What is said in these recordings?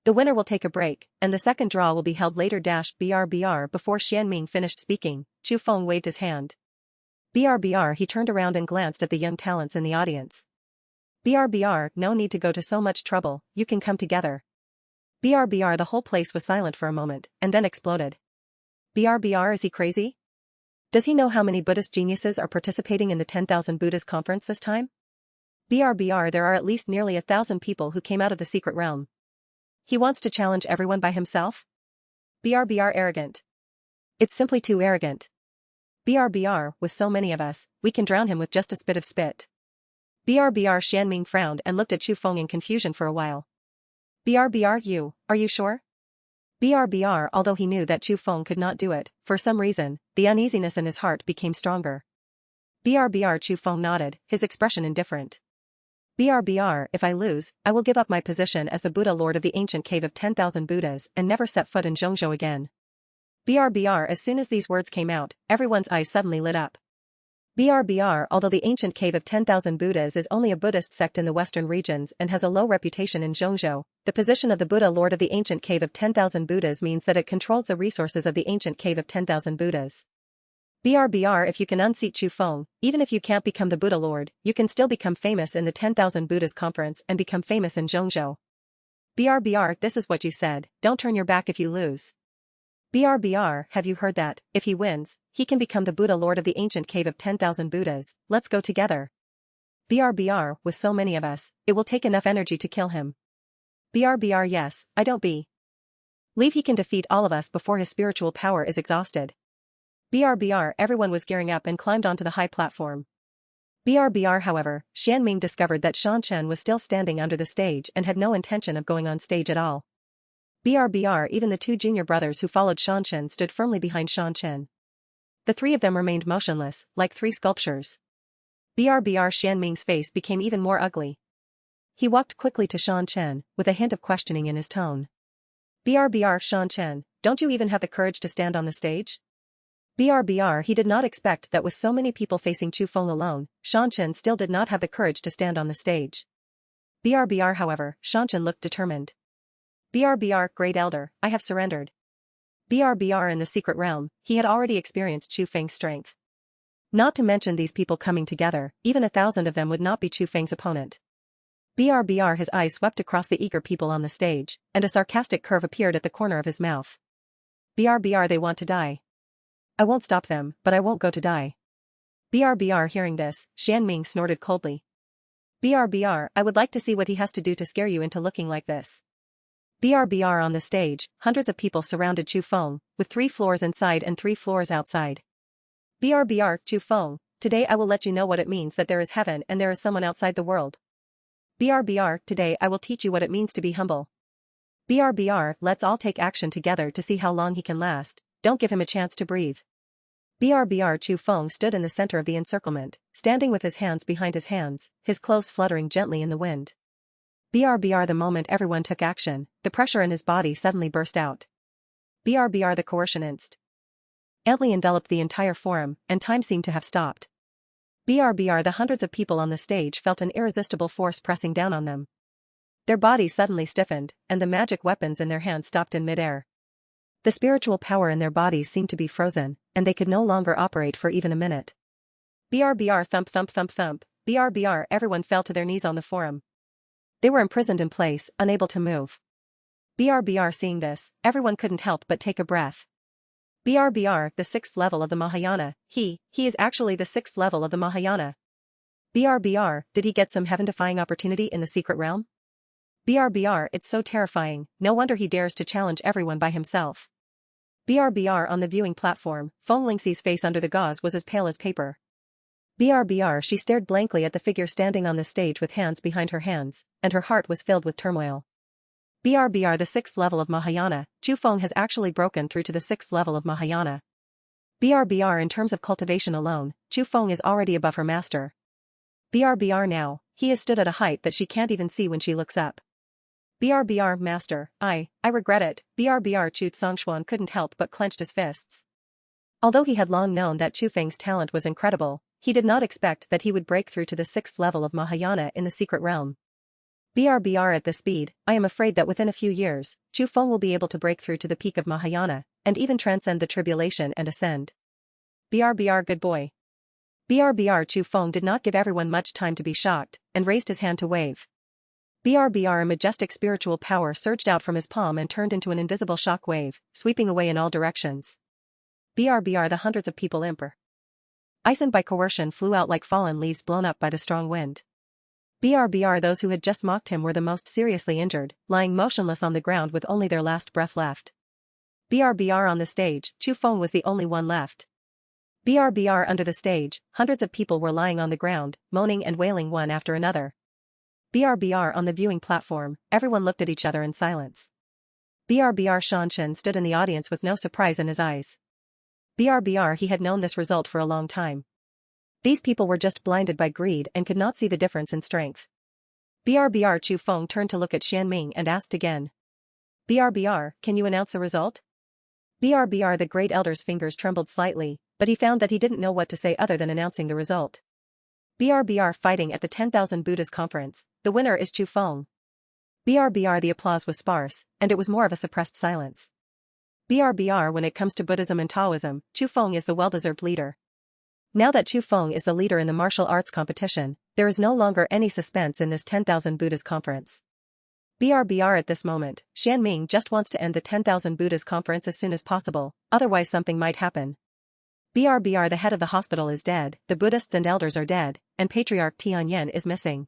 The winner will take a break, and the second draw will be held later. BRBR. Before Xianming finished speaking, Chu Feng waved his hand. BRBR. He turned around and glanced at the young talents in the audience. BRBR. No need to go to so much trouble, you can come together. BRBR. The whole place was silent for a moment, and then exploded. BRBR. Is he crazy? Does he know how many Buddhist geniuses are participating in the 10,000 Buddhas conference this time? BRBR. There are at least nearly 1,000 people who came out of the secret realm. He wants to challenge everyone by himself? BRBR. Arrogant. It's simply too arrogant. BRBR. With so many of us, we can drown him with just a spit of spit. BRBR. Xianming frowned and looked at Chu Feng in confusion for a while. BRBR. Are you sure? BRBR. Although he knew that Chu Feng could not do it, for some reason, the uneasiness in his heart became stronger. BRBR. Chu Feng nodded, his expression indifferent. BRBR. If I lose, I will give up my position as the Buddha Lord of the ancient cave of 10,000 Buddhas and never set foot in Zhongzhou again. BRBR. As soon as these words came out, everyone's eyes suddenly lit up. BRBR. Although the ancient cave of 10,000 Buddhas is only a Buddhist sect in the western regions and has a low reputation in Zhongzhou, the position of the Buddha Lord of the ancient cave of 10,000 Buddhas means that it controls the resources of the ancient cave of 10,000 Buddhas. BRBR. If you can unseat Chu Feng, even if you can't become the Buddha Lord, you can still become famous in the 10,000 Buddhas conference and become famous in Zhongzhou. BRBR. This is what you said, don't turn your back if you lose. BRBR. Have you heard that? If he wins, he can become the Buddha Lord of the ancient cave of 10,000 Buddhas. Let's go together. BRBR. With so many of us, it will take enough energy to kill him. BRBR. Yes, I don't believe he can defeat all of us before his spiritual power is exhausted. BRBR. Everyone was gearing up and climbed onto the high platform. BRBR. However, Xianming discovered that Shanchen was still standing under the stage and had no intention of going on stage at all. BRBR. Even the two junior brothers who followed Shanchen stood firmly behind Shanchen. The three of them remained motionless, like three sculptures. BRBR. Xianming's face became even more ugly. He walked quickly to Shanchen, with a hint of questioning in his tone. BRBR. Shanchen, don't you even have the courage to stand on the stage? BRBR. He did not expect that with so many people facing Chu Feng alone, Shanchen still did not have the courage to stand on the stage. BRBR. However, Shanchen looked determined. BRBR. Great Elder, I have surrendered. BRBR. In the secret realm, he had already experienced Chu Feng's strength. Not to mention these people coming together, even 1,000 of them would not be Chu Feng's opponent. BRBR. His eyes swept across the eager people on the stage, and a sarcastic curve appeared at the corner of his mouth. BRBR. They want to die. I won't stop them, but I won't go to die. BRBR. Hearing this, Xianming snorted coldly. BRBR. I would like to see what he has to do to scare you into looking like this. BRBR. On the stage, hundreds of people surrounded Chu Feng, with 3 floors inside and 3 floors outside. BRBR. Chu Feng, today I will let you know what it means that there is heaven and there is someone outside the world. BRBR. Today I will teach you what it means to be humble. BRBR. Let's all take action together to see how long he can last, don't give him a chance to breathe. BRBR. Chu Feng stood in the center of the encirclement, standing with his hands behind his hands, his clothes fluttering gently in the wind. BRBR. The moment everyone took action, the pressure in his body suddenly burst out. BRBR. The coercion instantly enveloped the entire forum, and time seemed to have stopped. BRBR. The hundreds of people on the stage felt an irresistible force pressing down on them. Their bodies suddenly stiffened, and the magic weapons in their hands stopped in midair. The spiritual power in their bodies seemed to be frozen, and they could no longer operate for even a minute. BRBR. Thump thump thump thump, BRBR. Everyone fell to their knees on the forum. They were imprisoned in place, unable to move. BRBR. Seeing this, everyone couldn't help but take a breath. BRBR. The 6th level of the Mahayana, he is actually the 6th level of the Mahayana. BRBR. Did he get some heaven-defying opportunity in the secret realm? BRBR. It's so terrifying, no wonder he dares to challenge everyone by himself. BRBR. On the viewing platform, Feng Lingxi's face under the gauze was as pale as paper. BRBR. She stared blankly at the figure standing on the stage with hands behind her hands, and her heart was filled with turmoil. BRBR. The 6th level of Mahayana, Chu Feng has actually broken through to the 6th level of Mahayana. BRBR. In terms of cultivation alone, Chu Feng is already above her master. BRBR. Now, he has stood at a height that she can't even see when she looks up. BRBR. Master, I regret it. BRBR. Chu Tsongshuan couldn't help but clenched his fists. Although he had long known that Chu Feng's talent was incredible, he did not expect that he would break through to the 6th level of Mahayana in the secret realm. BRBR at this speed, I am afraid that within a few years, Chu Feng will be able to break through to the peak of Mahayana, and even transcend the tribulation and ascend. BRBR good boy. BRBR Chu Feng did not give everyone much time to be shocked, and raised his hand to wave. BRBR a majestic spiritual power surged out from his palm and turned into an invisible shock wave, sweeping away in all directions. BRBR the hundreds of people Emperor. Iced by coercion flew out like fallen leaves blown up by the strong wind. BRBR those who had just mocked him were the most seriously injured, lying motionless on the ground with only their last breath left. BRBR on the stage, Chu Feng was the only one left. BRBR under the stage, hundreds of people were lying on the ground, moaning and wailing one after another. BRBR on the viewing platform, everyone looked at each other in silence. BRBR Shanshan stood in the audience with no surprise in his eyes. BRBR he had known this result for a long time. These people were just blinded by greed and could not see the difference in strength. BRBR Chu Feng turned to look at Xianming and asked again. BRBR, can you announce the result? BRBR the great elder's fingers trembled slightly, but he found that he didn't know what to say other than announcing the result. BRBR fighting at the 10,000 Buddhas conference, the winner is Chu Feng. BRBR the applause was sparse, and it was more of a suppressed silence. BRBR when it comes to Buddhism and Taoism, Chu Feng is the well-deserved leader. Now that Chu Feng is the leader in the martial arts competition, there is no longer any suspense in this 10,000 Buddhas conference. BRBR at this moment, Xianming just wants to end the 10,000 Buddhas conference as soon as possible, otherwise something might happen. BRBR the head of the hospital is dead, the Buddhists and elders are dead, and Patriarch Tianyan is missing.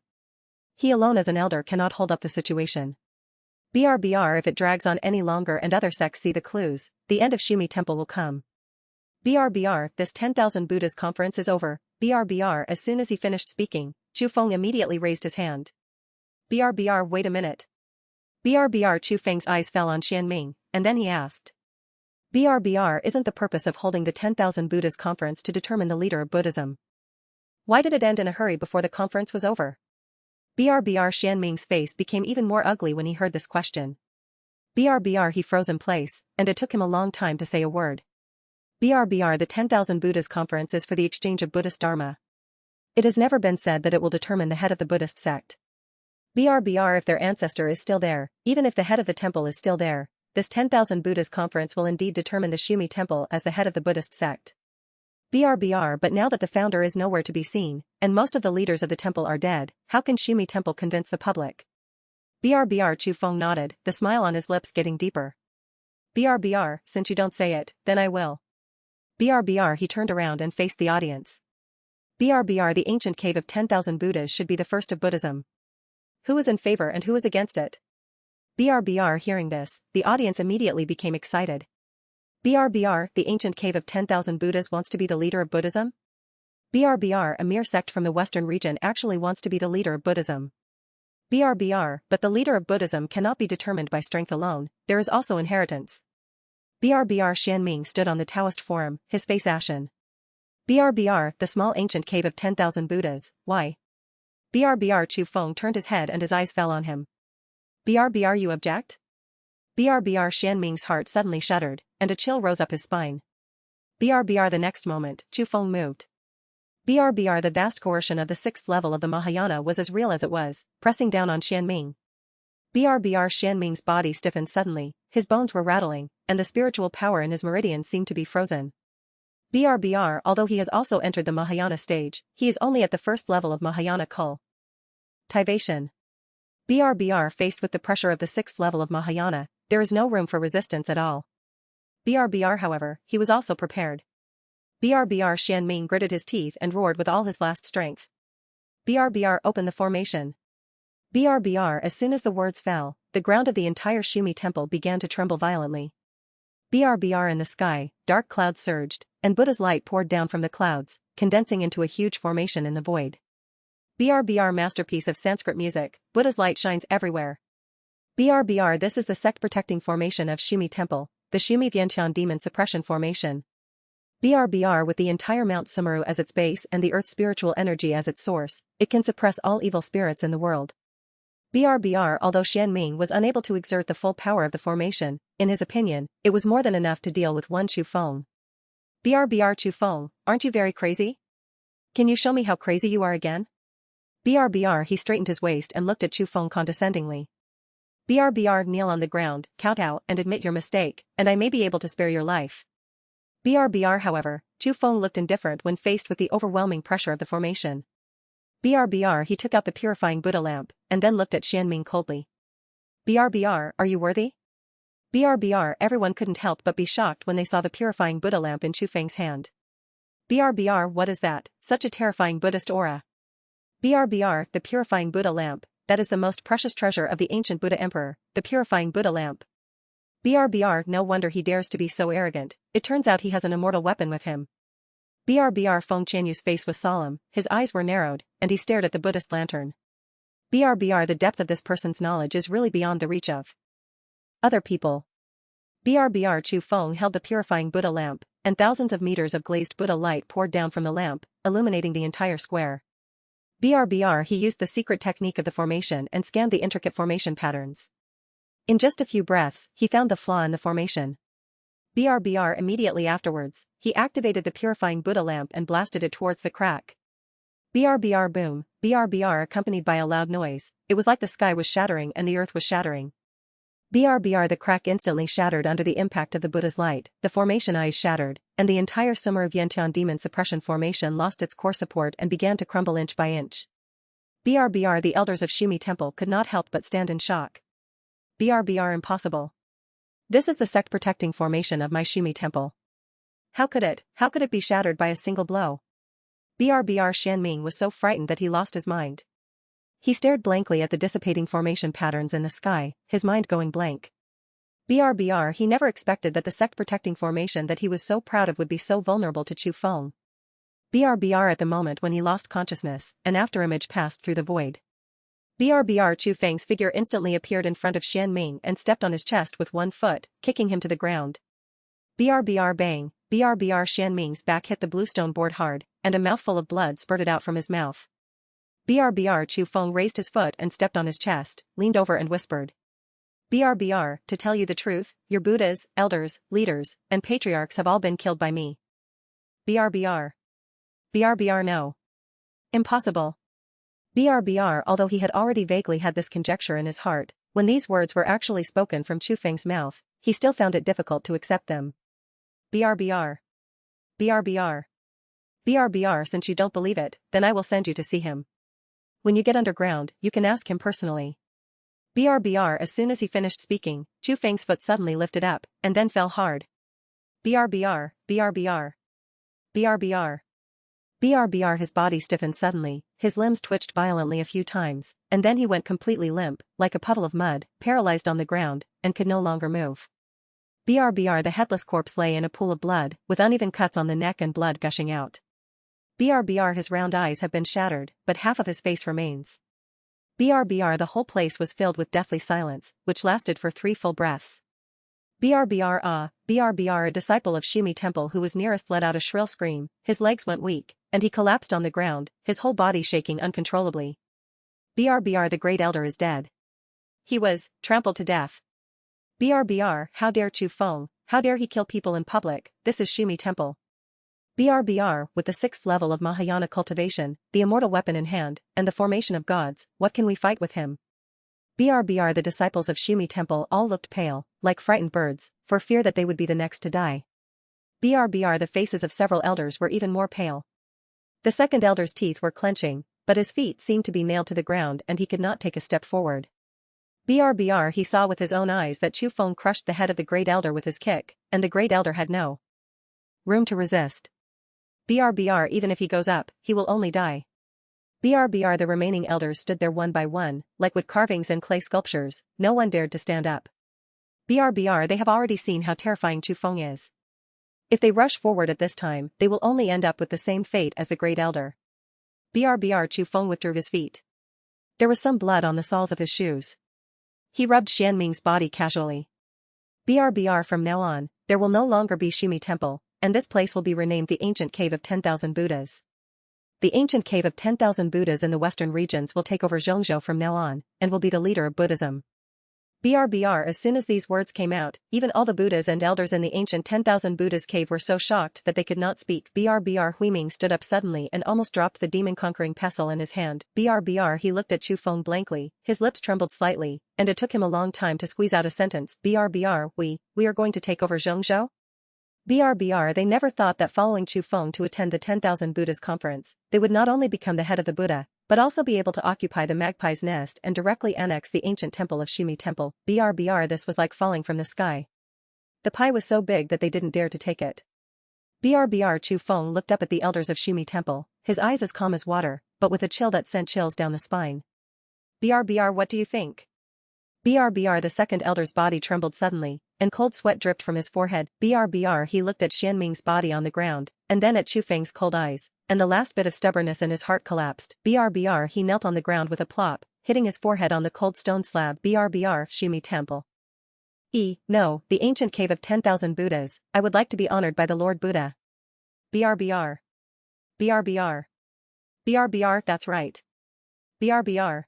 He alone as an elder cannot hold up the situation. BRBR if it drags on any longer and other sects see the clues, the end of Xumi Temple will come. BRBR, this 10,000 Buddhas conference is over. BRBR as soon as he finished speaking, Chu Feng immediately raised his hand. BRBR wait a minute. BRBR Chu Feng's eyes fell on Xianming, and then he asked. BRBR isn't the purpose of holding the 10,000 Buddhas conference to determine the leader of Buddhism. Why did it end in a hurry before the conference was over? BRBR Xianming's face became even more ugly when he heard this question. BRBR he froze in place, and it took him a long time to say a word. BRBR the 10,000 Buddhas conference is for the exchange of Buddhist Dharma. It has never been said that it will determine the head of the Buddhist sect. BRBR if their ancestor is still there, even if the head of the temple is still there, this 10,000 Buddhas conference will indeed determine the Xumi temple as the head of the Buddhist sect. BRBR but now that the founder is nowhere to be seen, and most of the leaders of the temple are dead, how can Xumi temple convince the public? BRBR Chu Feng nodded, the smile on his lips getting deeper. BRBR, since you don't say it, then I will. BRBR he turned around and faced the audience. BRBR the ancient cave of 10,000 Buddhas should be the first of Buddhism. Who is in favor and who is against it? BRBR hearing this, the audience immediately became excited. BRBR, the ancient cave of 10,000 Buddhas wants to be the leader of Buddhism? BRBR, a mere sect from the western region actually wants to be the leader of Buddhism. BRBR, but the leader of Buddhism cannot be determined by strength alone, there is also inheritance. BRBR Xianming stood on the Taoist forum, his face ashen. BRBR, the small ancient cave of 10,000 Buddhas, why? BRBR Chu Feng turned his head and his eyes fell on him. BRBR you object? BRBR Xianming's heart suddenly shuddered, and a chill rose up his spine. BRBR the next moment, Chu Feng moved. BRBR the vast coercion of the 6th level of the Mahayana was as real as it was, pressing down on Xianming. BRBR Xianming's body stiffened suddenly, his bones were rattling, and the spiritual power in his meridians seemed to be frozen. BRBR although he has also entered the Mahayana stage, he is only at the 1st level of Mahayana cultivation. BRBR faced with the pressure of the 6th level of Mahayana, there is no room for resistance at all. BRBR however, he was also prepared. BRBR Xianming gritted his teeth and roared with all his last strength. BRBR opened the formation. BRBR as soon as the words fell, the ground of the entire Xumi temple began to tremble violently. BRBR in the sky, dark clouds surged, and Buddha's light poured down from the clouds, condensing into a huge formation in the void. BRBR masterpiece of Sanskrit music, Buddha's light shines everywhere. BRBR this is the sect-protecting formation of Xumi temple, the Xumi Vientian demon suppression formation. BRBR with the entire Mount Sumeru as its base and the earth's spiritual energy as its source, it can suppress all evil spirits in the world. BRBR although Xianming was unable to exert the full power of the formation, in his opinion, it was more than enough to deal with one Chu Feng. BRBR Chu Feng, aren't you very crazy? Can you show me how crazy you are again? BRBR he straightened his waist and looked at Chu Feng condescendingly. BRBR kneel on the ground, kowtow and admit your mistake, and I may be able to spare your life. BRBR however, Chu Feng looked indifferent when faced with the overwhelming pressure of the formation. BRBR he took out the purifying Buddha lamp, and then looked at Xianming coldly. BRBR, are you worthy? BRBR everyone couldn't help but be shocked when they saw the purifying Buddha lamp in Chu Feng's hand. BRBR what is that, such a terrifying Buddhist aura? BRBR the purifying Buddha lamp, that is the most precious treasure of the ancient Buddha Emperor, the purifying Buddha lamp. BRBR no wonder he dares to be so arrogant, it turns out he has an immortal weapon with him. BRBR Feng Qianyu's face was solemn, his eyes were narrowed, and he stared at the Buddhist lantern. BRBR the depth of this person's knowledge is really beyond the reach of other people. BRBR Chu Feng held the purifying Buddha lamp, and thousands of meters of glazed Buddha light poured down from the lamp, illuminating the entire square. BRBR he used the secret technique of the formation and scanned the intricate formation patterns. In just a few breaths, he found the flaw in the formation. BRBR immediately afterwards, he activated the purifying Buddha lamp and blasted it towards the crack. BRBR boom, BRBR accompanied by a loud noise, it was like the sky was shattering and the earth was shattering. BRBR the crack instantly shattered under the impact of the Buddha's light, the formation eyes shattered, and the entire Sumer of Yantian demon suppression formation lost its core support and began to crumble inch by inch. BRBR the elders of Shumi Temple could not help but stand in shock. BRBR impossible. This is the sect-protecting formation of my Shumi Temple. How could it be shattered by a single blow? BRBR Xianming was so frightened that he lost his mind. He stared blankly at the dissipating formation patterns in the sky, his mind going blank. BRBR he never expected that the sect-protecting formation that he was so proud of would be so vulnerable to Chu Feng. BRBR at the moment when he lost consciousness, an afterimage passed through the void. BRBR Chu Feng's figure instantly appeared in front of Xianming and stepped on his chest with one foot, kicking him to the ground. BRBR bang, BRBR Xianming's back hit the bluestone board hard, and a mouthful of blood spurted out from his mouth. BRBR Chu Feng raised his foot and stepped on his chest, leaned over and whispered. BRBR, to tell you the truth, your Buddhas, elders, leaders, and patriarchs have all been killed by me. BRBR. BRBR no. Impossible. BRBR although he had already vaguely had this conjecture in his heart, when these words were actually spoken from Chu Feng's mouth, he still found it difficult to accept them. BRBR. BRBR. BRBR since you don't believe it, then I will send you to see him. When you get underground, you can ask him personally. BRBR as soon as he finished speaking, Chu Feng's foot suddenly lifted up, and then fell hard. BRBR, BRBR. BRBR. BRBR his body stiffened suddenly, his limbs twitched violently a few times, and then he went completely limp, like a puddle of mud, paralyzed on the ground, and could no longer move. BRBR the headless corpse lay in a pool of blood, with uneven cuts on the neck and blood gushing out. BRBR his round eyes have been shattered, but half of his face remains. BRBR the whole place was filled with deathly silence, which lasted for 3 full breaths. BRBR BRBR a disciple of Shumi Temple who was nearest let out a shrill scream, his legs went weak, and he collapsed on the ground, his whole body shaking uncontrollably. BRBR the great elder is dead. He was trampled to death. BRBR how dare Chu Feng, how dare he kill people in public, this is Shumi Temple. BRBR, with the 6th level of Mahayana cultivation, the immortal weapon in hand, and the formation of gods, what can we fight with him? BRBR the disciples of Shumi Temple all looked pale, like frightened birds, for fear that they would be the next to die. BRBR the faces of several elders were even more pale. The second elder's teeth were clenching, but his feet seemed to be nailed to the ground and he could not take a step forward. BRBR he saw with his own eyes that Chu Feng crushed the head of the great elder with his kick, and the great elder had no room to resist. BRBR even if he goes up, he will only die. BRBR the remaining elders stood there one by one, like wood carvings and clay sculptures, no one dared to stand up. BRBR they have already seen how terrifying Chu Feng is. If they rush forward at this time, they will only end up with the same fate as the great elder. BRBR Chu Feng withdrew his feet. There was some blood on the soles of his shoes. He rubbed Xianming's body casually. BRBR from now on, there will no longer be Shumi Temple, and this place will be renamed the Ancient Cave of 10,000 Buddhas. The Ancient Cave of 10,000 Buddhas in the western regions will take over Zhongzhou from now on, and will be the leader of Buddhism. BRBR. As soon as these words came out, even all the Buddhas and elders in the ancient 10,000 Buddhas cave were so shocked that they could not speak. BRBR. Huiming stood up suddenly and almost dropped the demon-conquering pestle in his hand. BRBR. He looked at Chu Feng blankly, his lips trembled slightly, and it took him a long time to squeeze out a sentence. BRBR. We are going to take over Zhongzhou? BRBR. They never thought that following Chu Feng to attend the 10,000 Buddhas conference, they would not only become the head of the Buddha, but also be able to occupy the magpie's nest and directly annex the ancient temple of Shumi Temple. BRBR. This was like falling from the sky. The pie was so big that they didn't dare to take it. BRBR. Chu Feng looked up at the elders of Shumi Temple, his eyes as calm as water, but with a chill that sent chills down the spine. BRBR. What do you think? BRBR. The second elder's body trembled suddenly, and cold sweat dripped from his forehead. BRBR. He looked at Xianming's body on the ground, and then at Chu Feng's cold eyes, and the last bit of stubbornness in his heart collapsed. BRBR. He knelt on the ground with a plop, hitting his forehead on the cold stone slab. BRBR. Shumi Temple. No, the ancient cave of 10,000 Buddhas. I would like to be honored by the Lord Buddha. BRBR. BRBR. BRBR. That's right. BRBR.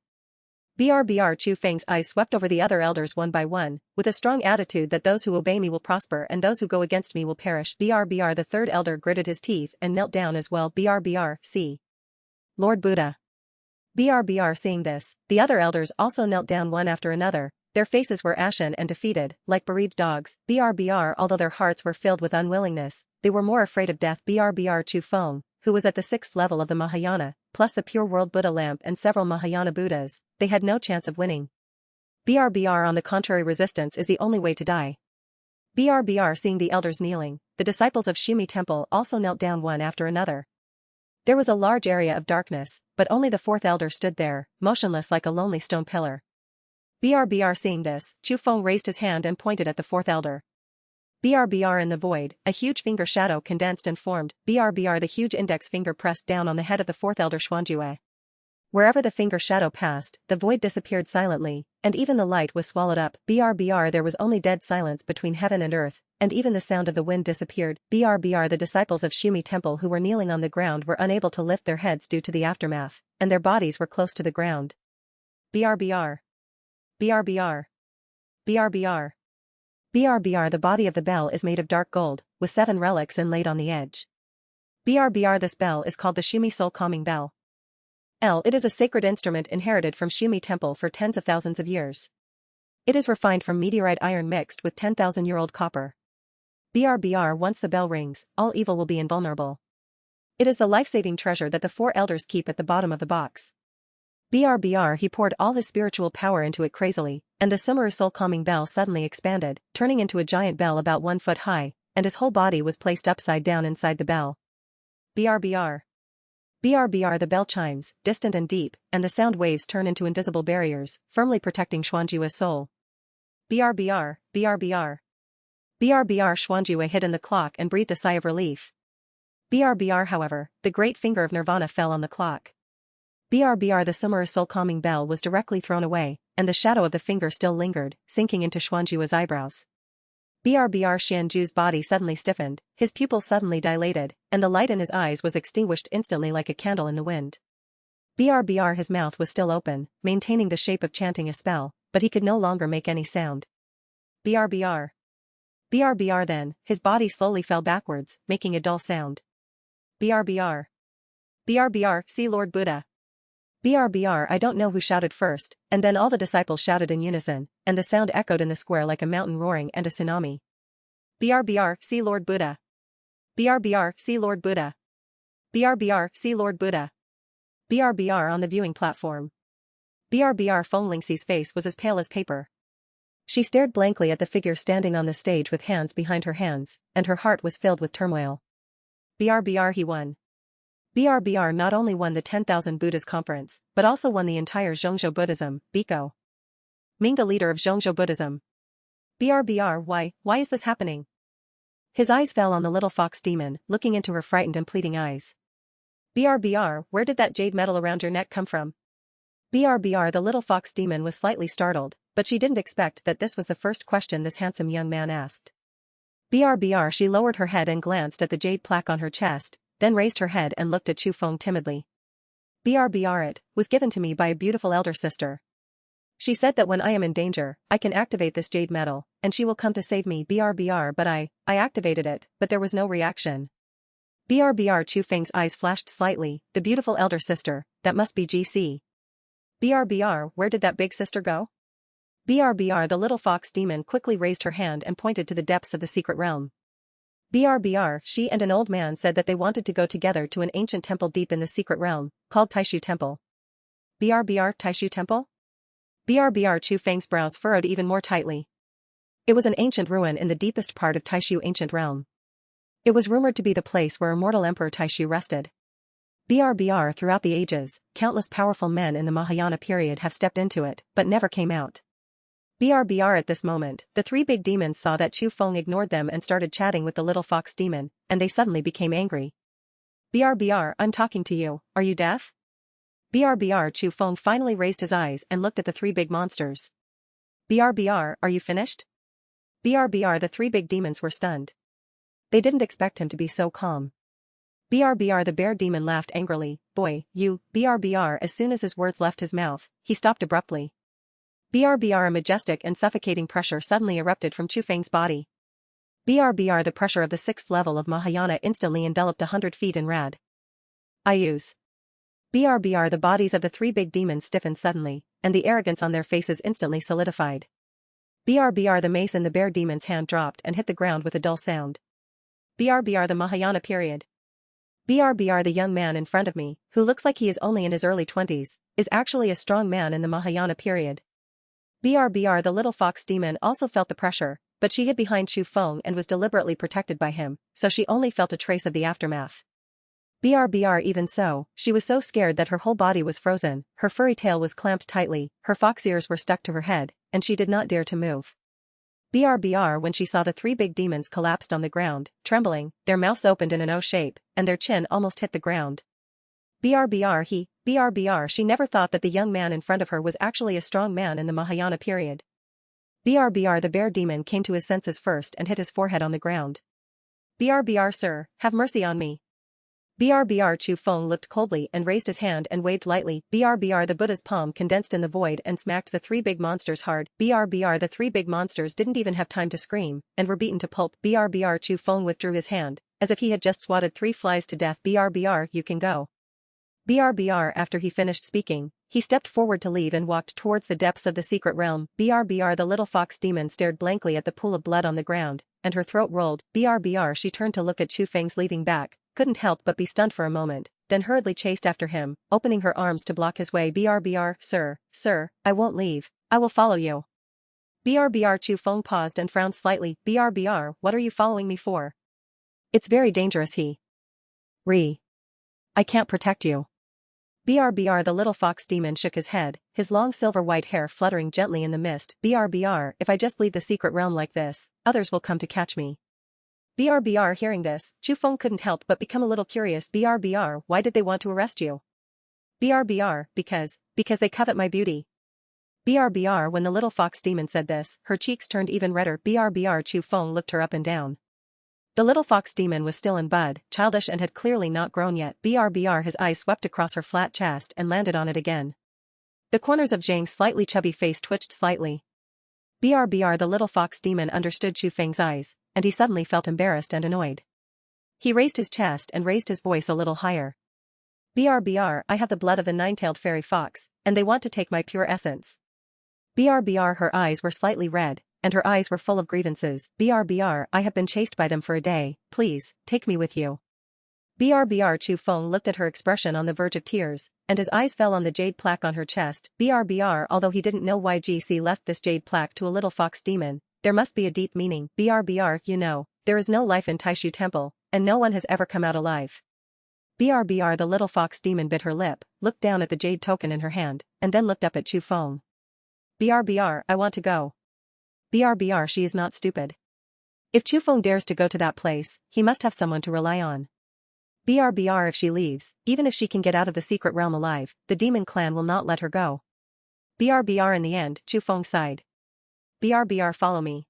BRBR. Chu Feng's eyes swept over the other elders one by one, with a strong attitude that those who obey me will prosper and those who go against me will perish. BRBR. The third elder gritted his teeth and knelt down as well. BRBR. See. Lord Buddha. BRBR. Seeing this, the other elders also knelt down one after another. Their faces were ashen and defeated, like bereaved dogs. BRBR. Although their hearts were filled with unwillingness, they were more afraid of death. BRBR. Chu Feng, who was at the 6th level of the Mahayana, plus the pure world Buddha lamp and several Mahayana Buddhas, they had no chance of winning. BRBR. On the contrary, resistance is the only way to die. BRBR. Seeing the elders kneeling, the disciples of Shumi Temple also knelt down one after another. There was a large area of darkness, but only the fourth elder stood there, motionless like a lonely stone pillar. BRBR. Seeing this, Chu Feng raised his hand and pointed at the fourth elder. BRBR. In the void, a huge finger shadow condensed and formed. BRBR. The huge index finger pressed down on the head of the fourth elder Xuanjue. Wherever the finger shadow passed, the void disappeared silently, and even the light was swallowed up. BRBR. There was only dead silence between heaven and earth, and even the sound of the wind disappeared. BRBR. The disciples of Shumi Temple who were kneeling on the ground were unable to lift their heads due to the aftermath, and their bodies were close to the ground. BRBR. BRBR. BRBR. BRBR. The body of the bell is made of dark gold, with 7 relics inlaid on the edge. BRBR. This bell is called the Shumi Soul Calming Bell. It is a sacred instrument inherited from Shumi Temple for tens of thousands of years. It is refined from meteorite iron mixed with 10,000-year-old copper. BRBR. Once the bell rings, all evil will be invulnerable. It is the life-saving treasure that the 4 elders keep at the bottom of the box. BRBR. He poured all his spiritual power into it crazily, and the Sumeru Soul Calming Bell suddenly expanded, turning into a giant bell about 1 foot high, and his whole body was placed upside down inside the bell. BRBR. BRBR. The bell chimes, distant and deep, and the sound waves turn into invisible barriers, firmly protecting Xuanjue's soul. BRBR. BRBR. BRBR. Xuanjue hid in the clock and breathed a sigh of relief. BRBR. However, the great finger of Nirvana fell on the clock. BRBR. The Sumeru Soul Calming Bell was directly thrown away, and the shadow of the finger still lingered, sinking into Xuanjue's eyebrows. BRBR. Xianju's body suddenly stiffened, his pupils suddenly dilated, and the light in his eyes was extinguished instantly like a candle in the wind. BRBR. His mouth was still open, maintaining the shape of chanting a spell, but he could no longer make any sound. BRBR. BRBR. Then, his body slowly fell backwards, making a dull sound. BRBR. BRBR. See Lord Buddha. BRBR. I don't know who shouted first, and then all the disciples shouted in unison, and the sound echoed in the square like a mountain roaring and a tsunami. BRBR. See Lord Buddha. BRBR. See Lord Buddha. BRBR. See Lord Buddha. BRBR. On the viewing platform. BRBR. Feng Lingxi's face was as pale as paper. She stared blankly at the figure standing on the stage with hands behind her hands, and her heart was filled with turmoil. BRBR. He won. BRBR not only won the 10,000 Buddhas conference, but also won the entire Zhongzhou Buddhism. Biko Ming, the leader of Zhongzhou Buddhism. BRBR. Why is this happening? His eyes fell on the little fox demon, looking into her frightened and pleading eyes. BRBR. Where did that jade medal around your neck come from? BRBR. The little fox demon was slightly startled, but she didn't expect that this was the first question this handsome young man asked. BRBR. She lowered her head and glanced at the jade plaque on her chest, then raised her head and looked at Chu Feng timidly. BRBR. It was given to me by a beautiful elder sister. She said that when I am in danger, I can activate this jade metal, and she will come to save me. BRBR, but I activated it, but there was no reaction. BRBR. Chu Feng's eyes flashed slightly. The beautiful elder sister, that must be GC. BRBR, where did that big sister go? BRBR. The little fox demon quickly raised her hand and pointed to the depths of the secret realm. BRBR. She and an old man said that they wanted to go together to an ancient temple deep in the secret realm, called Taishu Temple. BRBR. Taishu Temple? BRBR. Chu Feng's brows furrowed even more tightly. It was an ancient ruin in the deepest part of Taishu ancient realm. It was rumored to be the place where immortal Emperor Taishu rested. BRBR. Throughout the ages, countless powerful men in the Mahayana period have stepped into it, but never came out. BRBR. At this moment, the three big demons saw that Chu Feng ignored them and started chatting with the little fox demon, and they suddenly became angry. BRBR. I'm talking to you, are you deaf? BRBR. Chu Feng finally raised his eyes and looked at the three big monsters. BRBR. Are you finished? BRBR. The three big demons were stunned. They didn't expect him to be so calm. BRBR. The bear demon laughed angrily. Boy, you, BRBR. As soon as his words left his mouth, he stopped abruptly. BRBR. A majestic and suffocating pressure suddenly erupted from Chu Feng's body. BRBR. The pressure of the 6th level of Mahayana instantly enveloped 100 feet in rad. I use. BRBR. The bodies of the three big demons stiffened suddenly, and the arrogance on their faces instantly solidified. BRBR. The mace in the bear demon's hand dropped and hit the ground with a dull sound. BRBR. The Mahayana period. BRBR. The young man in front of me, who looks like he is only in his early 20s, is actually a strong man in the Mahayana period. BRBR. The little fox demon also felt the pressure, but she hid behind Chu Feng and was deliberately protected by him, so she only felt a trace of the aftermath. BRBR. Even so, she was so scared that her whole body was frozen, her furry tail was clamped tightly, her fox ears were stuck to her head, and she did not dare to move. BRBR. When she saw the three big demons collapsed on the ground, trembling, their mouths opened in an O shape, and their chin almost hit the ground. BRBR. She never thought that the young man in front of her was actually a strong man in the Mahayana period. BRBR. The bear demon came to his senses first and hit his forehead on the ground. BRBR. Sir, have mercy on me. BRBR. Chu Feng looked coldly and raised his hand and waved lightly. BRBR. The Buddha's palm condensed in the void and smacked the three big monsters hard. BRBR. The three big monsters didn't even have time to scream, and were beaten to pulp. BRBR. Chu Feng withdrew his hand, as if he had just swatted 3 flies to death. BRBR. You can go. BRBR. After he finished speaking, he stepped forward to leave and walked towards the depths of the secret realm. BRBR. The little fox demon stared blankly at the pool of blood on the ground, and her throat rolled. BRBR. She turned to look at Chu Feng's leaving back, couldn't help but be stunned for a moment, then hurriedly chased after him, opening her arms to block his way. BRBR. Sir, I won't leave. I will follow you. BRBR. Chu Feng paused and frowned slightly. BRBR. What are you following me for? It's very dangerous. I can't protect you. BRBR. The little fox demon shook his head, his long silver-white hair fluttering gently in the mist. BRBR. If I just leave the secret realm like this, others will come to catch me. BRBR. Hearing this, Chu Feng couldn't help but become a little curious. BRBR. Why did they want to arrest you? BRBR. Because they covet my beauty. BRBR. When the little fox demon said this, her cheeks turned even redder. BRBR. Chu Feng looked her up and down. The little fox demon was still in bud, childish and had clearly not grown yet. BRBR. His eyes swept across her flat chest and landed on it again. The corners of Zhang's slightly chubby face twitched slightly. BRBR. The little fox demon understood Chu Feng's eyes, and he suddenly felt embarrassed and annoyed. He raised his chest and raised his voice a little higher. BRBR. I have the blood of the nine-tailed fairy fox, and they want to take my pure essence. BRBR. Her eyes were slightly red, and her eyes were full of grievances. BRBR. I have been chased by them for a day, please, take me with you. BRBR. Chu Feng looked at her expression on the verge of tears, and his eyes fell on the jade plaque on her chest. BRBR. Although he didn't know why GC left this jade plaque to a little fox demon, there must be a deep meaning. BRBR. You know, there is no life in Taishu Temple, and no one has ever come out alive. BRBR. The little fox demon bit her lip, looked down at the jade token in her hand, and then looked up at Chu Feng. BRBR. I want to go. BRBR. She is not stupid. If Chu Feng dares to go to that place, he must have someone to rely on. BRBR. If she leaves, even if she can get out of the secret realm alive, the demon clan will not let her go. BRBR. In the end, Chu Feng sighed. BRBR. Follow me.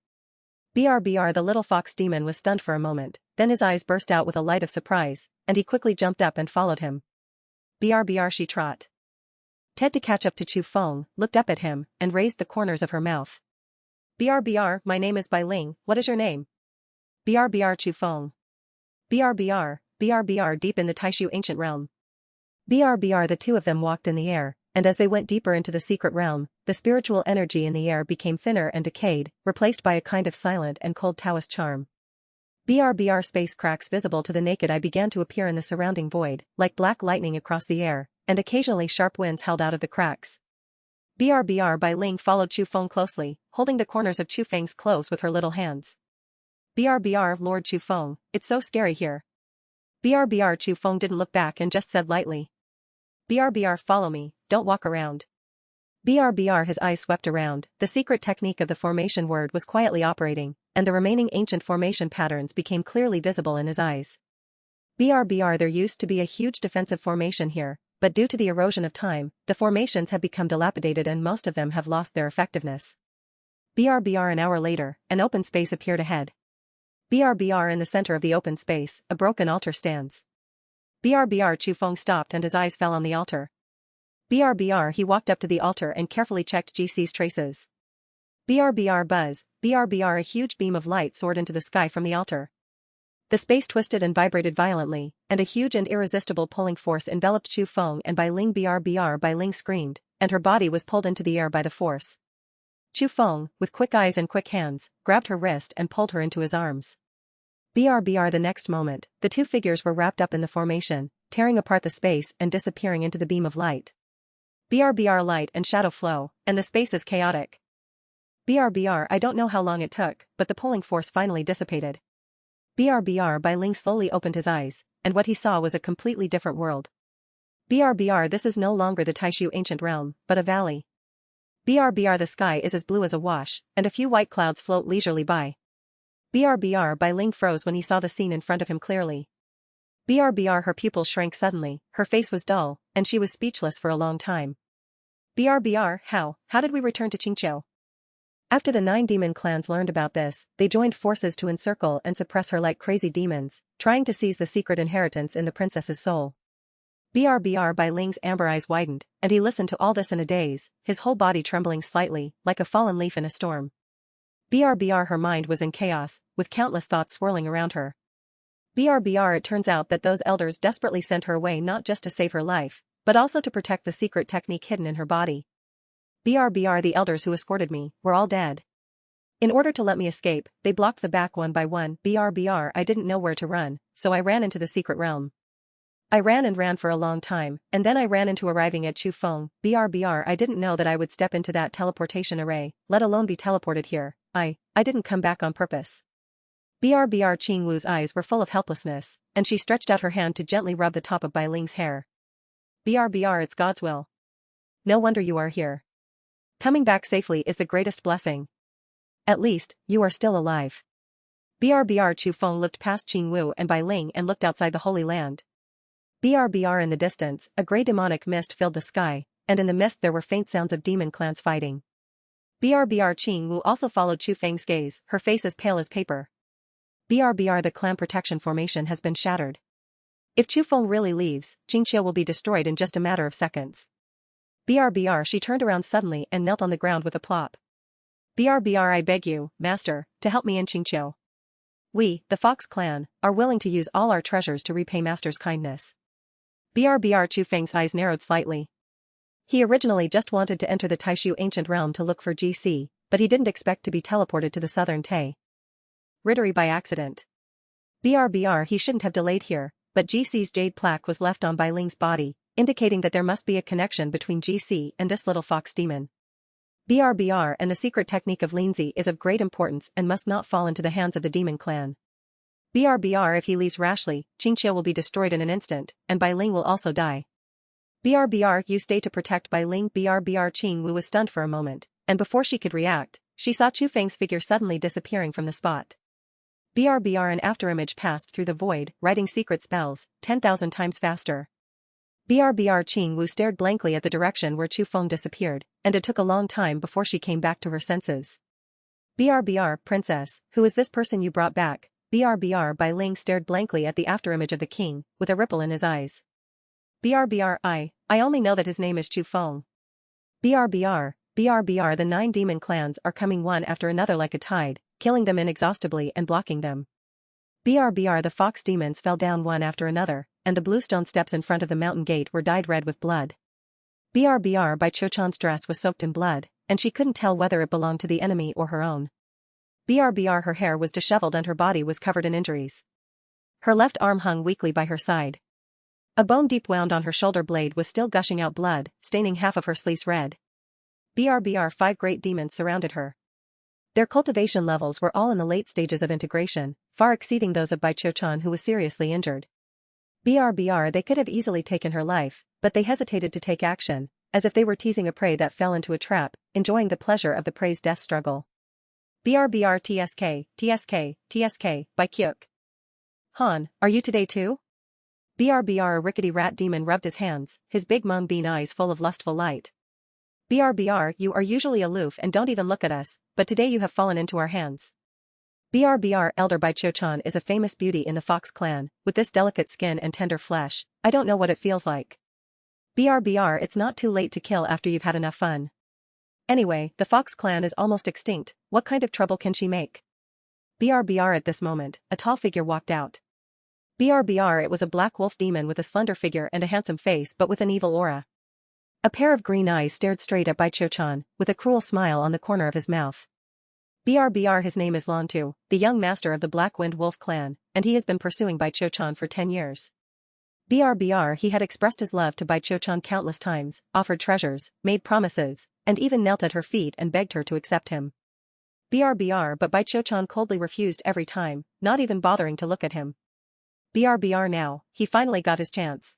BRBR. The little fox demon was stunned for a moment, then his eyes burst out with a light of surprise, and he quickly jumped up and followed him. BRBR. She trot. Ted to catch up to Chu Feng, looked up at him, and raised the corners of her mouth. "BRBR, my name is Bai Ling, what is your name?" "BRBR Chu Feng." BRBR deep in the Taishu ancient realm. BRBR the two of them walked in the air, and as they went deeper into the secret realm, the spiritual energy in the air became thinner and decayed, replaced by a kind of silent and cold Taoist charm. BRBR space cracks visible to the naked eye began to appear in the surrounding void, like black lightning across the air, and occasionally sharp winds howled out of the cracks. BRBR Bai Ling followed Chu Feng closely, holding the corners of Chu Feng's clothes with her little hands. BRBR Lord Chu Feng, it's so scary here. BRBR Chu Feng didn't look back and just said lightly. BRBR follow me, don't walk around. BRBR his eyes swept around, the secret technique of the formation word was quietly operating, and the remaining ancient formation patterns became clearly visible in his eyes. BRBR there used to be a huge defensive formation here, but due to the erosion of time, the formations have become dilapidated and most of them have lost their effectiveness. BRBR an hour later, an open space appeared ahead. BRBR in the center of the open space, a broken altar stands. BRBR Chu Feng stopped and his eyes fell on the altar. BRBR he walked up to the altar and carefully checked GC's traces. BRBR buzz, BRBR a huge beam of light soared into the sky from the altar. The space twisted and vibrated violently, and a huge and irresistible pulling force enveloped Chu Feng and Bai Ling. BRBR Bai Ling screamed, and her body was pulled into the air by the force. Chu Feng, with quick eyes and quick hands, grabbed her wrist and pulled her into his arms. BRBR the next moment, the two figures were wrapped up in the formation, tearing apart the space and disappearing into the beam of light. BRBR light and shadow flow, and the space is chaotic. BRBR I don't know how long it took, but the pulling force finally dissipated. BRBR Bai Ling slowly opened his eyes, and what he saw was a completely different world. BRBR this is no longer the Taishu ancient realm, but a valley. BRBR the sky is as blue as a wash, and a few white clouds float leisurely by. BRBR Bai Ling froze when he saw the scene in front of him clearly. BRBR her pupils shrank suddenly, her face was dull, and she was speechless for a long time. BRBR how did we return to Qingqiu? After the 9 demon clans learned about this, they joined forces to encircle and suppress her like crazy demons, trying to seize the secret inheritance in the princess's soul. BRBR Bai Ling's amber eyes widened, and he listened to all this in a daze, his whole body trembling slightly, like a fallen leaf in a storm. BRBR her mind was in chaos, with countless thoughts swirling around her. BRBR it turns out that those elders desperately sent her away not just to save her life, but also to protect the secret technique hidden in her body. BRBR the elders who escorted me were all dead. In order to let me escape, they blocked the back one by one. BRBR I didn't know where to run, so I ran into the secret realm. I ran and ran for a long time, and then I ran into arriving at Chu Feng. BRBR I didn't know that I would step into that teleportation array, let alone be teleported here. I didn't come back on purpose. BRBR Qing Wu's eyes were full of helplessness, and she stretched out her hand to gently rub the top of Bai Ling's hair. BRBR it's God's will. No wonder you are here. Coming back safely is the greatest blessing. At least, you are still alive. BRBR Chu Feng looked past Qing Wu and Bai Ling and looked outside the Holy Land. BRBR in the distance, a grey demonic mist filled the sky, and in the mist there were faint sounds of demon clans fighting. BRBR Qing Wu also followed Chu Feng's gaze, her face as pale as paper. BRBR the clan protection formation has been shattered. If Chu Feng really leaves, Qingqiu will be destroyed in just a matter of seconds. BRBR she turned around suddenly and knelt on the ground with a plop. BRBR I beg you, master, to help me in Qingqiu. We, the Fox clan, are willing to use all our treasures to repay master's kindness. BRBR Chu Feng's eyes narrowed slightly. He originally just wanted to enter the Taishu ancient realm to look for GC, but he didn't expect to be teleported to the southern Tay. Rittery by accident. BRBR he shouldn't have delayed here, but GC's jade plaque was left on Bai Ling's body, indicating that there must be a connection between GC and this little fox demon. BRBR and the secret technique of Linzi is of great importance and must not fall into the hands of the demon clan. BRBR if he leaves rashly, Qingqiu will be destroyed in an instant, and Bai Ling will also die. BRBR you stay to protect Bai Ling. BRBR Qing Wu was stunned for a moment, and before she could react, she saw Chu Feng's figure suddenly disappearing from the spot. BRBR an afterimage passed through the void, writing secret spells, 10,000 times faster. BRBR Qing Wu stared blankly at the direction where Chu Feng disappeared, and it took a long time before she came back to her senses. BRBR princess, who is this person you brought back? BRBR Bai Ling stared blankly at the afterimage of the king, with a ripple in his eyes. BRBR I only know that his name is Chu Feng, BRBR, BRBR the 9 demon clans are coming one after another like a tide, killing them inexhaustibly and blocking them. BRBR the fox demons fell down one after another, and the bluestone steps in front of the mountain gate were dyed red with blood. BRBR Bai Qiuqian's dress was soaked in blood, and she couldn't tell whether it belonged to the enemy or her own. BRBR her hair was disheveled and her body was covered in injuries. Her left arm hung weakly by her side. A bone deep wound on her shoulder blade was still gushing out blood, staining half of her sleeves red. BRBR 5 great demons surrounded her. Their cultivation levels were all in the late stages of integration, far exceeding those of Bai Qiuqian who was seriously injured. BRBR they could have easily taken her life, but they hesitated to take action, as if they were teasing a prey that fell into a trap, enjoying the pleasure of the prey's death struggle. BRBR TSK, TSK, TSK, Bai Qiuq. Han, are you today too? BRBR a rickety rat demon rubbed his hands, his big mung bean eyes full of lustful light. BRBR you are usually aloof and don't even look at us, but today you have fallen into our hands. BRBR Elder Bai Qiuqian is a famous beauty in the Fox clan, with this delicate skin and tender flesh, I don't know what it feels like. BRBR it's not too late to kill after you've had enough fun. Anyway, the Fox clan is almost extinct, what kind of trouble can she make? BRBR at this moment, a tall figure walked out. BRBR it was a black wolf demon with a slender figure and a handsome face but with an evil aura. A pair of green eyes stared straight at Bai Qiuqian, with a cruel smile on the corner of his mouth. BRBR his name is Lantu, the young master of the Black Wind Wolf clan, and he has been pursuing Bai Qiuqian for 10 years. BRBR he had expressed his love to Bai Qiuqian countless times, offered treasures, made promises, and even knelt at her feet and begged her to accept him. BRBR but Bai Qiuqian coldly refused every time, not even bothering to look at him. BRBR now, he finally got his chance.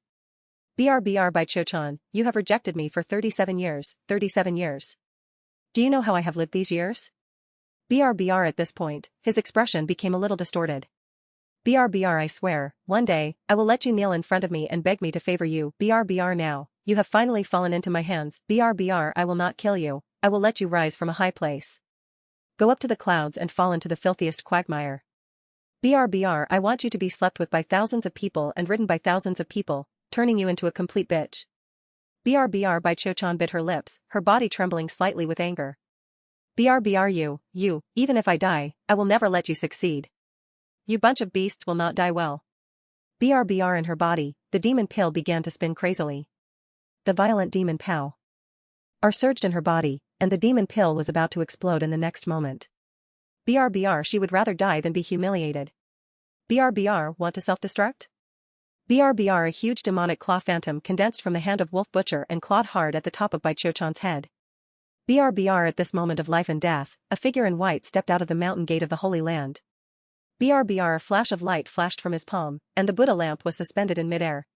BRBR Bai Qiuqian, you have rejected me for 37 years, 37 years. Do you know how I have lived these years? BRBR at this point, his expression became a little distorted. BRBR I swear, one day, I will let you kneel in front of me and beg me to favor you. BRBR now, you have finally fallen into my hands. BRBR I will not kill you, I will let you rise from a high place. Go up to the clouds and fall into the filthiest quagmire. BRBR I want you to be slept with by thousands of people and ridden by thousands of people, turning you into a complete bitch. BRBR Bai Qiuqian bit her lips, her body trembling slightly with anger. BRBR you, even if I die, I will never let you succeed. You bunch of beasts will not die well. BRBR in her body, the demon pill began to spin crazily. The violent demon pow R surged in her body, and the demon pill was about to explode in the next moment. BRBR she would rather die than be humiliated. BRBR want to self-destruct? BRBR a huge demonic claw phantom condensed from the hand of Wolf Butcher and clawed hard at the top of Bai Qiuqian's head. BRBR at this moment of life and death, a figure in white stepped out of the mountain gate of the Holy Land. BRBR a flash of light flashed from his palm, and the Buddha lamp was suspended in midair.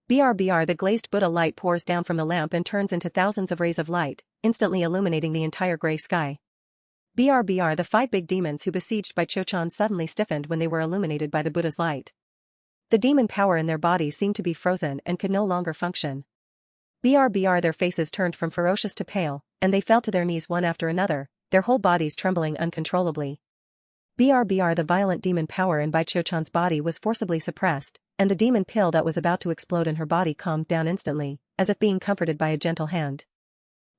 BRBR the glazed Buddha light pours down from the lamp and turns into thousands of rays of light, instantly illuminating the entire gray sky. BRBR the 5 big demons who besieged Bai Qiuqian suddenly stiffened when they were illuminated by the Buddha's light. The demon power in their bodies seemed to be frozen and could no longer function. BRBR their faces turned from ferocious to pale, and they fell to their knees one after another, their whole bodies trembling uncontrollably. BRBR the violent demon power in Bai Qiuqian's body was forcibly suppressed, and the demon pill that was about to explode in her body calmed down instantly, as if being comforted by a gentle hand.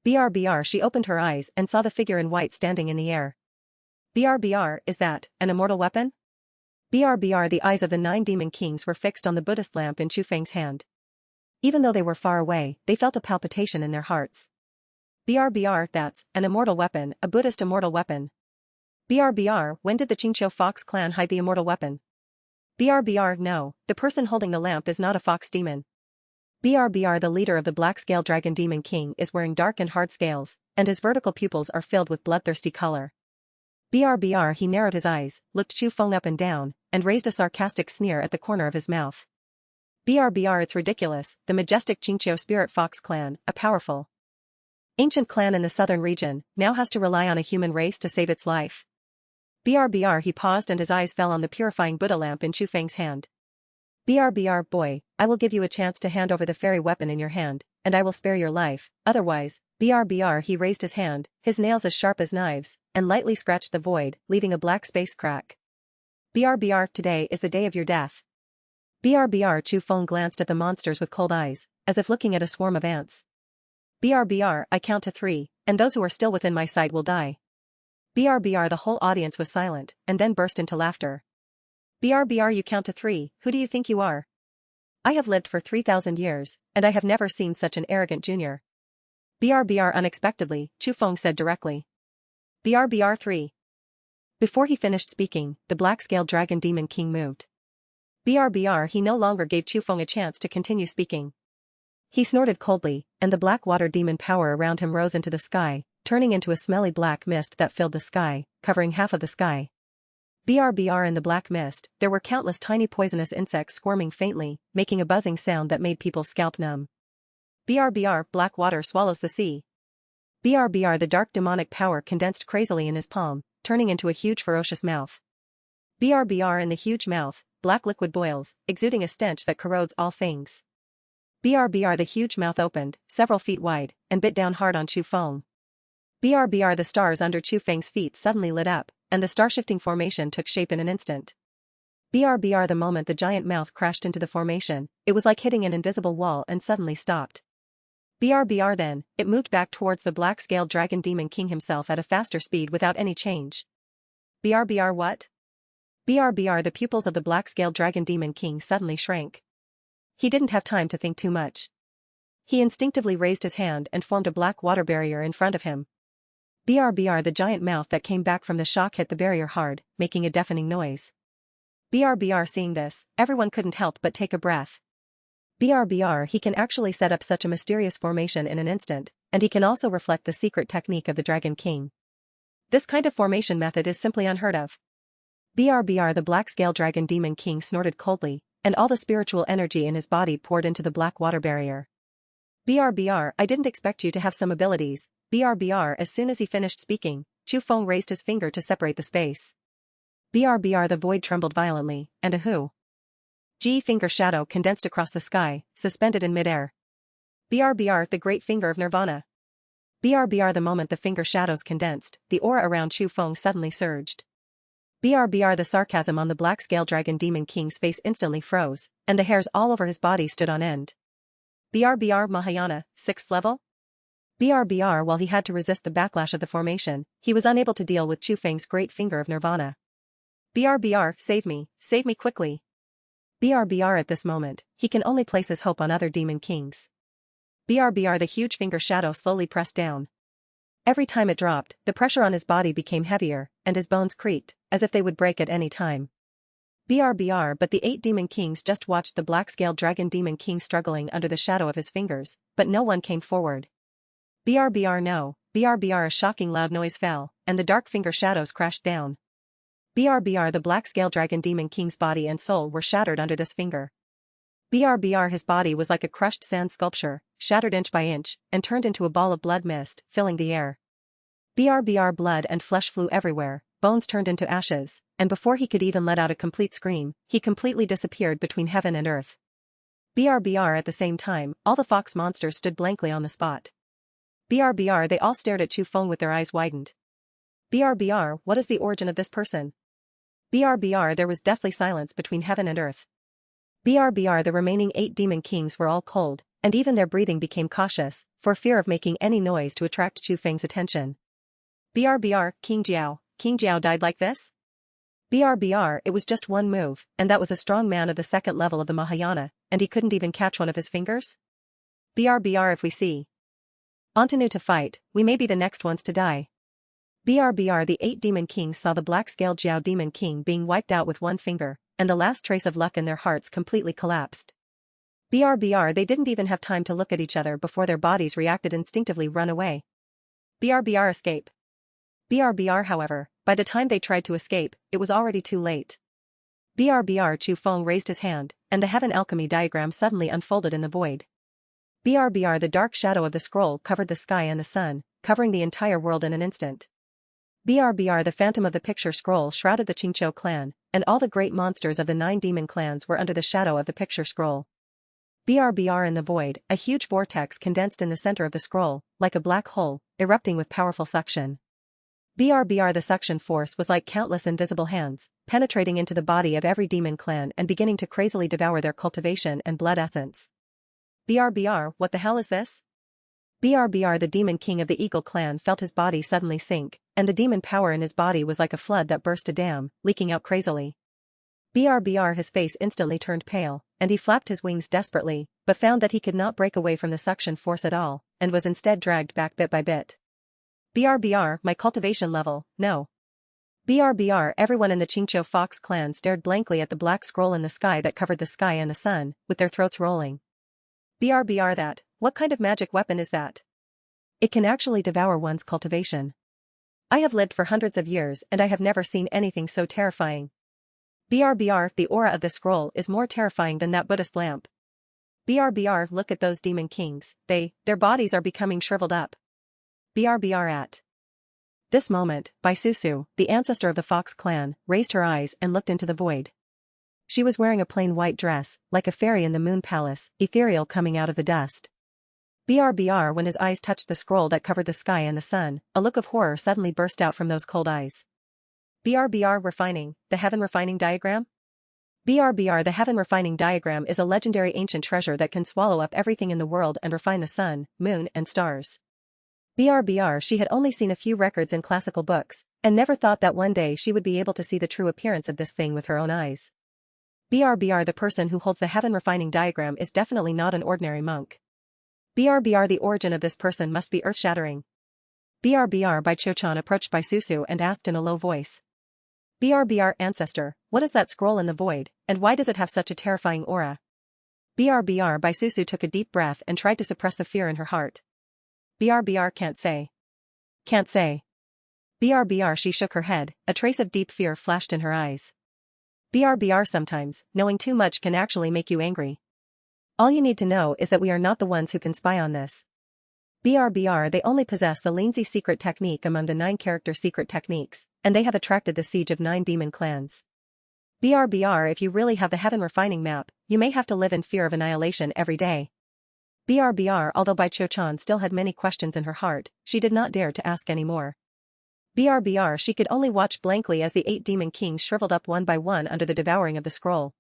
BRBR she opened her eyes and saw the figure in white standing in the air. BRBR is that an immortal weapon? BRBR the eyes of the 9 demon kings were fixed on the Buddhist lamp in Chu Feng's hand. Even though they were far away, they felt a palpitation in their hearts. BRBR that's an immortal weapon, a Buddhist immortal weapon. BRBR when did the Qingqiu Fox clan hide the immortal weapon? BRBR no, the person holding the lamp is not a fox demon. BRBR the leader of the Black Scale Dragon Demon King is wearing dark and hard scales, and his vertical pupils are filled with bloodthirsty color. BRBR he narrowed his eyes, looked Chu Feng up and down, and raised a sarcastic sneer at the corner of his mouth. BRBR it's ridiculous, the majestic Qingqiu Spirit Fox clan, a powerful, ancient clan in the southern region, now has to rely on a human race to save its life. BRBR he paused and his eyes fell on the purifying Buddha lamp in Chu Feng's hand. BRBR boy, I will give you a chance to hand over the fairy weapon in your hand, and I will spare your life, otherwise, BRBR he raised his hand, his nails as sharp as knives, and lightly scratched the void, leaving a black space crack. BRBR today is the day of your death. BRBR Chu Feng glanced at the monsters with cold eyes, as if looking at a swarm of ants. BRBR, I count to 3, and those who are still within my sight will die. BRBR, the whole audience was silent, and then burst into laughter. BRBR, you count to 3, who do you think you are? I have lived for 3,000 years, and I have never seen such an arrogant junior. BRBR, unexpectedly, Chu Feng said directly. BRBR 3. Before he finished speaking, the black-scaled dragon demon king moved. BRBR, he no longer gave Chu Feng a chance to continue speaking. He snorted coldly, and the black water demon power around him rose into the sky, turning into a smelly black mist that filled the sky, covering half of the sky. BRBR, in the black mist, there were countless tiny poisonous insects squirming faintly, making a buzzing sound that made people's scalp numb. BRBR, black water swallows the sea. BRBR, the dark demonic power condensed crazily in his palm, turning into a huge ferocious mouth. BRBR, in the huge mouth, black liquid boils, exuding a stench that corrodes all things. BRBR, the huge mouth opened, several feet wide, and bit down hard on Chu Feng. BRBR, the stars under Chu Feng's feet suddenly lit up, and the star-shifting formation took shape in an instant. BRBR, the moment the giant mouth crashed into the formation, it was like hitting an invisible wall and suddenly stopped. BRBR, then, it moved back towards the black-scaled dragon demon king himself at a faster speed without any change. BRBR, what? BRBR, the pupils of the black-scaled dragon demon king suddenly shrank. He didn't have time to think too much. He instinctively raised his hand and formed a black water barrier in front of him. BRBR, the giant mouth that came back from the shock hit the barrier hard, making a deafening noise. BRBR, seeing this, everyone couldn't help but take a breath. BRBR, he can actually set up such a mysterious formation in an instant, and he can also reflect the secret technique of the Dragon King. This kind of formation method is simply unheard of. BRBR, the black-scaled dragon demon king snorted coldly, and all the spiritual energy in his body poured into the black water barrier. BRBR, I didn't expect you to have some abilities. BRBR, as soon as he finished speaking, Chu Feng raised his finger to separate the space. BRBR, the void trembled violently, and a G finger shadow condensed across the sky, suspended in midair. BRBR, the great finger of Nirvana. BRBR, the moment the finger shadows condensed, the aura around Chu Feng suddenly surged. BRBR, the sarcasm on the black-scaled dragon demon king's face instantly froze, and the hairs all over his body stood on end. BRBR, Mahayana, 6th level? BRBR, while he had to resist the backlash of the formation, he was unable to deal with Chu Feng's great finger of Nirvana. BRBR, save me quickly. BRBR, at this moment, he can only place his hope on other demon kings. BRBR, the huge finger shadow slowly pressed down. Every time it dropped, the pressure on his body became heavier, and his bones creaked, as if they would break at any time. BRBR, but the 8 demon kings just watched the black-scaled dragon demon king struggling under the shadow of his fingers, but no one came forward. BRBR, no. BRBR, a shocking loud noise fell, and the dark finger shadows crashed down. BRBR, the black-scaled dragon demon king's body and soul were shattered under this finger. BRBR, his body was like a crushed sand sculpture, shattered inch by inch, and turned into a ball of blood mist, filling the air. BRBR, blood and flesh flew everywhere, bones turned into ashes, and before he could even let out a complete scream, he completely disappeared between heaven and earth. BRBR, at the same time, all the fox monsters stood blankly on the spot. BRBR, they all stared at Chu Feng with their eyes widened. BRBR, what is the origin of this person? BRBR, there was deathly silence between heaven and earth. BRBR, the remaining 8 demon kings were all cold, and even their breathing became cautious, for fear of making any noise to attract Chu Feng's attention. BRBR, King Jiao died like this? BRBR, it was just one move, and that was a strong man of the 2nd level of the Mahayana, and he couldn't even catch one of his fingers? BRBR, if we see Antanu to fight, we may be the next ones to die. BRBR, the 8 demon kings saw the black-scaled Jiao demon king being wiped out with one finger, and the last trace of luck in their hearts completely collapsed. BRBR, they didn't even have time to look at each other before their bodies reacted instinctively run away. BRBR, escape. BRBR, however, by the time they tried to escape, it was already too late. BRBR, Chu Feng raised his hand, and the heaven alchemy diagram suddenly unfolded in the void. BRBR, the dark shadow of the scroll covered the sky and the sun, covering the entire world in an instant. BRBR, the phantom of the picture scroll shrouded the Qingqiu clan, and all the great monsters of the 9 demon clans were under the shadow of the picture scroll. BRBR, in the void, a huge vortex condensed in the center of the scroll, like a black hole, erupting with powerful suction. BRBR, the suction force was like countless invisible hands, penetrating into the body of every demon clan and beginning to crazily devour their cultivation and blood essence. BRBR, what the hell is this? BRBR the demon king of the Eagle clan felt his body suddenly sink, and the demon power in his body was like a flood that burst a dam, leaking out crazily. BRBR his face instantly turned pale, and he flapped his wings desperately, but found that he could not break away from the suction force at all, and was instead dragged back bit by bit. BRBR, my cultivation level, no. BRBR everyone in the Qingqiu Fox clan stared blankly at the black scroll in the sky that covered the sky and the sun, with their throats rolling. BRBR that, what kind of magic weapon is that? It can actually devour one's cultivation. I have lived for hundreds of years and I have never seen anything so terrifying. BRBR the aura of the scroll is more terrifying than that Buddhist lamp. BRBR look at those demon kings, their bodies are becoming shriveled up. BRBR at this moment, Baisusu, the ancestor of the Fox clan, raised her eyes and looked into the void. She was wearing a plain white dress, like a fairy in the moon palace, ethereal coming out of the dust. BRBR when his eyes touched the scroll that covered the sky and the sun, a look of horror suddenly burst out from those cold eyes. BRBR refining, the heaven refining diagram? BRBR the heaven refining diagram is a legendary ancient treasure that can swallow up everything in the world and refine the sun, moon and stars. BRBR she had only seen a few records in classical books, and never thought that one day she would be able to see the true appearance of this thing with her own eyes. BRBR the person who holds the heaven refining diagram is definitely not an ordinary monk. BRBR the origin of this person must be earth-shattering. BRBR by Cho-chan approached Baisusu and asked in a low voice. BRBR ancestor, what is that scroll in the void, and why does it have such a terrifying aura? BRBR Baisusu took a deep breath and tried to suppress the fear in her heart. BRBR can't say. Can't say. BRBR she shook her head, a trace of deep fear flashed in her eyes. BRBR sometimes, knowing too much can actually make you angry. All you need to know is that we are not the ones who can spy on this. BRBR they only possess the Linzi secret technique among the 9-character secret techniques, and they have attracted the siege of 9 demon clans. BRBR if you really have the heaven refining map, you may have to live in fear of annihilation every day. BRBR although Bai Cho-chan still had many questions in her heart, she did not dare to ask any more. BRBR she could only watch blankly as the 8 demon kings shriveled up one by one under the devouring of the scroll.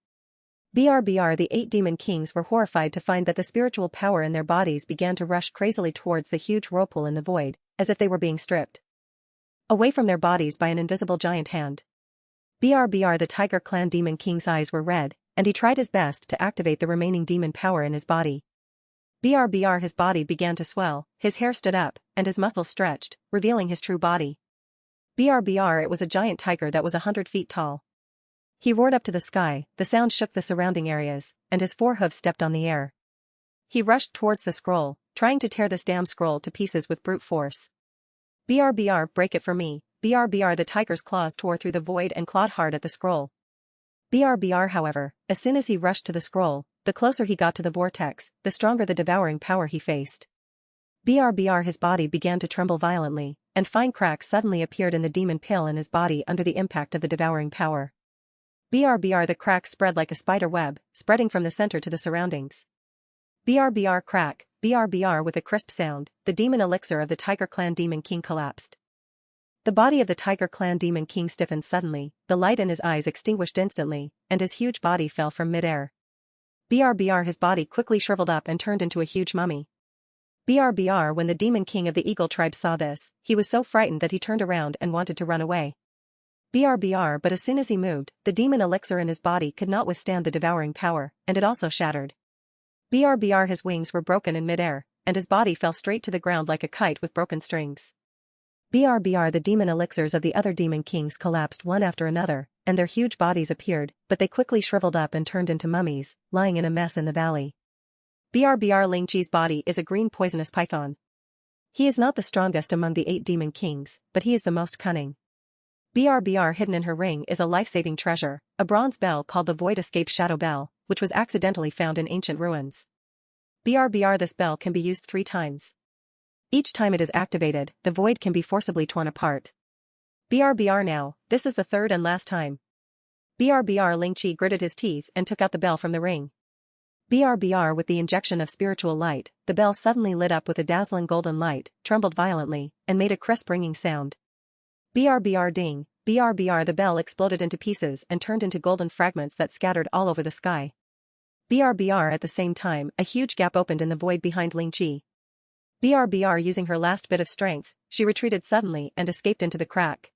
BRBR the 8 demon kings were horrified to find that the spiritual power in their bodies began to rush crazily towards the huge whirlpool in the void, as if they were being stripped away from their bodies by an invisible giant hand. BRBR the Tiger Clan demon king's eyes were red, and he tried his best to activate the remaining demon power in his body. BRBR his body began to swell, his hair stood up, and his muscles stretched, revealing his true body. BRBR it was a giant tiger that was 100 feet tall. He roared up to the sky, the sound shook the surrounding areas, and his 4 hooves stepped on the air. He rushed towards the scroll, trying to tear this damn scroll to pieces with brute force. BRBR break it for me, BRBR the tiger's claws tore through the void and clawed hard at the scroll. BRBR however, as soon as he rushed to the scroll, the closer he got to the vortex, the stronger the devouring power he faced. BRBR his body began to tremble violently, and fine cracks suddenly appeared in the demon pill in his body under the impact of the devouring power. BRBR the cracks spread like a spider web, spreading from the center to the surroundings. BRBR crack, BRBR with a crisp sound, the demon elixir of the Tiger Clan demon king collapsed. The body of the Tiger Clan demon king stiffened suddenly, the light in his eyes extinguished instantly, and his huge body fell from mid-air. BRBR his body quickly shriveled up and turned into a huge mummy. BRBR when the demon king of the eagle tribe saw this, he was so frightened that he turned around and wanted to run away. BRBR but as soon as he moved, the demon elixir in his body could not withstand the devouring power, and it also shattered. BRBR his wings were broken in mid-air, and his body fell straight to the ground like a kite with broken strings. BRBR the demon elixirs of the other demon kings collapsed one after another, and their huge bodies appeared, but they quickly shriveled up and turned into mummies, lying in a mess in the valley. BRBR Ling Chi's body is a green poisonous python. He is not the strongest among the 8 demon kings, but he is the most cunning. BRBR hidden in her ring is a life-saving treasure, a bronze bell called the Void Escape Shadow Bell, which was accidentally found in ancient ruins. BRBR this bell can be used 3 times. Each time it is activated, the void can be forcibly torn apart. BRBR now, this is the 3rd and last time. BRBR Ling Chi gritted his teeth and took out the bell from the ring. BRBR with the injection of spiritual light, the bell suddenly lit up with a dazzling golden light, trembled violently, and made a crisp ringing sound. BRBR ding, BRBR the bell exploded into pieces and turned into golden fragments that scattered all over the sky. BRBR at the same time, a huge gap opened in the void behind Ling Chi. BRBR using her last bit of strength, she retreated suddenly and escaped into the crack.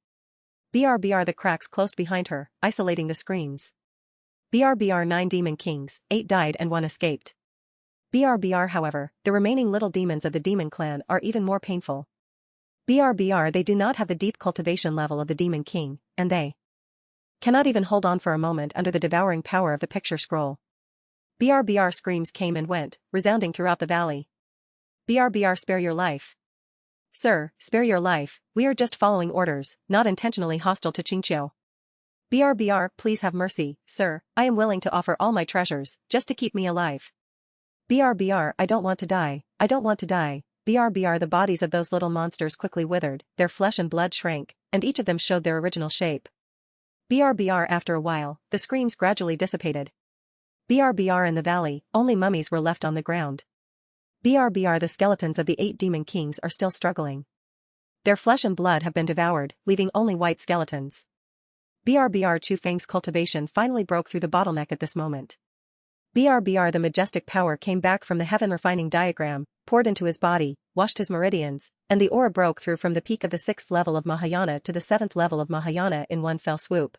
BRBR the cracks closed behind her, isolating the screams. BRBR 9 demon kings, 8 died and 1 escaped. BRBR however, the remaining little demons of the demon clan are even more painful. BRBR they do not have the deep cultivation level of the demon king, and they cannot even hold on for a moment under the devouring power of the picture scroll. BRBR screams came and went, resounding throughout the valley. BRBR spare your life. Sir, spare your life, we are just following orders, not intentionally hostile to Qingqiu. BRBR please have mercy, sir, I am willing to offer all my treasures, just to keep me alive. BRBR I don't want to die, I don't want to die. BRBR the bodies of those little monsters quickly withered, their flesh and blood shrank, and each of them showed their original shape. BRBR after a while, the screams gradually dissipated. BRBR in the valley, only mummies were left on the ground. BRBR the skeletons of the 8 demon kings are still struggling. Their flesh and blood have been devoured, leaving only white skeletons. BRBR Chu Feng's cultivation finally broke through the bottleneck at this moment. BRBR the majestic power came back from the heaven refining diagram, poured into his body, washed his meridians, and the aura broke through from the peak of the 6th level of Mahayana to the 7th level of Mahayana in one fell swoop.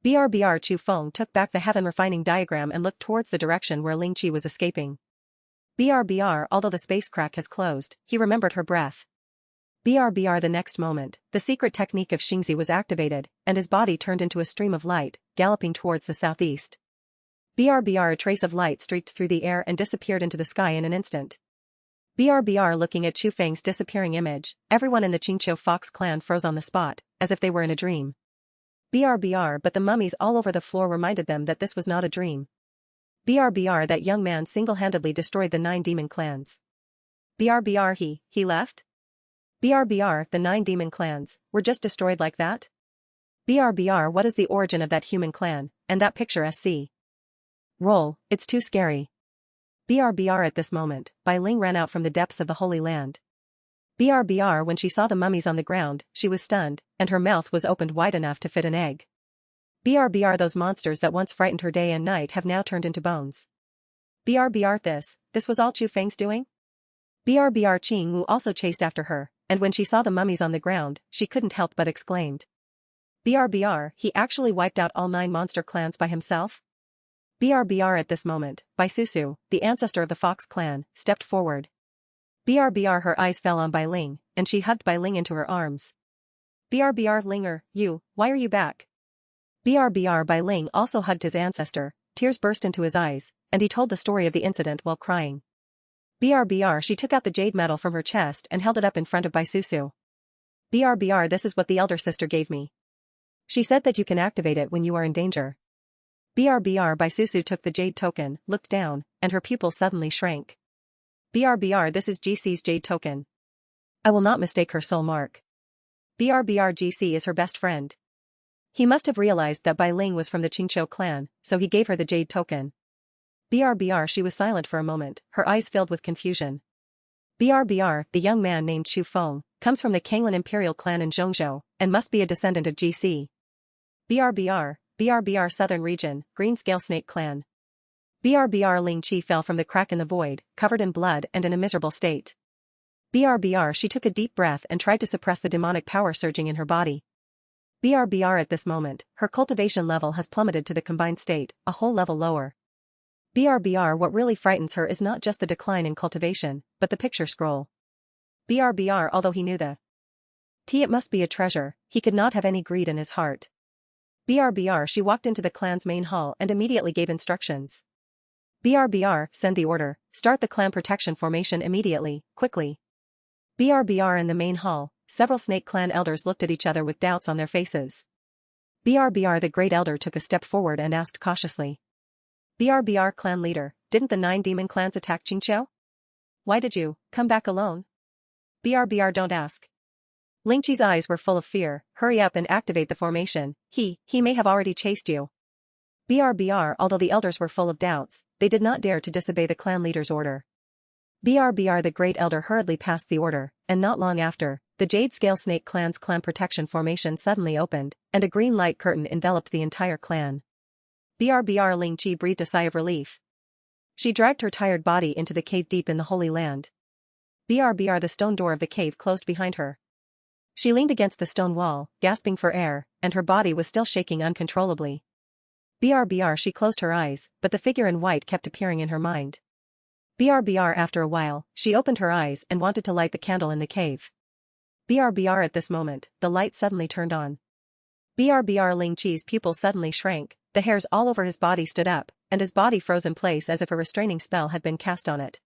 BRBR Chu Feng took back the heaven refining diagram and looked towards the direction where Ling Qi was escaping. BRBR although the space crack has closed, he remembered her breath. BRBR the next moment, the secret technique of Xingzi was activated, and his body turned into a stream of light, galloping towards the southeast. BRBR a trace of light streaked through the air and disappeared into the sky in an instant. BRBR looking at Chu Feng's disappearing image, everyone in the Qingqiu Fox clan froze on the spot, as if they were in a dream. BRBR but the mummies all over the floor reminded them that this was not a dream. BRBR that young man single-handedly destroyed the 9 demon clans. BRBR he left? BRBR the 9 demon clans, were just destroyed like that? BRBR what is the origin of that human clan, and that picture SC? Roll, it's too scary. BRBR at this moment, Bai Ling ran out from the depths of the Holy Land. BRBR when she saw the mummies on the ground, she was stunned, and her mouth was opened wide enough to fit an egg. BRBR those monsters that once frightened her day and night have now turned into bones. BRBR this was all Chu Feng's doing? BRBR Qing Wu also chased after her, and when she saw the mummies on the ground, she couldn't help but exclaimed. BRBR he actually wiped out all 9 monster clans by himself? BRBR at this moment, Bai Susu, the ancestor of the Fox clan, stepped forward. BRBR her eyes fell on Bai Ling, and she hugged Bai Ling into her arms. BRBR Linger, why are you back? BRBR Bai Ling also hugged his ancestor, tears burst into his eyes, and he told the story of the incident while crying. BRBR she took out the jade medal from her chest and held it up in front of Bai Susu. BRBR this is what the elder sister gave me. She said that you can activate it when you are in danger. BRBR Bai Susu took the jade token, looked down, and her pupils suddenly shrank. BRBR this is GC's jade token. I will not mistake her soul mark. BRBR GC is her best friend. He must have realized that Bai Ling was from the Qingqiu clan, so he gave her the jade token. BRBR she was silent for a moment, her eyes filled with confusion. BRBR the young man named Chu Feng, comes from the Kanglan Imperial clan in Zhongzhou, and must be a descendant of GC. BRBR Southern Region, Green Scale Snake Clan. BRBR Ling Qi fell from the crack in the void, covered in blood and in a miserable state. BRBR she took a deep breath and tried to suppress the demonic power surging in her body. BRBR at this moment, her cultivation level has plummeted to the combined state, a whole level lower. BRBR what really frightens her is not just the decline in cultivation, but the picture scroll. BRBR although he knew it must be a treasure, he could not have any greed in his heart. BRBR she walked into the clan's main hall and immediately gave instructions. BRBR send the order, start the clan protection formation immediately, quickly. BRBR in the main hall, several snake clan elders looked at each other with doubts on their faces. BRBR the great elder took a step forward and asked cautiously. BRBR clan leader, didn't the 9 demon clans attack Qingqiu? Why did you come back alone? BRBR don't ask. Ling Qi's eyes were full of fear, hurry up and activate the formation, he may have already chased you. BRBR although the elders were full of doubts, they did not dare to disobey the clan leader's order. BRBR the great elder hurriedly passed the order, and not long after, the Jade Scale Snake clan's clan protection formation suddenly opened, and a green light curtain enveloped the entire clan. BRBR Ling Qi breathed a sigh of relief. She dragged her tired body into the cave deep in the Holy Land. BRBR the stone door of the cave closed behind her. She leaned against the stone wall, gasping for air, and her body was still shaking uncontrollably. BRBR she closed her eyes, but the figure in white kept appearing in her mind. BRBR after a while, she opened her eyes and wanted to light the candle in the cave. BRBR at this moment, the light suddenly turned on. BRBR Ling Chi's pupils suddenly shrank, the hairs all over his body stood up, and his body froze in place as if a restraining spell had been cast on it.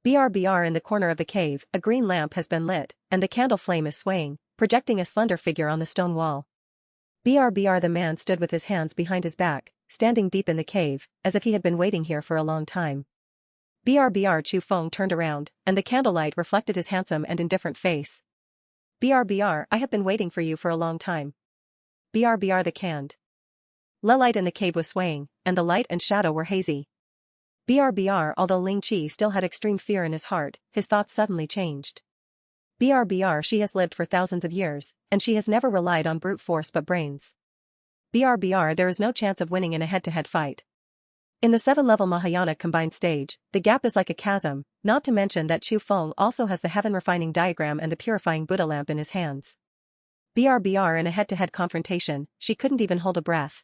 BRBR in the corner of the cave, a green lamp has been lit, and the candle flame is swaying, projecting a slender figure on the stone wall. BRBR the man stood with his hands behind his back, standing deep in the cave, as if he had been waiting here for a long time. BRBR Chu Feng turned around, and the candlelight reflected his handsome and indifferent face. BRBR, I have been waiting for you for a long time. BRBR the canned. The light in the cave was swaying, and the light and shadow were hazy. BRBR although Ling Chi still had extreme fear in his heart, his thoughts suddenly changed. BRBR she has lived for thousands of years, and she has never relied on brute force but brains. BRBR there is no chance of winning in a head-to-head fight. In the 7-level Mahayana combined stage, the gap is like a chasm, not to mention that Chu Feng also has the heaven refining diagram and the purifying Buddha lamp in his hands. BRBR in a head-to-head confrontation, she couldn't even hold a breath.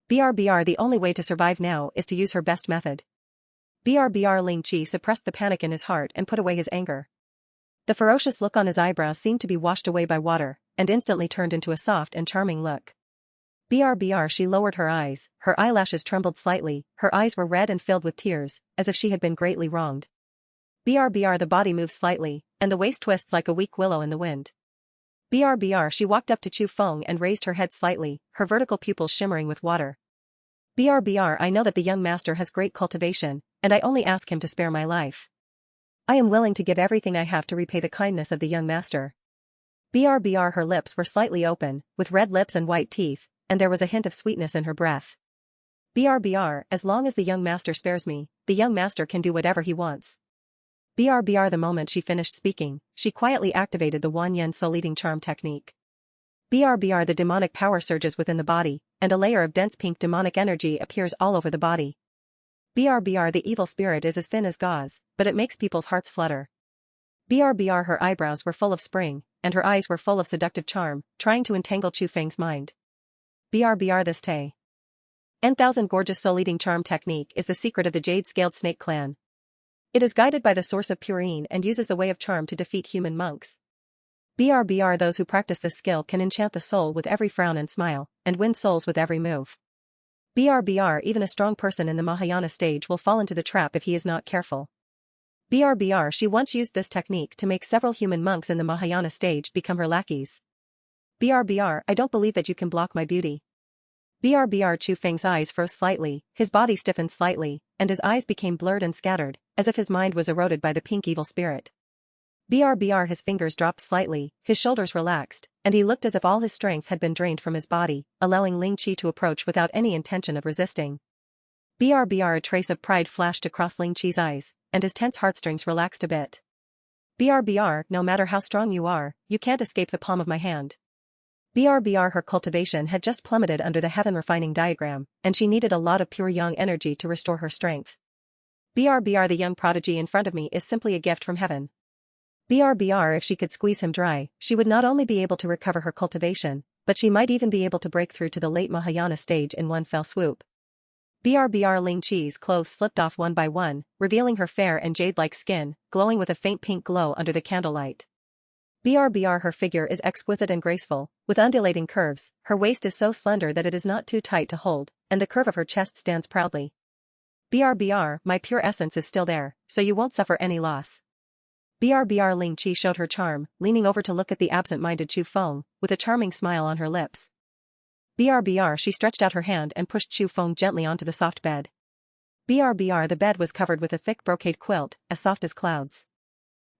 BRBR the only way to survive now is to use her best method. BRBR Ling Chi suppressed the panic in his heart and put away his anger. The ferocious look on his eyebrows seemed to be washed away by water, and instantly turned into a soft and charming look. BRBR she lowered her eyes, her eyelashes trembled slightly, her eyes were red and filled with tears, as if she had been greatly wronged. BRBR the body moves slightly, and the waist twists like a weak willow in the wind. BRBR she walked up to Chu Feng and raised her head slightly, her vertical pupils shimmering with water. BRBR I know that the young master has great cultivation, and I only ask him to spare my life. I am willing to give everything I have to repay the kindness of the young master. BRBR her lips were slightly open, with red lips and white teeth, and there was a hint of sweetness in her breath. BRBR as long as the young master spares me, the young master can do whatever he wants. BRBR the moment she finished speaking, she quietly activated the Wanyan soul eating charm technique. BRBR the demonic power surges within the body, and a layer of dense pink demonic energy appears all over the body. BRBR the evil spirit is as thin as gauze, but it makes people's hearts flutter. BRBR her eyebrows were full of spring, and her eyes were full of seductive charm, trying to entangle Chu Feng's mind. BRBR this Tay. N-thousand gorgeous soul-eating charm technique is the secret of the jade-scaled snake clan. It is guided by the source of purine and uses the way of charm to defeat human monks. BRBR those who practice this skill can enchant the soul with every frown and smile, and win souls with every move. BRBR even a strong person in the Mahayana stage will fall into the trap if he is not careful. BRBR she once used this technique to make several human monks in the Mahayana stage become her lackeys. BRBR I don't believe that you can block my beauty. BRBR Chu Feng's eyes froze slightly, his body stiffened slightly, and his eyes became blurred and scattered, as if his mind was eroded by the pink evil spirit. BRBR his fingers dropped slightly, his shoulders relaxed, and he looked as if all his strength had been drained from his body, allowing Ling Chi to approach without any intention of resisting. BRBR a trace of pride flashed across Ling Chi's eyes, and his tense heartstrings relaxed a bit. BRBR no matter how strong you are, you can't escape the palm of my hand. BRBR her cultivation had just plummeted under the heaven refining diagram, and she needed a lot of pure yang energy to restore her strength. BRBR the young prodigy in front of me is simply a gift from heaven. BRBR if she could squeeze him dry, she would not only be able to recover her cultivation, but she might even be able to break through to the late Mahayana stage in one fell swoop. BRBR Ling Chi's clothes slipped off one by one, revealing her fair and jade-like skin, glowing with a faint pink glow under the candlelight. BRBR her figure is exquisite and graceful, with undulating curves, her waist is so slender that it is not too tight to hold, and the curve of her chest stands proudly. BRBR my pure essence is still there, so you won't suffer any loss. BRBR Ling Chi showed her charm, leaning over to look at the absent-minded Chu Feng, with a charming smile on her lips. BRBR she stretched out her hand and pushed Chu Feng gently onto the soft bed. BRBR the bed was covered with a thick brocade quilt, as soft as clouds.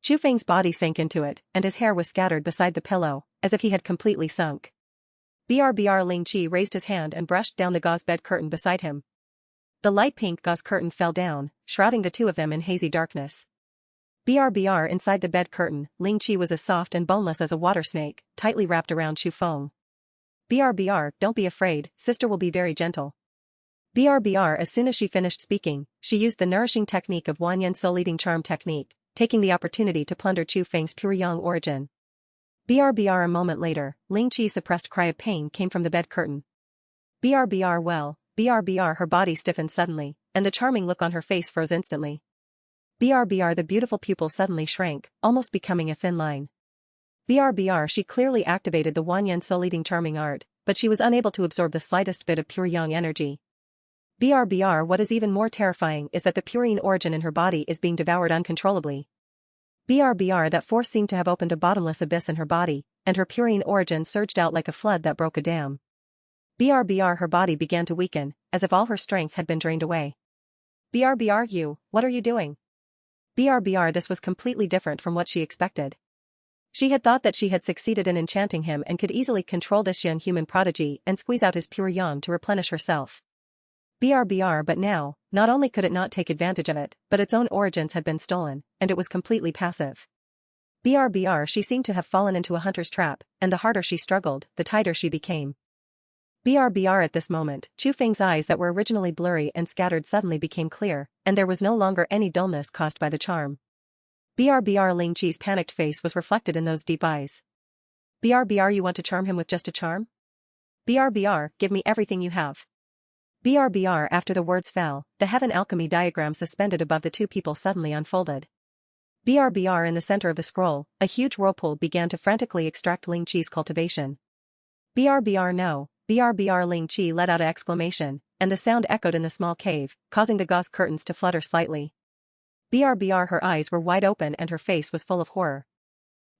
Chu Feng's body sank into it, and his hair was scattered beside the pillow, as if he had completely sunk. BRBR Ling Chi raised his hand and brushed down the gauze bed curtain beside him. The light pink gauze curtain fell down, shrouding the two of them in hazy darkness. BRBR inside the bed curtain, Ling Chi was as soft and boneless as a water snake, tightly wrapped around Chu Feng. BRBR, don't be afraid, sister will be very gentle. BRBR as soon as she finished speaking, she used the nourishing technique of Wanyan soul eating charm technique, taking the opportunity to plunder Chu Feng's pure yang origin. BRBR a moment later, Ling Qi's suppressed cry of pain came from the bed curtain. BRBR well, BRBR her body stiffened suddenly, and the charming look on her face froze instantly. BRBR the beautiful pupil suddenly shrank, almost becoming a thin line. BRBR she clearly activated the Wanyan soul eating charming art, but she was unable to absorb the slightest bit of pure yang energy. BRBR what is even more terrifying is that the purine origin in her body is being devoured uncontrollably. BRBR that force seemed to have opened a bottomless abyss in her body, and her purine origin surged out like a flood that broke a dam. BRBR her body began to weaken, as if all her strength had been drained away. BRBR what are you doing? BRBR this was completely different from what she expected. She had thought that she had succeeded in enchanting him and could easily control this young human prodigy and squeeze out his pure yang to replenish herself. BRBR but now, not only could it not take advantage of it, but its own origins had been stolen, and it was completely passive. BRBR she seemed to have fallen into a hunter's trap, and the harder she struggled, the tighter she became. BRBR at this moment, Chu Feng's eyes that were originally blurry and scattered suddenly became clear, and there was no longer any dullness caused by the charm. BRBR Ling Qi's panicked face was reflected in those deep eyes. BRBR you want to charm him with just a charm? BRBR, give me everything you have. BRBR after the words fell, the heaven alchemy diagram suspended above the two people suddenly unfolded. BRBR in the center of the scroll, a huge whirlpool began to frantically extract Ling Qi's cultivation. BRBR no. BRBR Ling Qi let out an exclamation, and the sound echoed in the small cave, causing the gauze curtains to flutter slightly. BRBR her eyes were wide open and her face was full of horror.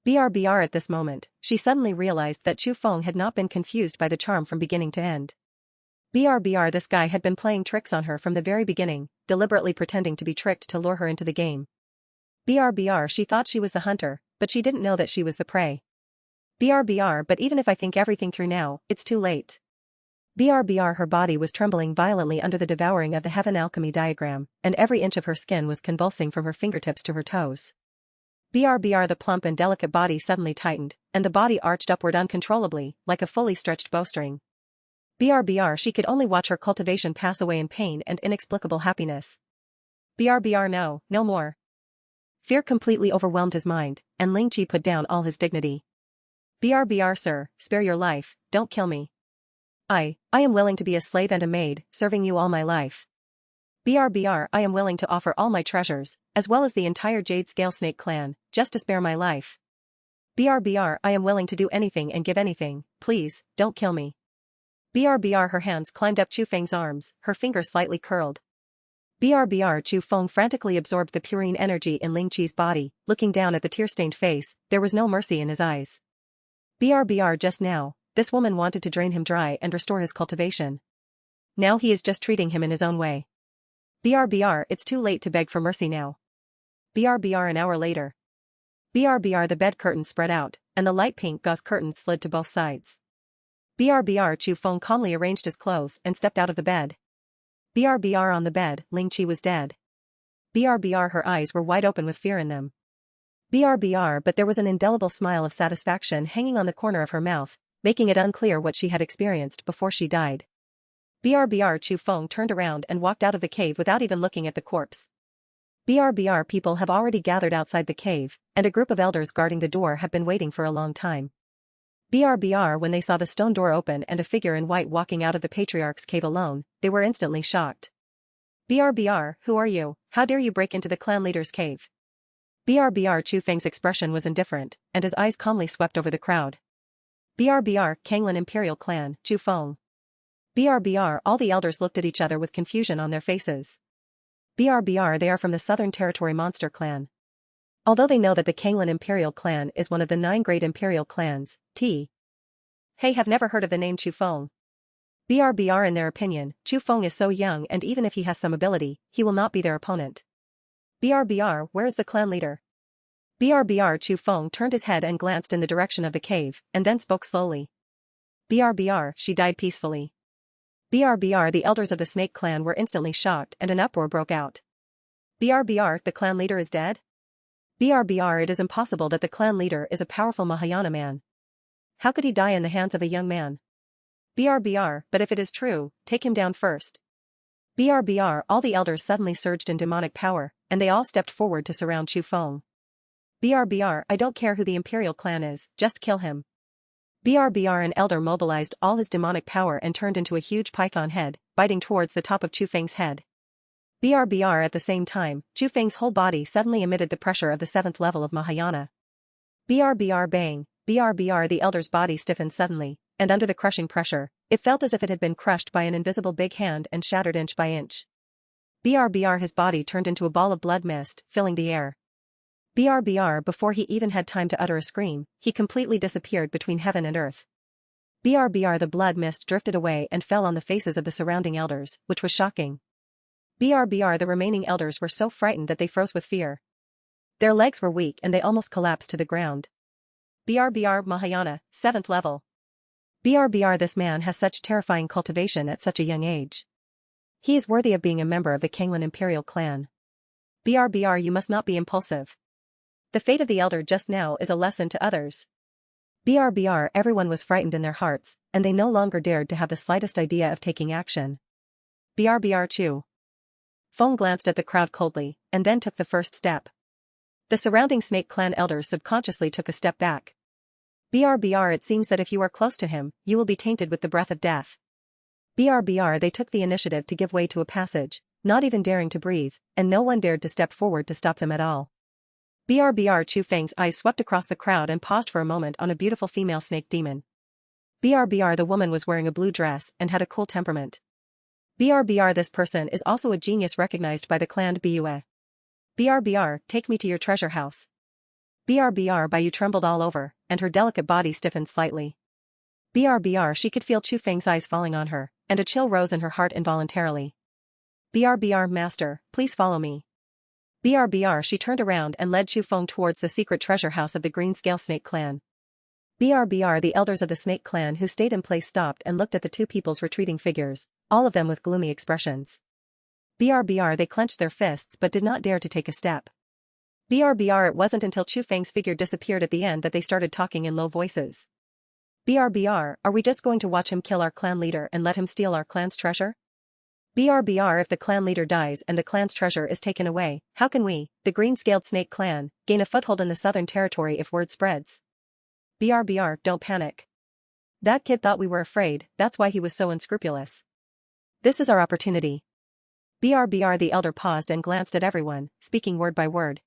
BRBR at this moment, she suddenly realized that Chu Feng had not been confused by the charm from beginning to end. BRBR this guy had been playing tricks on her from the very beginning, deliberately pretending to be tricked to lure her into the game. BRBR she thought she was the hunter, but she didn't know that she was the prey. BRBR but even if I think everything through now, it's too late. BRBR her body was trembling violently under the devouring of the heaven alchemy diagram, and every inch of her skin was convulsing from her fingertips to her toes. BRBR the plump and delicate body suddenly tightened, and the body arched upward uncontrollably, like a fully stretched bowstring. BRBR she could only watch her cultivation pass away in pain and inexplicable happiness. BRBR no more. Fear completely overwhelmed his mind, and Ling Qi put down all his dignity. BRBR sir, spare your life, don't kill me. I am willing to be a slave and a maid, serving you all my life. BRBR I am willing to offer all my treasures, as well as the entire Jade Scale Snake clan, just to spare my life. BRBR I am willing to do anything and give anything, please, don't kill me. BRBR her hands climbed up Chu Feng's arms, her fingers slightly curled. BRBR Chu Feng frantically absorbed the purine energy in Ling Qi's body, looking down at the tear-stained face, there was no mercy in his eyes. BRBR just now, this woman wanted to drain him dry and restore his cultivation. Now he is just treating him in his own way. BRBR it's too late to beg for mercy now. BRBR an hour later. BRBR the bed curtains spread out, and the light pink gauze curtains slid to both sides. BRBR Chu Feng calmly arranged his clothes and stepped out of the bed. BRBR on the bed, Ling Qi was dead. BRBR her eyes were wide open with fear in them. BRBR but there was an indelible smile of satisfaction hanging on the corner of her mouth, making it unclear what she had experienced before she died. BRBR Chu Feng turned around and walked out of the cave without even looking at the corpse. BRBR people have already gathered outside the cave, and a group of elders guarding the door have been waiting for a long time. BRBR when they saw the stone door open and a figure in white walking out of the patriarch's cave alone, they were instantly shocked. BRBR, who are you? How dare you break into the clan leader's cave? BRBR Chu Feng's expression was indifferent, and his eyes calmly swept over the crowd. BRBR, Kanglin Imperial Clan, Chu Feng. BRBR all the elders looked at each other with confusion on their faces. BRBR they are from the Southern Territory Monster Clan. Although they know that the Kanglin Imperial Clan is one of the 9 great imperial clans, Hey have never heard of the name Chu Feng. BRBR in their opinion, Chu Feng is so young and even if he has some ability, he will not be their opponent. BRBR where is the clan leader? BRBR Chu Feng turned his head and glanced in the direction of the cave, and then spoke slowly. BRBR she died peacefully. BRBR the elders of the Snake Clan were instantly shocked and an uproar broke out. BRBR the clan leader is dead? BRBR it is impossible that the clan leader is a powerful Mahayana man. How could he die in the hands of a young man? BRBR but if it is true, take him down first. BRBR, all the elders suddenly surged in demonic power, and they all stepped forward to surround Chu Feng. BRBR, I don't care who the imperial clan is, just kill him. BRBR, an elder mobilized all his demonic power and turned into a huge python head, biting towards the top of Chu Feng's head. BRBR, at the same time, Chu Feng's whole body suddenly emitted the pressure of the 7th level of Mahayana. BRBR, bang. BRBR, the elder's body stiffened suddenly, and under the crushing pressure, it felt as if it had been crushed by an invisible big hand and shattered inch by inch. BRBR, his body turned into a ball of blood mist, filling the air. BRBR, before he even had time to utter a scream, he completely disappeared between heaven and earth. BRBR, the blood mist drifted away and fell on the faces of the surrounding elders, which was shocking. BRBR, the remaining elders were so frightened that they froze with fear. Their legs were weak and they almost collapsed to the ground. BRBR, Mahayana, 7th level. BRBR, this man has such terrifying cultivation at such a young age. He is worthy of being a member of the Kanglan Imperial clan. BRBR, you must not be impulsive. The fate of the elder just now is a lesson to others. BRBR, everyone was frightened in their hearts, and they no longer dared to have the slightest idea of taking action. BRBR, Chu Feng glanced at the crowd coldly, and then took the first step. The surrounding Snake Clan elders subconsciously took a step back. BRBR, it seems that if you are close to him, you will be tainted with the breath of death. BRBR, they took the initiative to give way to a passage, not even daring to breathe, and no one dared to step forward to stop them at all. BRBR, Chu Feng's eyes swept across the crowd and paused for a moment on a beautiful female snake demon. BRBR, the woman was wearing a blue dress and had a cool temperament. BRBR, this person is also a genius recognized by the clan Bue. BRBR, take me to your treasure house. BRBR, Bayu trembled all over, and her delicate body stiffened slightly. BRBR, she could feel Chu Feng's eyes falling on her, and a chill rose in her heart involuntarily. BRBR, master, please follow me. BRBR, she turned around and led Chu Feng towards the secret treasure house of the Greenscale Snake Clan. BRBR, the elders of the Snake Clan who stayed in place stopped and looked at the two people's retreating figures, all of them with gloomy expressions. BRBR, they clenched their fists but did not dare to take a step. BRBR, it wasn't until Chu Feng's figure disappeared at the end that they started talking in low voices. BRBR, are we just going to watch him kill our clan leader and let him steal our clan's treasure? BRBR, if the clan leader dies and the clan's treasure is taken away, how can we, the green-scaled snake clan, gain a foothold in the southern territory if word spreads? BRBR, don't panic. That kid thought we were afraid, that's why he was so unscrupulous. This is our opportunity. BRBR, the elder paused and glanced at everyone, speaking word by word.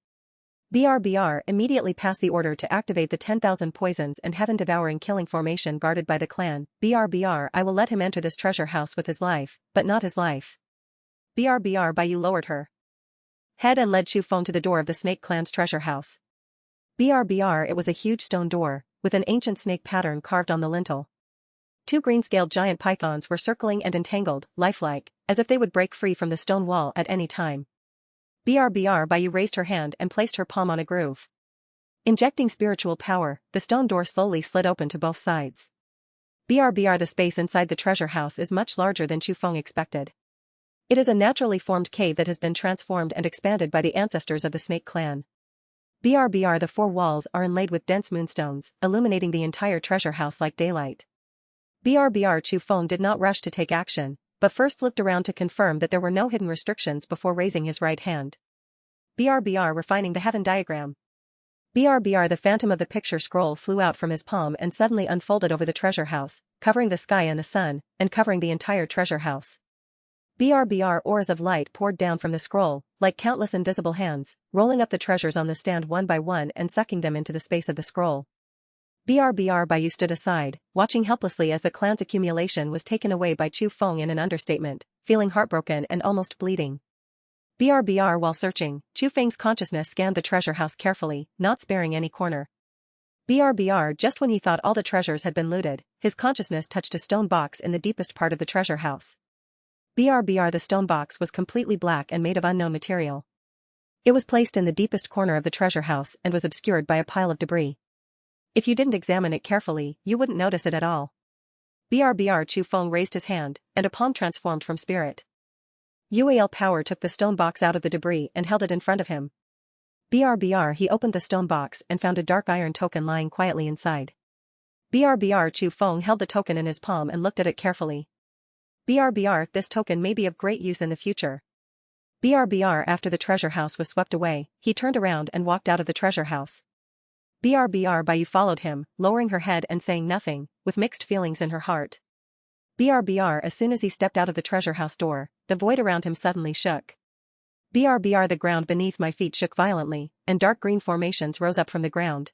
BRBR immediately passed the order to activate the 10,000 poisons and heaven-devouring killing formation guarded by the clan. BRBR, I will let him enter this treasure house with his life, but not his life. BRBR, Bayu lowered her head and led Chu Feng to the door of the Snake Clan's treasure house. BRBR, it was a huge stone door, with an ancient snake pattern carved on the lintel. Two green-scaled giant pythons were circling and entangled, lifelike, as if they would break free from the stone wall at any time. BRBR, Bayu raised her hand and placed her palm on a groove. Injecting spiritual power, the stone door slowly slid open to both sides. BRBR, the space inside the treasure house is much larger than Chu Feng expected. It is a naturally formed cave that has been transformed and expanded by the ancestors of the Snake Clan. BRBR, the four walls are inlaid with dense moonstones, illuminating the entire treasure house like daylight. BRBR, Chu Feng did not rush to take action, but first looked around to confirm that there were no hidden restrictions before raising his right hand. BRBR, refining the heaven diagram. BRBR, the phantom of the picture scroll flew out from his palm and suddenly unfolded over the treasure house, covering the sky and the sun, and covering the entire treasure house. BRBR, auras of light poured down from the scroll, like countless invisible hands, rolling up the treasures on the stand one by one and sucking them into the space of the scroll. BRBR, Bayu stood aside, watching helplessly as the clan's accumulation was taken away by Chu Feng in an understatement, feeling heartbroken and almost bleeding. BRBR, while searching, Chu Feng's consciousness scanned the treasure house carefully, not sparing any corner. BRBR, just when he thought all the treasures had been looted, his consciousness touched a stone box in the deepest part of the treasure house. BRBR, the stone box was completely black and made of unknown material. It was placed in the deepest corner of the treasure house and was obscured by a pile of debris. If you didn't examine it carefully, you wouldn't notice it at all. BRBR, Chu Feng raised his hand, and a palm transformed from spirit. UAL power took the stone box out of the debris and held it in front of him. BRBR, he opened the stone box and found a dark iron token lying quietly inside. BRBR, Chu Feng held the token in his palm and looked at it carefully. BRBR, this token may be of great use in the future. BRBR. After the treasure house was swept away, he turned around and walked out of the treasure house. BRBR. Bai Yu followed him, lowering her head and saying nothing, with mixed feelings in her heart. BRBR. As soon as he stepped out of the treasure house door, the void around him suddenly shook. BRBR. The ground beneath my feet shook violently, and dark green formations rose up from the ground.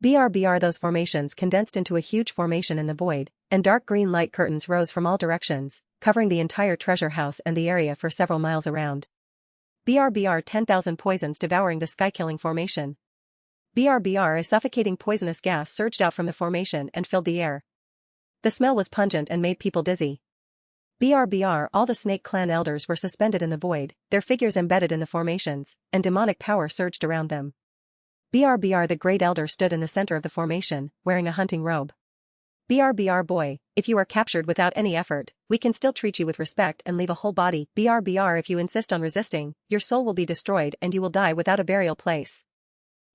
BRBR. Those formations condensed into a huge formation in the void, and dark green light curtains rose from all directions, covering the entire treasure house and the area for several miles around. BRBR. 10,000 poisons devouring the sky-killing formation. BRBR. A suffocating poisonous gas surged out from the formation and filled the air. The smell was pungent and made people dizzy. BRBR. All the Snake Clan elders were suspended in the void, their figures embedded in the formations, and demonic power surged around them. BRBR. The Great Elder stood in the center of the formation, wearing a hunting robe. BRBR. Boy, if you are captured without any effort, we can still treat you with respect and leave a whole body. BRBR. If you insist on resisting, your soul will be destroyed and you will die without a burial place.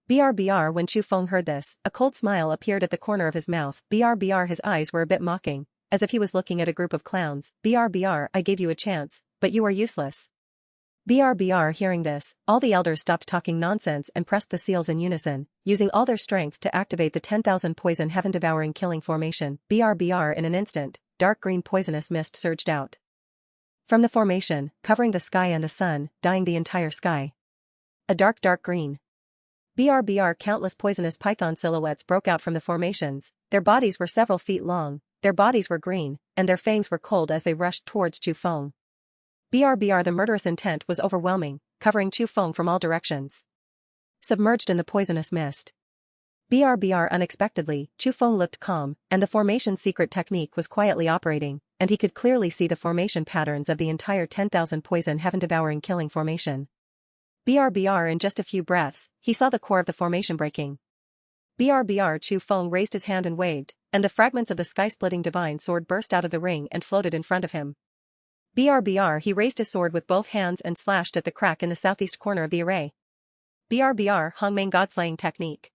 BRBR. When Chu Feng heard this, a cold smile appeared at the corner of his mouth. BRBR. His eyes were a bit mocking, as if he was looking at a group of clowns. BRBR. I gave you a chance, but you are useless. BRBR. Hearing this, all the elders stopped talking nonsense and pressed the seals in unison, using all their strength to activate the 10,000 poison heaven-devouring killing formation. BRBR. In an instant, dark green poisonous mist surged out from the formation, covering the sky and the sun, dyeing the entire sky a dark green. BRBR. Countless poisonous python silhouettes broke out from the formations. Their bodies were several feet long, their bodies were green, and their fangs were cold as they rushed towards Chu Feng. BRBR. The murderous intent was overwhelming, covering Chu Feng from all directions. Submerged in the poisonous mist. BRBR. Unexpectedly, Chu Feng looked calm, and the formation secret technique was quietly operating, and he could clearly see the formation patterns of the entire 10,000 poison heaven-devouring killing formation. BRBR. In just a few breaths, he saw the core of the formation breaking. BRBR. Chu Feng raised his hand and waved, and the fragments of the sky-splitting divine sword burst out of the ring and floated in front of him. BRBR. He raised his sword with both hands and slashed at the crack in the southeast corner of the array. BRBR. Hongmeng God-slaying technique.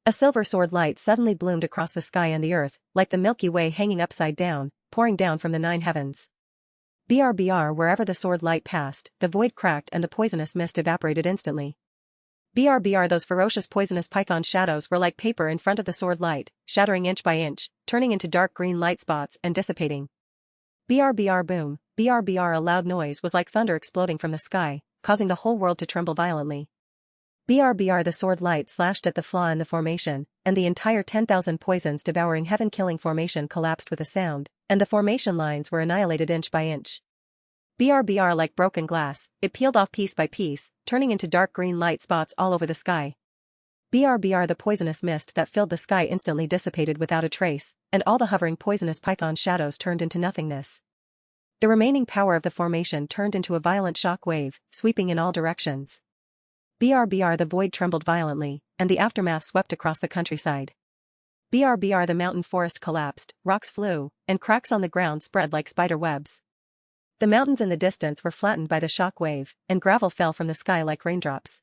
A silver sword light suddenly bloomed across the sky and the earth, like the Milky Way hanging upside down, pouring down from the 9 heavens. BRBR. Wherever the sword light passed, the void cracked and the poisonous mist evaporated instantly. BRBR. Those ferocious poisonous python shadows were like paper in front of the sword light, shattering inch by inch, turning into dark green light spots and dissipating. BRBR. Boom. BRBR. A loud noise was like thunder exploding from the sky, causing the whole world to tremble violently. BRBR. The sword light slashed at the flaw in the formation, and the entire 10,000 poisons devouring heaven-killing formation collapsed with a sound, and the formation lines were annihilated inch by inch. BRBR. Like broken glass, it peeled off piece by piece, turning into dark green light spots all over the sky. BRBR. The poisonous mist that filled the sky instantly dissipated without a trace, and all the hovering poisonous python shadows turned into nothingness. The remaining power of the formation turned into a violent shock wave, sweeping in all directions. BRBR. The void trembled violently, and the aftermath swept across the countryside. BRBR. The mountain forest collapsed, rocks flew, and cracks on the ground spread like spider webs. The mountains in the distance were flattened by the shock wave, and gravel fell from the sky like raindrops.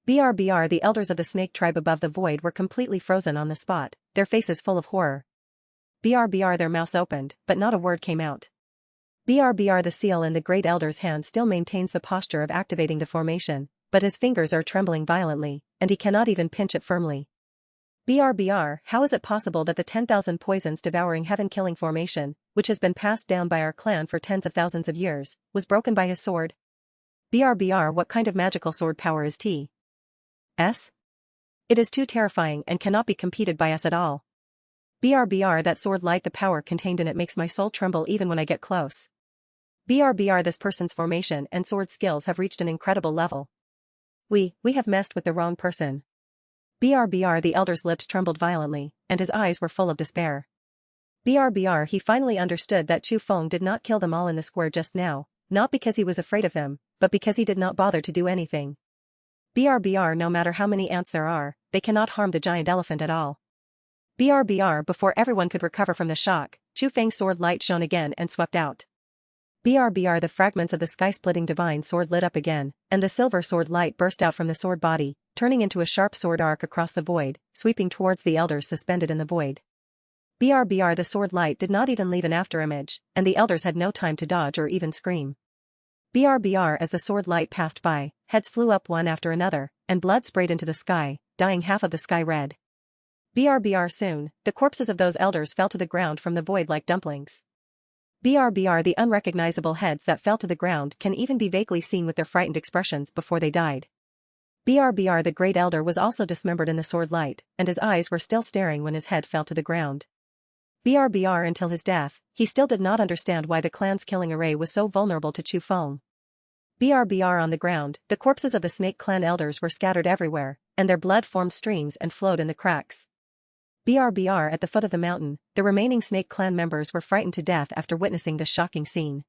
BRBR. The elders of the snake tribe above the void were completely frozen on the spot, their faces full of horror. BRBR. Their mouths opened, but not a word came out. BRBR. The seal in the great elder's hand still maintains the posture of activating the formation, but his fingers are trembling violently, and he cannot even pinch it firmly. BRBR. How is it possible that the 10,000 poisons devouring heaven-killing formation, which has been passed down by our clan for tens of thousands of years, was broken by his sword? BRBR. What kind of magical sword power is T.S.? It is too terrifying and cannot be competed by us at all. BRBR. That sword light, the power contained in it makes my soul tremble even when I get close. BRBR. This person's formation and sword skills have reached an incredible level. We have messed with the wrong person. BRBR. The elder's lips trembled violently, and his eyes were full of despair. BRBR. He finally understood that Chu Feng did not kill them all in the square just now, not because he was afraid of them, but because he did not bother to do anything. BRBR. No matter how many ants there are, they cannot harm the giant elephant at all. BRBR. Before everyone could recover from the shock, Chu Feng's sword light shone again and swept out. BRBR. The fragments of the sky-splitting divine sword lit up again, and the silver sword light burst out from the sword body, turning into a sharp sword arc across the void, sweeping towards the elders suspended in the void. BRBR the sword light did not even leave an afterimage, and the elders had no time to dodge or even scream. BRBR as the sword light passed by, heads flew up one after another, and blood sprayed into the sky, dyeing half of the sky red. BRBR soon, the corpses of those elders fell to the ground from the void like dumplings. BRBR the unrecognizable heads that fell to the ground can even be vaguely seen with their frightened expressions before they died. BRBR the great elder was also dismembered in the sword light, and his eyes were still staring when his head fell to the ground. BRBR until his death, he still did not understand why the clan's killing array was so vulnerable to Chu Feng. BRBR on the ground, the corpses of the Snake clan elders were scattered everywhere, and their blood formed streams and flowed in the cracks. BRBR at the foot of the mountain, the remaining Snake clan members were frightened to death after witnessing this shocking scene.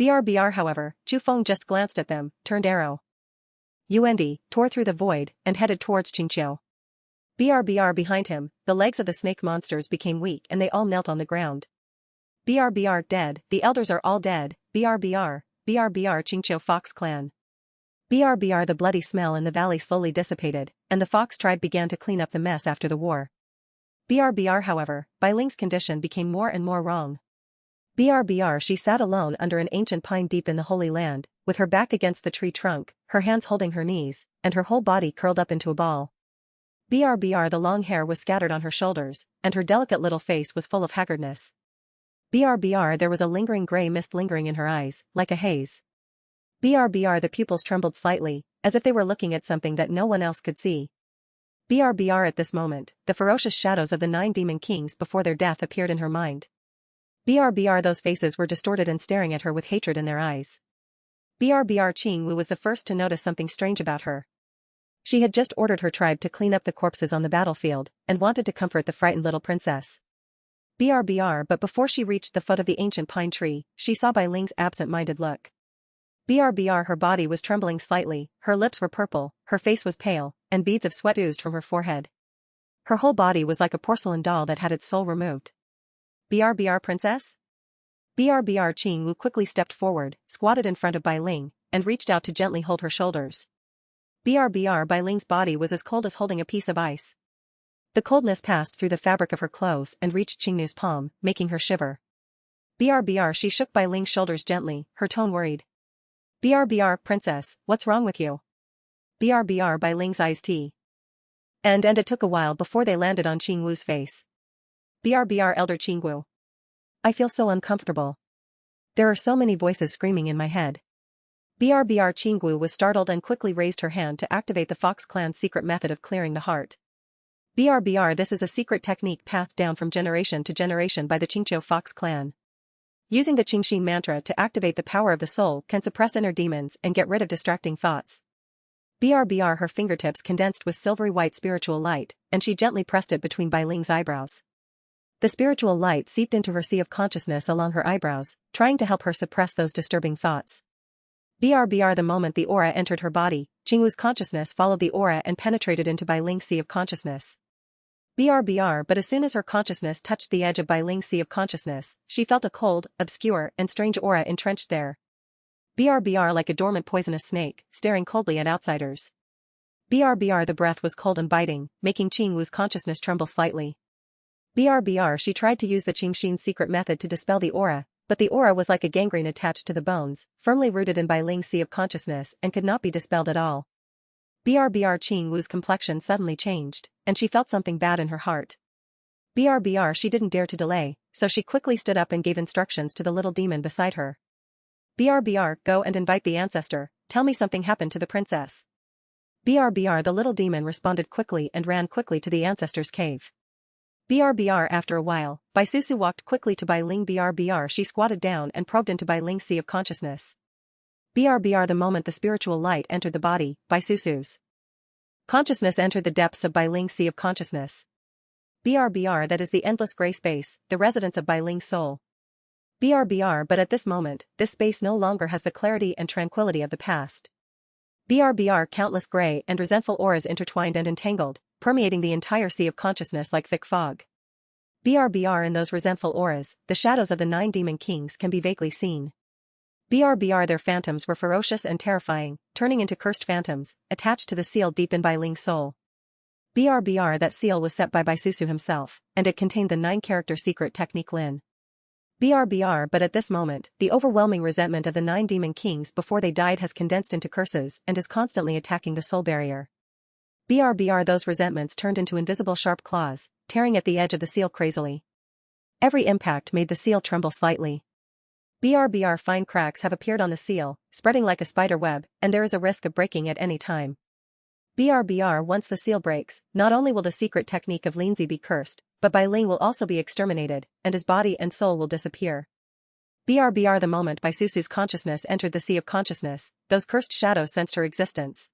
However, Chu Feng just glanced at them, turned arrow. UND, tore through the void, and headed towards Qingqiu. BRBR behind him, the legs of the snake monsters became weak and they all knelt on the ground. BRBR dead, the elders are all dead, BRBR Qingqiu Fox clan. BRBR the bloody smell in the valley slowly dissipated, and the Fox tribe began to clean up the mess after the war. BRBR however, Bai Ling's condition became more and more wrong. BRBR she sat alone under an ancient pine deep in the Holy Land, with her back against the tree trunk, her hands holding her knees, and her whole body curled up into a ball. BRBR the long hair was scattered on her shoulders, and her delicate little face was full of haggardness. BRBR there was a lingering grey mist lingering in her eyes, like a haze. BRBR the pupils trembled slightly, as if they were looking at something that no one else could see. BRBR at this moment, the ferocious shadows of the 9 demon kings before their death appeared in her mind. BRBR those faces were distorted and staring at her with hatred in their eyes. BRBR Qing Wu was the first to notice something strange about her. She had just ordered her tribe to clean up the corpses on the battlefield, and wanted to comfort the frightened little princess. BRBR but before she reached the foot of the ancient pine tree, she saw Bai Ling's absent-minded look. BRBR her body was trembling slightly, her lips were purple, her face was pale, and beads of sweat oozed from her forehead. Her whole body was like a porcelain doll that had its soul removed. BRBR princess? BRBR Qing Wu quickly stepped forward, squatted in front of Bai Ling, and reached out to gently hold her shoulders. BRBR Bai Ling's body was as cold as holding a piece of ice. The coldness passed through the fabric of her clothes and reached Qingnu's palm, making her shiver. BRBR she shook Bai Ling's shoulders gently, her tone worried. BRBR princess, what's wrong with you? BRBR Bai Ling's eyes tea. And it took a while before they landed on Qing Wu's face. BRBR elder Qing Wu. I feel so uncomfortable. There are so many voices screaming in my head. BRBR Qing Wu was startled and quickly raised her hand to activate the Fox clan's secret method of clearing the heart. BRBR this is a secret technique passed down from generation to generation by the Qingqiu Fox clan. Using the Qingxin mantra to activate the power of the soul can suppress inner demons and get rid of distracting thoughts. BRBR her fingertips condensed with silvery white spiritual light, and she gently pressed it between Bai Ling's eyebrows. The spiritual light seeped into her sea of consciousness along her eyebrows, trying to help her suppress those disturbing thoughts. BRBR the moment the aura entered her body, Qingwu's consciousness followed the aura and penetrated into Bai Ling's sea of consciousness. BRBR but as soon as her consciousness touched the edge of Bai Ling's sea of consciousness, she felt a cold, obscure, and strange aura entrenched there. BRBR like a dormant poisonous snake, staring coldly at outsiders. BRBR the breath was cold and biting, making Qingwu's consciousness tremble slightly. BRBR she tried to use the Qingxin secret method to dispel the aura, but the aura was like a gangrene attached to the bones, firmly rooted in Bai Ling's sea of consciousness and could not be dispelled at all. BRBR Qing Wu's complexion suddenly changed, and she felt something bad in her heart. BRBR she didn't dare to delay, so she quickly stood up and gave instructions to the little demon beside her. BRBR go and invite the ancestor, tell me something happened to the princess. BRBR the little demon responded quickly and ran quickly to the ancestor's cave. BRBR after a while, Bai Susu walked quickly to Bai Ling. BRBR she squatted down and probed into Bai Ling's sea of consciousness. BRBR the moment the spiritual light entered the body, Bai Susu's consciousness entered the depths of Bai Ling's sea of consciousness. BRBR that is the endless gray space, the residence of Bai Ling's soul. BRBR but at this moment, this space no longer has the clarity and tranquility of the past. BRBR countless gray and resentful auras intertwined and entangled, permeating the entire sea of consciousness like thick fog. BRBR in those resentful auras, the shadows of the 9 demon kings can be vaguely seen. BRBR their phantoms were ferocious and terrifying, turning into cursed phantoms, attached to the seal deep in Bai Ling's soul. BRBR, that seal was set by Susu himself, and it contained the 9-character secret technique Lin. BRBR, but at this moment, the overwhelming resentment of the 9 demon kings before they died has condensed into curses and is constantly attacking the soul barrier. BRBR, those resentments turned into invisible sharp claws, tearing at the edge of the seal crazily. Every impact made the seal tremble slightly. BRBR, fine cracks have appeared on the seal, spreading like a spider web, and there is a risk of breaking at any time. BRBR, once the seal breaks, not only will the secret technique of Linzi be cursed, but Bai Ling will also be exterminated, and his body and soul will disappear. BRBR, the moment Bai Susu's consciousness entered the sea of consciousness, those cursed shadows sensed her existence.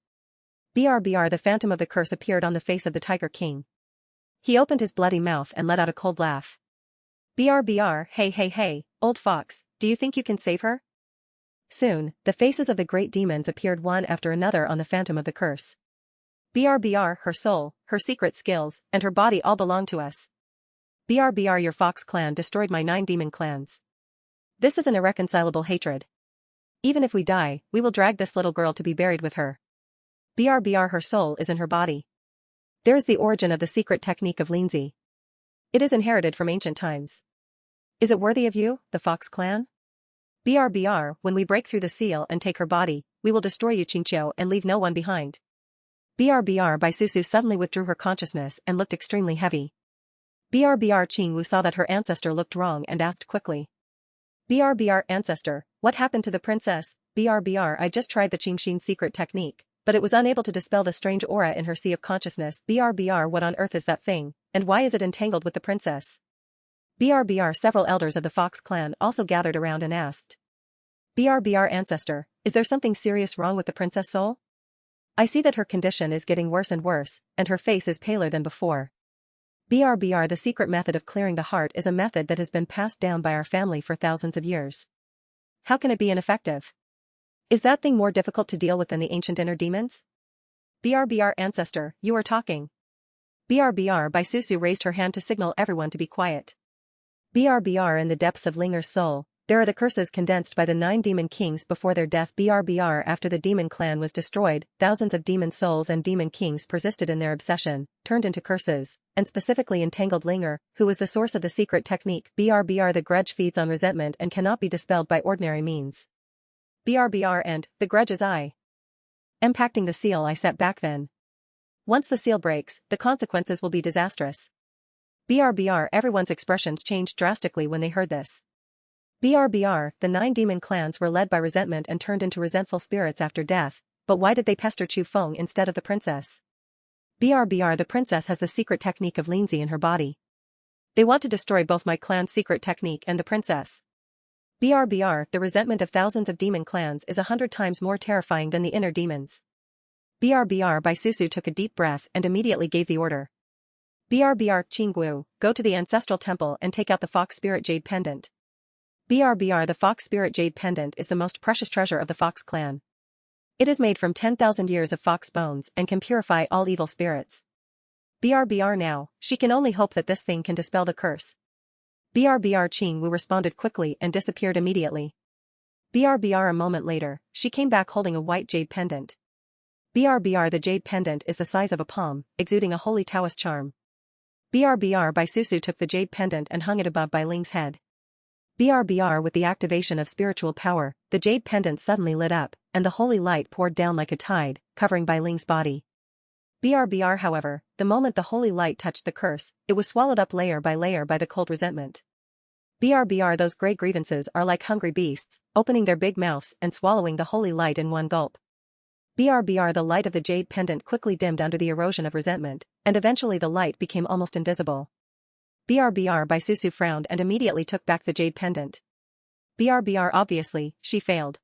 BRBR, the phantom of the curse appeared on the face of the Tiger King. He opened his bloody mouth and let out a cold laugh. BRBR, hey, old fox, do you think you can save her? Soon, the faces of the great demons appeared one after another on the phantom of the curse. BRBR, her soul, her secret skills, and her body all belong to us. BRBR, your fox clan destroyed my 9 demon clans. This is an irreconcilable hatred. Even if we die, we will drag this little girl to be buried with her. BRBR, her soul is in her body. There is the origin of the secret technique of Linzi. It is inherited from ancient times. Is it worthy of you, the Fox clan? BRBR, when we break through the seal and take her body, we will destroy you Qingqiu and leave no one behind. BRBR, Bai Susu suddenly withdrew her consciousness and looked extremely heavy. BRBR, Qingwu saw that her ancestor looked wrong and asked quickly. BRBR, ancestor, what happened to the princess? BRBR, I just tried the Qingxin secret technique, but it was unable to dispel the strange aura in her sea of consciousness. BRBR, what on earth is that thing, and why is it entangled with the princess? BRBR, several elders of the Fox clan also gathered around and asked. BRBR, ancestor, is there something serious wrong with the princess soul? I see that her condition is getting worse and worse, and her face is paler than before. BRBR, the secret method of clearing the heart is a method that has been passed down by our family for thousands of years. How can it be ineffective? Is that thing more difficult to deal with than the ancient inner demons? BRBR, ancestor, you are talking. BRBR, Bai Susu raised her hand to signal everyone to be quiet. BRBR, in the depths of Linger's soul, there are the curses condensed by the 9 demon kings before their death. BRBR, after the demon clan was destroyed, thousands of demon souls and demon kings persisted in their obsession, turned into curses, and specifically entangled Linger, who was the source of the secret technique. BRBR, the grudge feeds on resentment and cannot be dispelled by ordinary means. BRBR, and the grudge is impacting the seal I set back then. Once the seal breaks, the consequences will be disastrous. BRBR, everyone's expressions changed drastically when they heard this. BRBR, the 9 demon clans were led by resentment and turned into resentful spirits after death, but why did they pester Chu Feng instead of the princess? BRBR, the princess has the secret technique of Linzi in her body. They want to destroy both my clan's secret technique and the princess. BRBR, the resentment of thousands of demon clans is 100 times more terrifying than the inner demons. BRBR, Bai Susu took a deep breath and immediately gave the order. BRBR, Qinggu, go to the ancestral temple and take out the Fox Spirit Jade Pendant. BRBR, the Fox Spirit Jade Pendant is the most precious treasure of the Fox clan. It is made from 10,000 years of fox bones and can purify all evil spirits. BRBR, now, she can only hope that this thing can dispel the curse. BRBR, Qingwu responded quickly and disappeared immediately. BRBR, a moment later, she came back holding a white jade pendant. BRBR, the jade pendant is the size of a palm, exuding a holy Taoist charm. BRBR, Bai Susu took the jade pendant and hung it above Bai Ling's head. BRBR, with the activation of spiritual power, the jade pendant suddenly lit up, and the holy light poured down like a tide, covering Bai Ling's body. BRBR, however, the moment the holy light touched the curse, it was swallowed up layer by the cold resentment. BRBR, those grey grievances are like hungry beasts, opening their big mouths and swallowing the holy light in one gulp. BRBR, the light of the jade pendant quickly dimmed under the erosion of resentment, and eventually the light became almost invisible. BRBR, Bai Susu frowned and immediately took back the jade pendant. BRBR, obviously, she failed.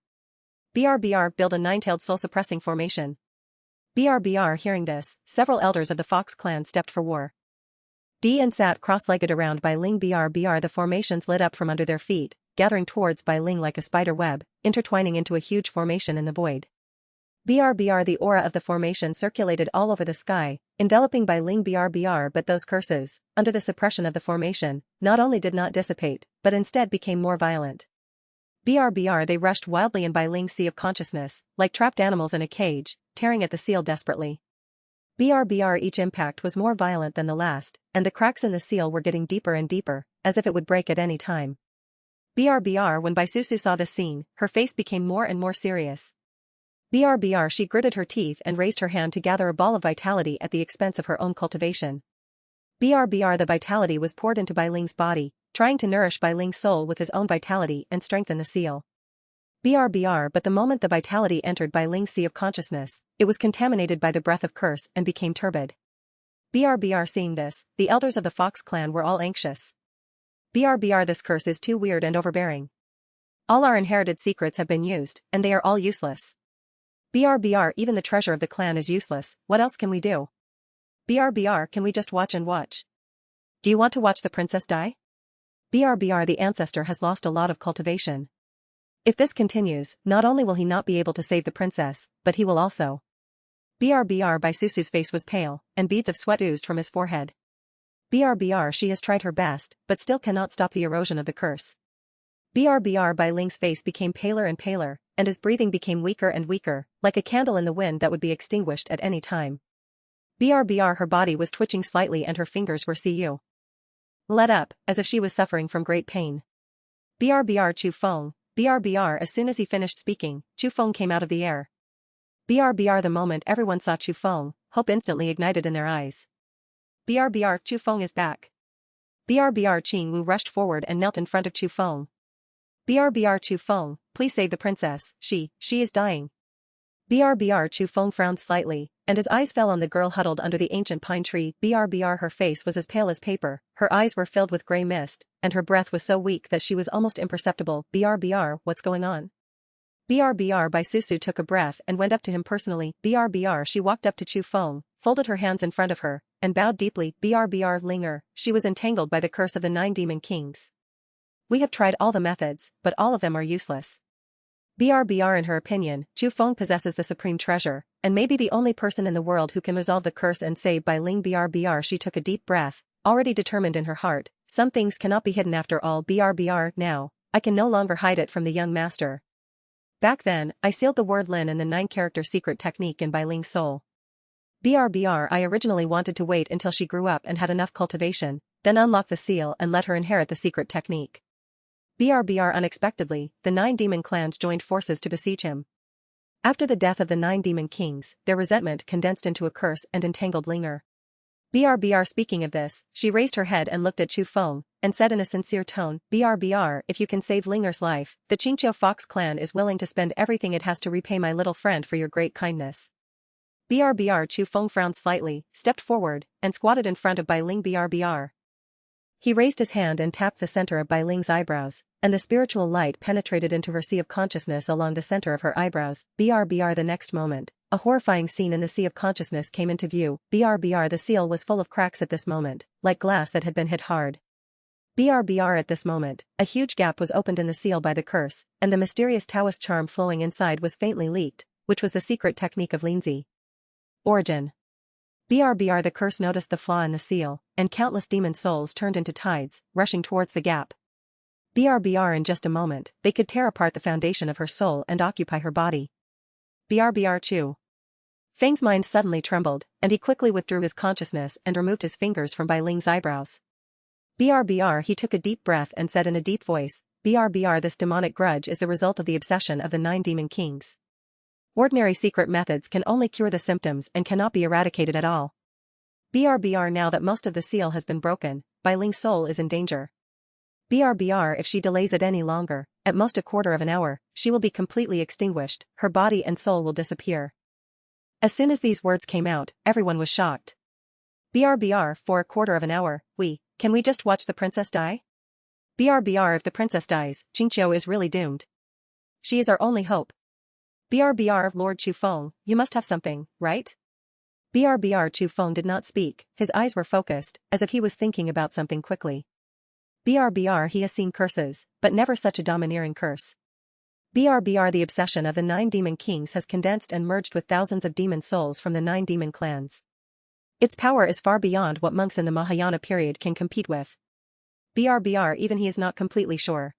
BRBR, build a 9-tailed soul-suppressing formation. BRBR, hearing this, several elders of the Fox clan stepped for war. And sat cross-legged around Bai Ling. BRBR, the formations lit up from under their feet, gathering towards Bai Ling like a spider web, intertwining into a huge formation in the void. BRBR, the aura of the formation circulated all over the sky, enveloping Bai Ling. BRBR, but those curses, under the suppression of the formation, not only did not dissipate, but instead became more violent. BRBR, they rushed wildly in Bai Ling's sea of consciousness, like trapped animals in a cage, tearing at the seal desperately. BRBR each impact was more violent than the last, and the cracks in the seal were getting deeper and deeper, as if it would break at any time. BRBR when Baisusu saw the scene, her face became more and more serious. BRBR she gritted her teeth and raised her hand to gather a ball of vitality at the expense of her own cultivation. BRBR the vitality was poured into Bai Ling's body, trying to nourish Bai Ling's soul with his own vitality and strengthen the seal. BRBR but the moment the vitality entered Bai Ling's sea of consciousness, it was contaminated by the breath of curse and became turbid. BRBR seeing this, the elders of the Fox clan were all anxious. BRBR this curse is too weird and overbearing. All our inherited secrets have been used, and they are all useless. BRBR even the treasure of the clan is useless, what else can we do? BRBR can we just watch and watch? Do you want to watch the princess die? BRBR the ancestor has lost a lot of cultivation. If this continues, not only will he not be able to save the princess, but he will also. BRBR Baisusu's face was pale, and beads of sweat oozed from his forehead. BRBR she has tried her best, but still cannot stop the erosion of the curse. BRBR Bai Ling's face became paler and paler, and his breathing became weaker and weaker, like a candle in the wind that would be extinguished at any time. BRBR her body was twitching slightly and her fingers were let up, as if she was suffering from great pain. BRBR Chu Feng. BRBR as soon as he finished speaking, Chu Feng came out of the air. BRBR the moment everyone saw Chu Feng, hope instantly ignited in their eyes. BRBR Chu Feng is back. BRBR Qing Wu rushed forward and knelt in front of Chu Feng. BRBR Chu Feng, please save the princess, she is dying. BRBR Chu Feng frowned slightly, and his eyes fell on the girl huddled under the ancient pine tree. BRBR her face was as pale as paper, her eyes were filled with grey mist, and her breath was so weak that she was almost imperceptible. BRBR, what's going on? BRBR Baisusu took a breath and went up to him personally. BRBR she walked up to Chu Feng, folded her hands in front of her, and bowed deeply. BRBR Linger, she was entangled by the curse of the 9 demon kings. We have tried all the methods, but all of them are useless. BRBR in her opinion, Chu Feng possesses the supreme treasure, and may be the only person in the world who can resolve the curse and save Bai Ling. BRBR she took a deep breath, already determined in her heart, some things cannot be hidden after all. BRBR now, I can no longer hide it from the young master. Back then, I sealed the word Lin and the 9-character secret technique in Bai Ling's soul. BRBR I originally wanted to wait until she grew up and had enough cultivation, then unlock the seal and let her inherit the secret technique. BRBR unexpectedly, the 9 demon clans joined forces to besiege him. After the death of the 9 demon kings, their resentment condensed into a curse and entangled Linger. BRBR speaking of this, she raised her head and looked at Chu Feng, and said in a sincere tone, BRBR if you can save Linger's life, the Qingqiu Fox clan is willing to spend everything it has to repay my little friend for your great kindness. BRBR Chu Feng frowned slightly, stepped forward, and squatted in front of Bai Ling. BRBR. He raised his hand and tapped the center of Bai Ling's eyebrows, and the spiritual light penetrated into her sea of consciousness along the center of her eyebrows. BRBR the next moment, a horrifying scene in the sea of consciousness came into view. BRBR the seal was full of cracks at this moment, like glass that had been hit hard. BRBR at this moment, a huge gap was opened in the seal by the curse, and the mysterious Taoist charm flowing inside was faintly leaked, which was the secret technique of Linzi. Origin. BRBR the curse noticed the flaw in the seal, and countless demon souls turned into tides, rushing towards the gap. BRBR in just a moment, they could tear apart the foundation of her soul and occupy her body. BRBR Chu Feng's mind suddenly trembled, and he quickly withdrew his consciousness and removed his fingers from Bai Ling's eyebrows. BRBR he took a deep breath and said in a deep voice, BRBR this demonic grudge is the result of the obsession of the 9 demon kings. Ordinary secret methods can only cure the symptoms and cannot be eradicated at all. BRBR now that most of the seal has been broken, Bai Ling's soul is in danger. BRBR if she delays it any longer, at most a quarter of an hour, she will be completely extinguished, her body and soul will disappear. As soon as these words came out, everyone was shocked. BRBR for a quarter of an hour, can we just watch the princess die? BRBR if the princess dies, Qingqiu is really doomed. She is our only hope. BRBR Lord Chu Feng, you must have something, right? BRBR Chu Feng did not speak, his eyes were focused, as if he was thinking about something quickly. BRBR he has seen curses, but never such a domineering curse. BRBR the obsession of the 9 demon kings has condensed and merged with thousands of demon souls from the 9 demon clans. Its power is far beyond what monks in the Mahayana period can compete with. BRBR even he is not completely sure.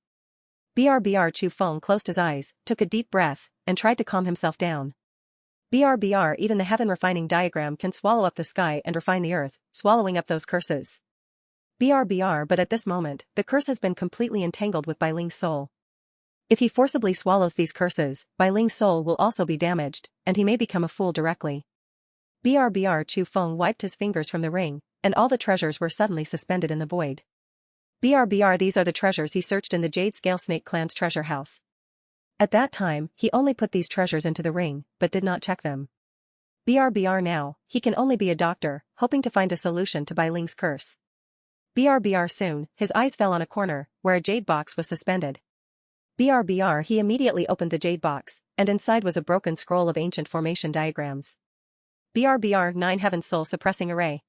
BRBR Chu Feng closed his eyes, took a deep breath, and tried to calm himself down. BRBR even the heaven refining diagram can swallow up the sky and refine the earth, swallowing up those curses. BRBR but at this moment, the curse has been completely entangled with Bai Ling's soul. If he forcibly swallows these curses, Bai Ling's soul will also be damaged, and he may become a fool directly. BRBR Chu Feng wiped his fingers from the ring, and all the treasures were suddenly suspended in the void. BRBR these are the treasures he searched in the Jade Scale Snake Clan's treasure house. At that time, he only put these treasures into the ring, but did not check them. BRBR now, he can only be a doctor, hoping to find a solution to Bai Ling's curse. BRBR soon, his eyes fell on a corner, where a jade box was suspended. BRBR he immediately opened the jade box, and inside was a broken scroll of ancient formation diagrams. BRBR 9 Heaven Soul Suppressing Array.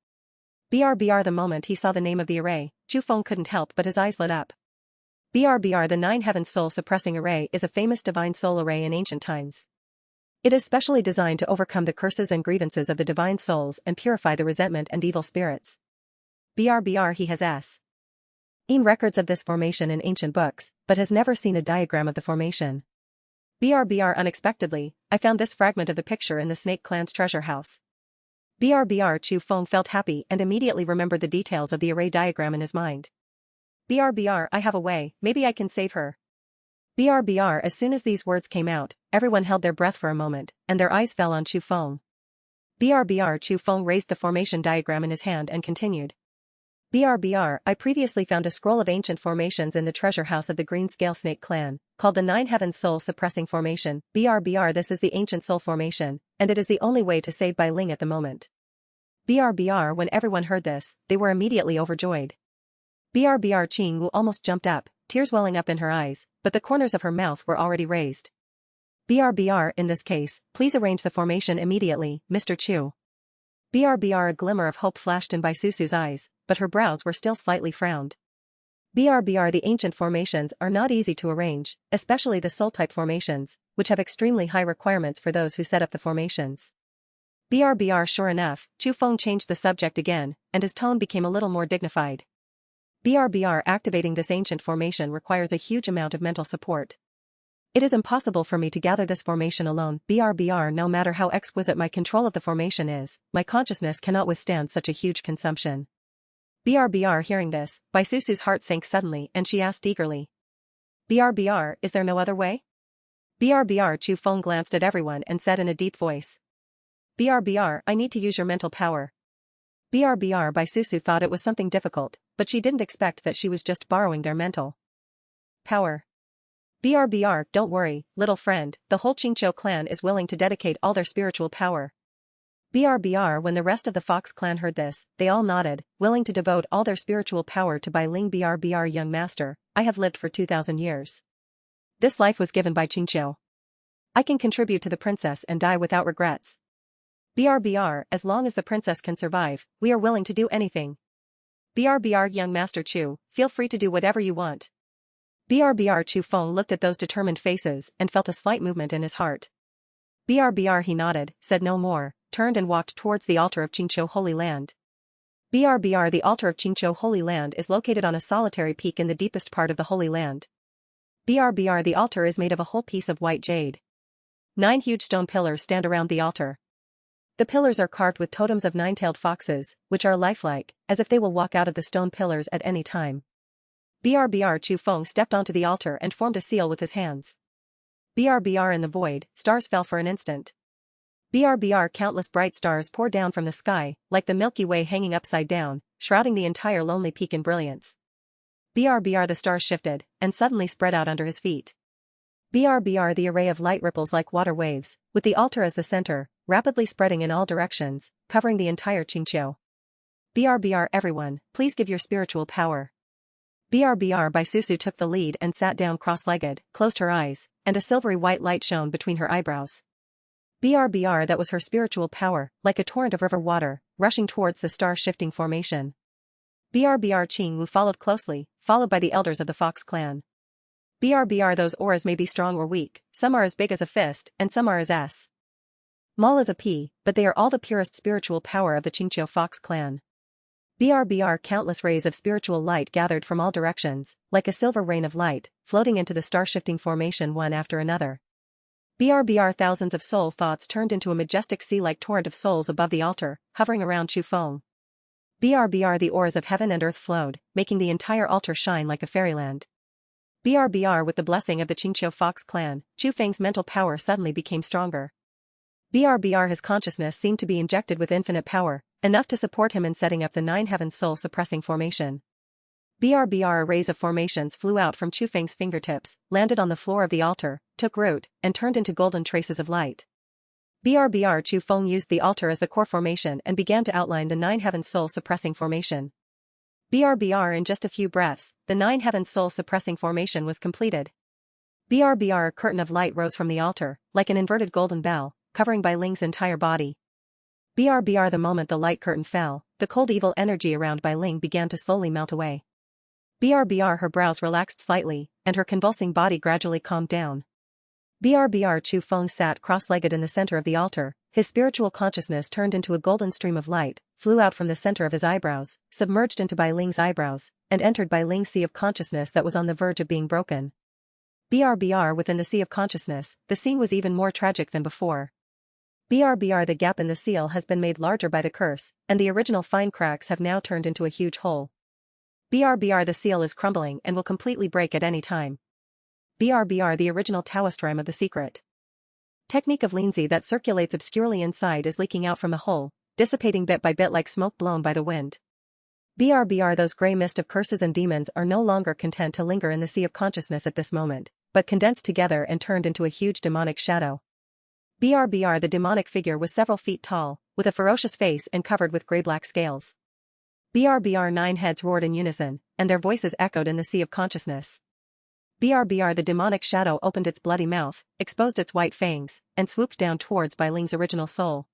BRBR the moment he saw the name of the array, Chu Feng couldn't help but his eyes lit up. BRBR the 9 Heaven Soul Suppressing Array is a famous divine soul array in ancient times. It is specially designed to overcome the curses and grievances of the divine souls and purify the resentment and evil spirits. BRBR he has seen records of this formation in ancient books, but has never seen a diagram of the formation. BRBR unexpectedly, I found this fragment of the picture in the Snake Clan's treasure house. BRBR Chu Feng felt happy and immediately remembered the details of the array diagram in his mind. BRBR I have a way, maybe I can save her. BRBR as soon as these words came out, everyone held their breath for a moment, and their eyes fell on Chu Feng. BRBR Chu Feng raised the formation diagram in his hand and continued. BRBR I previously found a scroll of ancient formations in the treasure house of the Green Scale Snake Clan, called the 9 Heaven Soul Suppressing Formation. BRBR this is the ancient soul formation, and it is the only way to save Bai Ling at the moment. BRBR when everyone heard this, they were immediately overjoyed. BRBR Chiyang Wu almost jumped up, tears welling up in her eyes, but the corners of her mouth were already raised. BRBR in this case, please arrange the formation immediately, Mr. Chu. BRBR a glimmer of hope flashed in Bai Susu's eyes, but her brows were still slightly frowned. BRBR the ancient formations are not easy to arrange, especially the soul-type formations, which have extremely high requirements for those who set up the formations. BRBR sure enough, Chu Feng changed the subject again, and his tone became a little more dignified. BRBR activating this ancient formation requires a huge amount of mental support. It is impossible for me to gather this formation alone. BRBR no matter how exquisite my control of the formation is, my consciousness cannot withstand such a huge consumption. BRBR hearing this, Bai Susu's heart sank suddenly and she asked eagerly. BRBR is there no other way? BRBR Chu Feng glanced at everyone and said in a deep voice. BRBR I need to use your mental power. BRBR Bai Susu thought it was something difficult, but she didn't expect that she was just borrowing their mental power. BRBR don't worry, little friend, the whole Qingqiu clan is willing to dedicate all their spiritual power. BRBR when the rest of the Fox clan heard this, they all nodded, willing to devote all their spiritual power to Bai Ling. BRBR young master, I have lived for 2,000 years. This life was given by Qingqiu. I can contribute to the princess and die without regrets. BRBR as long as the princess can survive, we are willing to do anything. BRBR young master Chu, feel free to do whatever you want. BRBR Chu Feng looked at those determined faces and felt a slight movement in his heart. BRBR he nodded, said no more, turned and walked towards the altar of Qingqiu Holy Land. BRBR the altar of Qingqiu Holy Land is located on a solitary peak in the deepest part of the Holy Land. BRBR the altar is made of a whole piece of white jade. 9 huge stone pillars stand around the altar. The pillars are carved with totems of 9-tailed foxes, which are lifelike, as if they will walk out of the stone pillars at any time. BRBR Chu Feng stepped onto the altar and formed a seal with his hands. BRBR in the void, stars fell for an instant. BRBR countless bright stars poured down from the sky, like the Milky Way hanging upside down, shrouding the entire lonely peak in brilliance. BRBR the stars shifted, and suddenly spread out under his feet. BRBR the array of light ripples like water waves, with the altar as the center, rapidly spreading in all directions, covering the entire Qingqiu. BRBR everyone, please give your spiritual power. BRBR Bai Susu took the lead and sat down cross-legged, closed her eyes, and a silvery white light shone between her eyebrows. BRBR that was her spiritual power, like a torrent of river water, rushing towards the star-shifting formation. BRBR Qiyang Wu followed closely, followed by the elders of the Fox clan. BRBR those auras may be strong or weak, some are as big as a fist, and some are as small as a pea, but they are all the purest spiritual power of the Qingqiu Fox clan. BRBR countless rays of spiritual light gathered from all directions, like a silver rain of light, floating into the star-shifting formation one after another. BRBR thousands of soul thoughts turned into a majestic sea-like torrent of souls above the altar, hovering around Chu Feng. BRBR the auras of heaven and earth flowed, making the entire altar shine like a fairyland. BRBR with the blessing of the Qingqiu Fox clan, Chu Feng's mental power suddenly became stronger. BRBR his consciousness seemed to be injected with infinite power, enough to support him in setting up the 9 heavens soul-suppressing formation. BRBR arrays of formations flew out from Chu Feng's fingertips, landed on the floor of the altar, took root, and turned into golden traces of light. BRBR Chu Feng used the altar as the core formation and began to outline the 9 heavens soul-suppressing formation. BRBR in just a few breaths, the 9 heavens soul-suppressing formation was completed. BRBR a curtain of light rose from the altar, like an inverted golden bell, covering Bai Ling's entire body. BRBR the moment the light curtain fell, the cold evil energy around Bai Ling began to slowly melt away. BRBR her brows relaxed slightly, and her convulsing body gradually calmed down. BRBR Chu Feng sat cross-legged in the center of the altar, his spiritual consciousness turned into a golden stream of light, flew out from the center of his eyebrows, submerged into Bai Ling's eyebrows, and entered Bai Ling's sea of consciousness that was on the verge of being broken. BRBR within the sea of consciousness, the scene was even more tragic than before. BRBR the gap in the seal has been made larger by the curse, and the original fine cracks have now turned into a huge hole. BRBR the seal is crumbling and will completely break at any time. BRBR the original Taoist rhyme of the secret technique of Linzi that circulates obscurely inside is leaking out from the hole, dissipating bit by bit like smoke blown by the wind. BRBR those grey mist of curses and demons are no longer content to linger in the sea of consciousness at this moment, but condensed together and turned into a huge demonic shadow. BRBR the demonic figure was several feet tall, with a ferocious face and covered with grey-black scales. BRBR 9 heads roared in unison, and their voices echoed in the sea of consciousness. BRBR the demonic shadow opened its bloody mouth, exposed its white fangs, and swooped down towards Bai Ling's original soul.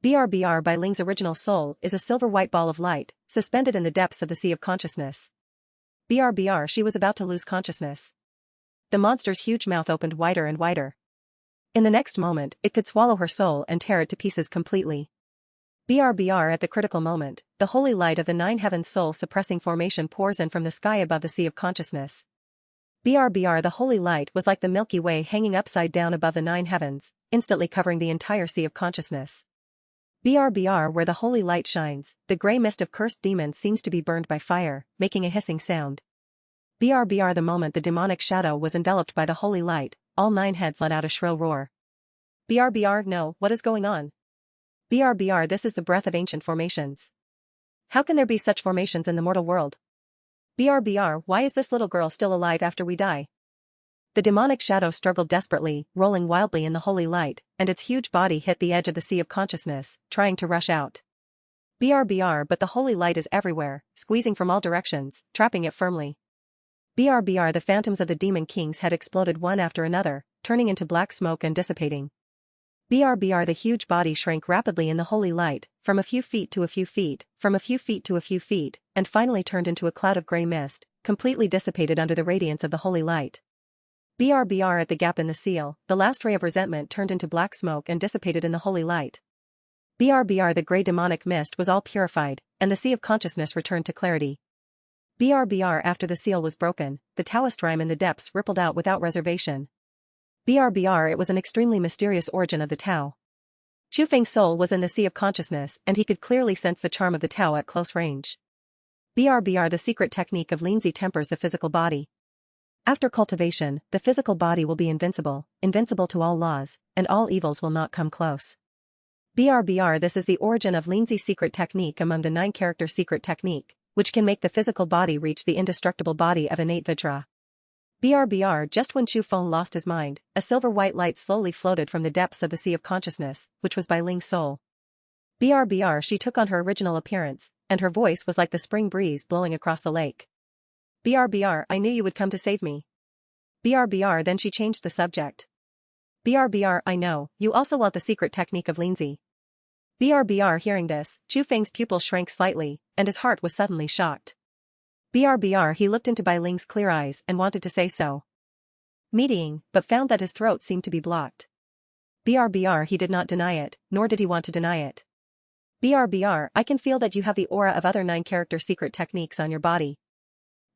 BRBR Bai Ling's original soul is a silver-white ball of light, suspended in the depths of the sea of consciousness. BRBR she was about to lose consciousness. The monster's huge mouth opened wider and wider. In the next moment, it could swallow her soul and tear it to pieces completely. BRBR at the critical moment, the holy light of the 9 heavens soul-suppressing formation pours in from the sky above the sea of consciousness. BRBR the holy light was like the Milky Way hanging upside down above the 9 heavens, instantly covering the entire sea of consciousness. BRBR where the holy light shines, the grey mist of cursed demons seems to be burned by fire, making a hissing sound. BRBR the moment the demonic shadow was enveloped by the holy light, all 9 heads let out a shrill roar. BRBR no, what is going on? BRBR this is the breath of ancient formations. How can there be such formations in the mortal world? BRBR why is this little girl still alive after we die? The demonic shadow struggled desperately, rolling wildly in the holy light, and its huge body hit the edge of the sea of consciousness, trying to rush out. BRBR but the holy light is everywhere, squeezing from all directions, trapping it firmly. BRBR the phantoms of the demon kings had exploded one after another, turning into black smoke and dissipating. BRBR the huge body shrank rapidly in the holy light, from a few feet to a few feet, from a few feet to a few feet, and finally turned into a cloud of grey mist, completely dissipated under the radiance of the holy light. BRBR at the gap in the seal, the last ray of resentment turned into black smoke and dissipated in the holy light. BRBR the grey demonic mist was all purified, and the sea of consciousness returned to clarity. BRBR after the seal was broken, the Taoist rhyme in the depths rippled out without reservation. BRBR it was an extremely mysterious origin of the Tao. Chu Feng's soul was in the sea of consciousness and he could clearly sense the charm of the Tao at close range. BRBR the secret technique of Linzi tempers the physical body. After cultivation, the physical body will be invincible to all laws, and all evils will not come close. BRBR this is the origin of Linzi's secret technique among the 9-character secret technique, which can make the physical body reach the indestructible body of innate Vajra. BRBR just when Chu Feng lost his mind, a silver-white light slowly floated from the depths of the sea of consciousness, which was Bai Ling's soul. BRBR she took on her original appearance, and her voice was like the spring breeze blowing across the lake. BRBR I knew you would come to save me. BRBR then she changed the subject. BRBR I know, you also want the secret technique of Linzi. BRBR hearing this, Chu Feng's pupil shrank slightly, and his heart was suddenly shocked. BRBR he looked into Bai Ling's clear eyes and wanted to say so. Meeting, but found that his throat seemed to be blocked. BRBR he did not deny it, nor did he want to deny it. BRBR I can feel that you have the aura of other 9-character secret techniques on your body.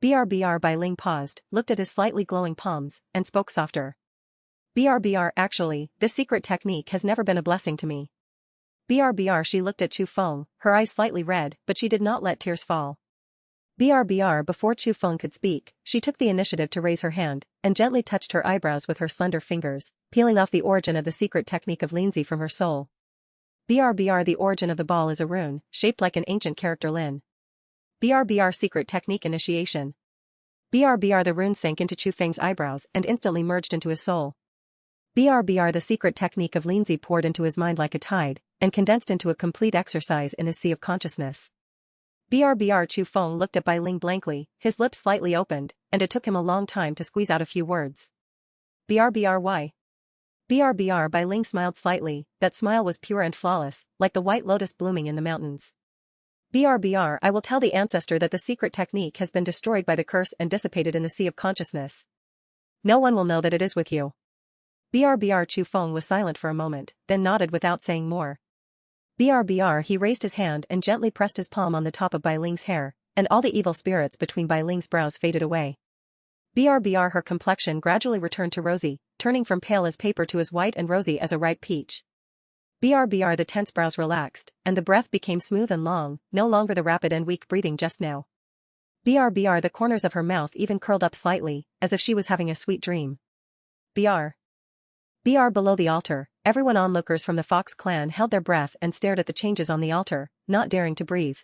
BRBR Bai Ling paused, looked at his slightly glowing palms, and spoke softer. BRBR actually, this secret technique has never been a blessing to me. BRBR she looked at Chu Feng, her eyes slightly red, but she did not let tears fall. BRBR before Chu Feng could speak, she took the initiative to raise her hand, and gently touched her eyebrows with her slender fingers, peeling off the origin of the secret technique of Lindsay from her soul. BRBR the origin of the ball is a rune, shaped like an ancient character Lin. BRBR secret technique initiation. BRBR the rune sank into Chu Feng's eyebrows and instantly merged into his soul. BRBR the secret technique of Lindsay poured into his mind like a tide, and condensed into a complete exercise in his sea of consciousness. BRBR Chu Feng looked at Bai Ling blankly, his lips slightly opened, and it took him a long time to squeeze out a few words. BRBR why? BRBR Bai Ling smiled slightly, that smile was pure and flawless, like the white lotus blooming in the mountains. BRBR I will tell the ancestor that the secret technique has been destroyed by the curse and dissipated in the sea of consciousness. No one will know that it is with you. BRBR Chu Feng was silent for a moment, then nodded without saying more. BRBR he raised his hand and gently pressed his palm on the top of Bai Ling's hair, and all the evil spirits between Bai Ling's brows faded away. BRBR her complexion gradually returned to rosy, turning from pale as paper to as white and rosy as a ripe peach. BRBR the tense brows relaxed, and the breath became smooth and long, no longer the rapid and weak breathing just now. BRBR the corners of her mouth even curled up slightly, as if she was having a sweet dream. BR below the altar, everyone onlookers from the Fox clan held their breath and stared at the changes on the altar, not daring to breathe.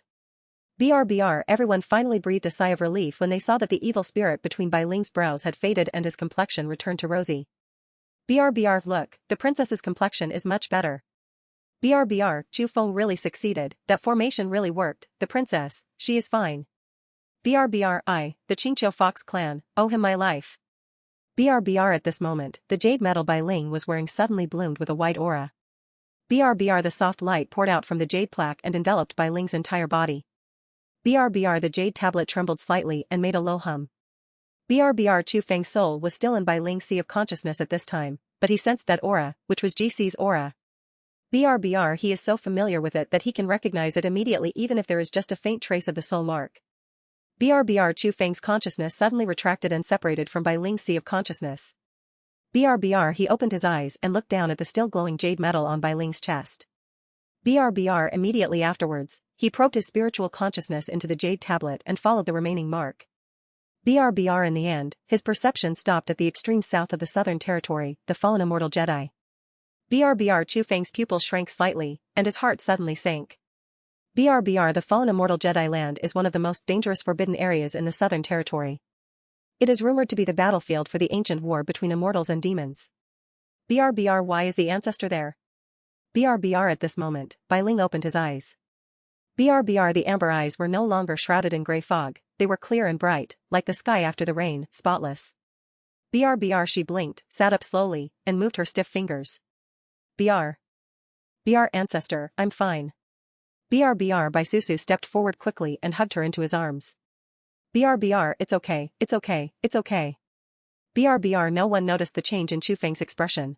BRBR everyone finally breathed a sigh of relief when they saw that the evil spirit between Bai Ling's brows had faded and his complexion returned to rosy. BRBR look, the princess's complexion is much better. BRBR Chu Feng really succeeded, that formation really worked, the princess, she is fine. BRBR I, the Qingqiu Fox clan, owe him my life. BRBR at this moment, the jade metal Bai Ling was wearing suddenly bloomed with a white aura. BRBR the soft light poured out from the jade plaque and enveloped Bai Ling's entire body. BRBR the jade tablet trembled slightly and made a low hum. BRBR Chu Feng's soul was still in Bai Ling's sea of consciousness at this time, but he sensed that aura, which was GC's aura. BRBR he is so familiar with it that he can recognize it immediately even if there is just a faint trace of the soul mark. BRBR Chu Feng's consciousness suddenly retracted and separated from Bai Ling's sea of consciousness. BRBR he opened his eyes and looked down at the still glowing jade metal on Bai Ling's chest. BRBR immediately afterwards, he probed his spiritual consciousness into the jade tablet and followed the remaining mark. BRBR in the end, his perception stopped at the extreme south of the Southern Territory, the fallen immortal Jedi. BRBR Chu Feng's pupils shrank slightly, and his heart suddenly sank. BRBR the fallen immortal Jedi land is one of the most dangerous forbidden areas in the Southern Territory. It is rumored to be the battlefield for the ancient war between immortals and demons. BRBR why is the ancestor there? BRBR at this moment, Bai Ling opened his eyes. BRBR the amber eyes were no longer shrouded in grey fog, they were clear and bright, like the sky after the rain, spotless. BRBR she blinked, sat up slowly, and moved her stiff fingers. BR ancestor, I'm fine. BRBR Bai Susu stepped forward quickly and hugged her into his arms. BRBR it's okay, it's okay, it's okay. BRBR no one noticed the change in Chu Feng's expression.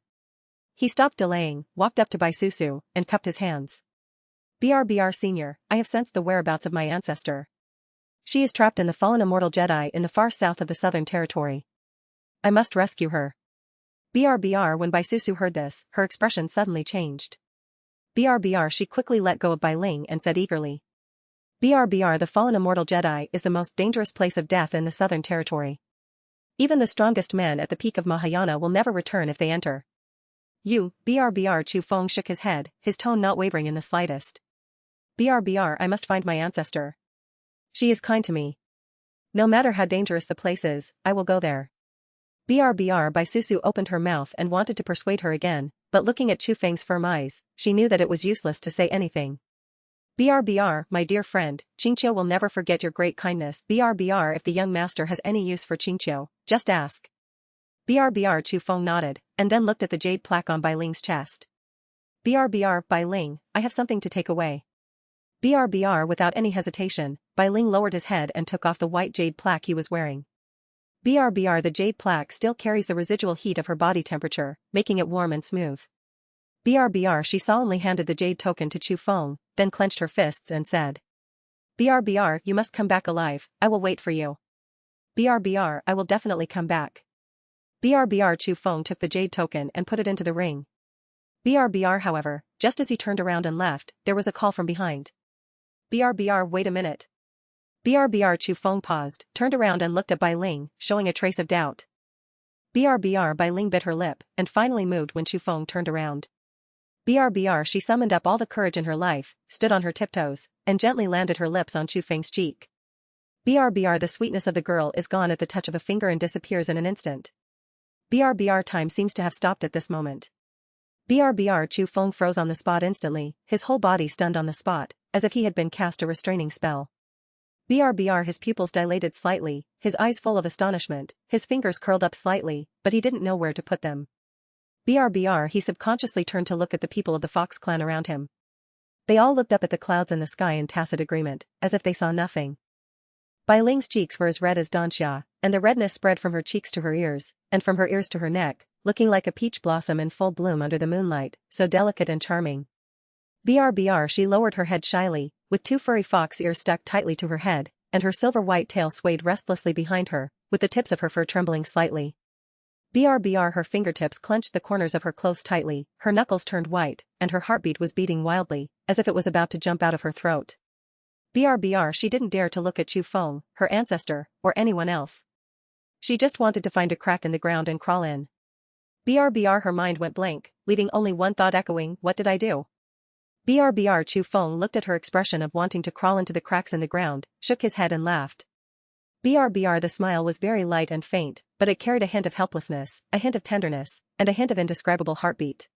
He stopped delaying, walked up to Bai Susu, and cupped his hands. BRBR senior, I have sensed the whereabouts of my ancestor. She is trapped in the fallen immortal Jedi in the far south of the Southern Territory. I must rescue her. BRBR when Bai Susu heard this, her expression suddenly changed. BRBR she quickly let go of Bai Ling and said eagerly. BRBR the fallen immortal Jedi is the most dangerous place of death in the Southern Territory. Even the strongest men at the peak of Mahayana will never return if they enter. BRBR Chu Feng shook his head, his tone not wavering in the slightest. BRBR I must find my ancestor. She is kind to me. No matter how dangerous the place is, I will go there. BRBR Bai Susu opened her mouth and wanted to persuade her again, but looking at Chu Feng's firm eyes, she knew that it was useless to say anything. BRBR, my dear friend, Qingqiu will never forget your great kindness. BRBR if the young master has any use for Qingqiu, just ask. BRBR Chu Feng nodded, and then looked at the jade plaque on Bai Ling's chest. BRBR Bai Ling, I have something to take away. BRBR without any hesitation, Bai Ling lowered his head and took off the white jade plaque he was wearing. BRBR the jade plaque still carries the residual heat of her body temperature, making it warm and smooth. BRBR she solemnly handed the jade token to Chu Feng, then clenched her fists and said. BRBR you must come back alive, I will wait for you. BRBR I will definitely come back. BRBR Chu Feng took the jade token and put it into the ring. BRBR however, just as he turned around and left, there was a call from behind. BRBR wait a minute. BRBR Chu Feng paused, turned around and looked at Bai Ling, showing a trace of doubt. BRBR Bai Ling bit her lip, and finally moved when Chu Feng turned around. BRBR she summoned up all the courage in her life, stood on her tiptoes, and gently landed her lips on Chu Feng's cheek. BRBR the sweetness of the girl is gone at the touch of a finger and disappears in an instant. BRBR time seems to have stopped at this moment. BRBR Chu Feng froze on the spot instantly, his whole body stunned on the spot, as if he had been cast a restraining spell. BRBR his pupils dilated slightly, his eyes full of astonishment, his fingers curled up slightly, but he didn't know where to put them. BRBR he subconsciously turned to look at the people of the Fox clan around him. They all looked up at the clouds in the sky in tacit agreement, as if they saw nothing. Bai Ling's cheeks were as red as Danxia, and the redness spread from her cheeks to her ears, and from her ears to her neck, looking like a peach blossom in full bloom under the moonlight, so delicate and charming. BRBR she lowered her head shyly, with two furry fox ears stuck tightly to her head, and her silver-white tail swayed restlessly behind her, with the tips of her fur trembling slightly. BRBR her fingertips clenched the corners of her clothes tightly, her knuckles turned white, and her heartbeat was beating wildly, as if it was about to jump out of her throat. BRBR she didn't dare to look at Chu Feng, her ancestor, or anyone else. She just wanted to find a crack in the ground and crawl in. BRBR her mind went blank, leaving only one thought echoing, what did I do? BRBR Chu Feng looked at her expression of wanting to crawl into the cracks in the ground, shook his head and laughed. BRBR the smile was very light and faint, but it carried a hint of helplessness, a hint of tenderness, and a hint of indescribable heartbeat.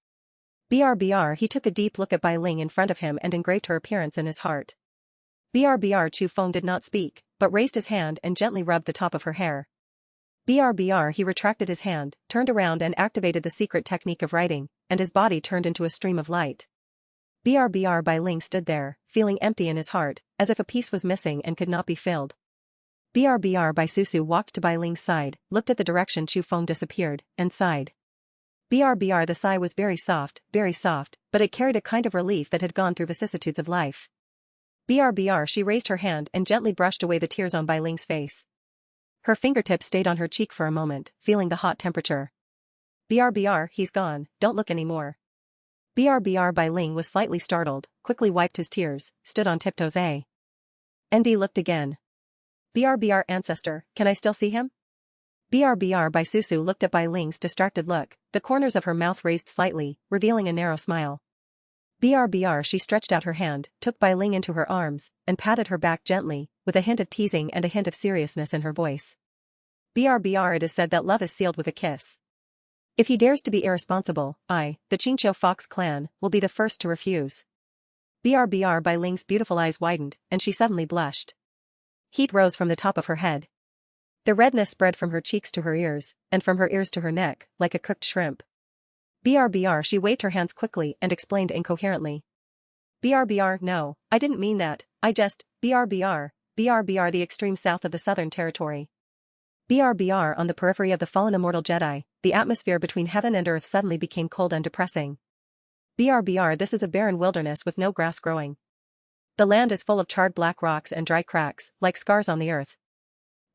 BRBR he took a deep look at Bai Ling in front of him and engraved her appearance in his heart. BRBR Chu Feng did not speak, but raised his hand and gently rubbed the top of her hair. BRBR he retracted his hand, turned around and activated the secret technique of writing, and his body turned into a stream of light. BRBR Bai Ling stood there, feeling empty in his heart, as if a piece was missing and could not be filled. BRBR Bai Susu walked to Bai Ling's side, looked at the direction Chu Feng disappeared, and sighed. BRBR the sigh was very soft, but it carried a kind of relief that had gone through vicissitudes of life. BRBR she raised her hand and gently brushed away the tears on Bai Ling's face. Her fingertips stayed on her cheek for a moment, feeling the hot temperature. BRBR he's gone, don't look anymore. BRBR Bai Ling was slightly startled, quickly wiped his tears, stood on tiptoes. ND looked again. BRBR ancestor, can I still see him? BRBR Bai Susu looked at Bai Ling's distracted look, the corners of her mouth raised slightly, revealing a narrow smile. BRBR she stretched out her hand, took Bai Ling into her arms, and patted her back gently, with a hint of teasing and a hint of seriousness in her voice. BRBR it is said that love is sealed with a kiss. If he dares to be irresponsible, I, the Qingqiu Fox clan, will be the first to refuse. BRBR Bai Ling's beautiful eyes widened, and she suddenly blushed. Heat rose from the top of her head. The redness spread from her cheeks to her ears, and from her ears to her neck, like a cooked shrimp. BRBR she waved her hands quickly and explained incoherently. BRBR no, I didn't mean that, I just, BRBR the extreme south of the Southern Territory. BRBR on the periphery of the fallen immortal Jedi, the atmosphere between heaven and earth suddenly became cold and depressing. BRBR this is a barren wilderness with no grass growing. The land is full of charred black rocks and dry cracks, like scars on the earth.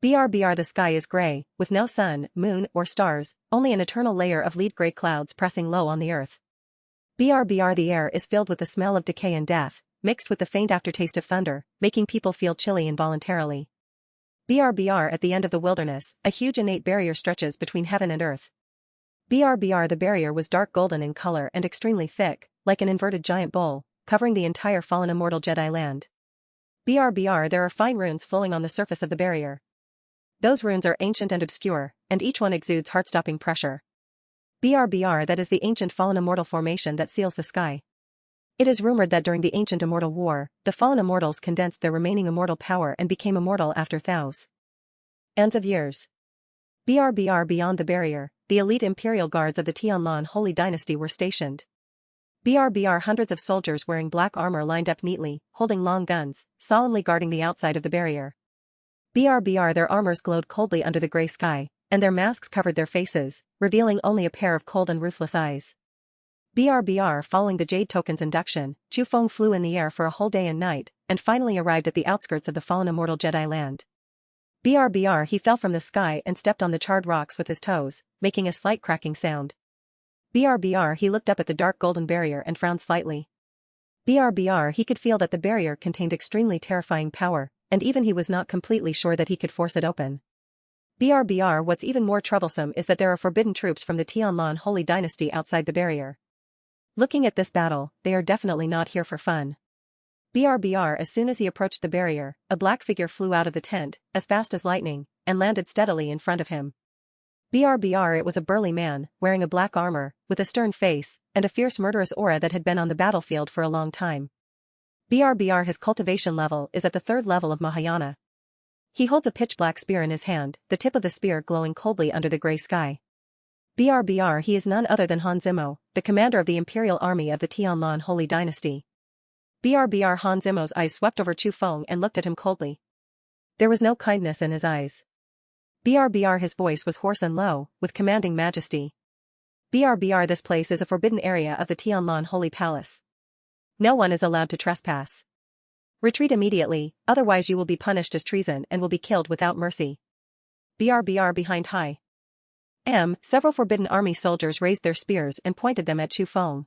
BRBR the sky is gray, with no sun, moon, or stars, only an eternal layer of lead-gray clouds pressing low on the earth. BRBR the air is filled with the smell of decay and death, mixed with the faint aftertaste of thunder, making people feel chilly involuntarily. BRBR at the end of the wilderness, a huge innate barrier stretches between heaven and earth. BRBR the barrier was dark golden in color and extremely thick, like an inverted giant bowl, covering the entire fallen immortal Jedi land. BRBR there are fine runes flowing on the surface of the barrier. Those runes are ancient and obscure, and each one exudes heart-stopping pressure. BRBR that is the ancient fallen immortal formation that seals the sky. It is rumored that during the ancient immortal war, the fallen immortals condensed their remaining immortal power and became immortal after thousands of years. BRBR beyond the barrier, the elite imperial guards of the Tianlan Holy Dynasty were stationed. BRBR hundreds of soldiers wearing black armor lined up neatly, holding long guns, solemnly guarding the outside of the barrier. BRBR their armors glowed coldly under the gray sky, and their masks covered their faces, revealing only a pair of cold and ruthless eyes. BRBR following the Jade Token's induction, Chu Feng flew in the air for a whole day and night, and finally arrived at the outskirts of the fallen immortal Jedi land. BRBR he fell from the sky and stepped on the charred rocks with his toes, making a slight cracking sound. BRBR he looked up at the dark golden barrier and frowned slightly. BRBR he could feel that the barrier contained extremely terrifying power, and even he was not completely sure that he could force it open. BRBR what's even more troublesome is that there are forbidden troops from the Tianlan Holy Dynasty outside the barrier. Looking at this battle, they are definitely not here for fun. BRBR as soon as he approached the barrier, a black figure flew out of the tent, as fast as lightning, and landed steadily in front of him. BRBR it was a burly man, wearing a black armor, with a stern face, and a fierce murderous aura that had been on the battlefield for a long time. BRBR his cultivation level is at the 3rd level of Mahayana. He holds a pitch-black spear in his hand, the tip of the spear glowing coldly under the grey sky. BRBR he is none other than Han Zimo, the commander of the Imperial Army of the Tianlan Holy Dynasty. BRBR Han Zimo's eyes swept over Chu Feng and looked at him coldly. There was no kindness in his eyes. BRBR his voice was hoarse and low, with commanding majesty. BRBR this place is a forbidden area of the Tianlan Holy Palace. No one is allowed to trespass. Retreat immediately, otherwise you will be punished as treason and will be killed without mercy. BRBR behind high. Several Forbidden Army soldiers raised their spears and pointed them at Chu Feng.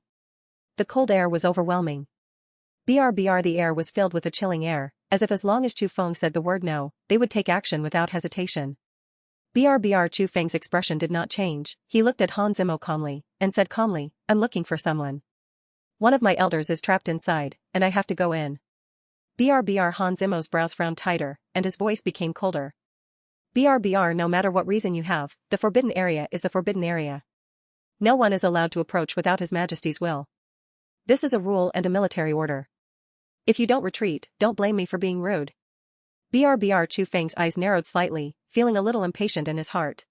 The cold air was overwhelming. BRBR the air was filled with a chilling air, as if as long as Chu Feng said the word no, they would take action without hesitation. BRBR Chu Feng's expression did not change, he looked at Han Zimo calmly, and said calmly, I'm looking for someone. One of my elders is trapped inside, and I have to go in. BRBR Han Zimo's brows frowned tighter, and his voice became colder. BRBR no matter what reason you have, the forbidden area is the forbidden area. No one is allowed to approach without His Majesty's will. This is a rule and a military order. If you don't retreat, don't blame me for being rude. BRBR Chu Feng's eyes narrowed slightly, feeling a little impatient in his heart.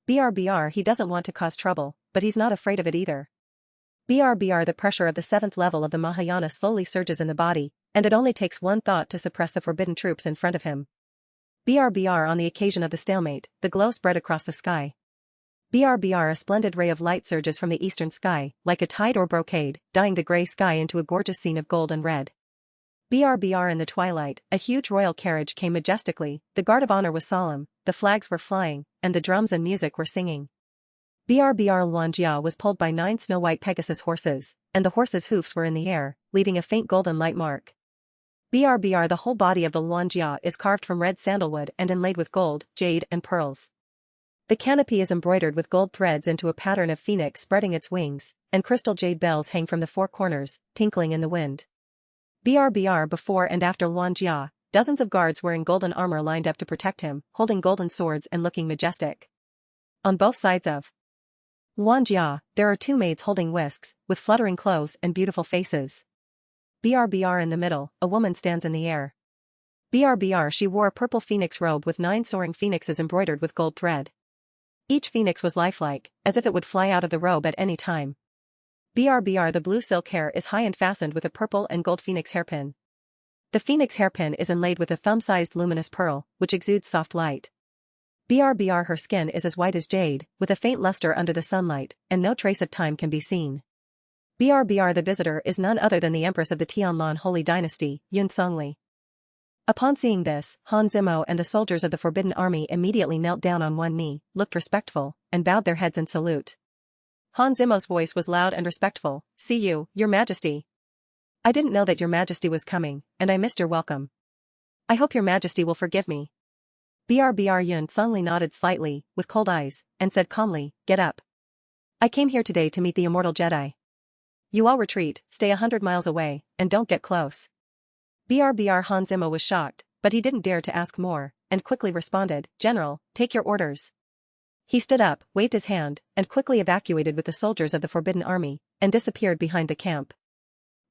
BRBR he doesn't want to cause trouble, but he's not afraid of it either. BRBR the pressure of the 7th level of the Mahayana slowly surges in the body, and it only takes one thought to suppress the forbidden troops in front of him. BRBR on the occasion of the stalemate, the glow spread across the sky. BRBR a splendid ray of light surges from the eastern sky, like a tide or brocade, dyeing the grey sky into a gorgeous scene of gold and red. BRBR in the twilight, a huge royal carriage came majestically, the guard of honor was solemn, the flags were flying, and the drums and music were singing. BRBR Luanjia was pulled by 9 snow-white Pegasus horses, and the horses' hoofs were in the air, leaving a faint golden light mark. BRBR the whole body of the Luanjia is carved from red sandalwood and inlaid with gold, jade and pearls. The canopy is embroidered with gold threads into a pattern of phoenix spreading its wings, and crystal jade bells hang from the 4 corners, tinkling in the wind. BRBR before and after Luanjia, dozens of guards wearing golden armor lined up to protect him, holding golden swords and looking majestic. On both sides of Luanjia, there are 2 maids holding whisks, with fluttering clothes and beautiful faces. BRBR in the middle, a woman stands in the air. BRBR she wore a purple phoenix robe with 9 soaring phoenixes embroidered with gold thread. Each phoenix was lifelike, as if it would fly out of the robe at any time. BRBR the blue silk hair is high and fastened with a purple and gold phoenix hairpin. The phoenix hairpin is inlaid with a thumb-sized luminous pearl, which exudes soft light. BRBR her skin is as white as jade, with a faint luster under the sunlight, and no trace of time can be seen. BRBR the visitor is none other than the Empress of the Tianlan Holy Dynasty, Yun Songli. Upon seeing this, Han Zimo and the soldiers of the Forbidden Army immediately knelt down on one knee, looked respectful, and bowed their heads in salute. Han Zimo's voice was loud and respectful, "See you, Your Majesty. I didn't know that Your Majesty was coming, and I missed your welcome. I hope Your Majesty will forgive me." BRBR Yun Songli nodded slightly, with cold eyes, and said calmly, "Get up. I came here today to meet the immortal Jedi. You all retreat, stay 100 miles away, and don't get close." BRBR Han Zimo was shocked, but he didn't dare to ask more, and quickly responded, "General, take your orders." He stood up, waved his hand, and quickly evacuated with the soldiers of the Forbidden Army, and disappeared behind the camp.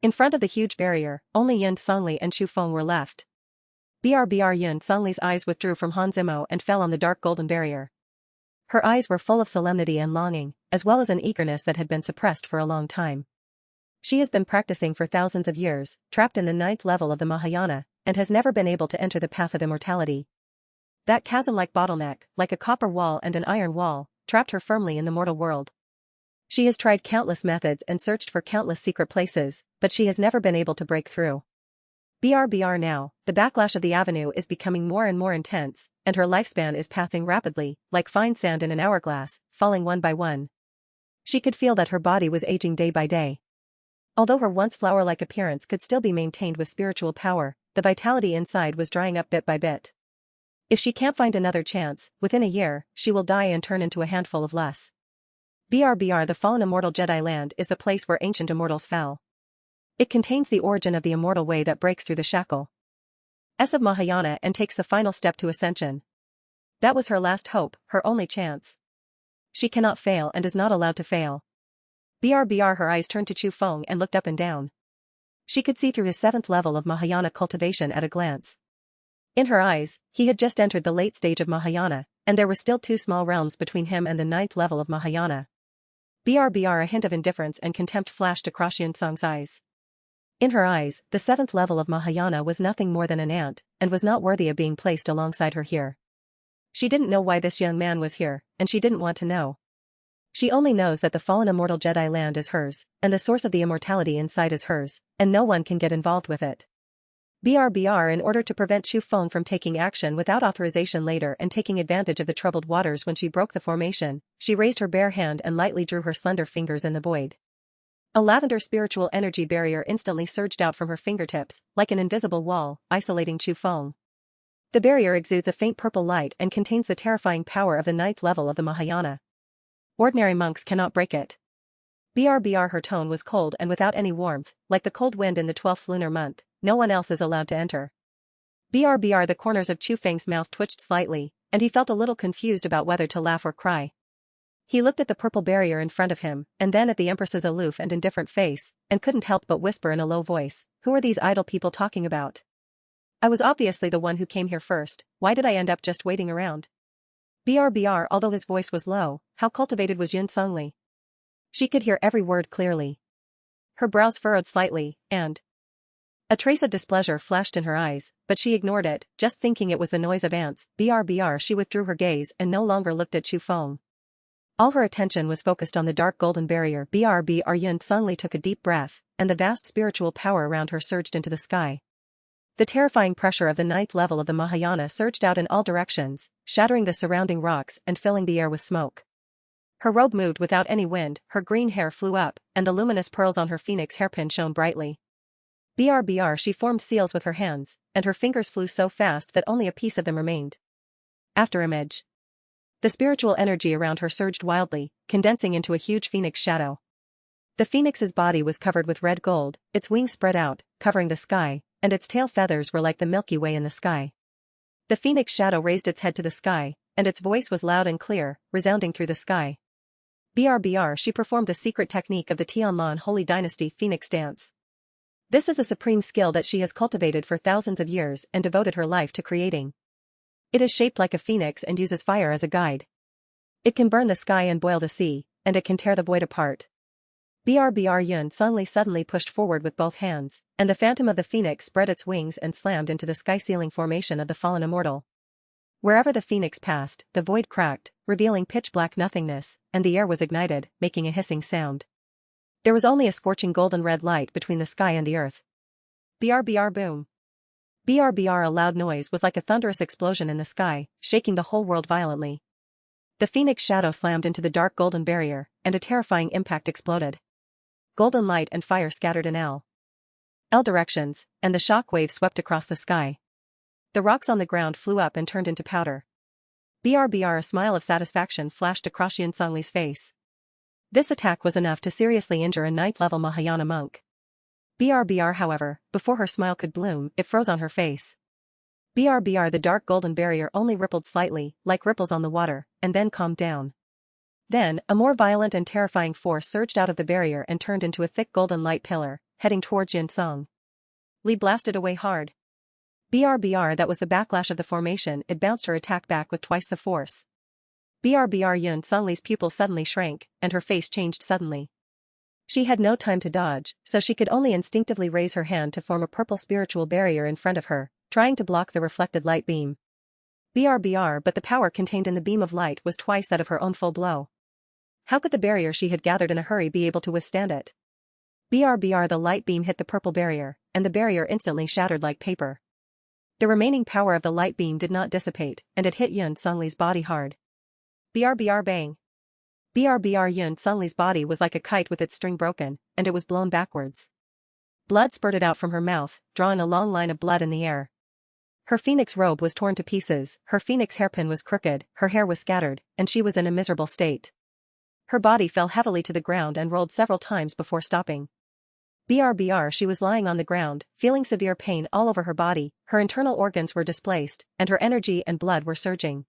In front of the huge barrier, only Yun Songli and Chu Feng were left. BRBR Yun Songli's eyes withdrew from Han Zimo and fell on the dark golden barrier. Her eyes were full of solemnity and longing, as well as an eagerness that had been suppressed for a long time. She has been practicing for thousands of years, trapped in the 9th level of the Mahayana, and has never been able to enter the path of immortality. That chasm-like bottleneck, like a copper wall and an iron wall, trapped her firmly in the mortal world. She has tried countless methods and searched for countless secret places, but she has never been able to break through. BRBR now, the backlash of the avenue is becoming more and more intense, and her lifespan is passing rapidly, like fine sand in an hourglass, falling one by one. She could feel that her body was aging day by day. Although her once flower-like appearance could still be maintained with spiritual power, the vitality inside was drying up bit by bit. If she can't find another chance, within a year, she will die and turn into a handful of less. The fallen immortal Jedi land is the place where ancient immortals fell. It contains the origin of the immortal way that breaks through the shackle of Mahayana and takes the final step to ascension. That was her last hope, her only chance. She cannot fail and is not allowed to fail. Her eyes turned to Chu Feng and looked up and down. She could see through his 7th level of Mahayana cultivation at a glance. In her eyes, he had just entered the late stage of Mahayana, and there were still 2 small realms between him and the 9th level of Mahayana. A hint of indifference and contempt flashed across Yun Song's eyes. In her eyes, the 7th level of Mahayana was nothing more than an ant, and was not worthy of being placed alongside her here. She didn't know why this young man was here, and she didn't want to know. She only knows that the fallen immortal Jedi land is hers, and the source of the immortality inside is hers, and no one can get involved with it. In order to prevent Chu Feng from taking action without authorization later and taking advantage of the troubled waters when she broke the formation, she raised her bare hand and lightly drew her slender fingers in the void. A lavender spiritual energy barrier instantly surged out from her fingertips, like an invisible wall, isolating Chu Feng. The barrier exudes a faint purple light and contains the terrifying power of the 9th level of the Mahayana. Ordinary monks cannot break it. Her tone was cold and without any warmth, like the cold wind in the 12th lunar month. No one else is allowed to enter. The corners of Chu Feng's mouth twitched slightly, and he felt a little confused about whether to laugh or cry. He looked at the purple barrier in front of him, and then at the Empress's aloof and indifferent face, and couldn't help but whisper in a low voice, "Who are these idle people talking about? I was obviously the one who came here first, why did I end up just waiting around?" Although his voice was low, how cultivated was Yun Songli? She could hear every word clearly. Her brows furrowed slightly, and a trace of displeasure flashed in her eyes, but she ignored it, just thinking it was the noise of ants. She withdrew her gaze and no longer looked at Chu Feng. All her attention was focused on the dark golden barrier. Yun Songli took a deep breath, and the vast spiritual power around her surged into the sky. The terrifying pressure of the 9th level of the Mahayana surged out in all directions, shattering the surrounding rocks and filling the air with smoke. Her robe moved without any wind, her green hair flew up, and the luminous pearls on her phoenix hairpin shone brightly. She formed seals with her hands, and her fingers flew so fast that only a piece of them remained. After image. The spiritual energy around her surged wildly, condensing into a huge phoenix shadow. The phoenix's body was covered with red gold, its wings spread out, covering the sky, and its tail feathers were like the Milky Way in the sky. The phoenix shadow raised its head to the sky, and its voice was loud and clear, resounding through the sky. She performed the secret technique of the Tianlan Holy Dynasty Phoenix Dance. This is a supreme skill that she has cultivated for thousands of years and devoted her life to creating. It is shaped like a phoenix and uses fire as a guide. It can burn the sky and boil the sea, and it can tear the void apart. Yun Songli suddenly pushed forward with both hands, and the phantom of the phoenix spread its wings and slammed into the sky-ceiling formation of the fallen immortal. Wherever the phoenix passed, the void cracked, revealing pitch-black nothingness, and the air was ignited, making a hissing sound. There was only a scorching golden red light between the sky and the earth. Boom. A loud noise was like a thunderous explosion in the sky, shaking the whole world violently. The phoenix shadow slammed into the dark golden barrier, and a terrifying impact exploded. Golden light and fire scattered in L directions, and the shock wave swept across the sky. The rocks on the ground flew up and turned into powder. A smile of satisfaction flashed across Yun Songli's face. This attack was enough to seriously injure a 9th-level Mahayana monk. However, before her smile could bloom, it froze on her face. The dark golden barrier only rippled slightly, like ripples on the water, and then calmed down. Then, a more violent and terrifying force surged out of the barrier and turned into a thick golden light pillar, heading towards Yun Song. Li blasted away hard. That was the backlash of the formation. It bounced her attack back with twice the force. Yun Songli's pupils suddenly shrank, and her face changed suddenly. She had no time to dodge, so she could only instinctively raise her hand to form a purple spiritual barrier in front of her, trying to block the reflected light beam. But the power contained in the beam of light was twice that of her own full blow. How could the barrier she had gathered in a hurry be able to withstand it? The light beam hit the purple barrier, and the barrier instantly shattered like paper. The remaining power of the light beam did not dissipate, and it hit Yun Sungli's body hard. BRBR bang. BRBR Yun Sungli's body was like a kite with its string broken, and it was blown backwards. Blood spurted out from her mouth, drawing a long line of blood in the air. Her phoenix robe was torn to pieces, her phoenix hairpin was crooked, her hair was scattered, and she was in a miserable state. Her body fell heavily to the ground and rolled several times before stopping. BRBR she was lying on the ground, feeling severe pain all over her body, her internal organs were displaced, and her energy and blood were surging.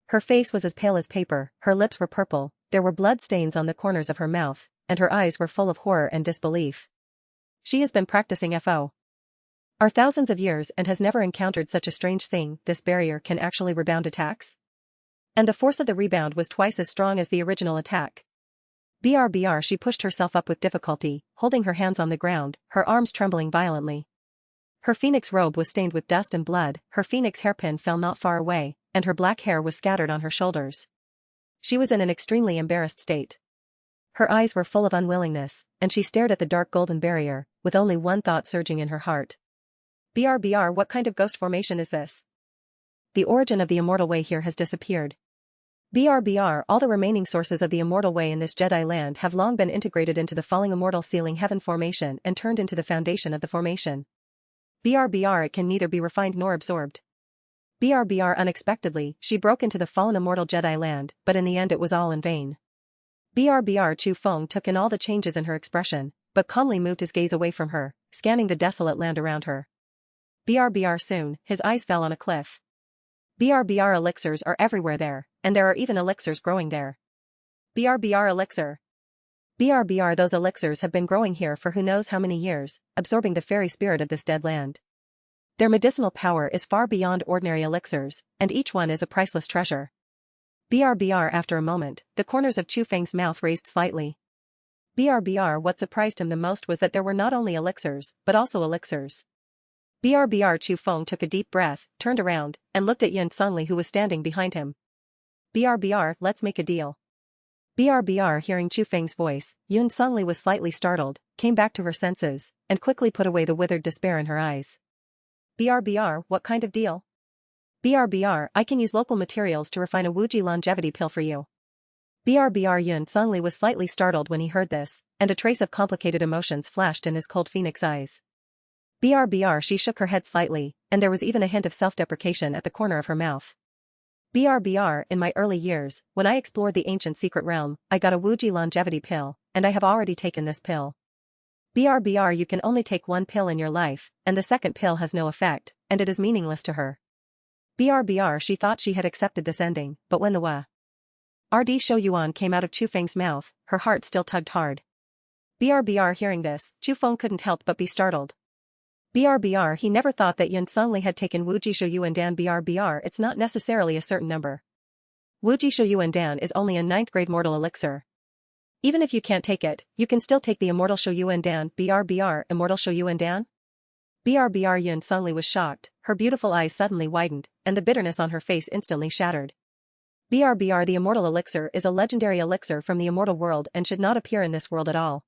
Her face was as pale as paper, her lips were purple, there were blood stains on the corners of her mouth, and her eyes were full of horror and disbelief. She has been practicing FO. For thousands of years and has never encountered such a strange thing. This barrier can actually rebound attacks? And the force of the rebound was twice as strong as the original attack. BRBR she pushed herself up with difficulty, holding her hands on the ground, her arms trembling violently. Her phoenix robe was stained with dust and blood, her phoenix hairpin fell not far away, and her black hair was scattered on her shoulders. She was in an extremely embarrassed state. Her eyes were full of unwillingness, and she stared at the dark golden barrier, with only one thought surging in her heart. BRBR what kind of ghost formation is this? The origin of the immortal way here has disappeared. BRBR all the remaining sources of the immortal way in this Jedi land have long been integrated into the falling immortal sealing heaven formation and turned into the foundation of the formation. BRBR it can neither be refined nor absorbed. BRBR unexpectedly, she broke into the fallen immortal Jedi land, but in the end it was all in vain. BRBR Chu Feng took in all the changes in her expression, but calmly moved his gaze away from her, scanning the desolate land around her. BRBR soon, his eyes fell on a cliff. BRBR elixirs are everywhere there, and there are even elixirs growing there. BRBR elixir. BRBR those elixirs have been growing here for who knows how many years, absorbing the fairy spirit of this dead land. Their medicinal power is far beyond ordinary elixirs, and each one is a priceless treasure. BRBR after a moment, the corners of Chu Feng's mouth raised slightly. BRBR what surprised him the most was that there were not only elixirs, but also elixirs. BRBR Chu Feng took a deep breath, turned around, and looked at Yun Sungli who was standing behind him. BRBR, let's make a deal. BRBR hearing Chu Feng's voice, Yun Sungli was slightly startled, came back to her senses, and quickly put away the withered despair in her eyes. BRBR, what kind of deal? BRBR, I can use local materials to refine a Wuji longevity pill for you. BRBR Yun Sungli was slightly startled when he heard this, and a trace of complicated emotions flashed in his cold phoenix eyes. BRBR she shook her head slightly, and there was even a hint of self-deprecation at the corner of her mouth. BRBR in my early years, when I explored the ancient secret realm, I got a Wuji longevity pill, and I have already taken this pill. BRBR you can only take one pill in your life, and the second pill has no effect, and it is meaningless to her. BRBR she thought she had accepted this ending, but when the RD Zhao Xuelian came out of Chu Feng's mouth, her heart still tugged hard. BRBR hearing this, Chu Feng couldn't help but be startled. BRBR he never thought that Yun Sungli had taken Wuji Zhao Xuelian BRBR it's not necessarily a certain number. Wuji Zhao Xuelian is only a 9th grade mortal elixir. Even if you can't take it, you can still take the immortal Zhao Xuelian BRBR immortal Zhao Xuelian. BRBR Yun Sungli was shocked, her beautiful eyes suddenly widened, and the bitterness on her face instantly shattered. BRBR the immortal elixir is a legendary elixir from the immortal world and should not appear in this world at all.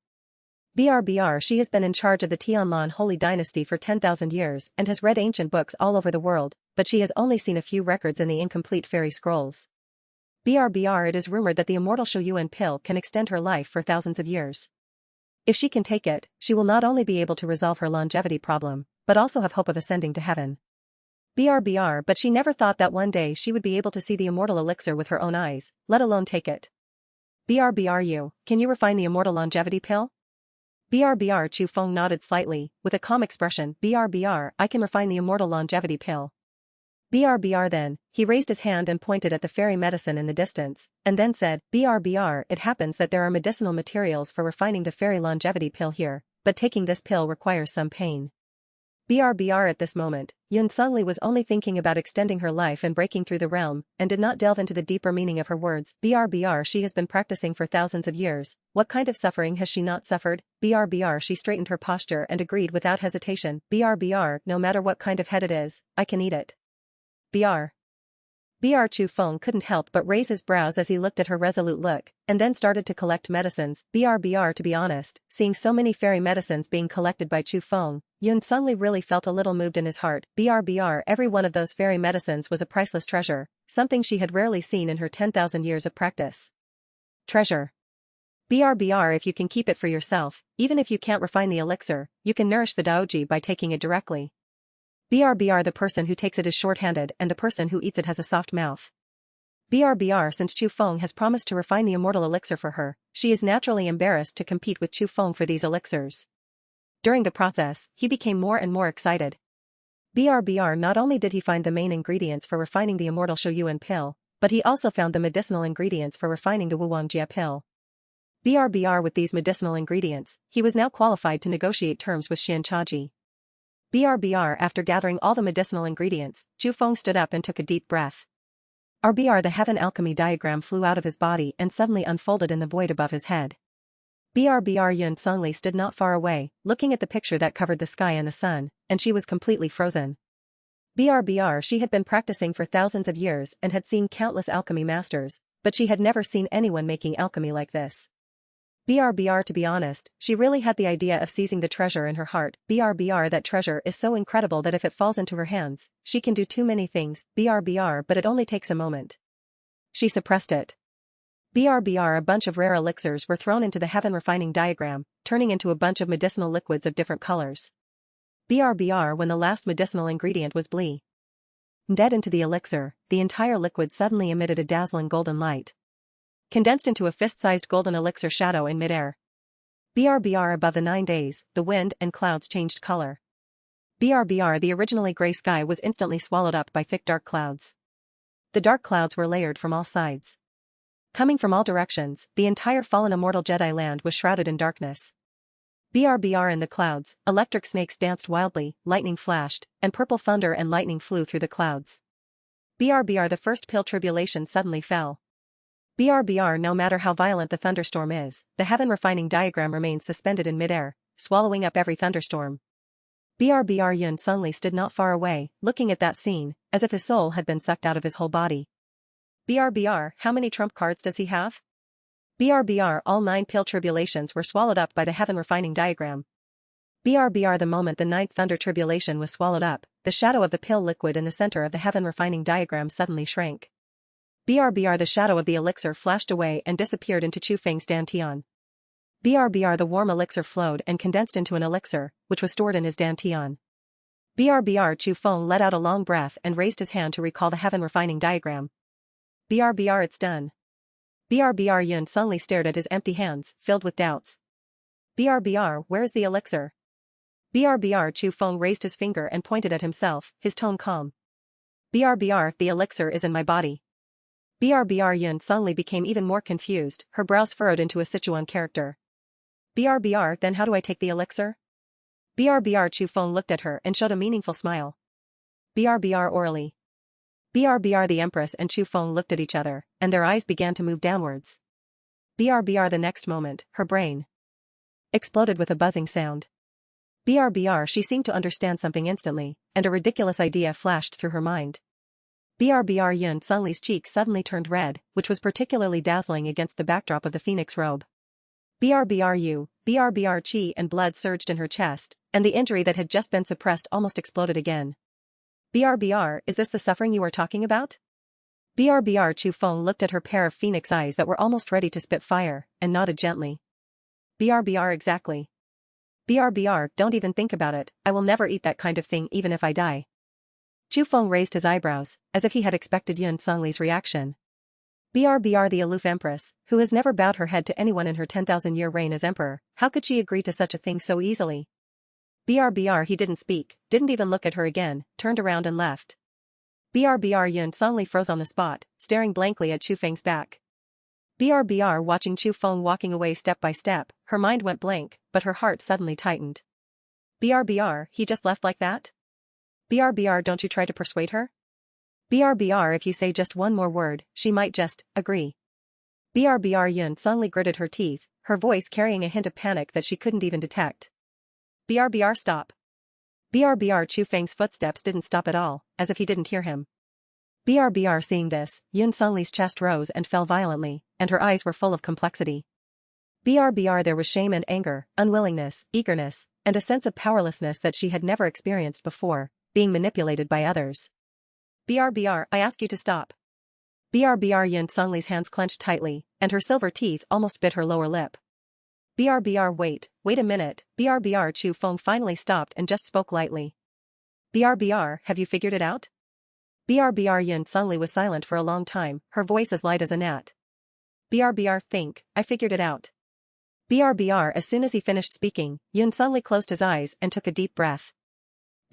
BRBR she has been in charge of the Tianlan Holy Dynasty for 10,000 years and has read ancient books all over the world, but she has only seen a few records in the incomplete fairy scrolls. BRBR it is rumored that the immortal Zhao Xuelian pill can extend her life for thousands of years. If she can take it, she will not only be able to resolve her longevity problem, but also have hope of ascending to heaven. BRBR but she never thought that one day she would be able to see the immortal elixir with her own eyes, let alone take it. BRBR can you refine the immortal longevity pill? BRBR Chu Feng nodded slightly, with a calm expression. BRBR I can refine the immortal longevity pill. BRBR then, he raised his hand and pointed at the fairy medicine in the distance, and then said, BRBR it happens that there are medicinal materials for refining the fairy longevity pill here, but taking this pill requires some pain. BRBR at this moment, Yun Sungli was only thinking about extending her life and breaking through the realm, and did not delve into the deeper meaning of her words. BRBR she has been practicing for thousands of years, what kind of suffering has she not suffered? BRBR she straightened her posture and agreed without hesitation. BRBR no matter what kind of head it is, I can eat it. Chu Feng couldn't help but raise his brows as he looked at her resolute look, and then started to collect medicines. To be honest, seeing so many fairy medicines being collected by Chu Feng, Yun Sungli really felt a little moved in his heart. Every one of those fairy medicines was a priceless treasure, something she had rarely seen in her 10,000 years of practice. Treasure. If you can keep it for yourself, even if you can't refine the elixir, you can nourish the daoji by taking it directly. The person who takes it is short-handed and the person who eats it has a soft mouth. Since Chu Feng has promised to refine the immortal elixir for her, she is naturally embarrassed to compete with Chu Feng for these elixirs. During the process, he became more and more excited. Not only did he find the main ingredients for refining the immortal Chiyang Pill, but he also found the medicinal ingredients for refining the Wuwangjia Pill. With these medicinal ingredients, he was now qualified to negotiate terms with Xian Chaji. After gathering all the medicinal ingredients, Chu Feng stood up and took a deep breath. The heaven alchemy diagram flew out of his body and suddenly unfolded in the void above his head. Yun Sungli stood not far away, looking at the picture that covered the sky and the sun, and she was completely frozen. She had been practicing for thousands of years and had seen countless alchemy masters, but she had never seen anyone making alchemy like this. To be honest, she really had the idea of seizing the treasure in her heart. That treasure is so incredible that if it falls into her hands, she can do too many things. But it only takes a moment. She suppressed it. A bunch of rare elixirs were thrown into the heaven refining diagram, turning into a bunch of medicinal liquids of different colors. When the last medicinal ingredient was dead into the elixir, the entire liquid suddenly emitted a dazzling golden light. Condensed into a fist-sized golden elixir shadow in midair. Above the 9 days, the wind and clouds changed color. The originally gray sky was instantly swallowed up by thick dark clouds. The dark clouds were layered from all sides. Coming from all directions, the entire fallen immortal Jedi land was shrouded in darkness. In the clouds, electric snakes danced wildly, lightning flashed, and purple thunder and lightning flew through the clouds. The first pill tribulation suddenly fell. No matter how violent the thunderstorm is, the heaven refining diagram remains suspended in midair, swallowing up every thunderstorm. Yun Sungli stood not far away, looking at that scene, as if his soul had been sucked out of his whole body. How many trump cards does he have? All 9 pill tribulations were swallowed up by the heaven refining diagram. The moment the 9th thunder tribulation was swallowed up, the shadow of the pill liquid in the center of the heaven refining diagram suddenly shrank. The shadow of the elixir flashed away and disappeared into Chu Feng's dantian. The warm elixir flowed and condensed into an elixir, which was stored in his dantian. Chu Feng let out a long breath and raised his hand to recall the heaven refining diagram. It's done. Yun Sungli stared at his empty hands, filled with doubts. Where is the elixir? Chu Feng raised his finger and pointed at himself, his tone calm. The elixir is in my body. Yun Sungli became even more confused, her brows furrowed into a Sichuan character. Then how do I take the elixir? Chu Feng looked at her and showed a meaningful smile. Orally. The Empress and Chu Feng looked at each other, and their eyes began to move downwards. The next moment, her brain exploded with a buzzing sound. She seemed to understand something instantly, and a ridiculous idea flashed through her mind. Yun Sungli's cheeks suddenly turned red, which was particularly dazzling against the backdrop of the phoenix robe. Qi and blood surged in her chest, and the injury that had just been suppressed almost exploded again. Is this the suffering you are talking about? Chu Feng looked at her pair of phoenix eyes that were almost ready to spit fire, and nodded gently. Exactly. Don't even think about it, I will never eat that kind of thing even if I die. Chu Feng raised his eyebrows, as if he had expected Yun Sungli's reaction. The aloof empress, who has never bowed her head to anyone in her 10,000-year reign as emperor, how could she agree to such a thing so easily? He didn't speak, didn't even look at her again, turned around and left. Yun Sungli froze on the spot, staring blankly at Chu Feng's back. Watching Chu Feng walking away step by step, her mind went blank, but her heart suddenly tightened. He just left like that? Don't you try to persuade her? If you say just one more word, she might just agree. Yun Sungli gritted her teeth, her voice carrying a hint of panic that she couldn't even detect. Stop. Chu Feng's footsteps didn't stop at all, as if he didn't hear him. BRBR seeing this, Yun Songli's chest rose and fell violently, and her eyes were full of complexity. BRBR there was shame and anger, unwillingness, eagerness, and a sense of powerlessness that she had never experienced before, being manipulated by others. BRBR, I ask you to stop. BRBR Yun Songli's hands clenched tightly, and her silver teeth almost bit her lower lip. BRBR wait a minute, BRBR Chu Feng finally stopped and just spoke lightly. BRBR, have you figured it out? BRBR Yun Songli was silent for a long time, her voice as light as a gnat. BRBR think, I figured it out. BRBR as soon as he finished speaking, Yun Songli closed his eyes and took a deep breath.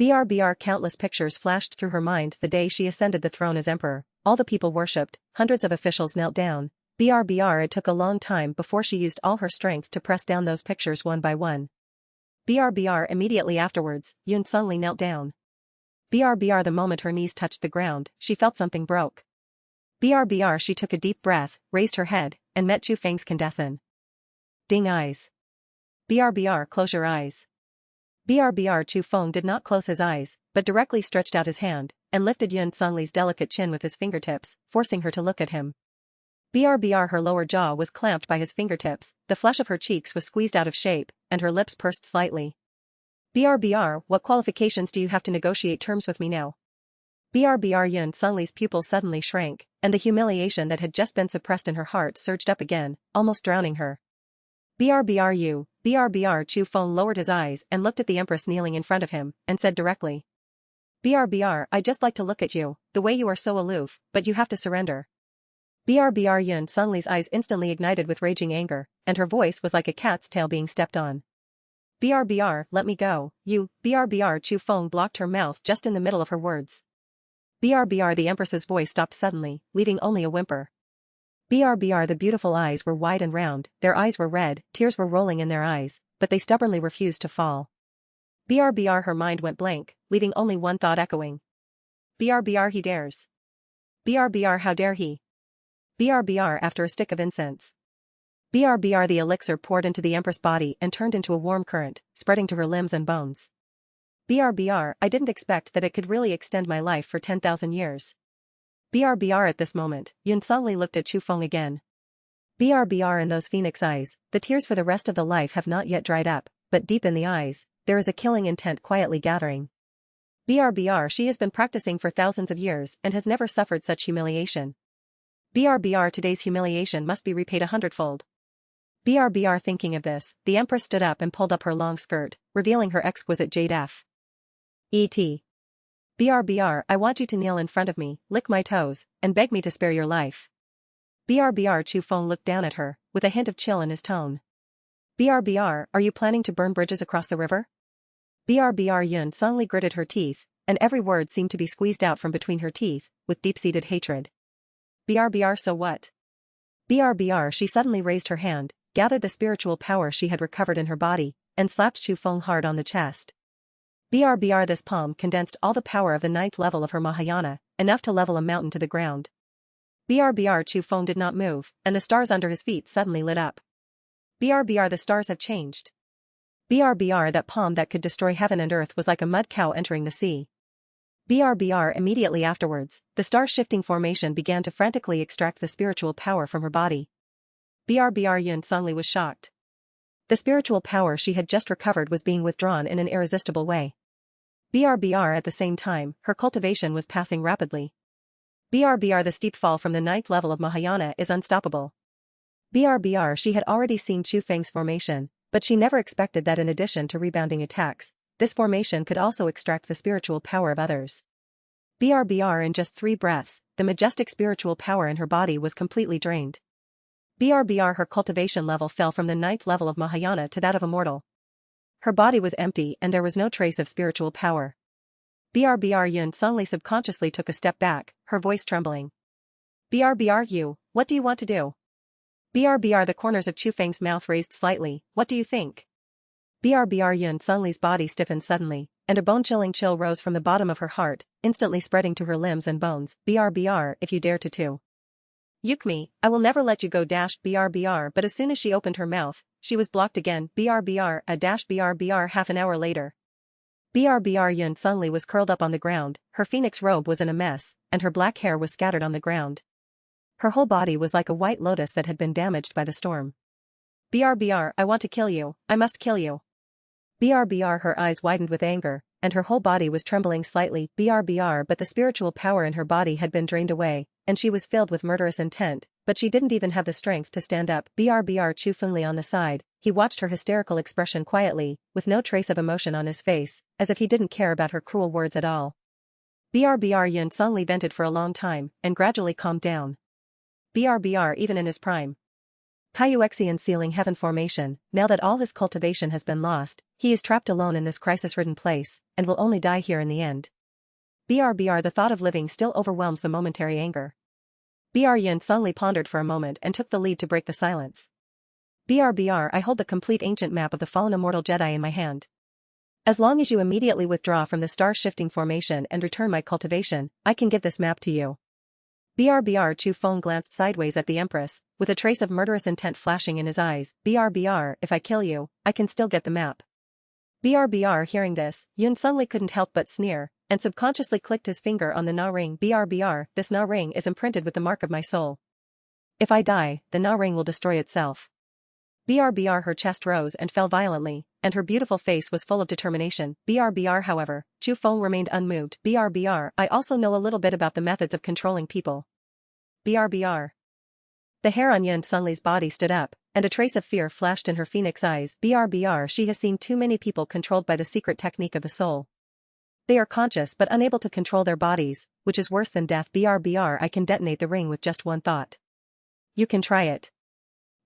BRBR countless pictures flashed through her mind the day she ascended the throne as emperor, all the people worshipped, hundreds of officials knelt down. BRBR it took a long time before she used all her strength to press down those pictures one by one. BRBR immediately afterwards, Yun Songli knelt down. BRBR the moment her knees touched the ground, she felt something broke. BRBR she took a deep breath, raised her head, and met Chu Feng's condescend. Ding eyes. BRBR close your eyes. BRBR Chu Feng did not close his eyes, but directly stretched out his hand, and lifted Yun Songli's delicate chin with his fingertips, forcing her to look at him. BRBR her lower jaw was clamped by his fingertips, the flesh of her cheeks was squeezed out of shape, and her lips pursed slightly. BRBR, what qualifications do you have to negotiate terms with me now? BRBR Yun Songli's pupils suddenly shrank, and the humiliation that had just been suppressed in her heart surged up again, almost drowning her. BRBR Chu Feng lowered his eyes and looked at the Empress kneeling in front of him, and said directly. BRBR, I just like to look at you, the way you are so aloof, but you have to surrender. BRBR Yun Songli's eyes instantly ignited with raging anger, and her voice was like a cat's tail being stepped on. BRBR, let me go, you, BRBR Chu Feng blocked her mouth just in the middle of her words. BRBR the Empress's voice stopped suddenly, leaving only a whimper. BRBR the beautiful eyes were wide and round, their eyes were red, tears were rolling in their eyes, but they stubbornly refused to fall. BRBR her mind went blank, leaving only one thought echoing. BRBR he dares. BRBR how dare he? BRBR after a stick of incense. BRBR the elixir poured into the Empress body and turned into a warm current, spreading to her limbs and bones. BRBR, I didn't expect that it could really extend my life for 10,000 years. BRBR at this moment, Yun Songli looked at Chu Feng again. BRBR in those phoenix eyes, the tears for the rest of the life have not yet dried up, but deep in the eyes, there is a killing intent quietly gathering. BRBR she has been practicing for thousands of years and has never suffered such humiliation. BRBR today's humiliation must be repaid 100-fold. BRBR thinking of this, the Empress stood up and pulled up her long skirt, revealing her exquisite jade Et. BRBR I want you to kneel in front of me, lick my toes, and beg me to spare your life. BRBR Chu Feng looked down at her, with a hint of chill in his tone. BRBR, are you planning to burn bridges across the river? BRBR Yun Songli gritted her teeth, and every word seemed to be squeezed out from between her teeth, with deep-seated hatred. BRBR so what? BRBR she suddenly raised her hand, gathered the spiritual power she had recovered in her body, and slapped Chu Feng hard on the chest. BRBR this palm condensed all the power of the 9th level of her Mahayana, enough to level a mountain to the ground. BRBR Chu Feng did not move, and the stars under his feet suddenly lit up. BRBR the stars have changed. BRBR that palm that could destroy heaven and earth was like a mud cow entering the sea. BRBR immediately afterwards, the star-shifting formation began to frantically extract the spiritual power from her body. BRBR Yun Songli was shocked. The spiritual power she had just recovered was being withdrawn in an irresistible way. BRBR at the same time, her cultivation was passing rapidly. BRBR the steep fall from the 9th level of Mahayana is unstoppable. BRBR she had already seen Chu Feng's formation, but she never expected that in addition to rebounding attacks, this formation could also extract the spiritual power of others. BRBR in just 3 breaths, the majestic spiritual power in her body was completely drained. BRBR her cultivation level fell from the 9th level of Mahayana to that of a mortal. Her body was empty and there was no trace of spiritual power. BRBR Yun Songli subconsciously took a step back, her voice trembling. BRBR you, what do you want to do? BRBR the corners of Chu Feng's mouth raised slightly, what do you think? BRBR Yun Songli's body stiffened suddenly, and a bone-chilling chill rose from the bottom of her heart, instantly spreading to her limbs and bones. BRBR if you dare to. Yukmi, I will never let you go. BRBR but as soon as she opened her mouth, she was blocked again. BRBR half an hour later. BRBR Yun Sungli was curled up on the ground, her phoenix robe was in a mess, and her black hair was scattered on the ground. Her whole body was like a white lotus that had been damaged by the storm. BRBR, I want to kill you, I must kill you. BRBR, her eyes widened with anger, and her whole body was trembling slightly. BRBR, but the spiritual power in her body had been drained away, and she was filled with murderous intent, but she didn't even have the strength to stand up. BRBR Chu Feng on the side, he watched her hysterical expression quietly, with no trace of emotion on his face, as if he didn't care about her cruel words at all. BRBR Yun Songli vented for a long time, and gradually calmed down. BRBR even in his prime. Kayuexian sealing heaven formation, now that all his cultivation has been lost, he is trapped alone in this crisis-ridden place, and will only die here in the end. BRBR the thought of living still overwhelms the momentary anger. BR Yun Songli pondered for a moment and took the lead to break the silence. BRBR I hold the complete ancient map of the fallen immortal Jedi in my hand. As long as you immediately withdraw from the star-shifting formation and return my cultivation, I can give this map to you. BRBR Chu Feng glanced sideways at the Empress, with a trace of murderous intent flashing in his eyes. BRBR, if I kill you, I can still get the map. BRBR hearing this, Yun Sungli couldn't help but sneer, and subconsciously clicked his finger on the Na ring. BRBR, this Na ring is imprinted with the mark of my soul. If I die, the Na ring will destroy itself. BRBR her chest rose and fell violently, and her beautiful face was full of determination. BRBR however, Chu Feng remained unmoved. BRBR I also know a little bit about the methods of controlling people. BRBR. The hair on Yun Sungli's body stood up, and a trace of fear flashed in her phoenix eyes. BRBR she has seen too many people controlled by the secret technique of the soul. They are conscious but unable to control their bodies, which is worse than death. BRBR I can detonate the ring with just one thought. You can try it.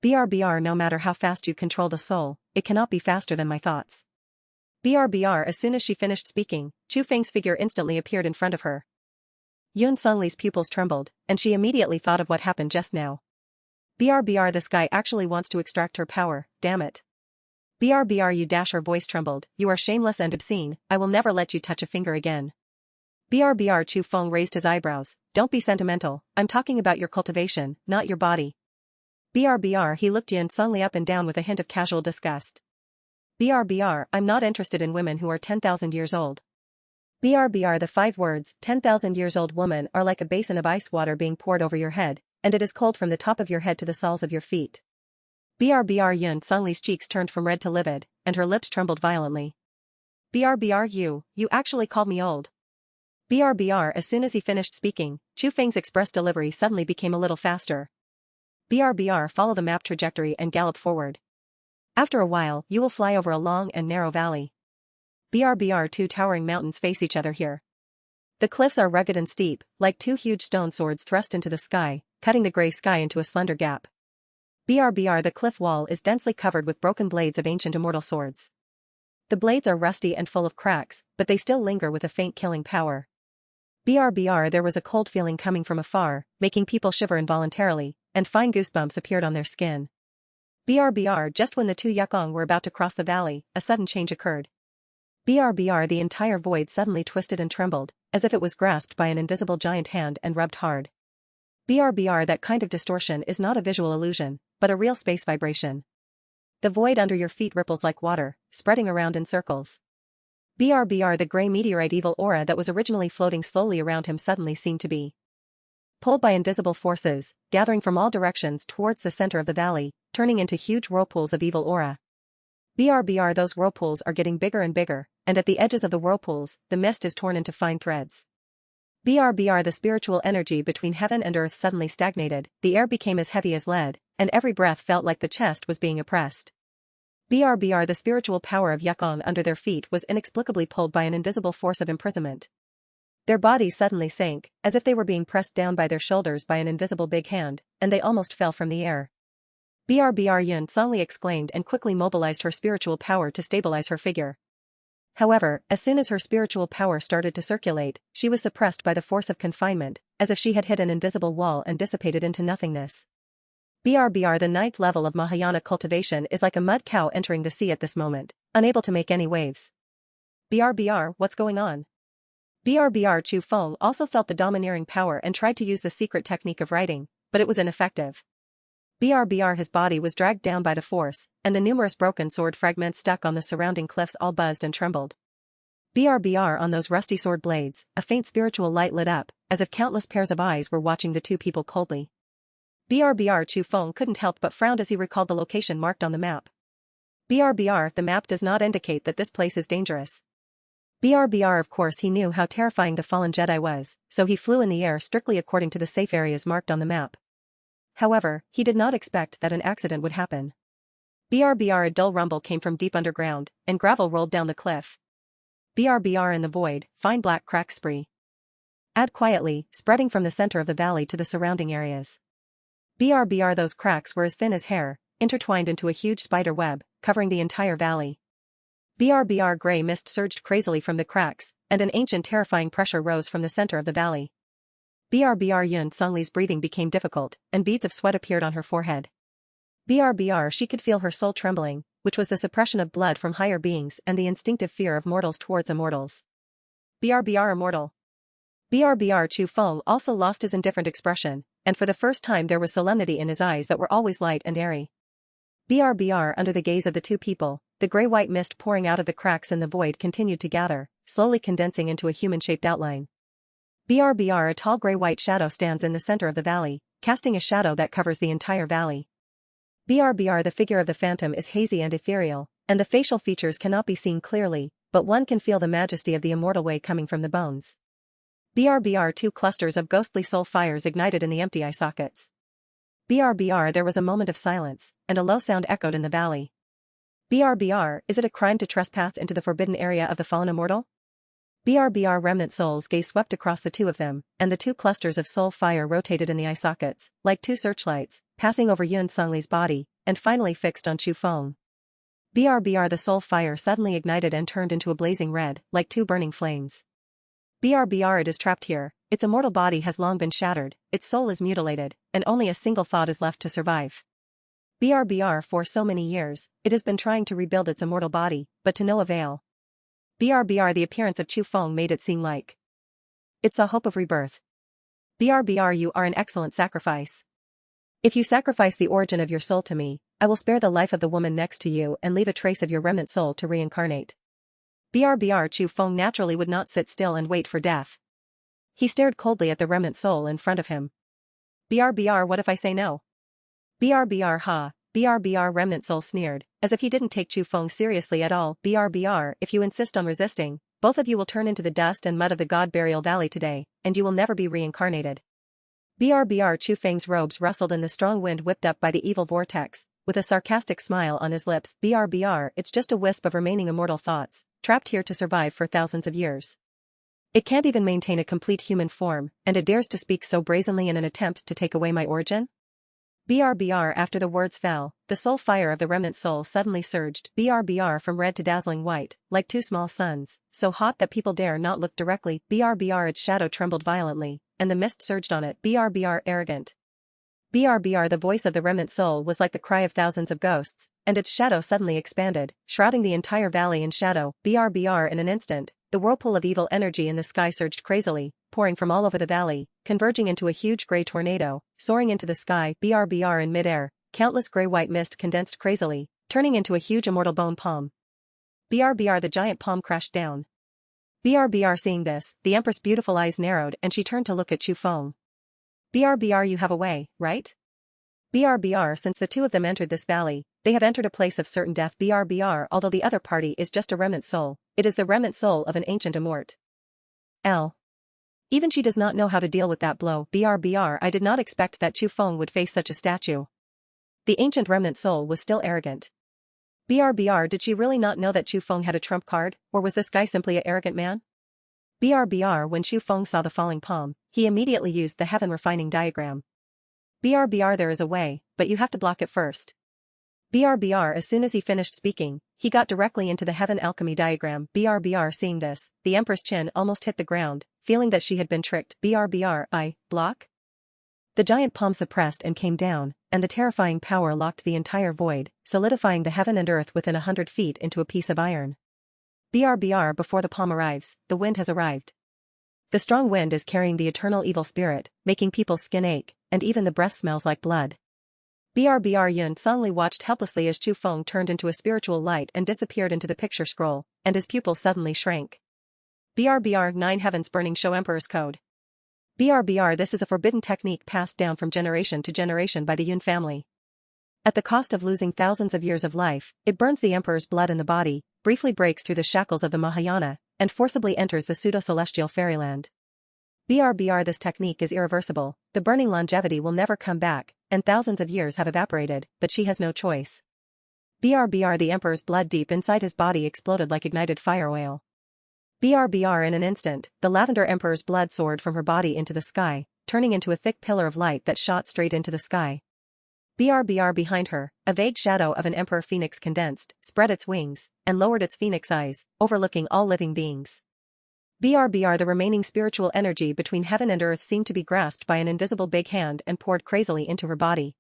BRBR no matter how fast you control the soul, it cannot be faster than my thoughts. BRBR as soon as she finished speaking, Chu Feng's figure instantly appeared in front of her. Yun Sungli's pupils trembled, and she immediately thought of what happened just now. BRBR this guy actually wants to extract her power, damn it. BRBR you dash her voice trembled, you are shameless and obscene, I will never let you touch a finger again. BRBR Chu Feng raised his eyebrows, don't be sentimental, I'm talking about your cultivation, not your body. BRBR he looked Yun Sungli up and down with a hint of casual disgust. BRBR I'm not interested in women who are 10,000 years old. BRBR the 5 words, 10,000 years old woman are like a basin of ice water being poured over your head, and it is cold from the top of your head to the soles of your feet. BRBR Yun Sungli's cheeks turned from red to livid, and her lips trembled violently. BRBR you actually called me old. BRBR as soon as he finished speaking, Chu Feng's express delivery suddenly became a little faster. BRBR follow the map trajectory and gallop forward. After a while, you will fly over a long and narrow valley. BRBR 2 towering mountains face each other here. The cliffs are rugged and steep, like 2 huge stone swords thrust into the sky, cutting the gray sky into a slender gap. BRBR the cliff wall is densely covered with broken blades of ancient immortal swords. The blades are rusty and full of cracks, but they still linger with a faint killing power. BRBR there was a cold feeling coming from afar, making people shiver involuntarily, and fine goosebumps appeared on their skin. BRBR just when the 2 Yukong were about to cross the valley, a sudden change occurred. BRBR the entire void suddenly twisted and trembled, as if it was grasped by an invisible giant hand and rubbed hard. BRBR that kind of distortion is not a visual illusion, but a real space vibration. The void under your feet ripples like water, spreading around in circles. BRBR the gray meteorite evil aura that was originally floating slowly around him suddenly seemed to be pulled by invisible forces, gathering from all directions towards the center of the valley, turning into huge whirlpools of evil aura. BRBR those whirlpools are getting bigger and bigger, and at the edges of the whirlpools, the mist is torn into fine threads. BRBR the spiritual energy between heaven and earth suddenly stagnated, the air became as heavy as lead, and every breath felt like the chest was being oppressed. BRBR the spiritual power of Yukong under their feet was inexplicably pulled by an invisible force of imprisonment. Their bodies suddenly sank, as if they were being pressed down by their shoulders by an invisible big hand, and they almost fell from the air. BRBR Yun Songli exclaimed and quickly mobilized her spiritual power to stabilize her figure. However, as soon as her spiritual power started to circulate, she was suppressed by the force of confinement, as if she had hit an invisible wall and dissipated into nothingness. BRBR the 9th level of Mahayana cultivation is like a mud cow entering the sea at this moment, unable to make any waves. BRBR what's going on? BRBR Chu Feng also felt the domineering power and tried to use the secret technique of writing, but it was ineffective. BRBR his body was dragged down by the force, and the numerous broken sword fragments stuck on the surrounding cliffs all buzzed and trembled. BRBR on those rusty sword blades, a faint spiritual light lit up, as if countless pairs of eyes were watching the two people coldly. BRBR Chu Feng couldn't help but frown as he recalled the location marked on the map. BRBR, the map does not indicate that this place is dangerous. BRBR, of course he knew how terrifying the fallen Jedi was, so he flew in the air strictly according to the safe areas marked on the map. However, he did not expect that an accident would happen. BRBR, a dull rumble came from deep underground, and gravel rolled down the cliff. BRBR in the void, fine black cracks spree. Add quietly, spreading from the center of the valley to the surrounding areas. BRBR, those cracks were as thin as hair, intertwined into a huge spider web, covering the entire valley. BRBR, gray mist surged crazily from the cracks, and an ancient terrifying pressure rose from the center of the valley. BRBR Yun Songli's breathing became difficult, and beads of sweat appeared on her forehead. BRBR, she could feel her soul trembling, which was the suppression of blood from higher beings and the instinctive fear of mortals towards immortals. BRBR immortal. BRBR Chu Feng also lost his indifferent expression, and for the first time there was solemnity in his eyes that were always light and airy. BRBR under the gaze of the two people, the gray-white mist pouring out of the cracks in the void continued to gather, slowly condensing into a human-shaped outline. BRBR, a tall gray-white shadow stands in the center of the valley, casting a shadow that covers the entire valley. BRBR, the figure of the phantom is hazy and ethereal, and the facial features cannot be seen clearly, but one can feel the majesty of the immortal way coming from the bones. BRBR, two clusters of ghostly soul fires ignited in the empty eye sockets. BRBR, there was a moment of silence, and a low sound echoed in the valley. BRBR, is it a crime to trespass into the forbidden area of the fallen immortal? BRBR, remnant souls gaze swept across the two of them, and the two clusters of soul fire rotated in the eye sockets, like two searchlights, passing over Yun Songli's body, and finally fixed on Chu Feng. BRBR, the soul fire suddenly ignited and turned into a blazing red, like two burning flames. BRBR, it is trapped here, its immortal body has long been shattered, its soul is mutilated, and only a single thought is left to survive. BRBR, for so many years, it has been trying to rebuild its immortal body, but to no avail. BRBR, the appearance of Chu Feng made it seem like it's a hope of rebirth. BRBR, you are an excellent sacrifice. If you sacrifice the origin of your soul to me, I will spare the life of the woman next to you and leave a trace of your remnant soul to reincarnate. BRBR, Chu Feng naturally would not sit still and wait for death. He stared coldly at the remnant soul in front of him. BRBR, what if I say no? BRBR, ha. BRBR, remnant soul sneered, as if he didn't take Chu Feng seriously at all. BRBR, if you insist on resisting, both of you will turn into the dust and mud of the God Burial Valley today, and you will never be reincarnated. BRBR, Chu Feng's robes rustled in the strong wind whipped up by the evil vortex, with a sarcastic smile on his lips. BRBR, it's just a wisp of remaining immortal thoughts, trapped here to survive for thousands of years. It can't even maintain a complete human form, and it dares to speak so brazenly in an attempt to take away my origin? BRBR, after the words fell, the soul fire of the remnant soul suddenly surged. BRBR, from red to dazzling white, like two small suns, so hot that people dare not look directly. BRBR, its shadow trembled violently, and the mist surged on it. BRBR, arrogant. BRBR, the voice of the remnant soul was like the cry of thousands of ghosts, and its shadow suddenly expanded, shrouding the entire valley in shadow. BRBR, in an instant, the whirlpool of evil energy in the sky surged crazily, pouring from all over the valley, converging into a huge gray tornado, soaring into the sky. BRBR, in midair, countless gray-white mist condensed crazily, turning into a huge immortal bone palm. BRBR, the giant palm crashed down. BRBR, seeing this, the Empress' beautiful eyes narrowed and she turned to look at Chu Feng. BRBR, you have a way, right? BRBR, since the two of them entered this valley, they have entered a place of certain death. BRBR, although the other party is just a remnant soul, it is the remnant soul of an ancient immort. Even she does not know how to deal with that blow. BRBR, I did not expect that Chu Feng would face such a statue. The ancient remnant soul was still arrogant. BRBR, did she really not know that Chu Feng had a trump card, or was this guy simply an arrogant man? BRBR, when Chu Feng saw the falling palm, he immediately used the heaven refining diagram. BRBR, there is a way, but you have to block it first. BRBR, as soon as he finished speaking, he got directly into the heaven alchemy diagram. BRBR, seeing this, the Empress' chin almost hit the ground, feeling that she had been tricked. BRBR, I, block? The giant palm suppressed and came down, and the terrifying power locked the entire void, solidifying the heaven and earth within 100 feet into a piece of iron. BRBR, before the palm arrives, the wind has arrived. The strong wind is carrying the eternal evil spirit, making people's skin ache, and even the breath smells like blood. BRBR, Yun Songli watched helplessly as Chu Feng turned into a spiritual light and disappeared into the picture scroll, and his pupils suddenly shrank. BRBR 9 Heavens Burning Show Emperor's Code. BRBR This is a forbidden technique passed down from generation to generation by the Yun family. At the cost of losing thousands of years of life, it burns the Emperor's blood in the body, briefly breaks through the shackles of the Mahayana, and forcibly enters the pseudo-celestial fairyland. BRBR This technique is irreversible, the burning longevity will never come back, and thousands of years have evaporated, but she has no choice. BRBR The Emperor's blood deep inside his body exploded like ignited fire oil. BRBR In an instant, the Lavender Emperor's blood soared from her body into the sky, turning into a thick pillar of light that shot straight into the sky. BRBR Behind her, a vague shadow of an Emperor Phoenix condensed, spread its wings, and lowered its phoenix eyes, overlooking all living beings. BRBR The remaining spiritual energy between heaven and earth seemed to be grasped by an invisible big hand and poured crazily into her body.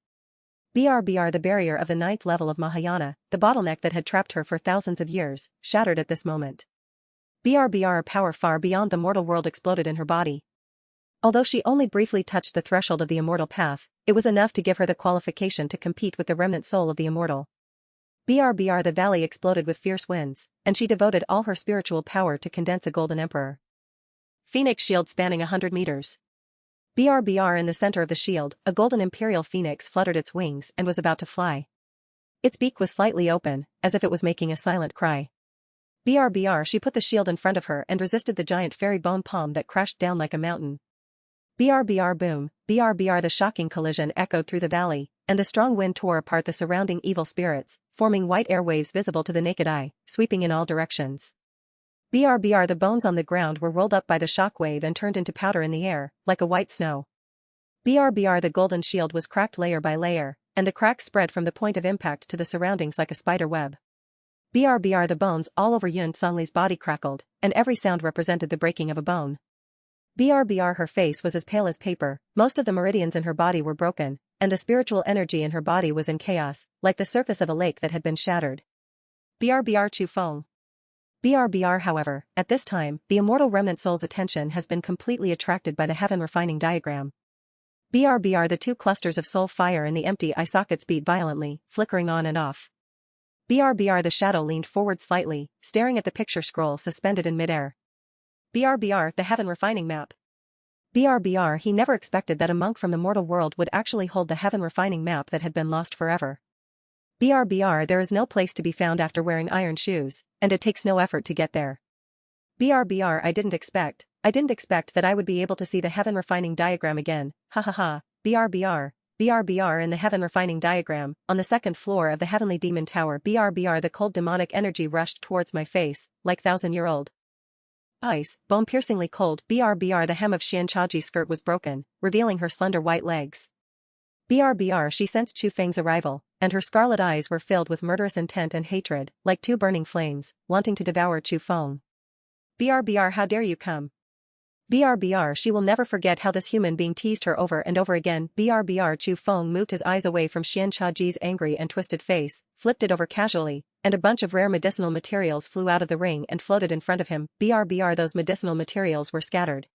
BRBR The barrier of the 9th level of Mahayana, the bottleneck that had trapped her for thousands of years, shattered at this moment. BRBR power far beyond the mortal world exploded in her body. Although she only briefly touched the threshold of the immortal path, it was enough to give her the qualification to compete with the remnant soul of the immortal. BRBR The valley exploded with fierce winds, and she devoted all her spiritual power to condense a golden emperor. Phoenix shield spanning 100 meters. BRBR In the center of the shield, a golden imperial phoenix fluttered its wings and was about to fly. Its beak was slightly open, as if it was making a silent cry. BRBR She put the shield in front of her and resisted the giant fairy bone palm that crashed down like a mountain. BRBR Boom, BRBR The shocking collision echoed through the valley, and the strong wind tore apart the surrounding evil spirits, forming white airwaves visible to the naked eye, sweeping in all directions. BRBR The bones on the ground were rolled up by the shock wave and turned into powder in the air, like a white snow. BRBR The golden shield was cracked layer by layer, and the cracks spread from the point of impact to the surroundings like a spider web. BRBR The bones all over Yun Songli's body crackled, and every sound represented the breaking of a bone. BRBR Her face was as pale as paper, most of the meridians in her body were broken, and the spiritual energy in her body was in chaos, like the surface of a lake that had been shattered. BRBR Chu Feng. BRBR However, at this time, the immortal remnant soul's attention has been completely attracted by the heaven refining diagram. BRBR The 2 clusters of soul fire in the empty eye sockets beat violently, flickering on and off. BRBR The shadow leaned forward slightly, staring at the picture scroll suspended in midair. BRBR The heaven refining map. BRBR He never expected that a monk from the mortal world would actually hold the heaven refining map that had been lost forever. BRBR There is no place to be found after wearing iron shoes, and it takes no effort to get there. BRBR I didn't expect that I would be able to see the heaven refining diagram again, ha ha ha. BRBR In the heaven refining diagram, on the 2nd floor of the heavenly demon tower. BRBR The cold demonic energy rushed towards my face, like 1,000-year-old ice, bone-piercingly cold. BRBR The hem of Xian Chaji's skirt was broken, revealing her slender white legs. BRBR She sensed Chu Feng's arrival, and her scarlet eyes were filled with murderous intent and hatred, like 2 burning flames, wanting to devour Chu Feng. BRBR How dare you come? BRBR She will never forget how this human being teased her over and over again. BRBR Chu Feng moved his eyes away from Xian Chaji's angry and twisted face, flipped it over casually, and a bunch of rare medicinal materials flew out of the ring and floated in front of him. BRBR Those medicinal materials were scattered,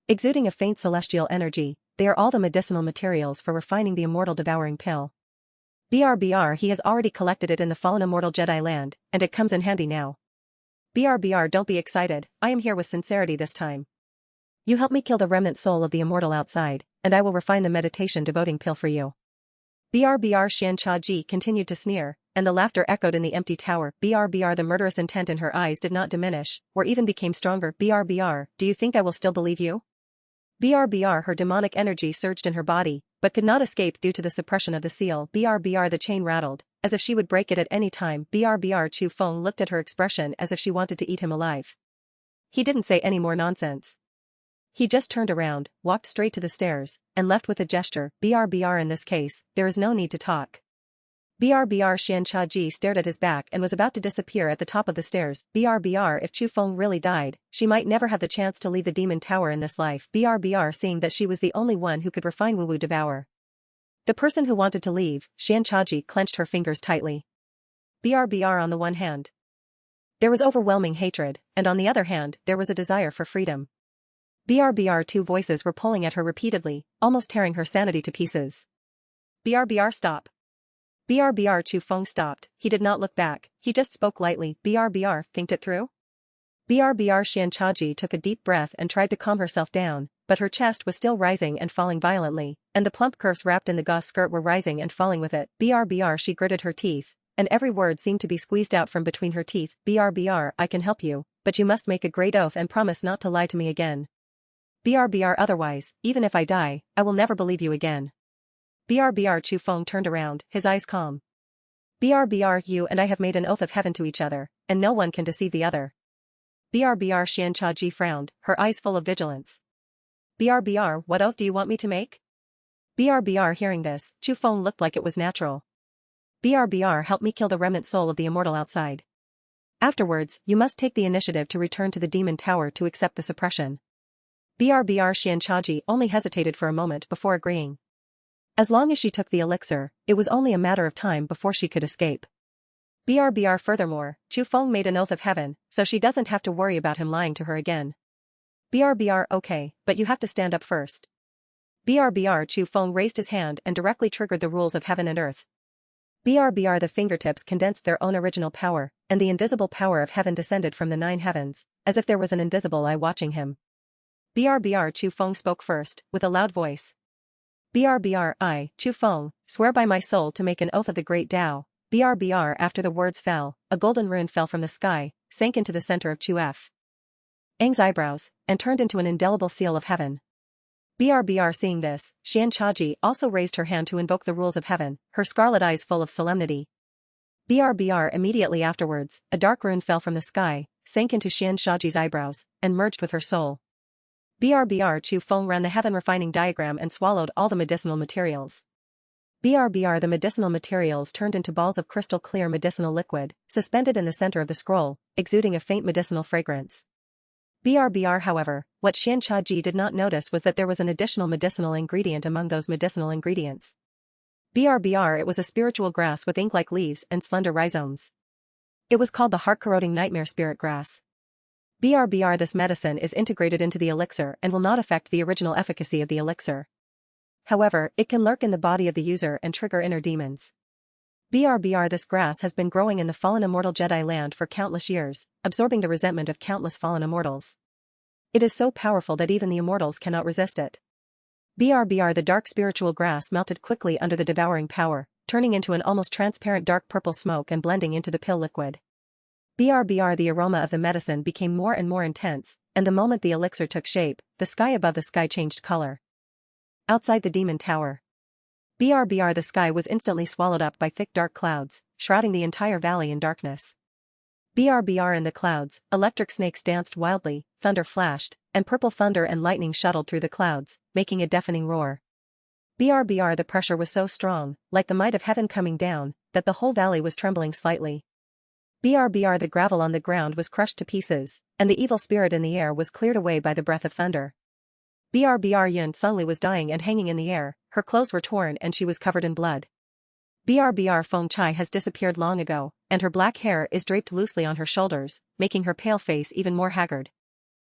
exuding a faint celestial energy. They are all the medicinal materials for refining the immortal devouring pill. BRBR He has already collected it in the fallen immortal Jedi land, and it comes in handy now. BRBR Don't be excited, I am here with sincerity this time. You help me kill the remnant soul of the immortal outside, and I will refine the meditation devoting pill for you. BRBR Xian Chaji continued to sneer, and the laughter echoed in the empty tower. BRBR The murderous intent in her eyes did not diminish, or even became stronger. BRBR Do you think I will still believe you? BRBR Her demonic energy surged in her body, but could not escape due to the suppression of the seal. BRBR The chain rattled, as if she would break it at any time. BRBR Chu Feng looked at her expression as if she wanted to eat him alive. He didn't say any more nonsense. He just turned around, walked straight to the stairs, and left with a gesture. BRBR In this case, there is no need to talk. BRBR Xian Chaji stared at his back and was about to disappear at the top of the stairs. BRBR If Chu Feng really died, she might never have the chance to leave the demon tower in this life. BRBR Seeing that she was the only one who could refine Wu Devour, the person who wanted to leave, Xian Chaji clenched her fingers tightly. BRBR On the one hand, there was overwhelming hatred, and on the other hand, there was a desire for freedom. BRBR 2 voices were pulling at her repeatedly, almost tearing her sanity to pieces. BRBR Stop. BRBR Chu Feng stopped. He did not look back, he just spoke lightly. BRBR Think it through? BRBR Xianchaji took a deep breath and tried to calm herself down, but her chest was still rising and falling violently, and the plump curves wrapped in the gauze skirt were rising and falling with it. BRBR she gritted her teeth, and every word seemed to be squeezed out from between her teeth. BRBR I can help you, but you must make a great oath and promise not to lie to me again. BRBR otherwise, even if I die, I will never believe you again. BRBR Chu Feng turned around, his eyes calm. BRBR you and I have made an oath of heaven to each other, and no one can deceive the other. BRBR Xianchaji frowned, her eyes full of vigilance. BRBR what oath do you want me to make? BRBR hearing this, Chu Feng looked like it was natural. BRBR help me kill the remnant soul of the immortal outside. Afterwards, you must take the initiative to return to the demon tower to accept the suppression. BRBR Xianchaji only hesitated for a moment before agreeing. As long as she took the elixir, it was only a matter of time before she could escape. BRBR furthermore, Chu Feng made an oath of heaven, so she doesn't have to worry about him lying to her again. BRBR okay, but you have to stand up first. BRBR Chu Feng raised his hand and directly triggered the rules of heaven and earth. BRBR the fingertips condensed their own original power, and the invisible power of heaven descended from the 9 heavens, as if there was an invisible eye watching him. BRBR Chu Feng spoke first, with a loud voice. BRBR I, Chu Feng, swear by my soul to make an oath of the great Tao. BRBR after the words fell, a golden rune fell from the sky, sank into the center of Chu Feng's eyebrows, and turned into an indelible seal of heaven. BRBR seeing this, Xianchaji also raised her hand to invoke the rules of heaven, her scarlet eyes full of solemnity. BRBR immediately afterwards, a dark rune fell from the sky, sank into Xianchaji's eyebrows, and merged with her soul. BRBR Chu Feng ran the heaven refining diagram and swallowed all the medicinal materials. BRBR the medicinal materials turned into balls of crystal clear medicinal liquid, suspended in the center of the scroll, exuding a faint medicinal fragrance. BRBR however, what Xianchaji did not notice was that there was an additional medicinal ingredient among those medicinal ingredients. BRBR it was a spiritual grass with ink-like leaves and slender rhizomes. It was called the heart-corroding nightmare spirit grass. BRBR this medicine is integrated into the elixir and will not affect the original efficacy of the elixir. However, it can lurk in the body of the user and trigger inner demons. BRBR this grass has been growing in the fallen immortal Jedi land for countless years, absorbing the resentment of countless fallen immortals. It is so powerful that even the immortals cannot resist it. BRBR the dark spiritual grass melted quickly under the devouring power, turning into an almost transparent dark purple smoke and blending into the pill liquid. BRBR the aroma of the medicine became more and more intense, and the moment the elixir took shape, the sky above the sky changed color. Outside the demon tower. BRBR the sky was instantly swallowed up by thick dark clouds, shrouding the entire valley in darkness. BRBR in the clouds, electric snakes danced wildly, thunder flashed, and purple thunder and lightning shuttled through the clouds, making a deafening roar. BRBR the pressure was so strong, like the might of heaven coming down, that the whole valley was trembling slightly. BRBR the gravel on the ground was crushed to pieces, and the evil spirit in the air was cleared away by the breath of thunder. BRBR Yun Sungli was dying and hanging in the air, her clothes were torn and she was covered in blood. BRBR Feng Chai has disappeared long ago, and her black hair is draped loosely on her shoulders, making her pale face even more haggard.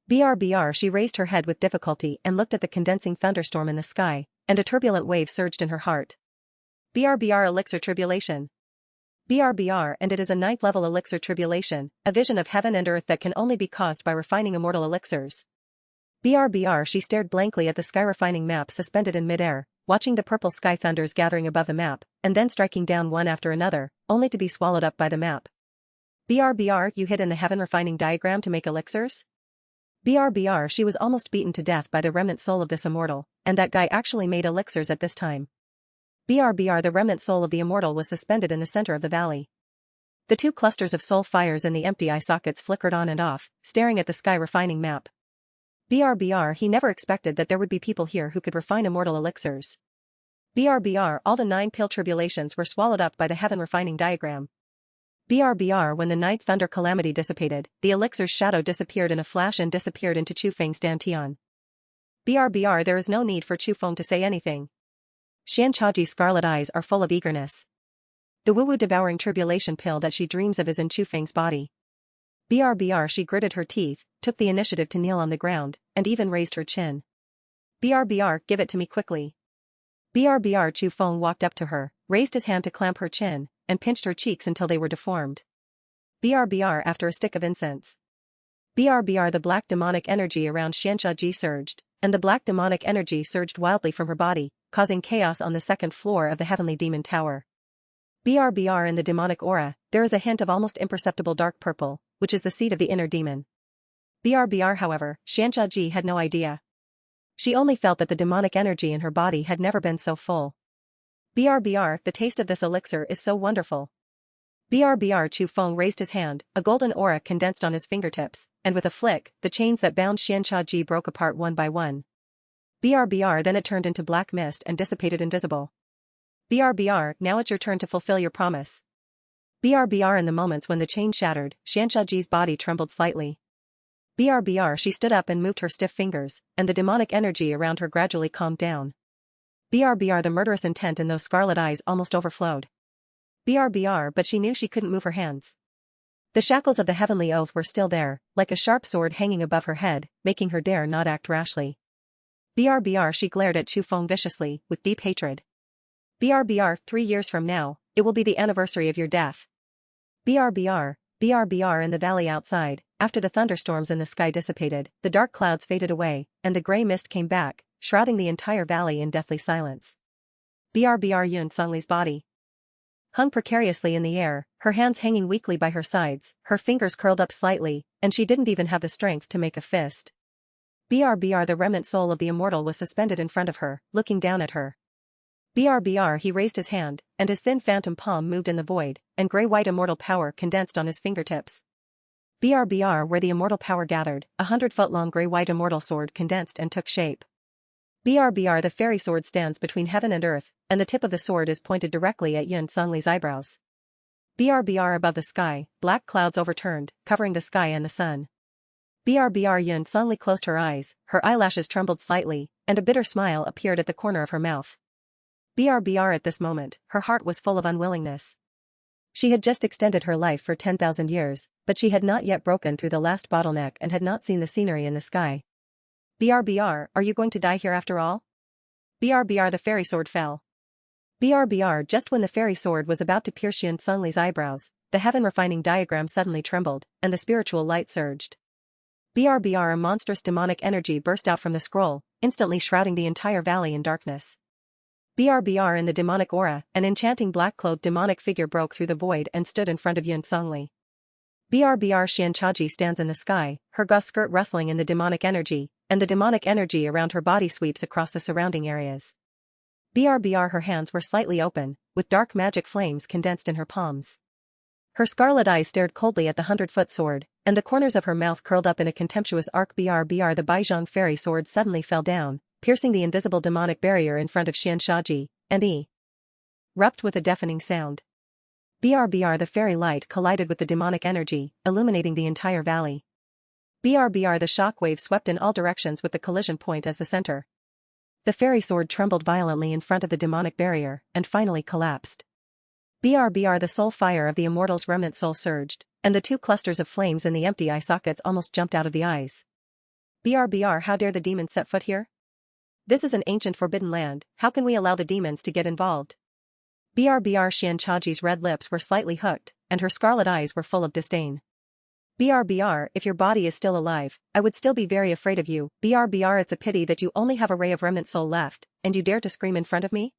BRBR she raised her head with difficulty and looked at the condensing thunderstorm in the sky, and a turbulent wave surged in her heart. BRBR Elixir Tribulation. BRBR and it is a 9th level elixir tribulation, a vision of heaven and earth that can only be caused by refining immortal elixirs. BRBR she stared blankly at the sky refining map suspended in midair, watching the purple sky thunders gathering above the map, and then striking down one after another, only to be swallowed up by the map. BRBR you hid in the heaven refining diagram to make elixirs? BRBR she was almost beaten to death by the remnant soul of this immortal, and that guy actually made elixirs at this time. BRBR the remnant soul of the immortal was suspended in the center of the valley. The 2 clusters of soul fires in the empty eye sockets flickered on and off, staring at the sky refining map. BRBR he never expected that there would be people here who could refine immortal elixirs. BRBR all the 9 pill tribulations were swallowed up by the heaven refining diagram. BRBR when the 9th thunder calamity dissipated, the elixir's shadow disappeared in a flash and disappeared into Chu Feng's dantian. BRBR there is no need for Chu Feng to say anything. Xianchaji's scarlet eyes are full of eagerness. The woo-woo devouring tribulation pill that she dreams of is in Chu Feng's body. BRBR she gritted her teeth, took the initiative to kneel on the ground, and even raised her chin. BRBR give it to me quickly. BRBR Chu Feng walked up to her, raised his hand to clamp her chin, and pinched her cheeks until they were deformed. BRBR after a stick of incense. BRBR. The black demonic energy around Xianshaji surged, and the black demonic energy surged wildly from her body, causing chaos on the second floor of the heavenly demon tower. BRBR. In the demonic aura, there is a hint of almost imperceptible dark purple, which is the seat of the inner demon. BRBR. However, Xianshaji had no idea. She only felt that the demonic energy in her body had never been so full. BRBR. The taste of this elixir is so wonderful. BRBR. Chu Feng raised his hand, a golden aura condensed on his fingertips, and with a flick, the chains that bound Xianshaji broke apart one by one. BRBR. Then it turned into black mist and dissipated invisible. BRBR. Now it's your turn to fulfill your promise. BRBR. In the moments when the chain shattered, Xianshaji's body trembled slightly. BRBR. She stood up and moved her stiff fingers, and the demonic energy around her gradually calmed down. BRBR. The murderous intent in those scarlet eyes almost overflowed. BRBR. But she knew she couldn't move her hands. The shackles of the heavenly oath were still there, like a sharp sword hanging above her head, making her dare not act rashly. BRBR. She glared at Chu Feng viciously, with deep hatred. BRBR. 3 years from now, it will be the anniversary of your death. BRBR. BRBR. In the valley outside, after the thunderstorms in the sky dissipated, the dark clouds faded away, and the gray mist came back, shrouding the entire valley in deathly silence. BRBR. Yun Songli's body hung precariously in the air, her hands hanging weakly by her sides, her fingers curled up slightly, and she didn't even have the strength to make a fist. BRBR. The remnant soul of the immortal was suspended in front of her, looking down at her. BRBR. He raised his hand, and his thin phantom palm moved in the void, and gray-white immortal power condensed on his fingertips. BRBR. Where the immortal power gathered, 100-foot-long gray-white immortal sword condensed and took shape. BRBR. The fairy sword stands between heaven and earth, and the tip of the sword is pointed directly at Yun Songli's eyebrows. BRBR. Above the sky, black clouds overturned, covering the sky and the sun. BRBR. Yun Songli closed her eyes, her eyelashes trembled slightly, and a bitter smile appeared at the corner of her mouth. BRBR. At this moment, her heart was full of unwillingness. She had just extended her life for 10,000 years, but she had not yet broken through the last bottleneck and had not seen the scenery in the sky. BRBR. Are you going to die here after all? BRBR. The fairy sword fell. BRBR. Just when the fairy sword was about to pierce Yun Songli's eyebrows, the heaven-refining diagram suddenly trembled, and the spiritual light surged. BRBR. A monstrous demonic energy burst out from the scroll, instantly shrouding the entire valley in darkness. BRBR. In the demonic aura, an enchanting black-clothed demonic figure broke through the void and stood in front of Yun Songli. BRBR. Xianshaji stands in the sky, her gauze skirt rustling in the demonic energy, and the demonic energy around her body sweeps across the surrounding areas. BRBR. Her hands were slightly open, with dark magic flames condensed in her palms. Her scarlet eyes stared coldly at the 100-foot sword, and the corners of her mouth curled up in a contemptuous arc. BRBR. The Baizhang fairy sword suddenly fell down, piercing the invisible demonic barrier in front of Xianshaji, and erupted with a deafening sound. BRBR. The fairy light collided with the demonic energy, illuminating the entire valley. BRBR. The shockwave swept in all directions with the collision point as the center. The fairy sword trembled violently in front of the demonic barrier, and finally collapsed. BRBR. The soul fire of the immortal's remnant soul surged, and the 2 clusters of flames in the empty eye sockets almost jumped out of the eyes. BRBR. How dare the demons set foot here? This is an ancient forbidden land, how can we allow the demons to get involved? BRBR. Xianshaji's red lips were slightly hooked, and her scarlet eyes were full of disdain. BRBR. If your body is still alive, I would still be very afraid of you. BRBR. It's a pity that you only have a ray of remnant soul left, and you dare to scream in front of me?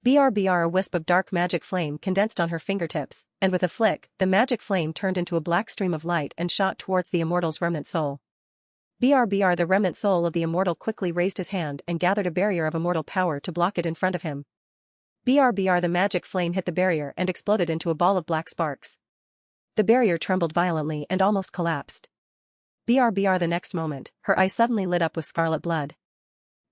BRBR. A wisp of dark magic flame condensed on her fingertips, and with a flick, the magic flame turned into a black stream of light and shot towards the immortal's remnant soul. BRBR. The remnant soul of the immortal quickly raised his hand and gathered a barrier of immortal power to block it in front of him. BRBR. The magic flame hit the barrier and exploded into a ball of black sparks. The barrier trembled violently and almost collapsed. BRBR. The next moment, her eyes suddenly lit up with scarlet blood.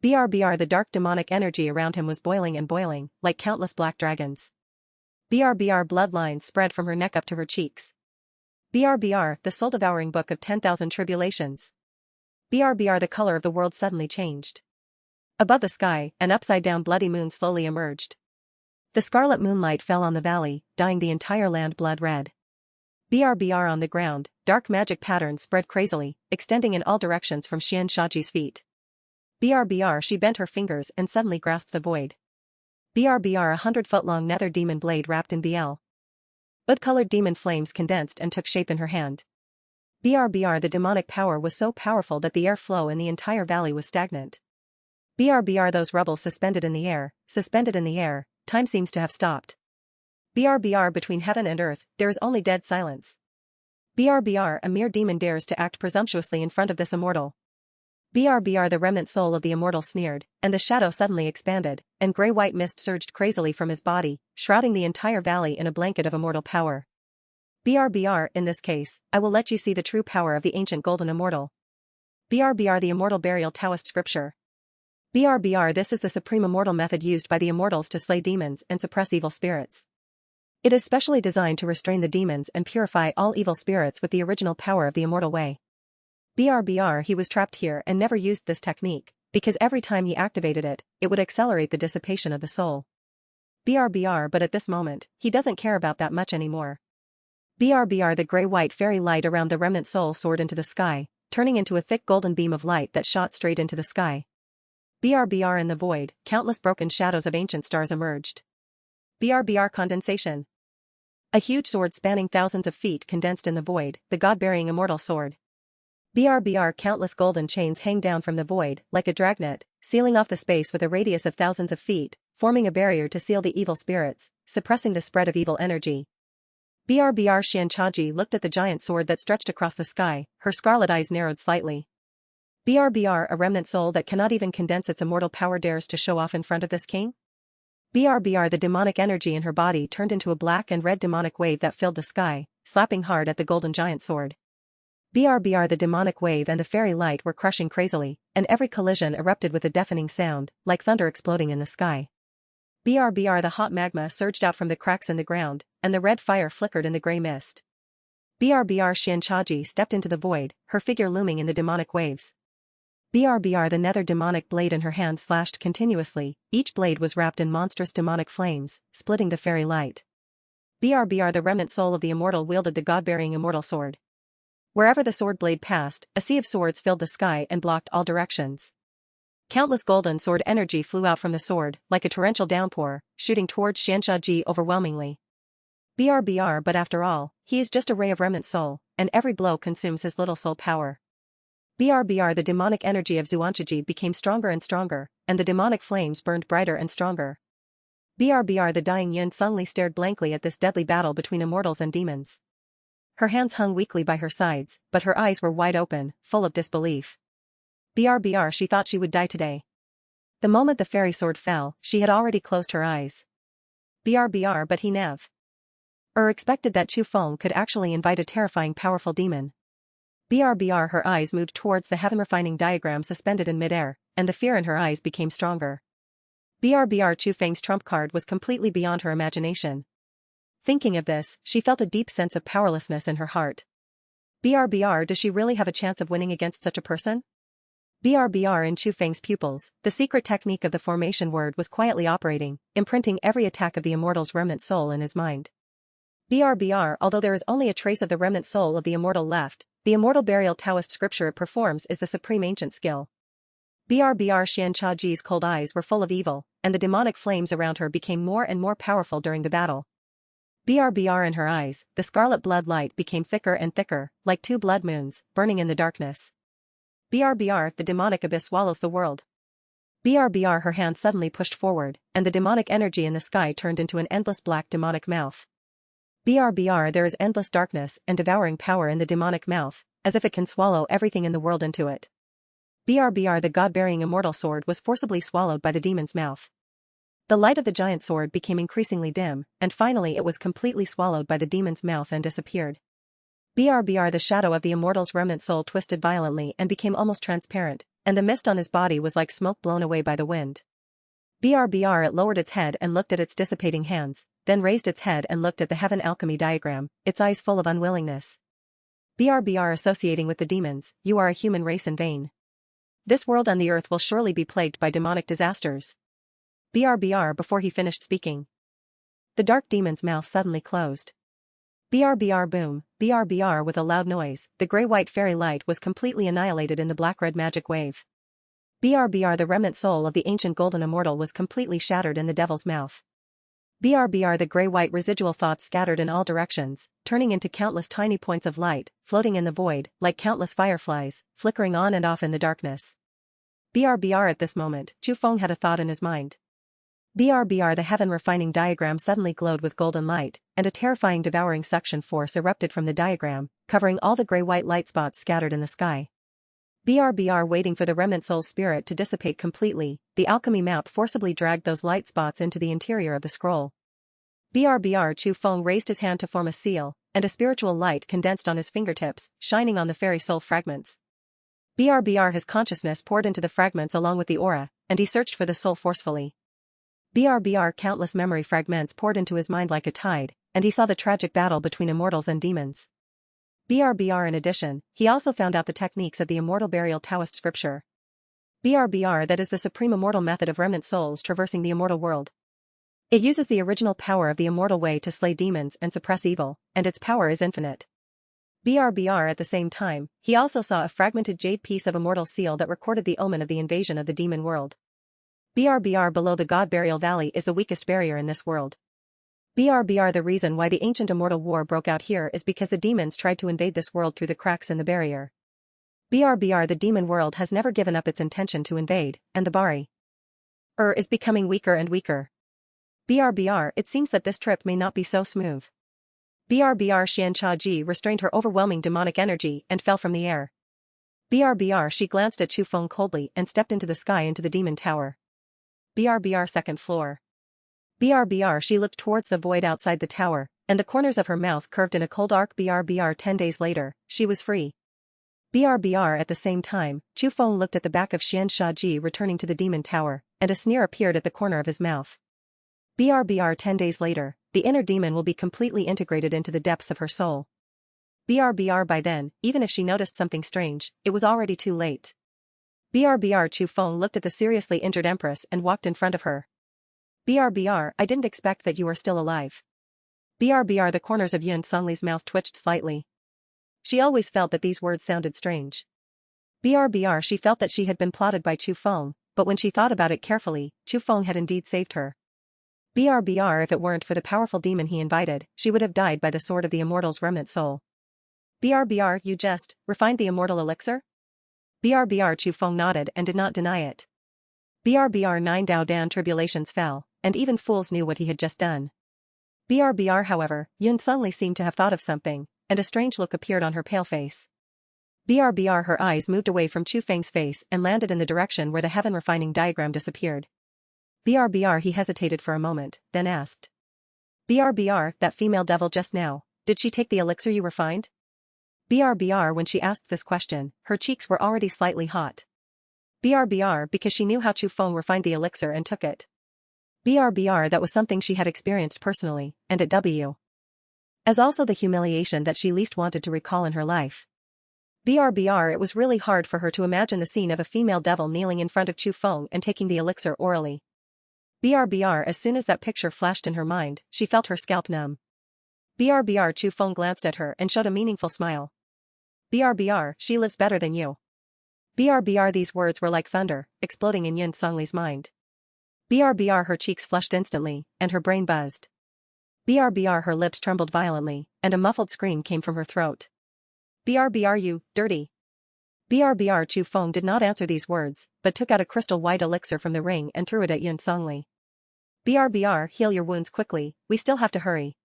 BRBR. The dark demonic energy around him was boiling and boiling, like countless black dragons. BRBR. Bloodlines spread from her neck up to her cheeks. BRBR. The soul-devouring book of 10,000 tribulations. BRBR. The color of the world suddenly changed. Above the sky, an upside-down bloody moon slowly emerged. The scarlet moonlight fell on the valley, dyeing the entire land blood red. BRBR. On the ground, dark magic patterns spread crazily, extending in all directions from Xianshaji's feet. BRBR. She bent her fingers and suddenly grasped the void. BRBR. A 100-foot-long nether demon blade wrapped in BL. Wood-colored demon flames condensed and took shape in her hand. BRBR the demonic power was so powerful that the airflow in the entire valley was stagnant. BRBR those rebels suspended in the air, time seems to have stopped. BRBR between heaven and earth, there is only dead silence. BRBR a mere demon dares to act presumptuously in front of this immortal. BRBR the remnant soul of the immortal sneered, and the shadow suddenly expanded, and grey-white mist surged crazily from his body, shrouding the entire valley in a blanket of immortal power. BRBR, in this case, I will let you see the true power of the ancient golden immortal. BRBR the immortal burial Taoist scripture. BRBR this is the supreme immortal method used by the immortals to slay demons and suppress evil spirits. It is specially designed to restrain the demons and purify all evil spirits with the original power of the immortal way. BRBR he was trapped here and never used this technique, because every time he activated it, it would accelerate the dissipation of the soul. BRBR but at this moment, he doesn't care about that much anymore. BRBR the grey-white fairy light around the remnant soul soared into the sky, turning into a thick golden beam of light that shot straight into the sky. BRBR in the void, countless broken shadows of ancient stars emerged. BRBR condensation. A huge sword spanning thousands of feet condensed in the void, the god-bearing immortal sword. BRBR countless golden chains hang down from the void, like a dragnet, sealing off the space with a radius of thousands of feet, forming a barrier to seal the evil spirits, suppressing the spread of evil energy. BRBR Xianchaji looked at the giant sword that stretched across the sky, her scarlet eyes narrowed slightly. BRBR a remnant soul that cannot even condense its immortal power dares to show off in front of this king? BRBR the demonic energy in her body turned into a black and red demonic wave that filled the sky, slapping hard at the golden giant sword. BRBR the demonic wave and the fairy light were crushing crazily, and every collision erupted with a deafening sound, like thunder exploding in the sky. BRBR the hot magma surged out from the cracks in the ground, and the red fire flickered in the grey mist. BRBR Xianchaji stepped into the void, her figure looming in the demonic waves. BRBR the nether demonic blade in her hand slashed continuously, each blade was wrapped in monstrous demonic flames, splitting the fairy light. BRBR the remnant soul of the immortal wielded the god-bearing immortal sword. Wherever the sword blade passed, a sea of swords filled the sky and blocked all directions. Countless golden sword energy flew out from the sword, like a torrential downpour, shooting towards Xianchaji overwhelmingly. BRBR but after all, he is just a ray of remnant soul, and every blow consumes his little soul power. BRBR the demonic energy of Xuanchaji became stronger and stronger, and the demonic flames burned brighter and stronger. BRBR the dying Yun suddenly stared blankly at this deadly battle between immortals and demons. Her hands hung weakly by her sides, but her eyes were wide open, full of disbelief. BRBR she thought she would die today. The moment the fairy sword fell, she had already closed her eyes. BRBR but he never expected that Chu Feng could actually invite a terrifying powerful demon. BRBR her eyes moved towards the HeavenRefiningDiagram suspended in midair, and the fear in her eyes became stronger. BRBR Chu Feng's trump card was completely beyond her imagination. Thinking of this, she felt a deep sense of powerlessness in her heart. BRBR does she really have a chance of winning against such a person? BRBR in Chu Feng's pupils, the secret technique of the formation word was quietly operating, imprinting every attack of the immortal's remnant soul in his mind. BRBR although there is only a trace of the remnant soul of the immortal left, the immortal burial Taoist scripture it performs is the supreme ancient skill. BRBR Xianchaji's cold eyes were full of evil, and the demonic flames around her became more and more powerful during the battle. BRBR in her eyes, the scarlet blood light became thicker and thicker, like two blood moons, burning in the darkness. BRBR the demonic abyss swallows the world. BRBR her hand suddenly pushed forward, and the demonic energy in the sky turned into an endless black demonic mouth. BRBR there is endless darkness and devouring power in the demonic mouth, as if it can swallow everything in the world into it. BRBR the god-bearing immortal sword was forcibly swallowed by the demon's mouth. The light of the giant sword became increasingly dim, and finally it was completely swallowed by the demon's mouth and disappeared. BRBR the shadow of the immortal's remnant soul twisted violently and became almost transparent, and the mist on his body was like smoke blown away by the wind. BRBR it lowered its head and looked at its dissipating hands, then raised its head and looked at the heaven alchemy diagram, its eyes full of unwillingness. BRBR associating with the demons, you are a human race in vain. This world and the earth will surely be plagued by demonic disasters. BRBR before he finished speaking. The dark demon's mouth suddenly closed. BRBR boom, BRBR with a loud noise, the grey-white fairy light was completely annihilated in the black-red magic wave. BRBR the remnant soul of the ancient golden immortal was completely shattered in the devil's mouth. BRBR the gray-white residual thoughts scattered in all directions, turning into countless tiny points of light, floating in the void, like countless fireflies, flickering on and off in the darkness. BRBR at this moment, Chu Feng had a thought in his mind. BRBR the heaven refining diagram suddenly glowed with golden light, and a terrifying devouring suction force erupted from the diagram, covering all the gray-white light spots scattered in the sky. BRBR waiting for the remnant soul's spirit to dissipate completely, the alchemy map forcibly dragged those light spots into the interior of the scroll. BRBR Chu Feng raised his hand to form a seal, and a spiritual light condensed on his fingertips, shining on the fairy soul fragments. BRBR his consciousness poured into the fragments along with the aura, and he searched for the soul forcefully. BRBR countless memory fragments poured into his mind like a tide, and he saw the tragic battle between immortals and demons. BRBR in addition, he also found out the techniques of the immortal burial Taoist scripture. BRBR that is the supreme immortal method of remnant souls traversing the immortal world. It uses the original power of the immortal way to slay demons and suppress evil, and its power is infinite. BRBR at the same time, he also saw a fragmented jade piece of immortal seal that recorded the omen of the invasion of the demon world. BRBR below the God Burial Valley is the weakest barrier in this world. BRBR the reason why the ancient immortal war broke out here is because the demons tried to invade this world through the cracks in the barrier. BRBR the demon world has never given up its intention to invade, and the barrier is becoming weaker and weaker. BRBR it seems that this trip may not be so smooth. BRBR Xian Chaji restrained her overwhelming demonic energy and fell from the air. BRBR she glanced at Chu Feng coldly and stepped into the sky into the demon tower. BRBR second floor. BRBR she looked towards the void outside the tower, and the corners of her mouth curved in a cold arc. BRBR 10 days later, she was free. BRBR at the same time, Chu Feng looked at the back of Xian Shaji returning to the demon tower, and a sneer appeared at the corner of his mouth. BRBR 10 days later, the inner demon will be completely integrated into the depths of her soul. BRBR by then, even if she noticed something strange, it was already too late. BRBR Chu Feng looked at the seriously injured empress and walked in front of her. BRBR I didn't expect that you were still alive. BRBR the corners of Yun Songli's mouth twitched slightly. She always felt that these words sounded strange. BRBR she felt that she had been plotted by Chu Feng, but when she thought about it carefully, Chu Feng had indeed saved her. BRBR if it weren't for the powerful demon he invited, she would have died by the sword of the immortal's remnant soul. BRBR you just refined the immortal elixir? BRBR Chu Feng nodded and did not deny it. BRBR 9 Dao Dan tribulations fell, and even fools knew what he had just done. BRBR however, Yun Songli seemed to have thought of something, and a strange look appeared on her pale face. BRBR her eyes moved away from Chu Feng's face and landed in the direction where the heaven refining diagram disappeared. BRBR he hesitated for a moment, then asked. BRBR that female devil just now, did she take the elixir you refined? BRBR when she asked this question, her cheeks were already slightly hot. BRBR because she knew how Chu Feng refined the elixir and took it. BRBR that was something she had experienced personally, and at W. As also the humiliation that she least wanted to recall in her life. BRBR it was really hard for her to imagine the scene of a female devil kneeling in front of Chu Feng and taking the elixir orally. BRBR as soon as that picture flashed in her mind, she felt her scalp numb. BRBR Chu Feng glanced at her and showed a meaningful smile. BRBR she lives better than you. BRBR these words were like thunder, exploding in Yun Songli's mind. BRBR her cheeks flushed instantly, and her brain buzzed. BRBR her lips trembled violently, and a muffled scream came from her throat. BRBR you, dirty. BRBR Chu Feng did not answer these words, but took out a crystal white elixir from the ring and threw it at Yun Songli. BRBR heal your wounds quickly, we still have to hurry.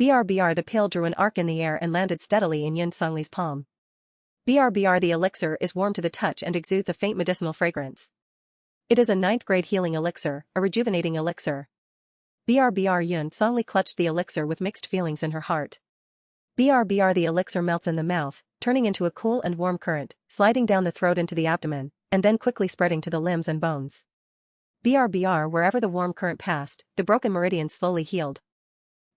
BRBR the pill drew an arc in the air and landed steadily in Yun Songli's palm. BRBR the elixir is warm to the touch and exudes a faint medicinal fragrance. It is a 9th grade healing elixir, a rejuvenating elixir. BRBR Yun Songli clutched the elixir with mixed feelings in her heart. BRBR the elixir melts in the mouth, turning into a cool and warm current, sliding down the throat into the abdomen, and then quickly spreading to the limbs and bones. BRBR wherever the warm current passed, the broken meridians slowly healed.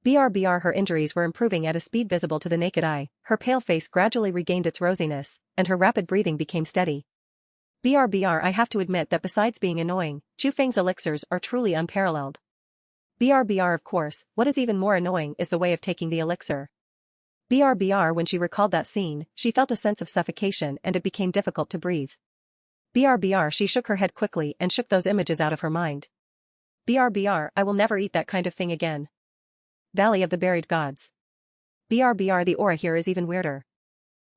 BRBR her injuries were improving at a speed visible to the naked eye, her pale face gradually regained its rosiness, and her rapid breathing became steady. BRBR I have to admit that besides being annoying, Chu Feng's elixirs are truly unparalleled. BRBR of course, what is even more annoying is the way of taking the elixir. BRBR when she recalled that scene, she felt a sense of suffocation and it became difficult to breathe. BRBR she shook her head quickly and shook those images out of her mind. BRBR, I will never eat that kind of thing again. Valley of the Buried Gods. BRBR, the aura here is even weirder.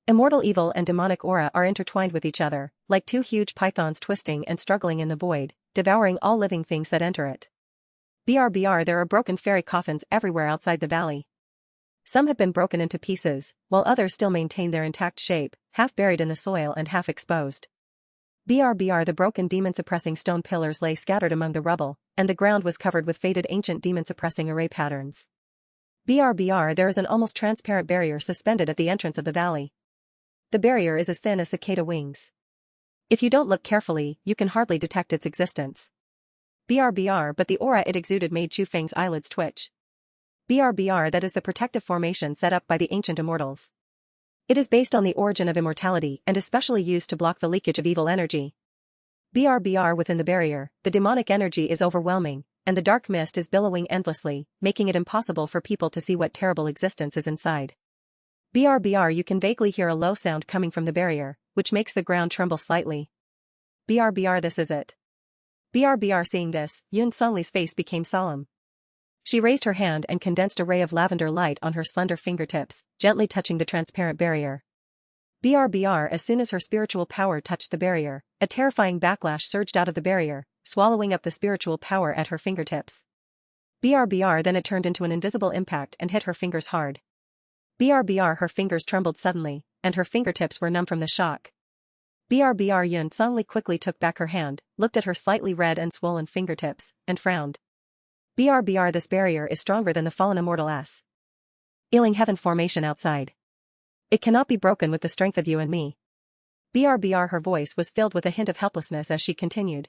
Immortal evil and demonic aura are intertwined with each other, like two huge pythons twisting and struggling in the void, devouring all living things that enter it. BRBR, there are broken fairy coffins everywhere outside the valley. Some have been broken into pieces, while others still maintain their intact shape, half buried in the soil and half exposed. BRBR, the broken demon-suppressing stone pillars lay scattered among the rubble, and the ground was covered with faded ancient demon-suppressing array patterns. BRBR, there is an almost transparent barrier suspended at the entrance of the valley. The barrier is as thin as cicada wings. If you don't look carefully, you can hardly detect its existence. BRBR, but the aura it exuded made Chu Feng's eyelids twitch. BRBR, that is the protective formation set up by the ancient immortals. It is based on the origin of immortality and especially used to block the leakage of evil energy. BRBR, within the barrier, the demonic energy is overwhelming, and the dark mist is billowing endlessly, making it impossible for people to see what terrible existence is inside. BRBR, you can vaguely hear a low sound coming from the barrier, which makes the ground tremble slightly. BRBR, this is it. BRBR, seeing this, Yun Songli's face became solemn. She raised her hand and condensed a ray of lavender light on her slender fingertips, gently touching the transparent barrier. BRBR, as soon as her spiritual power touched the barrier, a terrifying backlash surged out of the barrier, swallowing up the spiritual power at her fingertips. BRBR, then it turned into an invisible impact and hit her fingers hard. BRBR, her fingers trembled suddenly, and her fingertips were numb from the shock. BRBR, Yun Songli quickly took back her hand, looked at her slightly red and swollen fingertips, and frowned. BRBR, this barrier is stronger than the fallen immortal S. Ealing heaven formation outside. It cannot be broken with the strength of you and me. BRBR, her voice was filled with a hint of helplessness as she continued.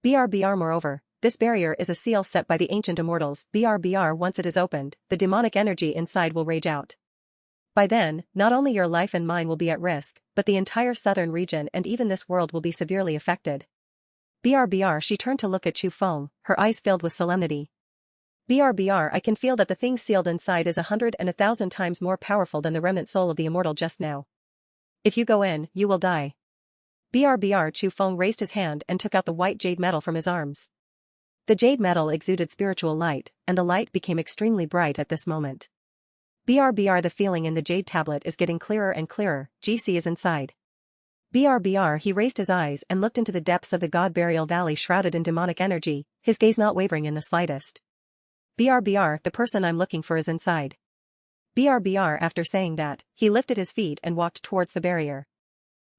BRBR, moreover, this barrier is a seal set by the ancient immortals. BRBR, once it is opened, the demonic energy inside will rage out. By then, not only your life and mine will be at risk, but the entire southern region and even this world will be severely affected. BRBR, she turned to look at Chu Feng, her eyes filled with solemnity. BRBR, I can feel that the thing sealed inside is 100 and 1,000 times more powerful than the remnant soul of the immortal just now. If you go in, you will die. BRBR, Chu Feng raised his hand and took out the white jade metal from his arms. The jade metal exuded spiritual light, and the light became extremely bright at this moment. BRBR, the feeling in the jade tablet is getting clearer and clearer. GC is inside. BRBR, he raised his eyes and looked into the depths of the god burial valley shrouded in demonic energy, his gaze not wavering in the slightest. BRBR, the person I'm looking for is inside. BRBR, after saying that, he lifted his feet and walked towards the barrier.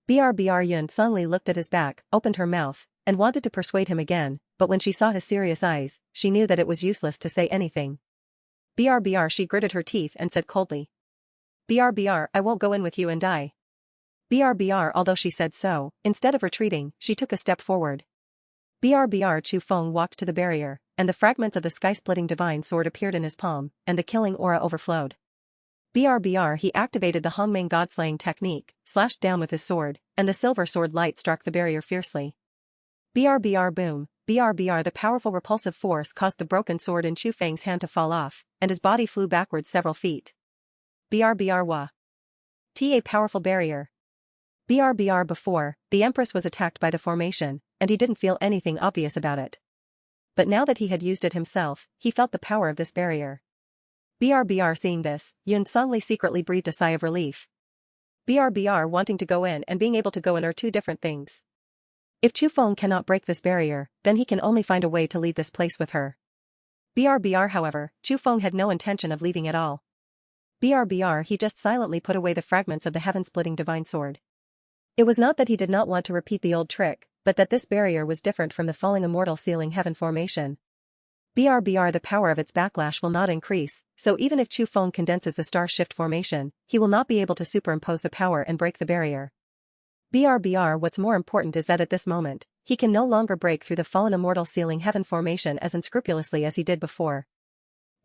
BRBR, Yun Songli looked at his back, opened her mouth, and wanted to persuade him again, but when she saw his serious eyes, she knew that it was useless to say anything. BRBR, she gritted her teeth and said coldly. BRBR, I won't go in with you and die. BRBR, although she said so, instead of retreating, she took a step forward. BRBR, Chu Feng walked to the barrier, and the fragments of the sky-splitting divine sword appeared in his palm, and the killing aura overflowed. BRBR, he activated the Hongmeng god-slaying technique, slashed down with his sword, and the silver sword light struck the barrier fiercely. BRBR, boom. BRBR, the powerful repulsive force caused the broken sword in Chu Feng's hand to fall off, and his body flew backwards several feet. BRBR, wa. A powerful barrier. BRBR, before, the Empress was attacked by the formation, and he didn't feel anything obvious about it. But now that he had used it himself, he felt the power of this barrier. BRBR, seeing this, Yun Songli secretly breathed a sigh of relief. BRBR, wanting to go in and being able to go in are two different things. If Chu Feng cannot break this barrier, then he can only find a way to leave this place with her. BRBR, however, Chu Feng had no intention of leaving at all. BRBR, he just silently put away the fragments of the heaven-splitting divine sword. It was not that he did not want to repeat the old trick, but that this barrier was different from the falling immortal sealing heaven formation. BRBR, the power of its backlash will not increase, so even if Chu Feng condenses the star shift formation, he will not be able to superimpose the power and break the barrier. BRBR, what's more important is that at this moment, he can no longer break through the fallen immortal sealing heaven formation as unscrupulously as he did before.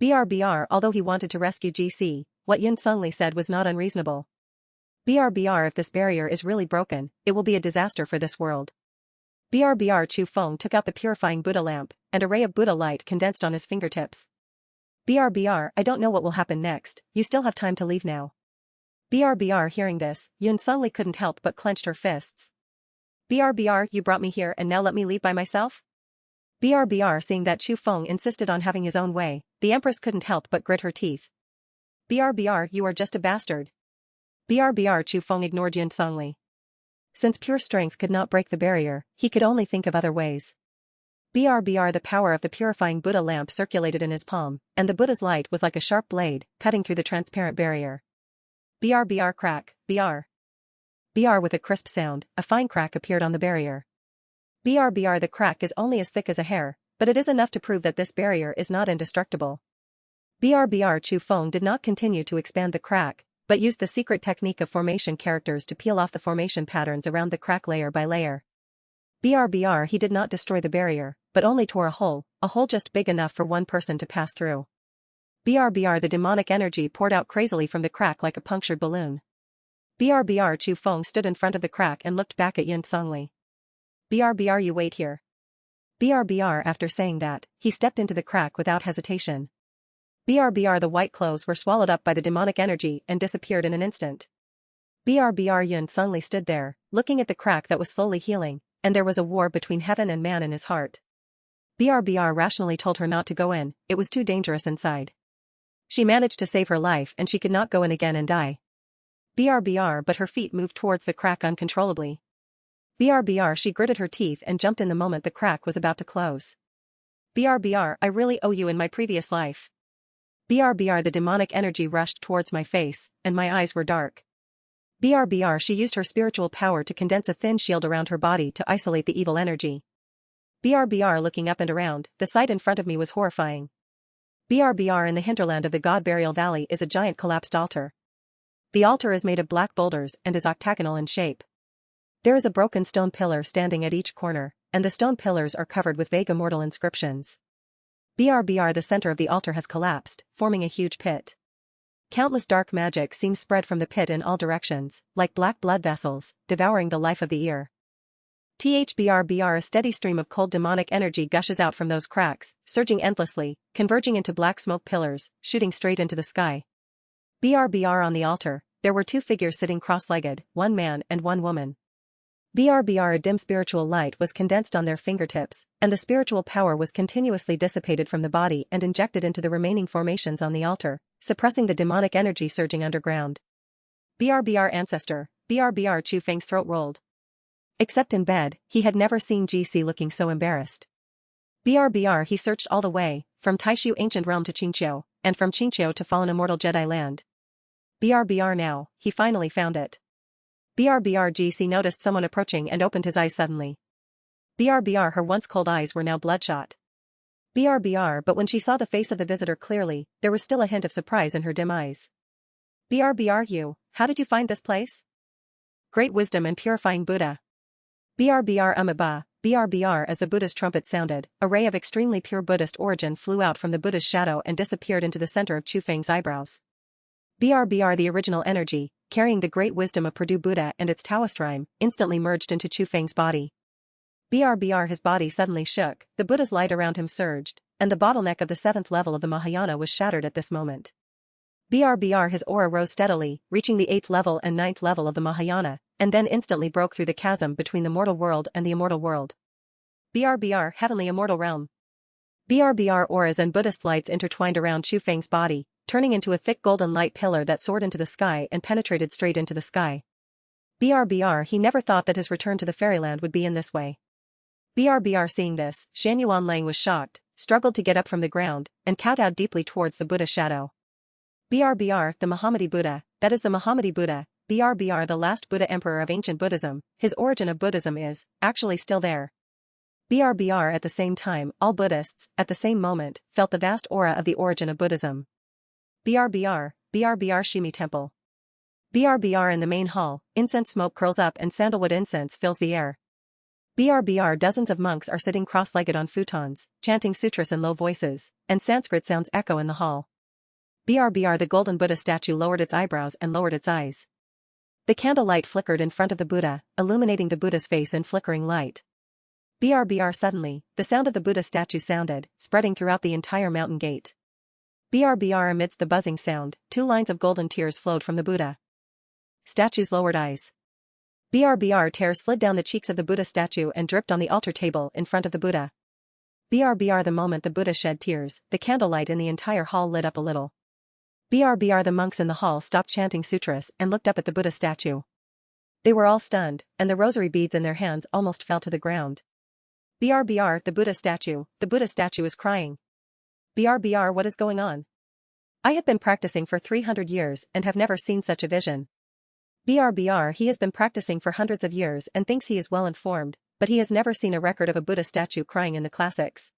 BRBR, although he wanted to rescue GC, what Yun Songli said was not unreasonable. BRBR, if this barrier is really broken, it will be a disaster for this world. BRBR, Chu Feng took out the purifying Buddha lamp, and a ray of Buddha light condensed on his fingertips. BRBR, I don't know what will happen next, you still have time to leave now. BRBR, hearing this, Yun Songli couldn't help but clenched her fists. BRBR, you brought me here and now let me leave by myself? BRBR seeing that Chu Feng insisted on having his own way, the Empress couldn't help but grit her teeth. BRBR, you are just a bastard. BRBR, Chu Feng ignored Yun Songli. Since pure strength could not break the barrier, he could only think of other ways. BRBR, the power of the purifying Buddha lamp circulated in his palm, and the Buddha's light was like a sharp blade, cutting through the transparent barrier. BRBR crack, BR. BR with a crisp sound, a fine crack appeared on the barrier. BRBR, the crack is only as thick as a hair, but it is enough to prove that this barrier is not indestructible. BRBR, Chu Feng did not continue to expand the crack, but used the secret technique of formation characters to peel off the formation patterns around the crack layer by layer. BRBR, he did not destroy the barrier, but only tore a hole just big enough for one person to pass through. BRBR, the demonic energy poured out crazily from the crack like a punctured balloon. BRBR, Chu Feng stood in front of the crack and looked back at Yun Songli. BRBR, you wait here. BRBR, after saying that, he stepped into the crack without hesitation. BRBR, the white clothes were swallowed up by the demonic energy and disappeared in an instant. BRBR, Yun Songli stood there, looking at the crack that was slowly healing, and there was a war between heaven and man in his heart. BRBR rationally told her not to go in, it was too dangerous inside. She managed to save her life and she could not go in again and die. BRBR, but her feet moved towards the crack uncontrollably. BRBR, she gritted her teeth and jumped in the moment the crack was about to close. BRBR, I really owe you in my previous life. BRBR, the demonic energy rushed towards my face, and my eyes were dark. BRBR, she used her spiritual power to condense a thin shield around her body to isolate the evil energy. BRBR, looking up and around, the sight in front of me was horrifying. BRBR, in the hinterland of the God Burial Valley is a giant collapsed altar. The altar is made of black boulders and is octagonal in shape. There is a broken stone pillar standing at each corner, and the stone pillars are covered with vague immortal inscriptions. BRBR, the center of the altar has collapsed, forming a huge pit. Countless dark magic seems spread from the pit in all directions, like black blood vessels, devouring the life of the ear. THBRBR, a steady stream of cold demonic energy gushes out from those cracks, surging endlessly, converging into black smoke pillars, shooting straight into the sky. BRBR, on the altar, there were two figures sitting cross-legged, one man and one woman. BRBR, a dim spiritual light was condensed on their fingertips, and the spiritual power was continuously dissipated from the body and injected into the remaining formations on the altar, suppressing the demonic energy surging underground. BRBR ancestor, BRBR, Chu Feng's throat rolled. Except in bed, he had never seen GC looking so embarrassed. BRBR, he searched all the way, from Taishu ancient realm to Qingqiu, and from Qingqiu to fallen immortal Jedi land. BRBR now, he finally found it. BRBR, GC noticed someone approaching and opened his eyes suddenly. BRBR, her once cold eyes were now bloodshot. BRBR, but when she saw the face of the visitor clearly, there was still a hint of surprise in her dim eyes. BRBR, you, how did you find this place? Great wisdom and purifying Buddha. BRBR Umaba, BRBR, as the Buddha's trumpet sounded, a ray of extremely pure Buddhist origin flew out from the Buddha's shadow and disappeared into the center of Chu Feng's eyebrows. BRBR, the original energy, carrying the great wisdom of Purdue Buddha and its Taoist rhyme, instantly merged into Chu Feng's body. BRBR, his body suddenly shook, the Buddha's light around him surged, and the bottleneck of the 7th level of the Mahayana was shattered at this moment. BRBR, his aura rose steadily, reaching the 8th level and 9th level of the Mahayana, and then instantly broke through the chasm between the mortal world and the immortal world. BRBR, heavenly immortal realm. BRBR auras and Buddhist lights intertwined around Chu Feng's body, turning into a thick golden light pillar that soared into the sky and penetrated straight into the sky. BRBR, he never thought that his return to the fairyland would be in this way. BRBR, seeing this, Shan Yuanlang was shocked, struggled to get up from the ground, and kowtowed deeply towards the Buddha shadow. BRBR, the Mohammadi Buddha, that is the Mohammadi Buddha, BRBR, the last Buddha emperor of ancient Buddhism, his origin of Buddhism is, actually still there. BRBR, at the same time, all Buddhists, at the same moment, felt the vast aura of the origin of Buddhism. BRBR Shimi Temple. BRBR, in the main hall, incense smoke curls up and sandalwood incense fills the air. BRBR, dozens of monks are sitting cross-legged on futons, chanting sutras in low voices, and Sanskrit sounds echo in the hall. BRBR, the golden Buddha statue lowered its eyebrows and lowered its eyes. The candlelight flickered in front of the Buddha, illuminating the Buddha's face in flickering light. BRBR, suddenly, the sound of the Buddha statue sounded, spreading throughout the entire mountain gate. BRBR, amidst the buzzing sound, 2 lines of golden tears flowed from the Buddha. Statue's lowered eyes. BRBR, tears slid down the cheeks of the Buddha statue and dripped on the altar table in front of the Buddha. BRBR the moment the Buddha shed tears, the candlelight in the entire hall lit up a little. BRBR the monks in the hall stopped chanting sutras and looked up at the Buddha statue. They were all stunned, and the rosary beads in their hands almost fell to the ground. BRBR the Buddha statue is crying. BRBR what is going on? I have been practicing for 300 years and have never seen such a vision. BRBR he has been practicing for hundreds of years and thinks he is well informed, but he has never seen a record of a Buddha statue crying in the classics.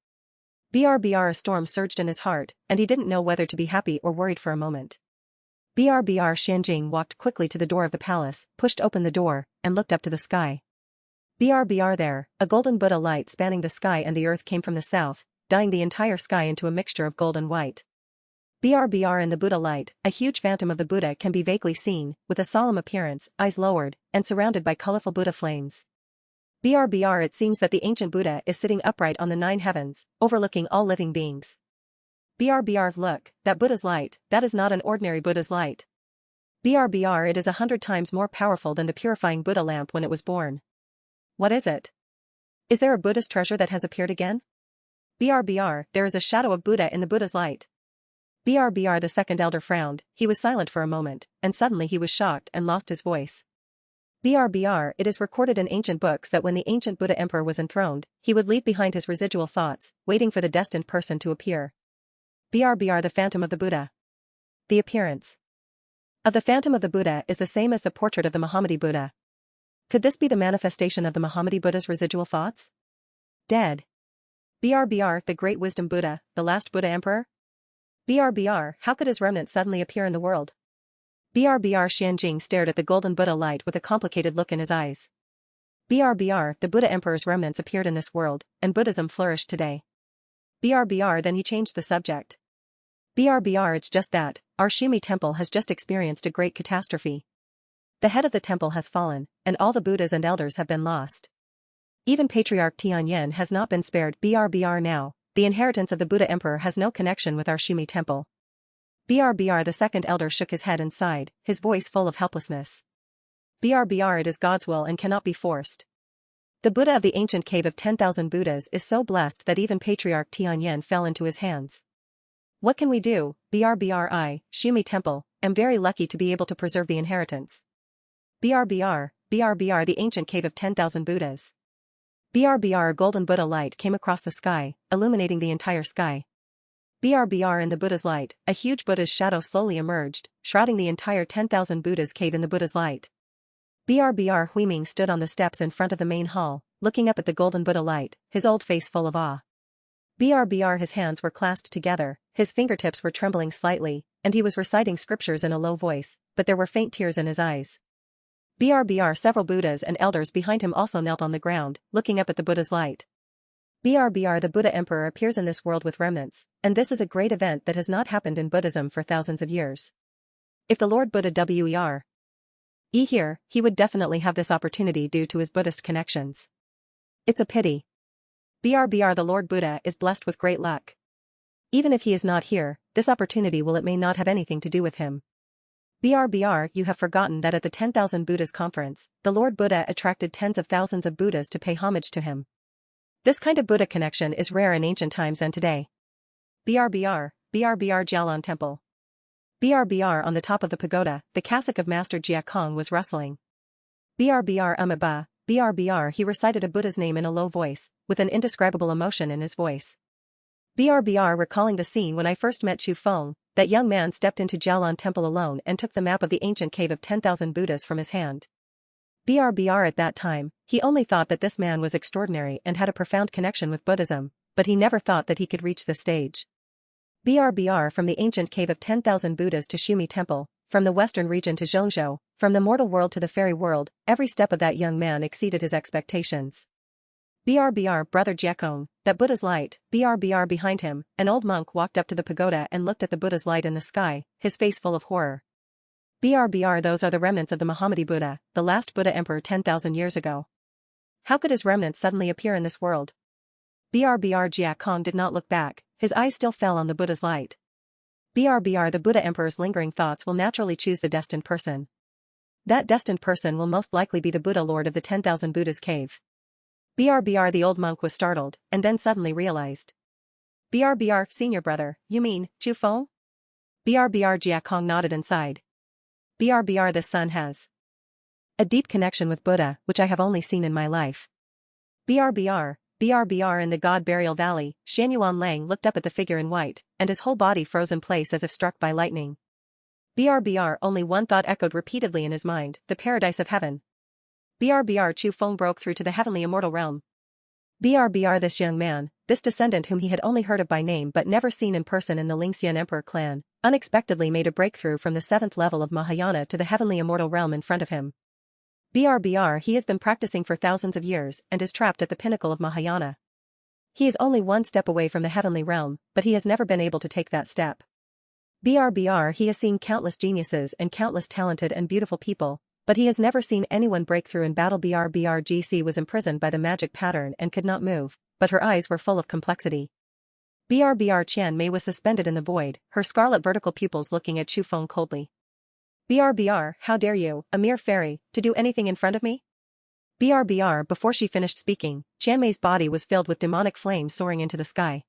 BRBR a storm surged in his heart, and he didn't know whether to be happy or worried for a moment. BRBR Xianjing walked quickly to the door of the palace, pushed open the door, and looked up to the sky. BRBR there, a golden Buddha light spanning the sky and the earth came from the south, dyeing the entire sky into a mixture of gold and white. BRBR in the Buddha light, a huge phantom of the Buddha can be vaguely seen, with a solemn appearance, eyes lowered, and surrounded by colorful Buddha flames. BRBR it seems that the ancient Buddha is sitting upright on the 9 heavens, overlooking all living beings. BRBR look, that Buddha's light, that is not an ordinary Buddha's light. BRBR it is 100 times more powerful than the purifying Buddha lamp when it was born. What is it? Is there a Buddhist treasure that has appeared again? BRBR there is a shadow of Buddha in the Buddha's light. BRBR the second elder frowned, he was silent for a moment, and suddenly he was shocked and lost his voice. BRBR it is recorded in ancient books that when the ancient Buddha Emperor was enthroned, he would leave behind his residual thoughts, waiting for the destined person to appear. BRBR the phantom of the Buddha. The appearance of the phantom of the Buddha is the same as the portrait of the Mohammadi Buddha. Could this be the manifestation of the Mohammadi Buddha's residual thoughts? Dead. BRBR the great wisdom Buddha, the last Buddha Emperor? BRBR how could his remnant suddenly appear in the world? BRBR Xianjing stared at the golden Buddha light with a complicated look in his eyes. BRBR the Buddha Emperor's remnants appeared in this world, and Buddhism flourished today. BRBR then he changed the subject. BRBR it's just that, our Shumi temple has just experienced a great catastrophe. The head of the temple has fallen, and all the Buddhas and elders have been lost. Even Patriarch Tianyan has not been spared. BRBR now, the inheritance of the Buddha Emperor has no connection with our Shumi temple. BRBR the second elder shook his head and sighed, his voice full of helplessness. BRBR it is God's will and cannot be forced. The Buddha of the ancient cave of 10,000 Buddhas is so blessed that even Patriarch Tianyan fell into his hands. What can we do? BRBR I, Shumi temple, am very lucky to be able to preserve the inheritance. BRBR the ancient cave of 10,000 Buddhas. BRBR a golden Buddha light came across the sky, illuminating the entire sky. BRBR in the Buddha's light, a huge Buddha's shadow slowly emerged, shrouding the entire 10,000 Buddhas cave in the Buddha's light. BRBR Huiming stood on the steps in front of the main hall, looking up at the golden Buddha light, his old face full of awe. BRBR his hands were clasped together, his fingertips were trembling slightly, and he was reciting scriptures in a low voice, but there were faint tears in his eyes. BRBR several Buddhas and elders behind him also knelt on the ground, looking up at the Buddha's light. BRBR the Buddha Emperor appears in this world with remnants, and this is a great event that has not happened in Buddhism for thousands of years. If the Lord Buddha were here, he would definitely have this opportunity due to his Buddhist connections. It's a pity. BRBR the Lord Buddha is blessed with great luck. Even if he is not here, this opportunity it may not have anything to do with him. BRBR you have forgotten that at the 10,000 Buddhas conference, the Lord Buddha attracted tens of thousands of Buddhas to pay homage to him. This kind of Buddha connection is rare in ancient times and today. BRBR Jialan Temple. BRBR on the top of the pagoda, the cassock of Master Jia Kong was rustling. BRBR Amaba, BRBR he recited a Buddha's name in a low voice, with an indescribable emotion in his voice. BRBR recalling the scene when I first met Chu Feng, that young man stepped into Jialan Temple alone and took the map of the ancient cave of 10,000 Buddhas from his hand. BRBR at that time, he only thought that this man was extraordinary and had a profound connection with Buddhism, but he never thought that he could reach this stage. BRBR from the ancient cave of 10,000 Buddhas to Shumi Temple, from the western region to Zhongzhou, from the mortal world to the fairy world, every step of that young man exceeded his expectations. BRBR Brother Jiakong, that Buddha's light, BRBR behind him, an old monk walked up to the pagoda and looked at the Buddha's light in the sky, his face full of horror. BRBR those are the remnants of the Mohammadi Buddha, the last Buddha Emperor 10,000 years ago. How could his remnants suddenly appear in this world? BRBR Jia Kong did not look back, his eyes still fell on the Buddha's light. BRBR the Buddha Emperor's lingering thoughts will naturally choose the destined person. That destined person will most likely be the Buddha Lord of the 10,000 Buddhas cave. BRBR the old monk was startled, and then suddenly realized. BRBR, senior brother, you mean, Chu Feng? BRBR Jia Kong nodded and sighed. BRBR this son has a deep connection with Buddha, which I have only seen in my life. BRBR in the God Burial Valley, Shan Lang looked up at the figure in white, and his whole body froze in place as if struck by lightning. BRBR only one thought echoed repeatedly in his mind, the paradise of heaven. BRBR Chu Feng broke through to the heavenly immortal realm. BRBR this young man, this descendant whom he had only heard of by name but never seen in person in the Lingxian Emperor clan, unexpectedly made a breakthrough from the 7th level of Mahayana to the heavenly immortal realm in front of him. BRBR he has been practicing for thousands of years and is trapped at the pinnacle of Mahayana. He is only one step away from the heavenly realm, but he has never been able to take that step. BRBR he has seen countless geniuses and countless talented and beautiful people, but he has never seen anyone break through in battle. BRBR GC was imprisoned by the magic pattern and could not move, but her eyes were full of complexity. BRBR Qian Mei was suspended in the void, her scarlet vertical pupils looking at Chu Feng coldly. BRBR, how dare you, a mere fairy, to do anything in front of me? BRBR before she finished speaking, Qian Mei's body was filled with demonic flames soaring into the sky.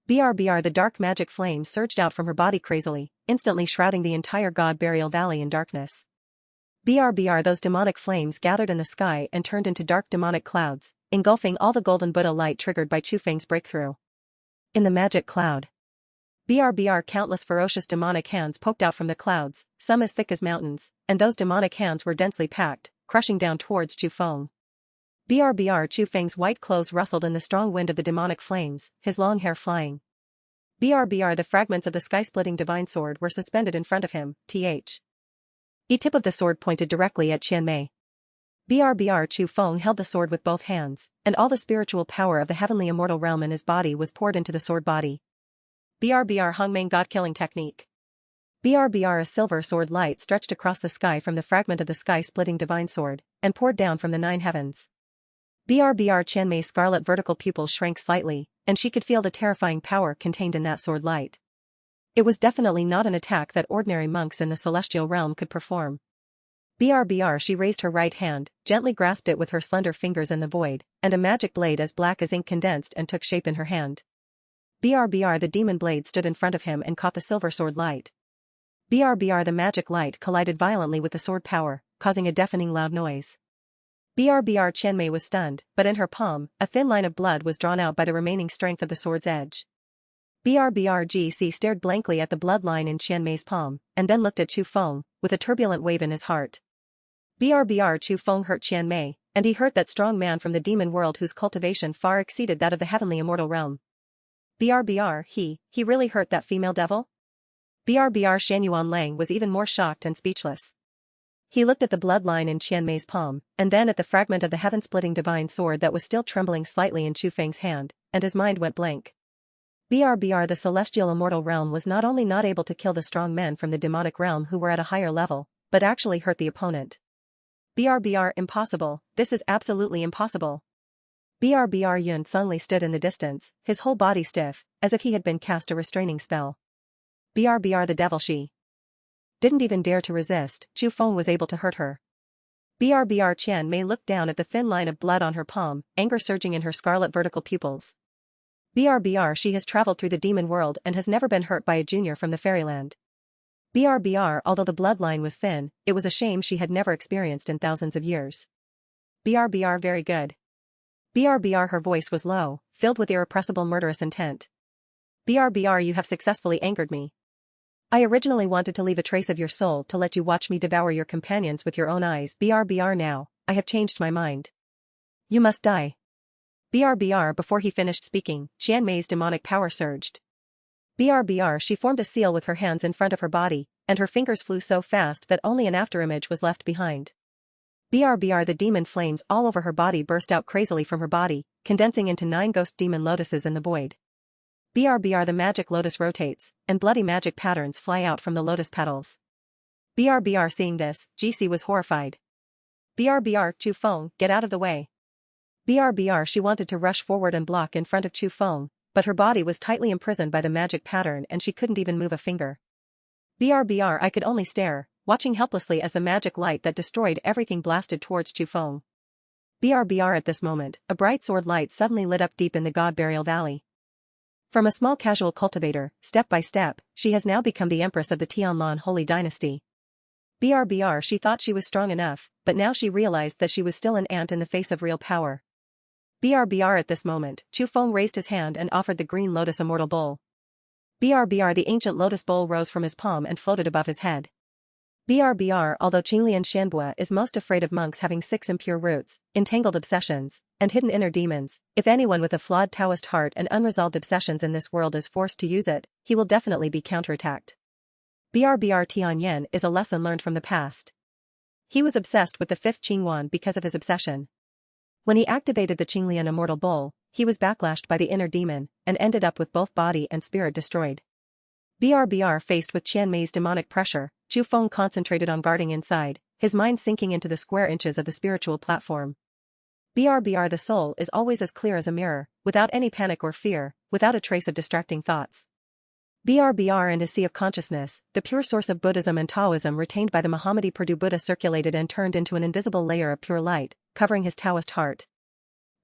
BRBR the dark magic flame surged out from her body crazily, instantly shrouding the entire God Burial Valley in darkness. BRBR those demonic flames gathered in the sky and turned into dark demonic clouds, engulfing all the golden Buddha light triggered by Chu Feng's breakthrough. In the magic cloud, BRBR countless ferocious demonic hands poked out from the clouds, some as thick as mountains, and those demonic hands were densely packed, crushing down towards Chu Feng. BRBR Chu Feng's white clothes rustled in the strong wind of the demonic flames, his long hair flying. BRBR the fragments of the sky-splitting divine sword were suspended in front of him, the tip of the sword pointed directly at Qian Mei. BRBR Chu Feng held the sword with both hands, and all the spiritual power of the heavenly immortal realm in his body was poured into the sword body. BRBR Hongmeng God-killing technique. BRBR a silver sword light stretched across the sky from the fragment of the sky-splitting divine sword, and poured down from the 9 heavens. BRBR Qian Mei's scarlet vertical pupils shrank slightly, and she could feel the terrifying power contained in that sword light. It was definitely not an attack that ordinary monks in the celestial realm could perform. BRBR she raised her right hand, gently grasped it with her slender fingers in the void, and a magic blade as black as ink condensed and took shape in her hand. BRBR the demon blade stood in front of him and caught the silver sword light. BRBR the magic light collided violently with the sword power, causing a deafening loud noise. BRBR Qian Mei was stunned, but in her palm, a thin line of blood was drawn out by the remaining strength of the sword's edge. BRBR GC stared blankly at the bloodline in Qian Mei's palm, and then looked at Chu Feng, with a turbulent wave in his heart. BRBR Chu Feng hurt Qian Mei, and he hurt that strong man from the demon world whose cultivation far exceeded that of the heavenly immortal realm. BRBR he really hurt that female devil? BRBR Shan Lang was even more shocked and speechless. He looked at the bloodline in Qian Mei's palm, and then at the fragment of the heaven-splitting divine sword that was still trembling slightly in Chu Feng's hand, and his mind went blank. BRBR the celestial immortal realm was not only not able to kill the strong men from the demonic realm who were at a higher level, but actually hurt the opponent. BRBR impossible, this is absolutely impossible. BRBR Yun suddenly stood in the distance, his whole body stiff, as if he had been cast a restraining spell. BRBR the devil she didn't even dare to resist. Chu Feng was able to hurt her. BRBR Qian Mei looked down at the thin line of blood on her palm, anger surging in her scarlet vertical pupils. BRBR she has traveled through the demon world and has never been hurt by a junior from the fairyland. BRBR although the bloodline was thin, it was a shame she had never experienced in thousands of years. BRBR very good. BRBR her voice was low, filled with irrepressible murderous intent. BRBR you have successfully angered me. I originally wanted to leave a trace of your soul to let you watch me devour your companions with your own eyes. BRBR now, I have changed my mind. You must die. BRBR before he finished speaking, Qian Mei's demonic power surged. BRBR she formed a seal with her hands in front of her body, and her fingers flew so fast that only an afterimage was left behind. BRBR the demon flames all over her body burst out crazily from her body, condensing into 9 ghost demon lotuses in the void. BRBR the magic lotus rotates, and bloody magic patterns fly out from the lotus petals. BRBR seeing this, GC was horrified. BRBR Chu Feng, get out of the way. BRBR she wanted to rush forward and block in front of Chu Feng, but her body was tightly imprisoned by the magic pattern and she couldn't even move a finger. BRBR I could only stare, watching helplessly as the magic light that destroyed everything blasted towards Chu Feng. BRBR at this moment, a bright sword light suddenly lit up deep in the God Burial Valley. From a small casual cultivator, step by step, she has now become the empress of the Tianlan Holy Dynasty. BRBR she thought she was strong enough, but now she realized that she was still an ant in the face of real power. BRBR at this moment, Chu Feng raised his hand and offered the green lotus immortal bowl. BRBR the ancient lotus bowl rose from his palm and floated above his head. BRBR although Qinglian Shanbua is most afraid of monks having 6 impure roots, entangled obsessions, and hidden inner demons, if anyone with a flawed Taoist heart and unresolved obsessions in this world is forced to use it, he will definitely be counterattacked. BRBR Tianyan is a lesson learned from the past. He was obsessed with the 5th Qingyuan because of his obsession. When he activated the Qinglian immortal bowl, he was backlashed by the inner demon, and ended up with both body and spirit destroyed. BRBR faced with Qian Mei's demonic pressure, Chu Feng concentrated on guarding inside, his mind sinking into the square inches of the spiritual platform. BRBR the soul is always as clear as a mirror, without any panic or fear, without a trace of distracting thoughts. BRBR and his sea of consciousness, the pure source of Buddhism and Taoism retained by the Mohammadi Purdue Buddha circulated and turned into an invisible layer of pure light, covering his Taoist heart.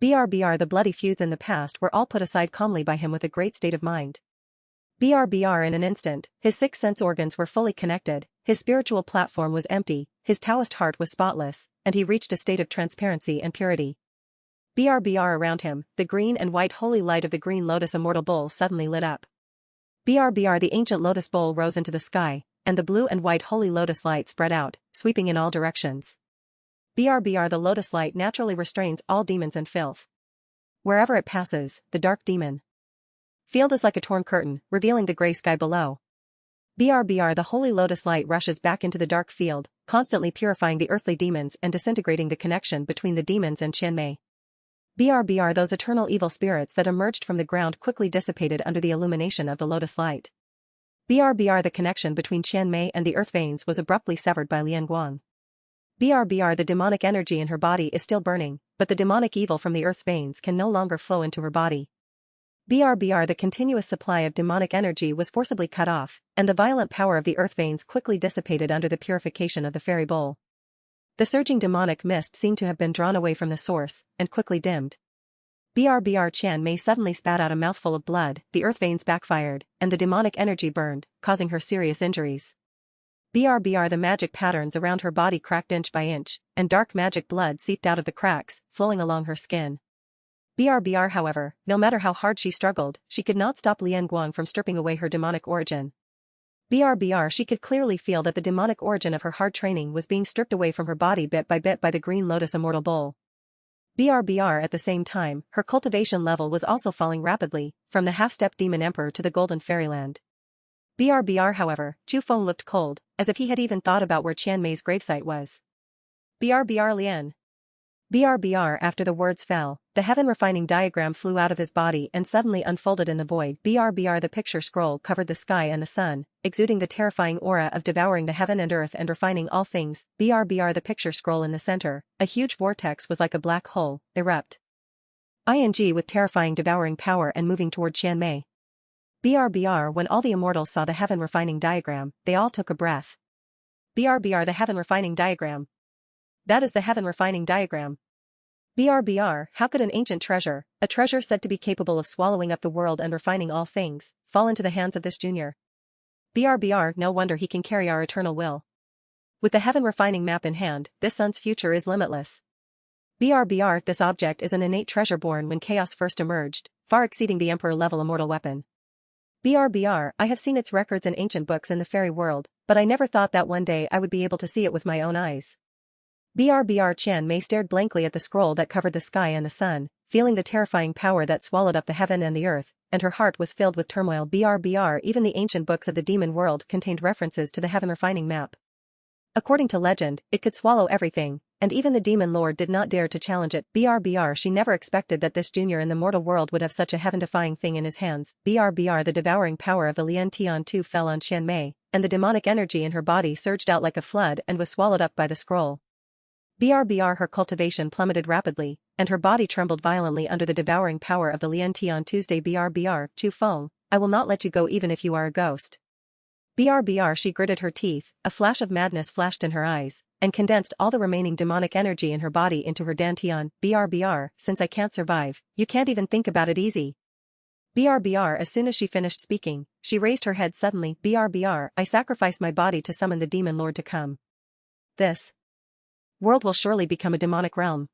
BRBR the bloody feuds in the past were all put aside calmly by him with a great state of mind. BRBR in an instant, his 6 sense organs were fully connected, his spiritual platform was empty, his Taoist heart was spotless, and he reached a state of transparency and purity. BRBR around him, the green and white holy light of the green lotus immortal bowl suddenly lit up. BRBR the ancient lotus bowl rose into the sky, and the blue and white holy lotus light spread out, sweeping in all directions. BRBR the lotus light naturally restrains all demons and filth. Wherever it passes, the dark demon field is like a torn curtain, revealing the gray sky below. BRBR the holy lotus light rushes back into the dark field, constantly purifying the earthly demons and disintegrating the connection between the demons and Qian Mei. BRBR those eternal evil spirits that emerged from the ground quickly dissipated under the illumination of the lotus light. BRBR the connection between Qian Mei and the earth veins was abruptly severed by Lian Guang. BRBR the demonic energy in her body is still burning, but the demonic evil from the earth's veins can no longer flow into her body. BRBR the continuous supply of demonic energy was forcibly cut off, and the violent power of the earth veins quickly dissipated under the purification of the fairy bowl. The surging demonic mist seemed to have been drawn away from the source, and quickly dimmed. BRBR Qian Mei suddenly spat out a mouthful of blood, the earth veins backfired, and the demonic energy burned, causing her serious injuries. BRBR the magic patterns around her body cracked inch by inch, and dark magic blood seeped out of the cracks, flowing along her skin. BRBR however, no matter how hard she struggled, she could not stop Lian Guang from stripping away her demonic origin. BRBR she could clearly feel that the demonic origin of her hard training was being stripped away from her body bit by bit by the green lotus immortal bowl. BRBR at the same time, her cultivation level was also falling rapidly, from the half-step demon emperor to the golden fairyland. BRBR however, Chu Feng looked cold, as if he had even thought about where Qian Mei's gravesite was. BRBR Lian. BRBR after the words fell, the heaven-refining diagram flew out of his body and suddenly unfolded in the void. BRBR the picture scroll covered the sky and the sun, exuding the terrifying aura of devouring the heaven and earth and refining all things. BRBR the picture scroll in the center, a huge vortex was like a black hole, erupt. ING with terrifying devouring power and moving toward Qian Mei. BRBR when all the immortals saw the heaven-refining diagram, they all took a breath. BRBR the heaven-refining diagram. That is the heaven-refining diagram. BRBR, how could an ancient treasure, a treasure said to be capable of swallowing up the world and refining all things, fall into the hands of this junior? BRBR, no wonder he can carry our eternal will. With the heaven-refining map in hand, this sun's future is limitless. BRBR, this object is an innate treasure born when chaos first emerged, far exceeding the emperor-level immortal weapon. BRBR, I have seen its records in ancient books in the fairy world, but I never thought that one day I would be able to see it with my own eyes. BRBR Qian Mei stared blankly at the scroll that covered the sky and the sun, feeling the terrifying power that swallowed up the heaven and the earth, and her heart was filled with turmoil. BRBR even the ancient books of the demon world contained references to the heaven-refining map. According to legend, it could swallow everything, and even the demon lord did not dare to challenge it. BRBR she never expected that this junior in the mortal world would have such a heaven-defying thing in his hands. BRBR the devouring power of the Lian Tian Tu fell on Qian Mei, and the demonic energy in her body surged out like a flood and was swallowed up by the scroll. BRBR her cultivation plummeted rapidly, and her body trembled violently under the devouring power of the Lian Tian Tuesday. BRBR, Chu Feng, I will not let you go even if you are a ghost. BRBR she gritted her teeth, a flash of madness flashed in her eyes, and condensed all the remaining demonic energy in her body into her dantian. BRBR, since I can't survive, you can't even think about it easy. BRBR as soon as she finished speaking, she raised her head suddenly. BRBR, I sacrifice my body to summon the demon lord to come. This world will surely become a demonic realm.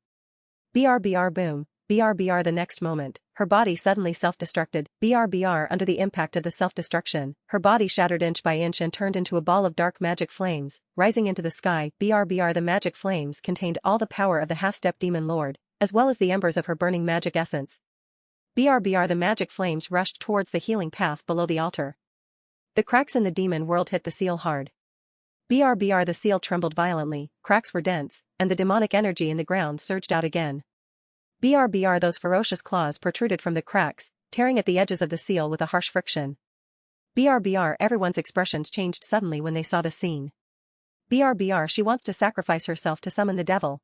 BRBR boom. BRBR the next moment, her body suddenly self-destructed. BRBR under the impact of the self-destruction, her body shattered inch by inch and turned into a ball of dark magic flames, rising into the sky. BRBR the magic flames contained all the power of the half-step demon lord, as well as the embers of her burning magic essence. BRBR the magic flames rushed towards the healing path below the altar. The cracks in the demon world hit the seal hard. BRBR the seal trembled violently, cracks were dense, and the demonic energy in the ground surged out again. BRBR those ferocious claws protruded from the cracks, tearing at the edges of the seal with a harsh friction. BRBR everyone's expressions changed suddenly when they saw the scene. BRBR she wants to sacrifice herself to summon the devil.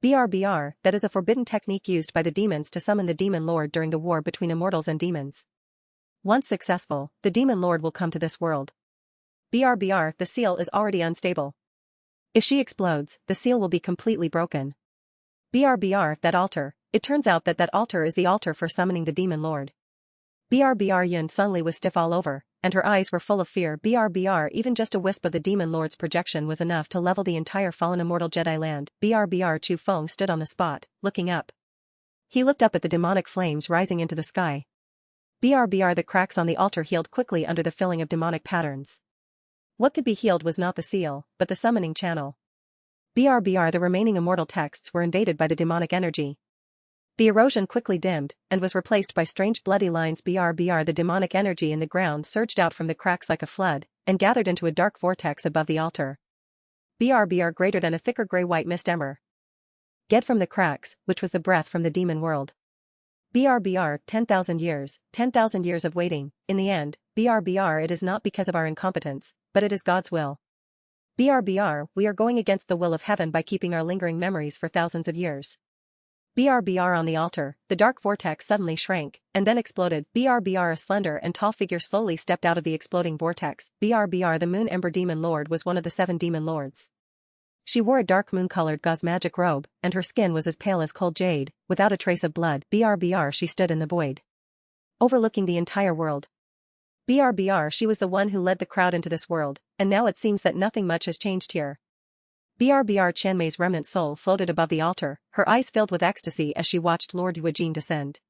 BRBR, that is a forbidden technique used by the demons to summon the demon lord during the war between immortals and demons. Once successful, the demon lord will come to this world. BRBR, the seal is already unstable. If she explodes, the seal will be completely broken. BRBR, that altar, it turns out that altar is the altar for summoning the demon lord. BRBR Yun suddenly was stiff all over, and her eyes were full of fear. BRBR even just a wisp of the demon lord's projection was enough to level the entire fallen immortal Jedi land. BRBR Chu Feng stood on the spot, looking up. He looked up at the demonic flames rising into the sky. BRBR the cracks on the altar healed quickly under the filling of demonic patterns. What could be healed was not the seal, but the summoning channel. BRBR the remaining immortal texts were invaded by the demonic energy. The erosion quickly dimmed, and was replaced by strange bloody lines. BRBR the demonic energy in the ground surged out from the cracks like a flood, and gathered into a dark vortex above the altar. BRBR greater than a thicker grey-white mist ember. Get from the cracks, which was the breath from the demon world. BRBR 10,000 years, 10,000 years of waiting. In the end, BRBR it is not because of our incompetence, but it is God's will. BRBR, we are going against the will of heaven by keeping our lingering memories for thousands of years. BRBR on the altar, the dark vortex suddenly shrank, and then exploded. BRBR a slender and tall figure slowly stepped out of the exploding vortex. BRBR the Moon Ember Demon Lord was one of the 7 demon lords. She wore a dark moon-colored gauze magic robe, and her skin was as pale as cold jade, without a trace of blood. BRBR she stood in the void, overlooking the entire world. BRBR she was the one who led the crowd into this world, and now it seems that nothing much has changed here. BRBR Chanmei's remnant soul floated above the altar, her eyes filled with ecstasy as she watched Lord Yuejin descend.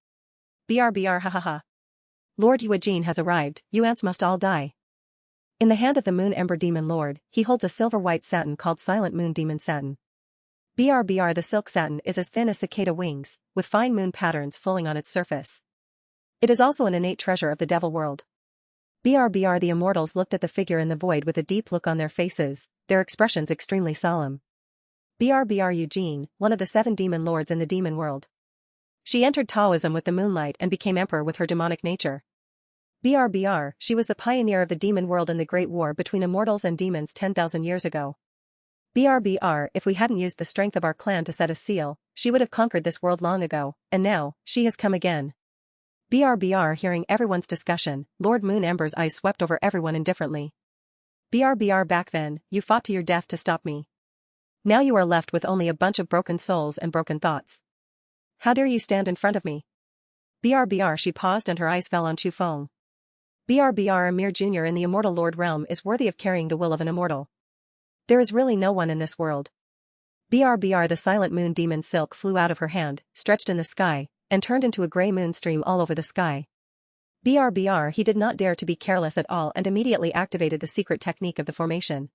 BRBR ha ha ha. Lord Yuejin has arrived, you ants must all die. In the hand of the Moon Ember Demon Lord, he holds a silver-white satin called Silent Moon Demon Satin. BRBR the silk satin is as thin as cicada wings, with fine moon patterns flowing on its surface. It is also an innate treasure of the devil world. BRBR the immortals looked at the figure in the void with a deep look on their faces, their expressions extremely solemn. BRBR Eugene, one of the 7 demon lords in the demon world. She entered Taoism with the moonlight and became emperor with her demonic nature. BRBR, she was the pioneer of the demon world in the great war between immortals and demons 10,000 years ago. BRBR, if we hadn't used the strength of our clan to set a seal, she would have conquered this world long ago, and now, she has come again. BRBR hearing everyone's discussion, Lord Moon Ember's eyes swept over everyone indifferently. BRBR back then, you fought to your death to stop me. Now you are left with only a bunch of broken souls and broken thoughts. How dare you stand in front of me? BRBR she paused and her eyes fell on Chu Feng. BRBR a mere junior in the immortal lord realm is worthy of carrying the will of an immortal. There is really no one in this world. BRBR the silent moon demon silk flew out of her hand, stretched in the sky, and turned into a grey moon stream all over the sky. BRBR he did not dare to be careless at all and immediately activated the secret technique of the formation.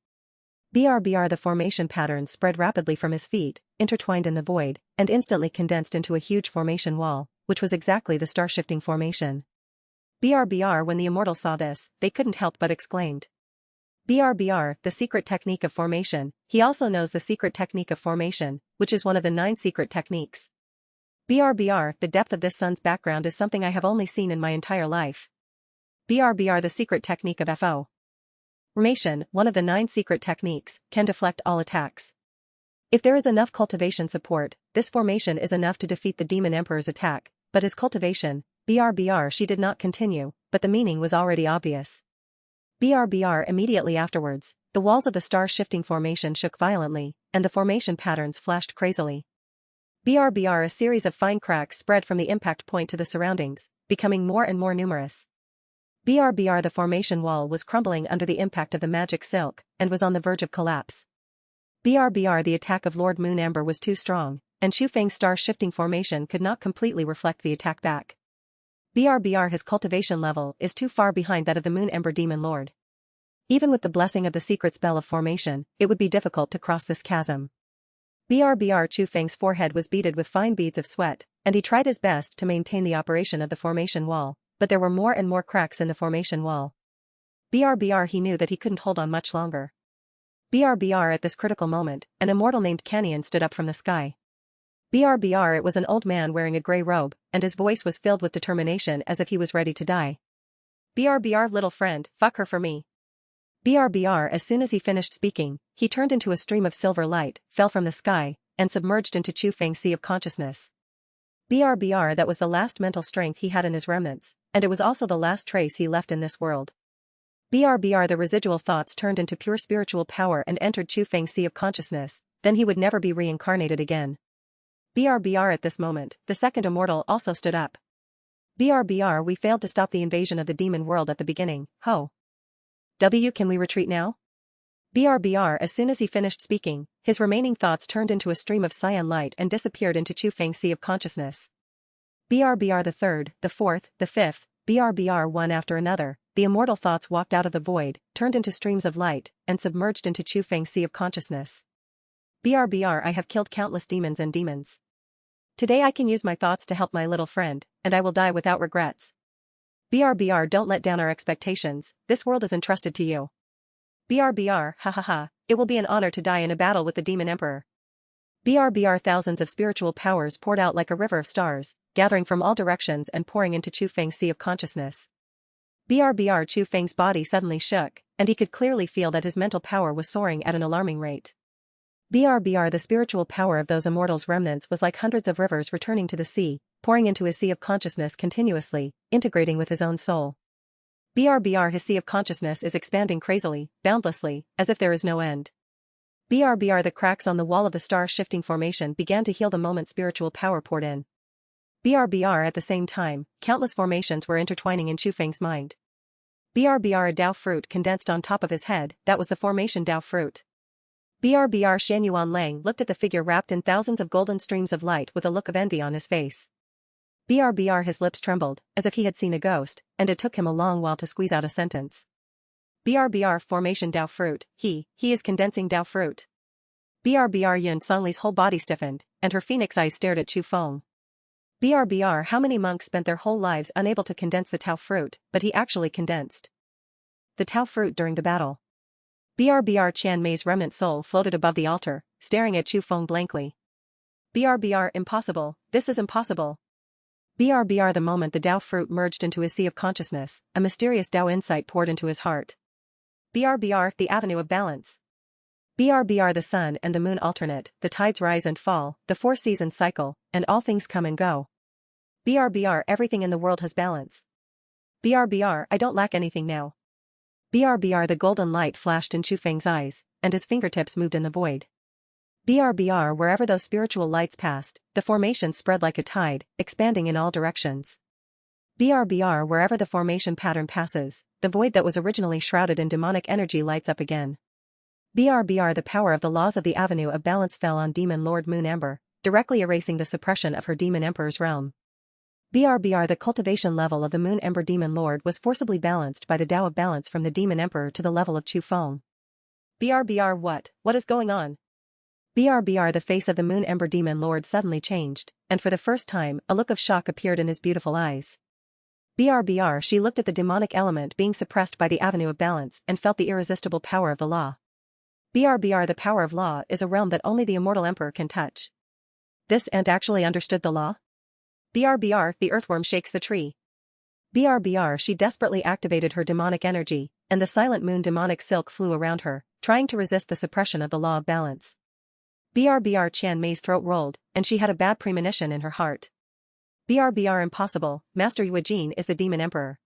BRBR the formation pattern spread rapidly from his feet, intertwined in the void, and instantly condensed into a huge formation wall, which was exactly the star-shifting formation. BRBR when the immortals saw this, they couldn't help but exclaimed. BRBR, the secret technique of formation, he also knows the secret technique of formation, which is one of the 9 secret techniques. BRBR, the depth of this sun's background is something I have only seen in my entire life. BRBR the secret technique of FO. Formation, one of the 9 secret techniques, can deflect all attacks. If there is enough cultivation support, this formation is enough to defeat the Demon Emperor's attack, but his cultivation, BRBR she did not continue, but the meaning was already obvious. BRBR immediately afterwards, the walls of the star-shifting formation shook violently, and the formation patterns flashed crazily. BRBR a series of fine cracks spread from the impact point to the surroundings, becoming more and more numerous. BRBR the formation wall was crumbling under the impact of the magic silk, and was on the verge of collapse. BRBR the attack of Lord Moon Ember was too strong, and Chu Feng's star-shifting formation could not completely reflect the attack back. BRBR his cultivation level is too far behind that of the Moon Ember Demon Lord. Even with the blessing of the secret spell of formation, it would be difficult to cross this chasm. BRBR Chu Feng's forehead was beaded with fine beads of sweat, and he tried his best to maintain the operation of the formation wall, but there were more and more cracks in the formation wall. BRBR he knew that he couldn't hold on much longer. BRBR at this critical moment, an immortal named Canyon stood up from the sky. BRBR it was an old man wearing a grey robe, and his voice was filled with determination as if he was ready to die. BRBR little friend, fuck her for me. BRBR as soon as he finished speaking, he turned into a stream of silver light, fell from the sky, and submerged into Chu Feng's sea of consciousness. BRBR that was the last mental strength he had in his remnants, and it was also the last trace he left in this world. BRBR the residual thoughts turned into pure spiritual power and entered Chu Feng's sea of consciousness, then he would never be reincarnated again. BRBR at this moment, the second immortal also stood up. BRBR we failed to stop the invasion of the demon world at the beginning, ho. Can we retreat now? BRBR as soon as he finished speaking, his remaining thoughts turned into a stream of cyan light and disappeared into Chu Feng's sea of consciousness. BRBR the third, the fourth, the fifth, BRBR one after another, the immortal thoughts walked out of the void, turned into streams of light, and submerged into Chu Feng's sea of consciousness. BRBR I have killed countless demons and demons. Today I can use my thoughts to help my little friend, and I will die without regrets. BRBR don't let down our expectations, this world is entrusted to you. BRBR, ha ha ha, it will be an honor to die in a battle with the Demon Emperor. BRBR thousands of spiritual powers poured out like a river of stars, gathering from all directions and pouring into Chu Feng's sea of consciousness. BRBR Chu Feng's body suddenly shook, and he could clearly feel that his mental power was soaring at an alarming rate. BRBR the spiritual power of those immortals' remnants was like hundreds of rivers returning to the sea, pouring into his sea of consciousness continuously, integrating with his own soul. BRBR his sea of consciousness is expanding crazily, boundlessly, as if there is no end. BRBR the cracks on the wall of the star-shifting formation began to heal the moment spiritual power poured in. BRBR at the same time, countless formations were intertwining in Chu Feng's mind. BRBR a Dao fruit condensed on top of his head, that was the formation Dao fruit. BRBR Shan Lang looked at the figure wrapped in thousands of golden streams of light with a look of envy on his face. BRBR his lips trembled, as if he had seen a ghost, and it took him a long while to squeeze out a sentence. BRBR formation Dao fruit, he is condensing Dao fruit. BRBR Yun Songli's whole body stiffened, and her phoenix eyes stared at Chu Feng. BRBR how many monks spent their whole lives unable to condense the Tao fruit, but he actually condensed the Tao fruit during the battle. BRBR Chan Mei's remnant soul floated above the altar, staring at Chu Feng blankly. BRBR impossible, this is impossible. BRBR the moment the Dao fruit merged into his sea of consciousness, a mysterious Dao insight poured into his heart. BRBR the avenue of balance. BRBR the sun and the moon alternate, the tides rise and fall, the four seasons cycle, and all things come and go. BRBR everything in the world has balance. BRBR I don't lack anything now. BRBR the golden light flashed in Chu Feng's eyes, and his fingertips moved in the void. BRBR wherever those spiritual lights passed, the formation spread like a tide, expanding in all directions. BRBR wherever the formation pattern passes, the void that was originally shrouded in demonic energy lights up again. BRBR the power of the laws of the avenue of balance fell on Demon Lord Moon Ember, directly erasing the suppression of her Demon Emperor's realm. BRBR the cultivation level of the Moon Ember Demon Lord was forcibly balanced by the Tao of balance from the Demon Emperor to the level of Chu Feng. BRBR what is going on? BRBR the face of the Moon Ember Demon Lord suddenly changed, and for the first time, a look of shock appeared in his beautiful eyes. BRBR she looked at the demonic element being suppressed by the avenue of balance and felt the irresistible power of the law. BRBR the power of law is a realm that only the immortal emperor can touch. This ant actually understood the law? BRBR the earthworm shakes the tree. BRBR she desperately activated her demonic energy, and the silent moon demonic silk flew around her, trying to resist the suppression of the law of balance. BRBR Chan Mei's throat rolled, and she had a bad premonition in her heart. BRBR impossible, Master Yuejin is the Demon Emperor.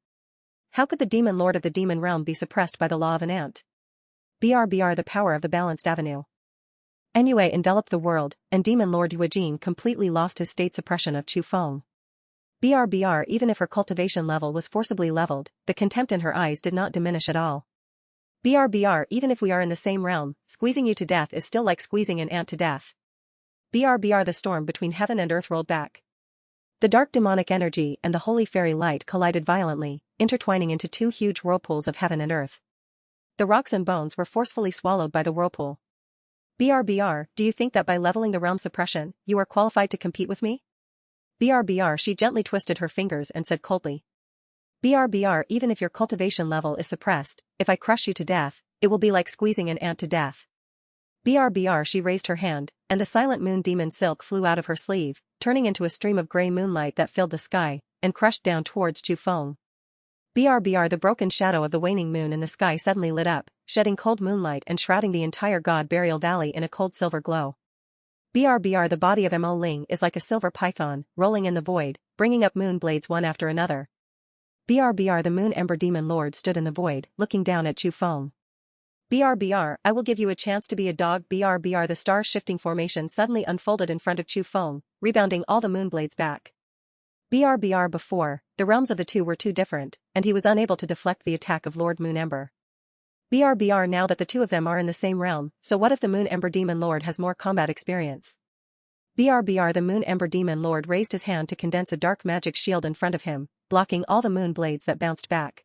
How could the demon lord of the demon realm be suppressed by the law of an ant? BRBR the power of the balanced avenue. Ennui enveloped the world, and demon lord Yuejin completely lost his state suppression of Chu Feng. BRBR even if her cultivation level was forcibly leveled, the contempt in her eyes did not diminish at all. BRBR even if we are in the same realm, squeezing you to death is still like squeezing an ant to death. BRBR the storm between heaven and earth rolled back. The dark demonic energy and the holy fairy light collided violently, intertwining into two huge whirlpools of heaven and earth. The rocks and bones were forcefully swallowed by the whirlpool. BRBR, do you think that by leveling the realm suppression, you are qualified to compete with me? BRBR she gently twisted her fingers and said coldly. BRBR even if your cultivation level is suppressed, if I crush you to death, it will be like squeezing an ant to death. BRBR she raised her hand, and the silent moon demon silk flew out of her sleeve, turning into a stream of grey moonlight that filled the sky, and crushed down towards Chu Feng. BRBR the broken shadow of the waning moon in the sky suddenly lit up, shedding cold moonlight and shrouding the entire God Burial Valley in a cold silver glow. BRBR the body of Mo Ling is like a silver python, rolling in the void, bringing up moon blades one after another. BRBR the moon ember demon lord stood in the void, looking down at Chu Feng. BRBR, I will give you a chance to be a dog. BRBR the star-shifting formation suddenly unfolded in front of Chu Feng, rebounding all the moon blades back. BRBR before, the realms of the two were too different, and he was unable to deflect the attack of Lord Moon Ember. BRBR now that the two of them are in the same realm, so what if the Moon Ember Demon Lord has more combat experience? BRBR the Moon Ember Demon Lord raised his hand to condense a dark magic shield in front of him, blocking all the moon blades that bounced back.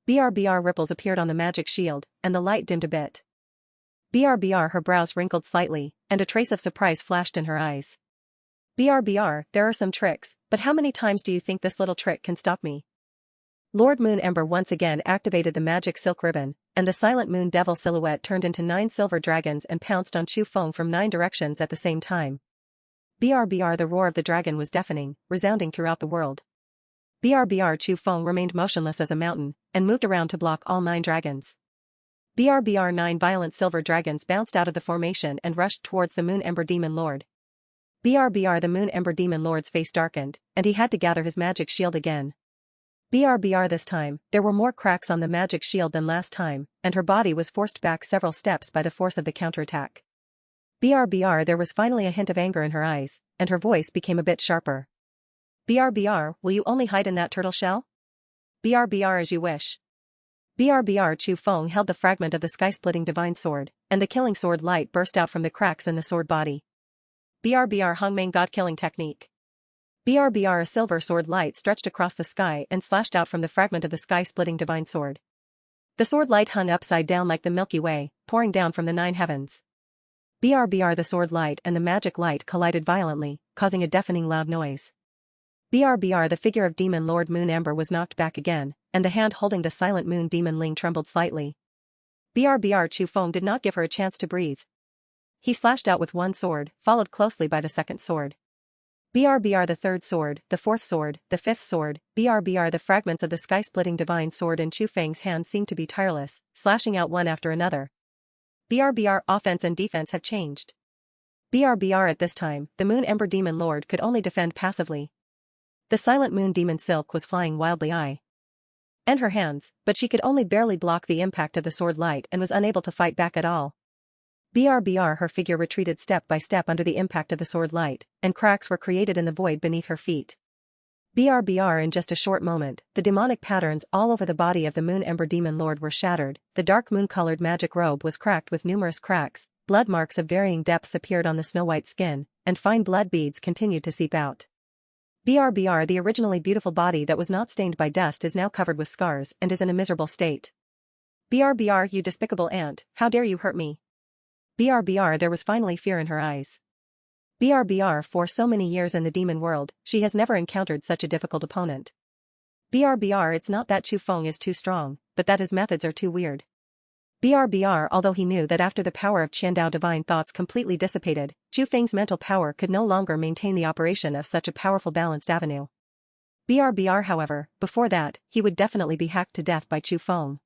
BRBR ripples appeared on the magic shield, and the light dimmed a bit. BRBR her brows wrinkled slightly, and a trace of surprise flashed in her eyes. BRBR, there are some tricks, but how many times do you think this little trick can stop me? Lord Moon Ember once again activated the magic silk ribbon, and the silent moon devil silhouette turned into 9 silver dragons and pounced on Chu Feng from 9 directions at the same time. BRBR the roar of the dragon was deafening, resounding throughout the world. BRBR Chu Feng remained motionless as a mountain, and moved around to block all 9 dragons. BRBR 9 violent silver dragons bounced out of the formation and rushed towards the Moon Ember Demon Lord. BRBR the Moon Ember Demon Lord's face darkened, and he had to gather his magic shield again. BRBR this time, there were more cracks on the magic shield than last time, and her body was forced back several steps by the force of the counterattack. BRBR there was finally a hint of anger in her eyes, and her voice became a bit sharper. BRBR, will you only hide in that turtle shell? BRBR as you wish. BRBR Chu Feng held the fragment of the sky-splitting divine sword, and the killing sword light burst out from the cracks in the sword body. BRBR Hongmeng God-killing technique. BRBR a silver sword light stretched across the sky and slashed out from the fragment of the sky-splitting divine sword. The sword light hung upside down like the Milky Way, pouring down from the 9 heavens. BRBR the sword light and the magic light collided violently, causing a deafening loud noise. BRBR the figure of Demon Lord Moon Ember was knocked back again, and the hand holding the silent moon demon Ling trembled slightly. BRBR Chu Feng did not give her a chance to breathe. He slashed out with one sword, followed closely by the second sword. BRBR the third sword, the fourth sword, the fifth sword, BRBR the fragments of the sky-splitting divine sword in Chu Feng's hand seemed to be tireless, slashing out one after another. BRBR offense and defense have changed. BRBR at this time, the Moon Ember Demon Lord could only defend passively. The silent moon demon silk was flying wildly and her hands, but she could only barely block the impact of the sword light and was unable to fight back at all. BRBR her figure retreated step by step under the impact of the sword light, and cracks were created in the void beneath her feet. BRBR in just a short moment, the demonic patterns all over the body of the Moon Ember Demon Lord were shattered, the dark moon-colored magic robe was cracked with numerous cracks, blood marks of varying depths appeared on the snow-white skin, and fine blood beads continued to seep out. BRBR the originally beautiful body that was not stained by dust is now covered with scars and is in a miserable state. BRBR you despicable ant, how dare you hurt me? BRBR there was finally fear in her eyes. BRBR for so many years in the demon world, she has never encountered such a difficult opponent. BRBR it's not that Chu Feng is too strong, but that his methods are too weird. BRBR although he knew that after the power of Qiandao divine thoughts completely dissipated, Chu Feng's mental power could no longer maintain the operation of such a powerful balanced avenue. BRBR however, before that, he would definitely be hacked to death by Chu Feng.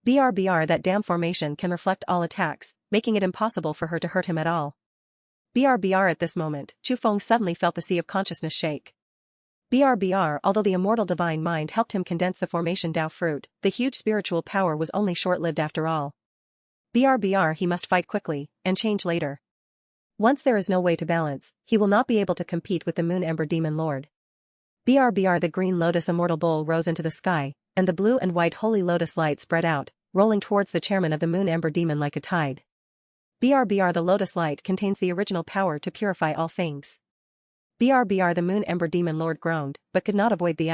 BRBR that damn formation can reflect all attacks, making it impossible for her to hurt him at all. BRBR at this moment, Chu Feng suddenly felt the sea of consciousness shake. Although the immortal divine mind helped him condense the formation Tao fruit, the huge spiritual power was only short-lived after all. He must fight quickly, and change later. Once there is no way to balance, he will not be able to compete with the Moon Ember Demon Lord. The green lotus immortal bowl rose into the sky, and the blue and white holy lotus light spread out, rolling towards the chairman of the Moon Ember Demon like a tide. The lotus light contains the original power to purify all things. The Moon Ember Demon Lord groaned, but could not avoid the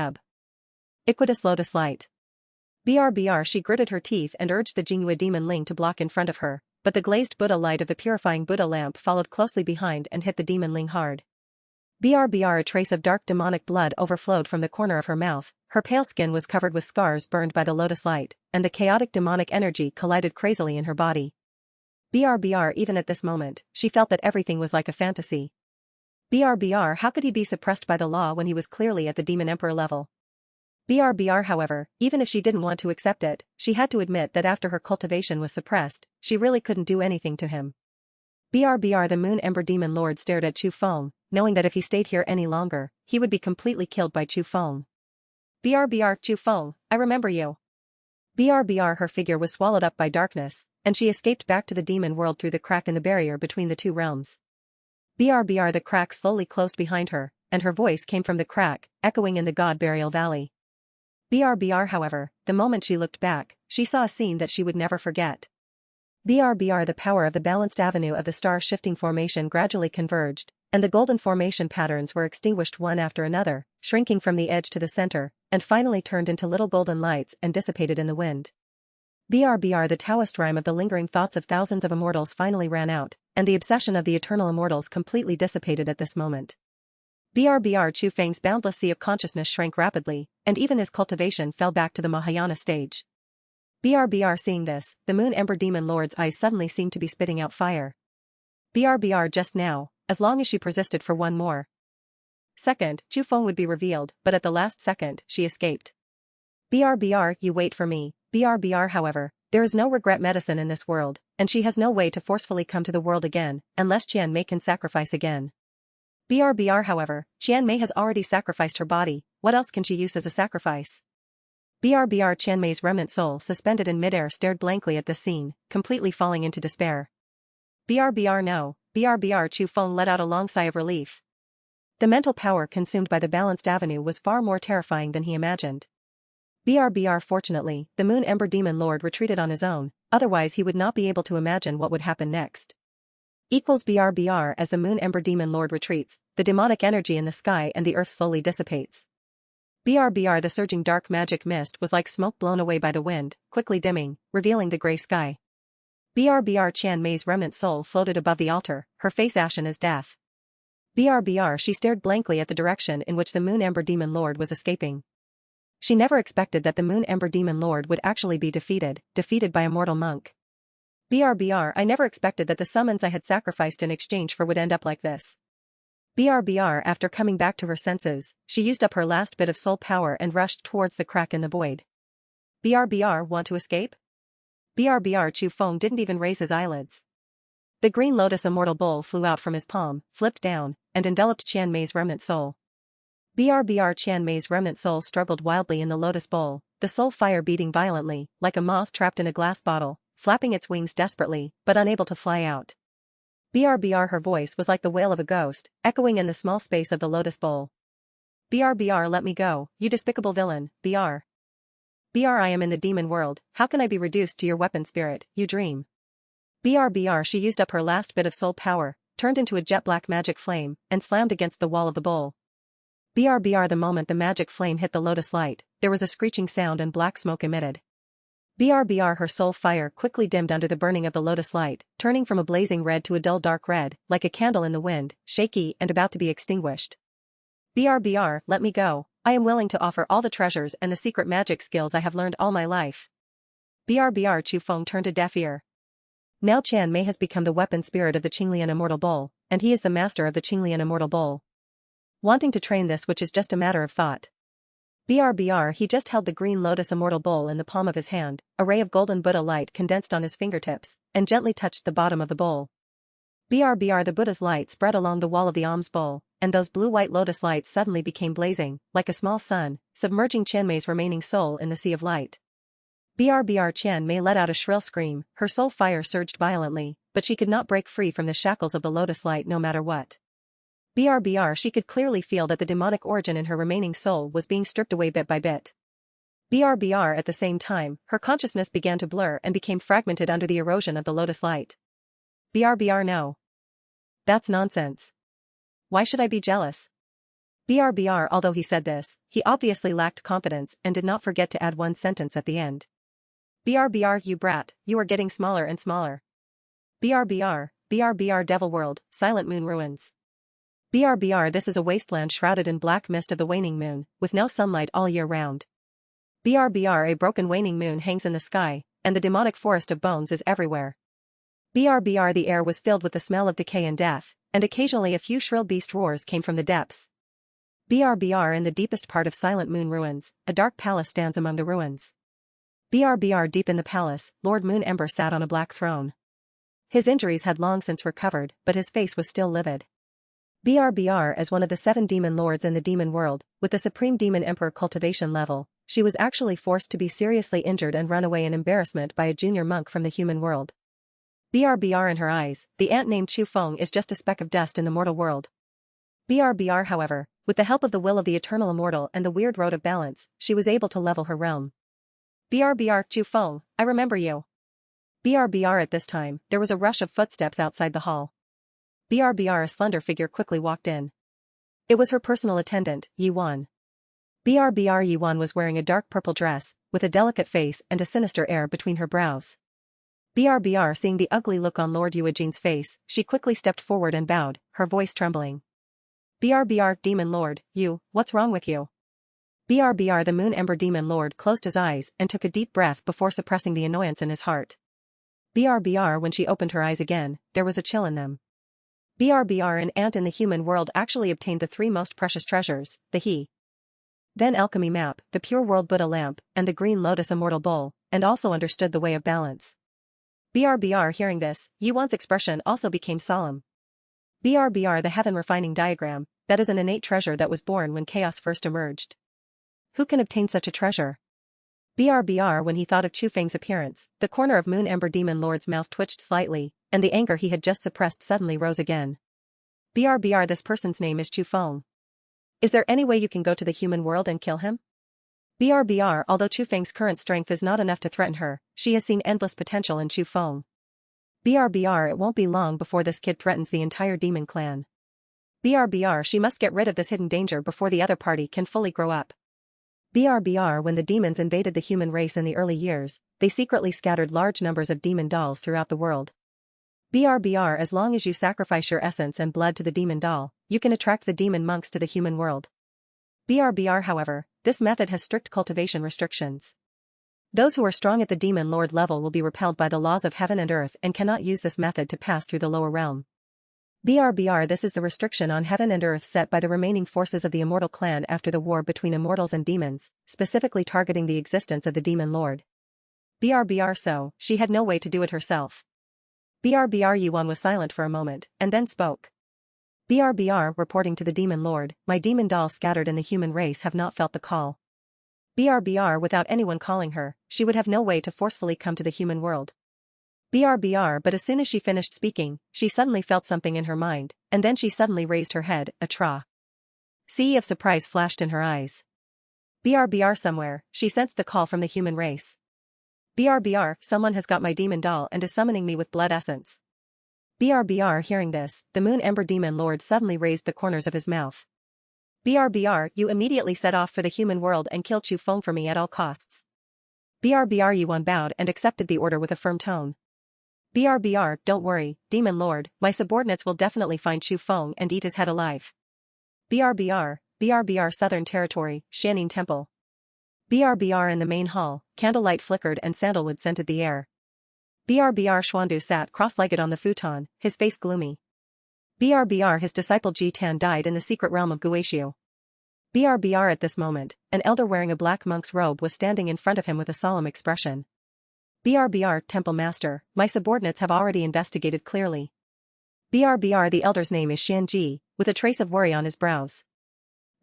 ubiquitous lotus light. She gritted her teeth and urged the Jingyue Demon Ling to block in front of her, but the glazed Buddha light of the purifying Buddha lamp followed closely behind and hit the Demon Ling hard. A trace of dark demonic blood overflowed from the corner of her mouth, her pale skin was covered with scars burned by the lotus light, and the chaotic demonic energy collided crazily in her body. Even at this moment, she felt that everything was like a fantasy. How could he be suppressed by the law when he was clearly at the Demon Emperor level? However, even if she didn't want to accept it, she had to admit that after her cultivation was suppressed, she really couldn't do anything to him. The Moon Ember Demon Lord stared at Chu Feng, knowing that if he stayed here any longer, he would be completely killed by Chu Feng. Chu Feng, I remember you. Her figure was swallowed up by darkness, and she escaped back to the demon world through the crack in the barrier between the two realms. The crack slowly closed behind her, and her voice came from the crack, echoing in the God Burial Valley. However, the moment she looked back, she saw a scene that she would never forget. The power of the balanced avenue of the star-shifting formation gradually converged, and the golden formation patterns were extinguished one after another, shrinking from the edge to the center, and finally turned into little golden lights and dissipated in the wind. The Taoist rhyme of the lingering thoughts of thousands of immortals finally ran out, and the obsession of the eternal immortals completely dissipated at this moment. Chu Feng's boundless sea of consciousness shrank rapidly, and even his cultivation fell back to the Mahayana stage. Seeing this, the Moon Ember Demon Lord's eyes suddenly seemed to be spitting out fire. Just now, as long as she persisted for one more second, Chu Feng would be revealed, but at the last second, she escaped. You wait for me. However, there is no regret medicine in this world, and she has no way to forcefully come to the world again, unless Qian Mei can sacrifice again. However, Qian Mei has already sacrificed her body, what else can she use as a sacrifice? Qian Mei's remnant soul suspended in midair stared blankly at this scene, completely falling into despair. No. Chu Feng let out a long sigh of relief. The mental power consumed by the balanced avenue was far more terrifying than he imagined. Fortunately, the Moon Ember Demon Lord retreated on his own, otherwise he would not be able to imagine what would happen next. As the Moon Ember Demon Lord retreats, the demonic energy in the sky and the earth slowly dissipates. The surging dark magic mist was like smoke blown away by the wind, quickly dimming, revealing the gray sky. Qian Mei's remnant soul floated above the altar, her face ashen as death. She stared blankly at the direction in which the Moon Ember Demon Lord was escaping. She never expected that the Moon Ember Demon Lord would actually be defeated by a mortal monk. I never expected that the summons I had sacrificed in exchange for would end up like this. After coming back to her senses, she used up her last bit of soul power and rushed towards the crack in the void. Want to escape? Chu Feng didn't even raise his eyelids. The green lotus immortal bowl flew out from his palm, flipped down, and enveloped Qian Mei's remnant soul. Qian Mei's remnant soul struggled wildly in the lotus bowl, the soul fire beating violently, like a moth trapped in a glass bottle, flapping its wings desperately, but unable to fly out. Her voice was like the wail of a ghost, echoing in the small space of the lotus bowl. Let me go, you despicable villain, I am in the demon world, how can I be reduced to your weapon spirit, you dream? She used up her last bit of soul power, turned into a jet-black magic flame, and slammed against the wall of the bowl. The moment the magic flame hit the lotus light, there was a screeching sound and black smoke emitted. Her soul fire quickly dimmed under the burning of the lotus light, turning from a blazing red to a dull dark red, like a candle in the wind, shaky and about to be extinguished. Let me go, I am willing to offer all the treasures and the secret magic skills I have learned all my life. Chu Feng turned a deaf ear. Now Qian Mei has become the weapon spirit of the Qinglian Immortal Bowl, and he is the master of the Qinglian Immortal Bowl. Wanting to train this which is just a matter of thought. He just held the green lotus immortal bowl in the palm of his hand, a ray of golden Buddha light condensed on his fingertips, and gently touched the bottom of the bowl. The Buddha's light spread along the wall of the alms bowl, and those blue-white lotus lights suddenly became blazing, like a small sun, submerging Qian Mei's remaining soul in the sea of light. BRBR Qian Mei let out a shrill scream, her soul fire surged violently, but she could not break free from the shackles of the lotus light no matter what. BRBR she could clearly feel that the demonic origin in her remaining soul was being stripped away bit by bit. BRBR at the same time, her consciousness began to blur and became fragmented under the erosion of the lotus light. BRBR no. That's nonsense. Why should I be jealous? BRBR although he said this, he obviously lacked confidence and did not forget to add one sentence at the end. BRBR you brat, you are getting smaller and smaller. BRBR Devil World, Silent Moon Ruins. BRBR this is a wasteland shrouded in black mist of the waning moon, with no sunlight all year round. BRBR a broken waning moon hangs in the sky, and the demonic forest of bones is everywhere. BRBR the air was filled with the smell of decay and death, and occasionally a few shrill beast roars came from the depths. BRBR in the deepest part of Silent Moon Ruins, a dark palace stands among the ruins. BRBR deep in the palace, Lord Moon Emperor sat on a black throne. His injuries had long since recovered, but his face was still livid. BRBR as one of the 7 demon lords in the demon world, with the Supreme Demon Emperor cultivation level, she was actually forced to be seriously injured and run away in embarrassment by a junior monk from the human world. BRBR in her eyes, the ant named Chu Feng is just a speck of dust in the mortal world. BRBR however, with the help of the will of the eternal immortal and the weird road of balance, she was able to level her realm. BRBR Chu Feng, I remember you. BRBR at this time, there was a rush of footsteps outside the hall. BRBR a slender figure quickly walked in. It was her personal attendant, Yi Wan. BRBR Yi Wan was wearing a dark purple dress, with a delicate face and a sinister air between her brows. BRBR seeing the ugly look on Lord Yuejian's face, she quickly stepped forward and bowed, her voice trembling. BRBR Demon Lord, what's wrong with you? BRBR the Moon Ember Demon Lord closed his eyes and took a deep breath before suppressing the annoyance in his heart. BRBR when she opened her eyes again, there was a chill in them. BRBR an ant in the human world actually obtained the 3 most precious treasures, the then alchemy map, the pure world Buddha lamp, and the green lotus immortal bowl, and also understood the way of balance. BRBR hearing this, Yi Wan's expression also became solemn. BRBR the heaven refining diagram, that is an innate treasure that was born when chaos first emerged. Who can obtain such a treasure? BRBR when he thought of Chu Feng's appearance, the corner of Moon Ember Demon Lord's mouth twitched slightly, and the anger he had just suppressed suddenly rose again. BRBR this person's name is Chu Feng. Is there any way you can go to the human world and kill him? BRBR although Chu Feng's current strength is not enough to threaten her, she has seen endless potential in Chu Feng. BRBR it won't be long before this kid threatens the entire demon clan. BRBR she must get rid of this hidden danger before the other party can fully grow up. BRBR when the demons invaded the human race in the early years, they secretly scattered large numbers of demon dolls throughout the world. BRBR as long as you sacrifice your essence and blood to the demon doll, you can attract the demon monks to the human world. BRBR however, this method has strict cultivation restrictions. Those who are strong at the demon lord level will be repelled by the laws of heaven and earth and cannot use this method to pass through the lower realm. BRBR this is the restriction on heaven and earth set by the remaining forces of the immortal clan after the war between immortals and demons, specifically targeting the existence of the demon lord. BRBR so, she had no way to do it herself. BRBR Yi Wan was silent for a moment, and then spoke. BRBR reporting to the demon lord, my demon dolls scattered in the human race have not felt the call. BRBR without anyone calling her, she would have no way to forcefully come to the human world. BRBR but as soon as she finished speaking, she suddenly felt something in her mind, and then she suddenly raised her head, a sea of surprise flashed in her eyes. BRBR somewhere, she sensed the call from the human race. BRBR, someone has got my demon doll and is summoning me with blood essence. BRBR hearing this, the Moon Ember Demon Lord suddenly raised the corners of his mouth. BRBR you immediately set off for the human world and kill Chu Feng for me at all costs. BRBR Yi Wan bowed and accepted the order with a firm tone. BRBR don't worry, Demon Lord, my subordinates will definitely find Chu Feng and eat his head alive. BRBR Southern Territory, Xianing Temple. BRBR in the main hall, candlelight flickered and sandalwood scented the air. BRBR Xuandu sat cross-legged on the futon, his face gloomy. BRBR his disciple Ji Tan died in the secret realm of Guishu. BRBR at this moment, an elder wearing a black monk's robe was standing in front of him with a solemn expression. BRBR Temple Master, my subordinates have already investigated clearly. BRBR the elder's name is Xianji, with a trace of worry on his brows.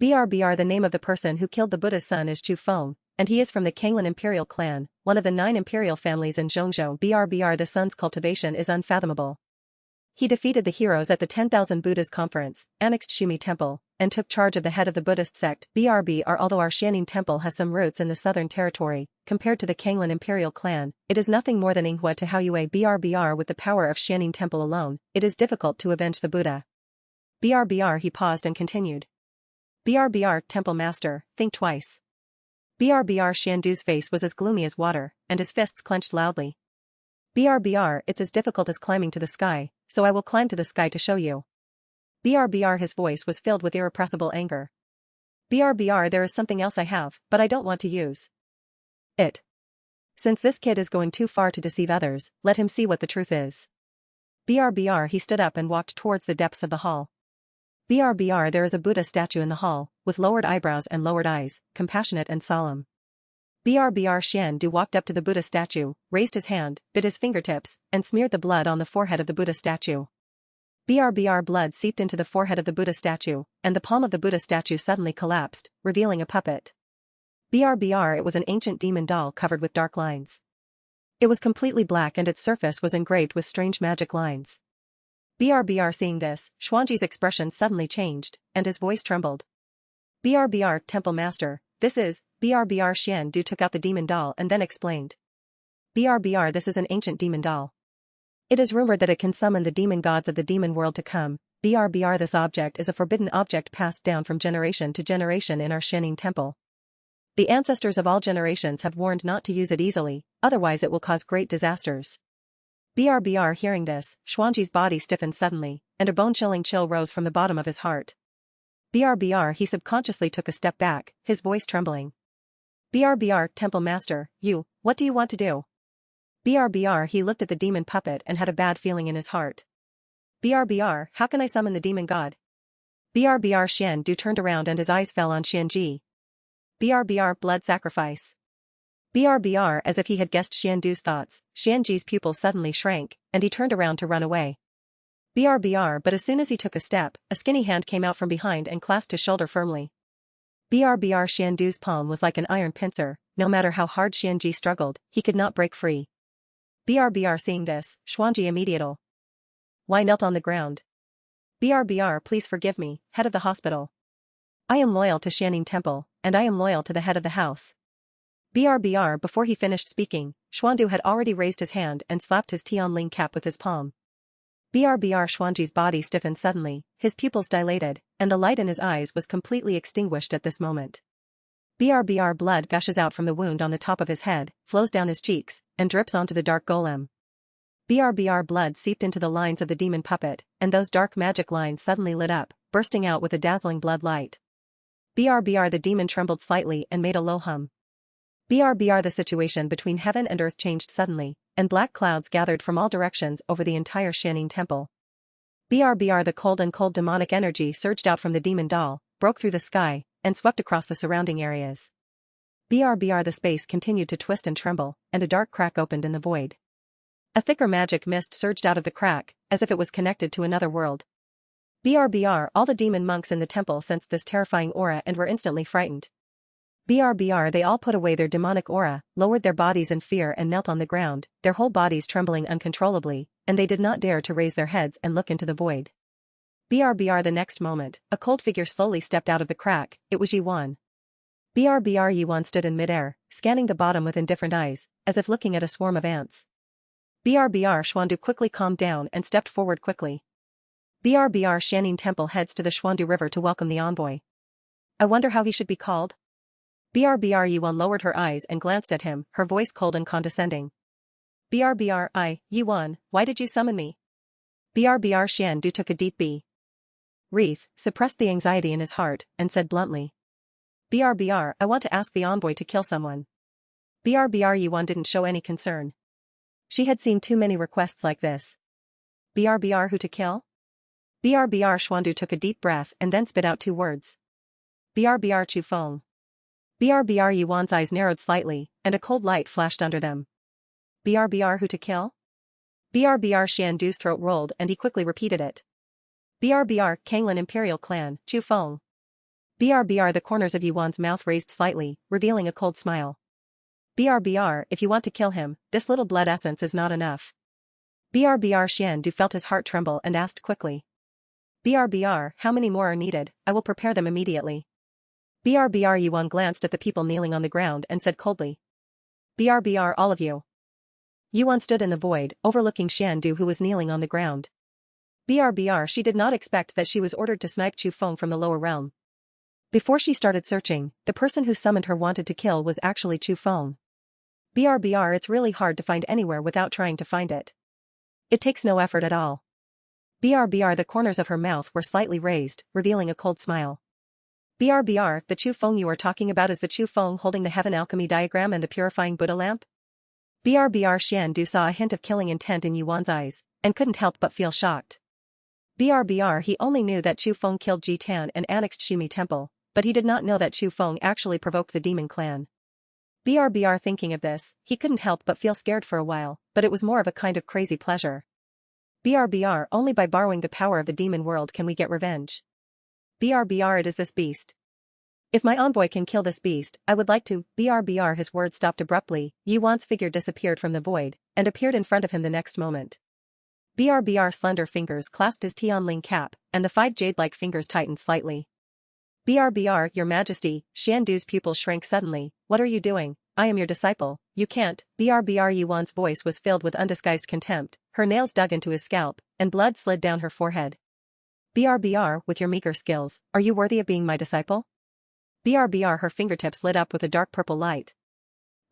BRBR the name of the person who killed the Buddha's son is Chu Feng, and he is from the Kanglin imperial clan, one of the 9 imperial families in Zhongzhou. BRBR the son's cultivation is unfathomable. He defeated the heroes at the 10,000 Buddhas conference, annexed Shumi Temple, and took charge of the head of the Buddhist sect. BRBR although our Xianing Temple has some roots in the southern territory, compared to the Kanglin imperial clan, it is nothing more than Yinghua to Haoyue. BRBR with the power of Xianing Temple alone, it is difficult to avenge the Buddha. BRBR he paused and continued. BRBR Temple Master, think twice. BRBR Xiandu's face was as gloomy as water, and his fists clenched loudly. BRBR it's as difficult as climbing to the sky, so I will climb to the sky to show you. BRBR his voice was filled with irrepressible anger. BRBR there is something else I have, but I don't want to use it. Since this kid is going too far to deceive others, let him see what the truth is. BRBR he stood up and walked towards the depths of the hall. BRBR there is a Buddha statue in the hall, with lowered eyebrows and lowered eyes, compassionate and solemn. BRBR Xiandu walked up to the Buddha statue, raised his hand, bit his fingertips, and smeared the blood on the forehead of the Buddha statue. BRBR blood seeped into the forehead of the Buddha statue, and the palm of the Buddha statue suddenly collapsed, revealing a puppet. BRBR it was an ancient demon doll covered with dark lines. It was completely black and its surface was engraved with strange magic lines. BRBR seeing this, Xuanji's expression suddenly changed, and his voice trembled. BRBR Temple Master, this is, BRBR Xiandu took out the demon doll and then explained. BRBR this is an ancient demon doll. It is rumored that it can summon the demon gods of the demon world to come. BRBR this object is a forbidden object passed down from generation to generation in our Xianing Temple. The ancestors of all generations have warned not to use it easily, otherwise it will cause great disasters. BRBR hearing this, Xuanji's body stiffened suddenly, and a bone-chilling chill rose from the bottom of his heart. BRBR he subconsciously took a step back, his voice trembling. BRBR Temple Master, what do you want to do? BRBR he looked at the demon puppet and had a bad feeling in his heart. BRBR, how can I summon the demon god? BRBR Xiandu turned around and his eyes fell on Xianji. BRBR blood sacrifice. BRBR as if he had guessed Xiandu's thoughts, Xianji's pupils suddenly shrank, and he turned around to run away. BRBR but as soon as he took a step, a skinny hand came out from behind and clasped his shoulder firmly. BRBR Xiandu's palm was like an iron pincer, no matter how hard Xianji struggled, he could not break free. BRBR seeing this, Xuanji immediately knelt on the ground. BRBR please forgive me, head of the hospital. I am loyal to Xianing Temple, and I am loyal to the head of the house. BRBR before he finished speaking, Xuandu had already raised his hand and slapped his Tianling cap with his palm. BRBR Xuanji's body stiffened suddenly, his pupils dilated, and the light in his eyes was completely extinguished at this moment. BRBR blood gushes out from the wound on the top of his head, flows down his cheeks, and drips onto the dark golem. BRBR blood seeped into the lines of the demon puppet, and those dark magic lines suddenly lit up, bursting out with a dazzling blood light. BRBR the demon trembled slightly and made a low hum. BRBR the situation between heaven and earth changed suddenly, and black clouds gathered from all directions over the entire Xianing Temple. BRBR the cold demonic energy surged out from the demon doll, broke through the sky, and swept across the surrounding areas. BRBR the space continued to twist and tremble, and a dark crack opened in the void. A thicker magic mist surged out of the crack, as if it was connected to another world. BRBR all the demon monks in the temple sensed this terrifying aura and were instantly frightened. BRBR they all put away their demonic aura, lowered their bodies in fear and knelt on the ground, their whole bodies trembling uncontrollably, and they did not dare to raise their heads and look into the void. BRBR the next moment, a cold figure slowly stepped out of the crack, it was Yiwan. BRBR Yiwan stood in midair, scanning the bottom with indifferent eyes, as if looking at a swarm of ants. BRBR Xuandu quickly calmed down and stepped forward quickly. BRBR Xianing Temple heads to the Xuandu River to welcome the envoy. I wonder how he should be called? BRBR Yiwan lowered her eyes and glanced at him, her voice cold and condescending. BRBR Yiwan, why did you summon me? BRBR Xiandu took a deep breath, suppressed the anxiety in his heart, and said bluntly. BRBR, I want to ask the envoy to kill someone. BRBR Yiwan didn't show any concern. She had seen too many requests like this. BRBR who to kill? BRBR Xuandu took a deep breath and then spit out 2 words. BRBR Chu Feng. BRBR Yiwan's eyes narrowed slightly, and a cold light flashed under them. BRBR who to kill? BRBR Shandu's throat rolled and he quickly repeated it. BRBR Kanglin Imperial Clan, Chu Feng. BRBR The corners of Yuan's mouth raised slightly, revealing a cold smile. BRBR if you want to kill him, this little blood essence is not enough. BRBR Shandu felt his heart tremble and asked quickly. BRBR how many more are needed, I will prepare them immediately. BRBR Yuan glanced at the people kneeling on the ground and said coldly. BRBR all of you. Yuan stood in the void, overlooking Shandu who was kneeling on the ground. BRBR she did not expect that she was ordered to snipe Chu Feng from the lower realm. Before she started searching, the person who summoned her wanted to kill was actually Chu Feng. BRBR it's really hard to find anywhere without trying to find it. It takes no effort at all. BRBR the corners of her mouth were slightly raised, revealing a cold smile. BRBR the Chu Feng you are talking about is the Chu Feng holding the heaven alchemy diagram and the purifying Buddha lamp? BRBR Shandu saw a hint of killing intent in Yuan's eyes, and couldn't help but feel shocked. BRBR he only knew that Chu Feng killed Jitan and annexed Shimi Temple, but he did not know that Chu Feng actually provoked the demon clan. BRBR thinking of this, he couldn't help but feel scared for a while, but it was more of a kind of crazy pleasure. BRBR only by borrowing the power of the demon world can we get revenge. BRBR it is this beast. If my envoy can kill this beast, I would like to. BRBR his words stopped abruptly, Yuan's figure disappeared from the void, and appeared in front of him the next moment. BRBR slender fingers clasped his Tianling cap, and the 5 jade-like fingers tightened slightly. BRBR your majesty, Shandu's pupils shrank suddenly, what are you doing? I am your disciple, you can't. BRBR Yuan's voice was filled with undisguised contempt, her nails dug into his scalp, and blood slid down her forehead. BRBR with your meager skills, are you worthy of being my disciple? BRBR her fingertips lit up with a dark purple light.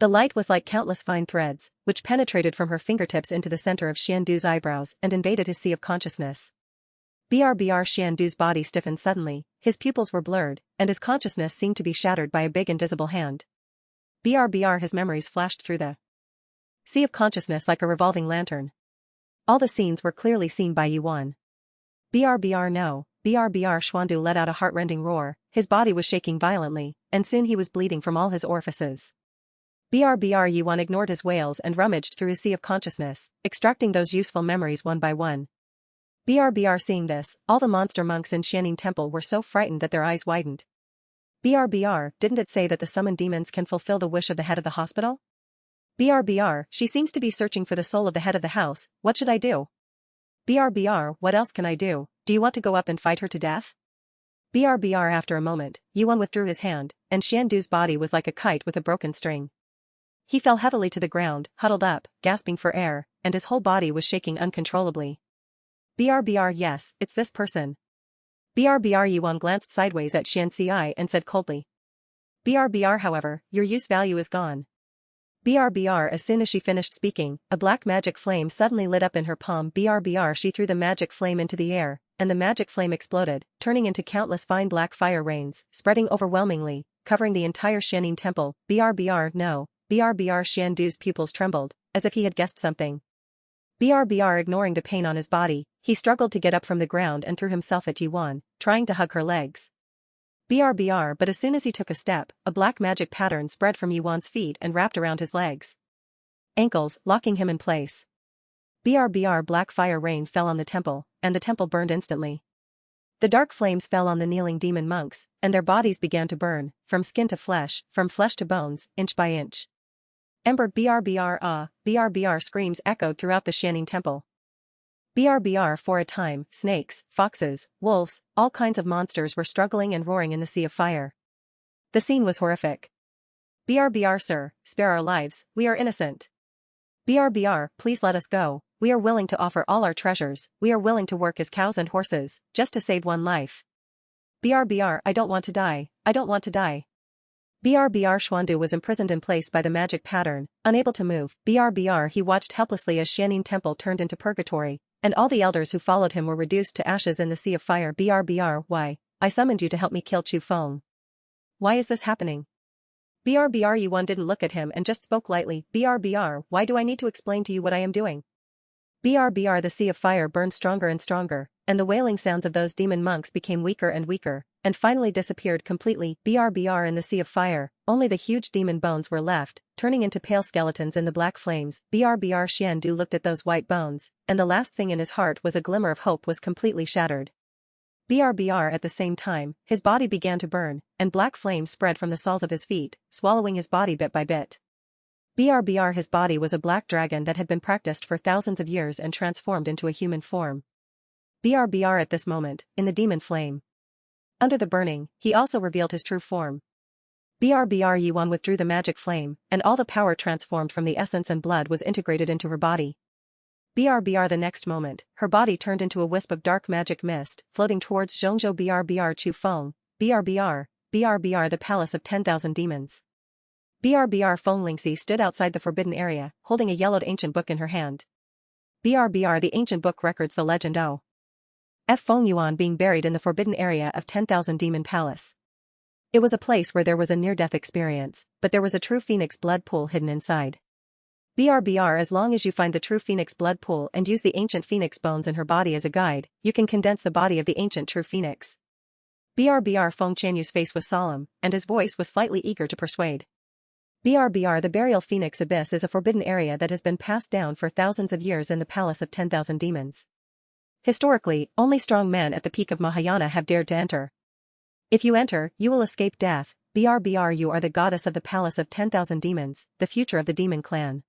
The light was like countless fine threads, which penetrated from her fingertips into the center of Shandu's eyebrows and invaded his sea of consciousness. BRBR Shandu's body stiffened suddenly, his pupils were blurred, and his consciousness seemed to be shattered by a big invisible hand. BRBR his memories flashed through the sea of consciousness like a revolving lantern. All the scenes were clearly seen by Yuan. BRBR no. BRBR Xuandu let out a heart-rending roar, his body was shaking violently, and soon he was bleeding from all his orifices. BRBR Yuan ignored his wails and rummaged through his sea of consciousness, extracting those useful memories one by one. BRBR seeing this, all the monster monks in Xianing Temple were so frightened that their eyes widened. BRBR, didn't it say that the summoned demons can fulfill the wish of the head of the hospital? BRBR, she seems to be searching for the soul of the head of the house, what should I do? BRBR, what else can I do? Do you want to go up and fight her to death? BRBR after a moment, Yuan withdrew his hand, and Shandu's body was like a kite with a broken string. He fell heavily to the ground, huddled up, gasping for air, and his whole body was shaking uncontrollably. BRBR yes, it's this person. BRBR Yuan glanced sideways at Shanci and said coldly. BRBR however, your use value is gone. BRBR as soon as she finished speaking, a black magic flame suddenly lit up in her palm. BRBR she threw the magic flame into the air, and the magic flame exploded, turning into countless fine black fire rains, spreading overwhelmingly, covering the entire Xianing Temple. BRBR no. BRBR Shandu's pupils trembled, as if he had guessed something. BRBR ignoring the pain on his body, he struggled to get up from the ground and threw himself at Yuan, trying to hug her legs. BRBR but as soon as he took a step, a black magic pattern spread from Yuan's feet and wrapped around his legs. Ankles, locking him in place. BRBR black fire rain fell on the temple, and the temple burned instantly. The dark flames fell on the kneeling demon monks, and their bodies began to burn, from skin to flesh, from flesh to bones, inch by inch. Ember BRBR BRBR screams echoed throughout the Xianing Temple. BRBR for a time, snakes, foxes, wolves, all kinds of monsters were struggling and roaring in the sea of fire. The scene was horrific. BRBR sir, spare our lives, we are innocent. BRBR, please let us go, we are willing to offer all our treasures, we are willing to work as cows and horses, just to save one life. BRBR I don't want to die, I don't want to die. BRBR Xuandu was imprisoned in place by the magic pattern, unable to move. BRBR he watched helplessly as Xianing Temple turned into purgatory, and all the elders who followed him were reduced to ashes in the sea of fire. BRBR why? I summoned you to help me kill Chu Feng. Why is this happening? BRBR Yuan didn't look at him and just spoke lightly. BRBR why do I need to explain to you what I am doing? BRBR the sea of fire burned stronger and stronger, and the wailing sounds of those demon monks became weaker and weaker, and finally disappeared completely. BRBR in the sea of fire, only the huge demon bones were left, turning into pale skeletons in the black flames. Brbr Xiandu looked at those white bones, and the last thing in his heart was a glimmer of hope was completely shattered. Brbr at the same time, his body began to burn, and black flames spread from the soles of his feet, swallowing his body bit by bit. Brbr his body was a black dragon that had been practiced for thousands of years and transformed into a human form. Brbr at this moment, in the demon flame. Under the burning, he also revealed his true form. Brbr Yuan withdrew the magic flame, and all the power transformed from the essence and blood was integrated into her body. Brbr the next moment, her body turned into a wisp of dark magic mist, floating towards Zhongzhou Brbr Chu Feng, Brbr the palace of 10,000 demons. Brbr Feng Lingxi stood outside the forbidden area, holding a yellowed ancient book in her hand. Brbr the ancient book records the legend of Feng Yuan being buried in the forbidden area of 10,000 demon palace. It was a place where there was a near-death experience, but there was a true phoenix blood pool hidden inside. Brbr as long as you find the true phoenix blood pool and use the ancient phoenix bones in her body as a guide, you can condense the body of the ancient true phoenix. Brbr Feng Qianyu's face was solemn, and his voice was slightly eager to persuade. Brbr the burial phoenix abyss is a forbidden area that has been passed down for thousands of years in the palace of 10,000 demons. Historically, only strong men at the peak of Mahayana have dared to enter. If you enter, you will escape death. Brbr you are the goddess of the palace of 10,000 demons, the future of the demon clan.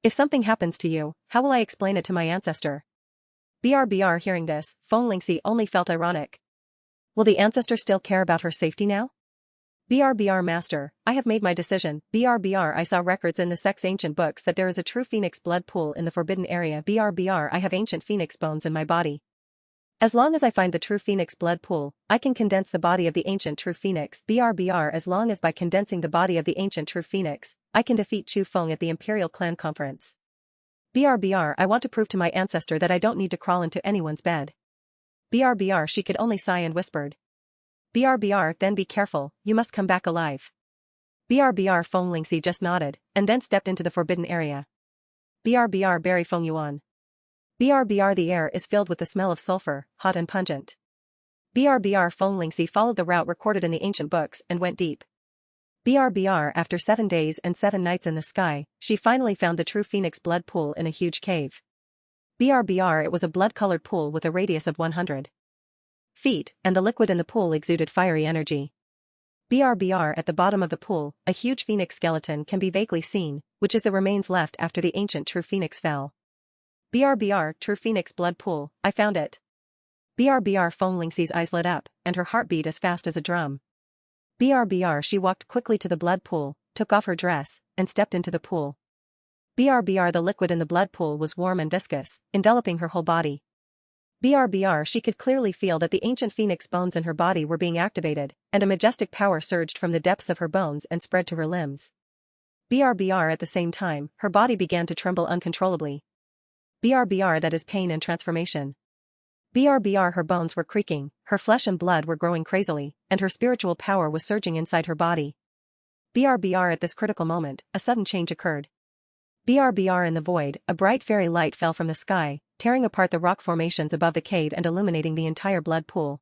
If something happens to you, how will I explain it to my ancestor? Brbr hearing this, Feng Lingxi only felt ironic. Will the ancestor still care about her safety now? Brbr master, I have made my decision. Brbr I saw records in the sect's ancient books that there is a true phoenix blood pool in the forbidden area. Brbr I have ancient phoenix bones in my body. As long as I find the true phoenix blood pool, I can condense the body of the ancient true phoenix. Brbr as long as by condensing the body of the ancient true phoenix, I can defeat Chu Feng at the Imperial Clan Conference. Brbr I want to prove to my ancestor that I don't need to crawl into anyone's bed. Brbr she could only sigh and whispered. Brbr then be careful, you must come back alive. Brbr Feng Lingxi just nodded, and then stepped into the forbidden area. Brbr bury Feng Yuan. Brbr the air is filled with the smell of sulfur, hot and pungent. Brbr Feng Lingxi followed the route recorded in the ancient books and went deep. Brbr after 7 days and 7 nights in the sky, she finally found the true phoenix blood pool in a huge cave. Brbr it was a blood-colored pool with a radius of 100 feet, and the liquid in the pool exuded fiery energy. Brbr at the bottom of the pool, a huge phoenix skeleton can be vaguely seen, which is the remains left after the ancient true phoenix fell. Brbr true phoenix blood pool, I found it. Brbr Feng Lingxi's eyes lit up, and her heart beat as fast as a drum. Brbr she walked quickly to the blood pool, took off her dress, and stepped into the pool. Brbr the liquid in the blood pool was warm and viscous, enveloping her whole body. Brbr she could clearly feel that the ancient phoenix bones in her body were being activated, and a majestic power surged from the depths of her bones and spread to her limbs. Brbr at the same time, her body began to tremble uncontrollably. Brbr that is pain and transformation. Brbr her bones were creaking, her flesh and blood were growing crazily, and her spiritual power was surging inside her body. Brbr at this critical moment, a sudden change occurred. Brbr in the void, a bright fairy light fell from the sky, tearing apart the rock formations above the cave and illuminating the entire blood pool.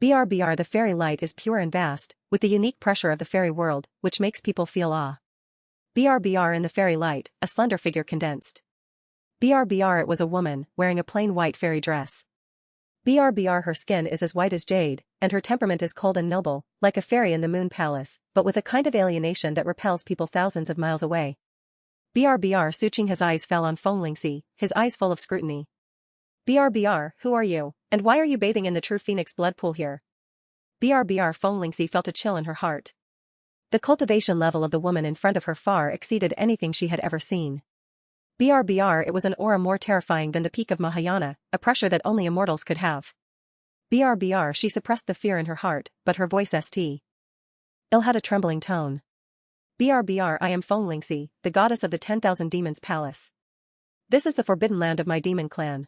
Brbr the fairy light is pure and vast, with the unique pressure of the fairy world, which makes people feel awe. Brbr in the fairy light, a slender figure condensed. Brbr it was a woman, wearing a plain white fairy dress. Brbr her skin is as white as jade, and her temperament is cold and noble, like a fairy in the moon palace, but with a kind of alienation that repels people thousands of miles away. Brbr Suching his eyes fell on Feng Lingxi, his eyes full of scrutiny. Brbr, who are you, and why are you bathing in the true phoenix blood pool here? Brbr Feng Lingxi felt a chill in her heart. The cultivation level of the woman in front of her far exceeded anything she had ever seen. Brbr it was an aura more terrifying than the peak of Mahayana, a pressure that only immortals could have. Brbr she suppressed the fear in her heart, but her voice still had a trembling tone. Brbr I am Feng Lingxi, the goddess of the 10,000 demons palace. This is the forbidden land of my demon clan.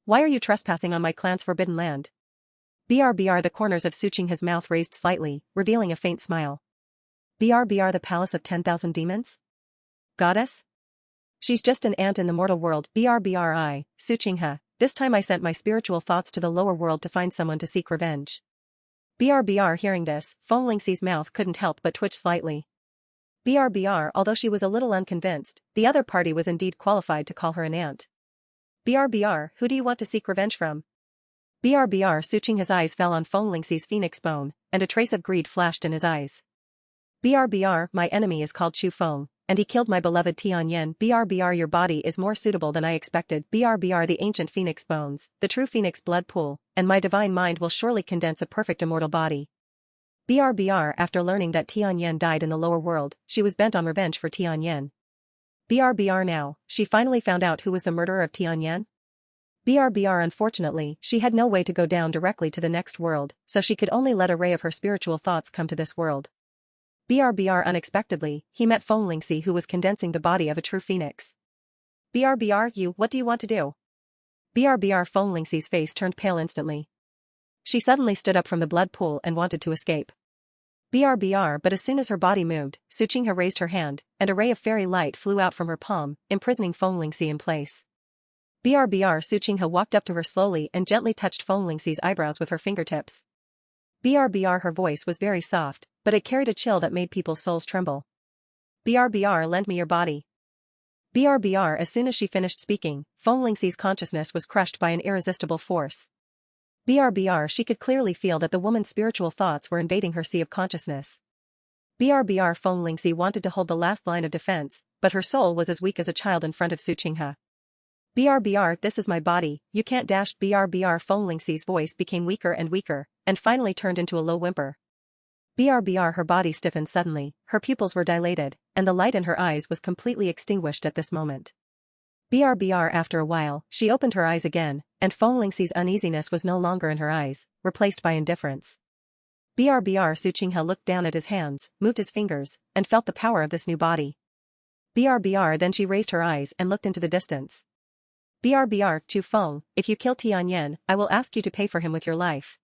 Why are you trespassing on my clan's forbidden land? Brbr the corners of Suching his mouth raised slightly, revealing a faint smile. Brbr the palace of 10,000 demons? Goddess? She's just an ant in the mortal world. Brbr I, Suching this time I sent my spiritual thoughts to the lower world to find someone to seek revenge. BRBR hearing this, Feng Lingxi's mouth couldn't help but twitch slightly. BRBR although she was a little unconvinced, the other party was indeed qualified to call her an aunt. BRBR, who do you want to seek revenge from? BRBR Suching his eyes fell on Feng Lingxi's phoenix bone, and a trace of greed flashed in his eyes. BRBR, my enemy is called Chu Feng, and he killed my beloved Tianyan. BRBR your body is more suitable than I expected. BRBR the ancient phoenix bones, the true phoenix blood pool, and my divine mind will surely condense a perfect immortal body. BRBR after learning that Tianyan died in the lower world, she was bent on revenge for Tianyan. BRBR now, she finally found out who was the murderer of Tianyan? BRBR unfortunately, she had no way to go down directly to the next world, so she could only let a ray of her spiritual thoughts come to this world. BRBR unexpectedly, he met Feng Lingxi who was condensing the body of a true phoenix. BRBR what do you want to do? BRBR Feng Lingxi's face turned pale instantly. She suddenly stood up from the blood pool and wanted to escape. BRBR but as soon as her body moved, Suchingha raised her hand, and a ray of fairy light flew out from her palm, imprisoning Feng Lingxi in place. BRBR Suchingha walked up to her slowly and gently touched Feng Lingxi's eyebrows with her fingertips. BRBR her voice was very soft, but it carried a chill that made people's souls tremble. BRBR lend me your body. BRBR as soon as she finished speaking, Feng Lingxi's consciousness was crushed by an irresistible force. BRBR she could clearly feel that the woman's spiritual thoughts were invading her sea of consciousness. BRBR Feng Lingxi wanted to hold the last line of defense, but her soul was as weak as a child in front of Suchingha. BRBR this is my body, you can't dash. BRBR Feng Lingxi's voice became weaker and weaker, and finally turned into a low whimper. BRBR her body stiffened suddenly, her pupils were dilated, and the light in her eyes was completely extinguished at this moment. BRBR after a while, she opened her eyes again, and Feng Lingxi's uneasiness was no longer in her eyes, replaced by indifference. BRBR Suchingha looked down at his hands, moved his fingers, and felt the power of this new body. BRBR then she raised her eyes and looked into the distance. BRBR Chu Feng, if you kill Tianyan, I will ask you to pay for him with your life.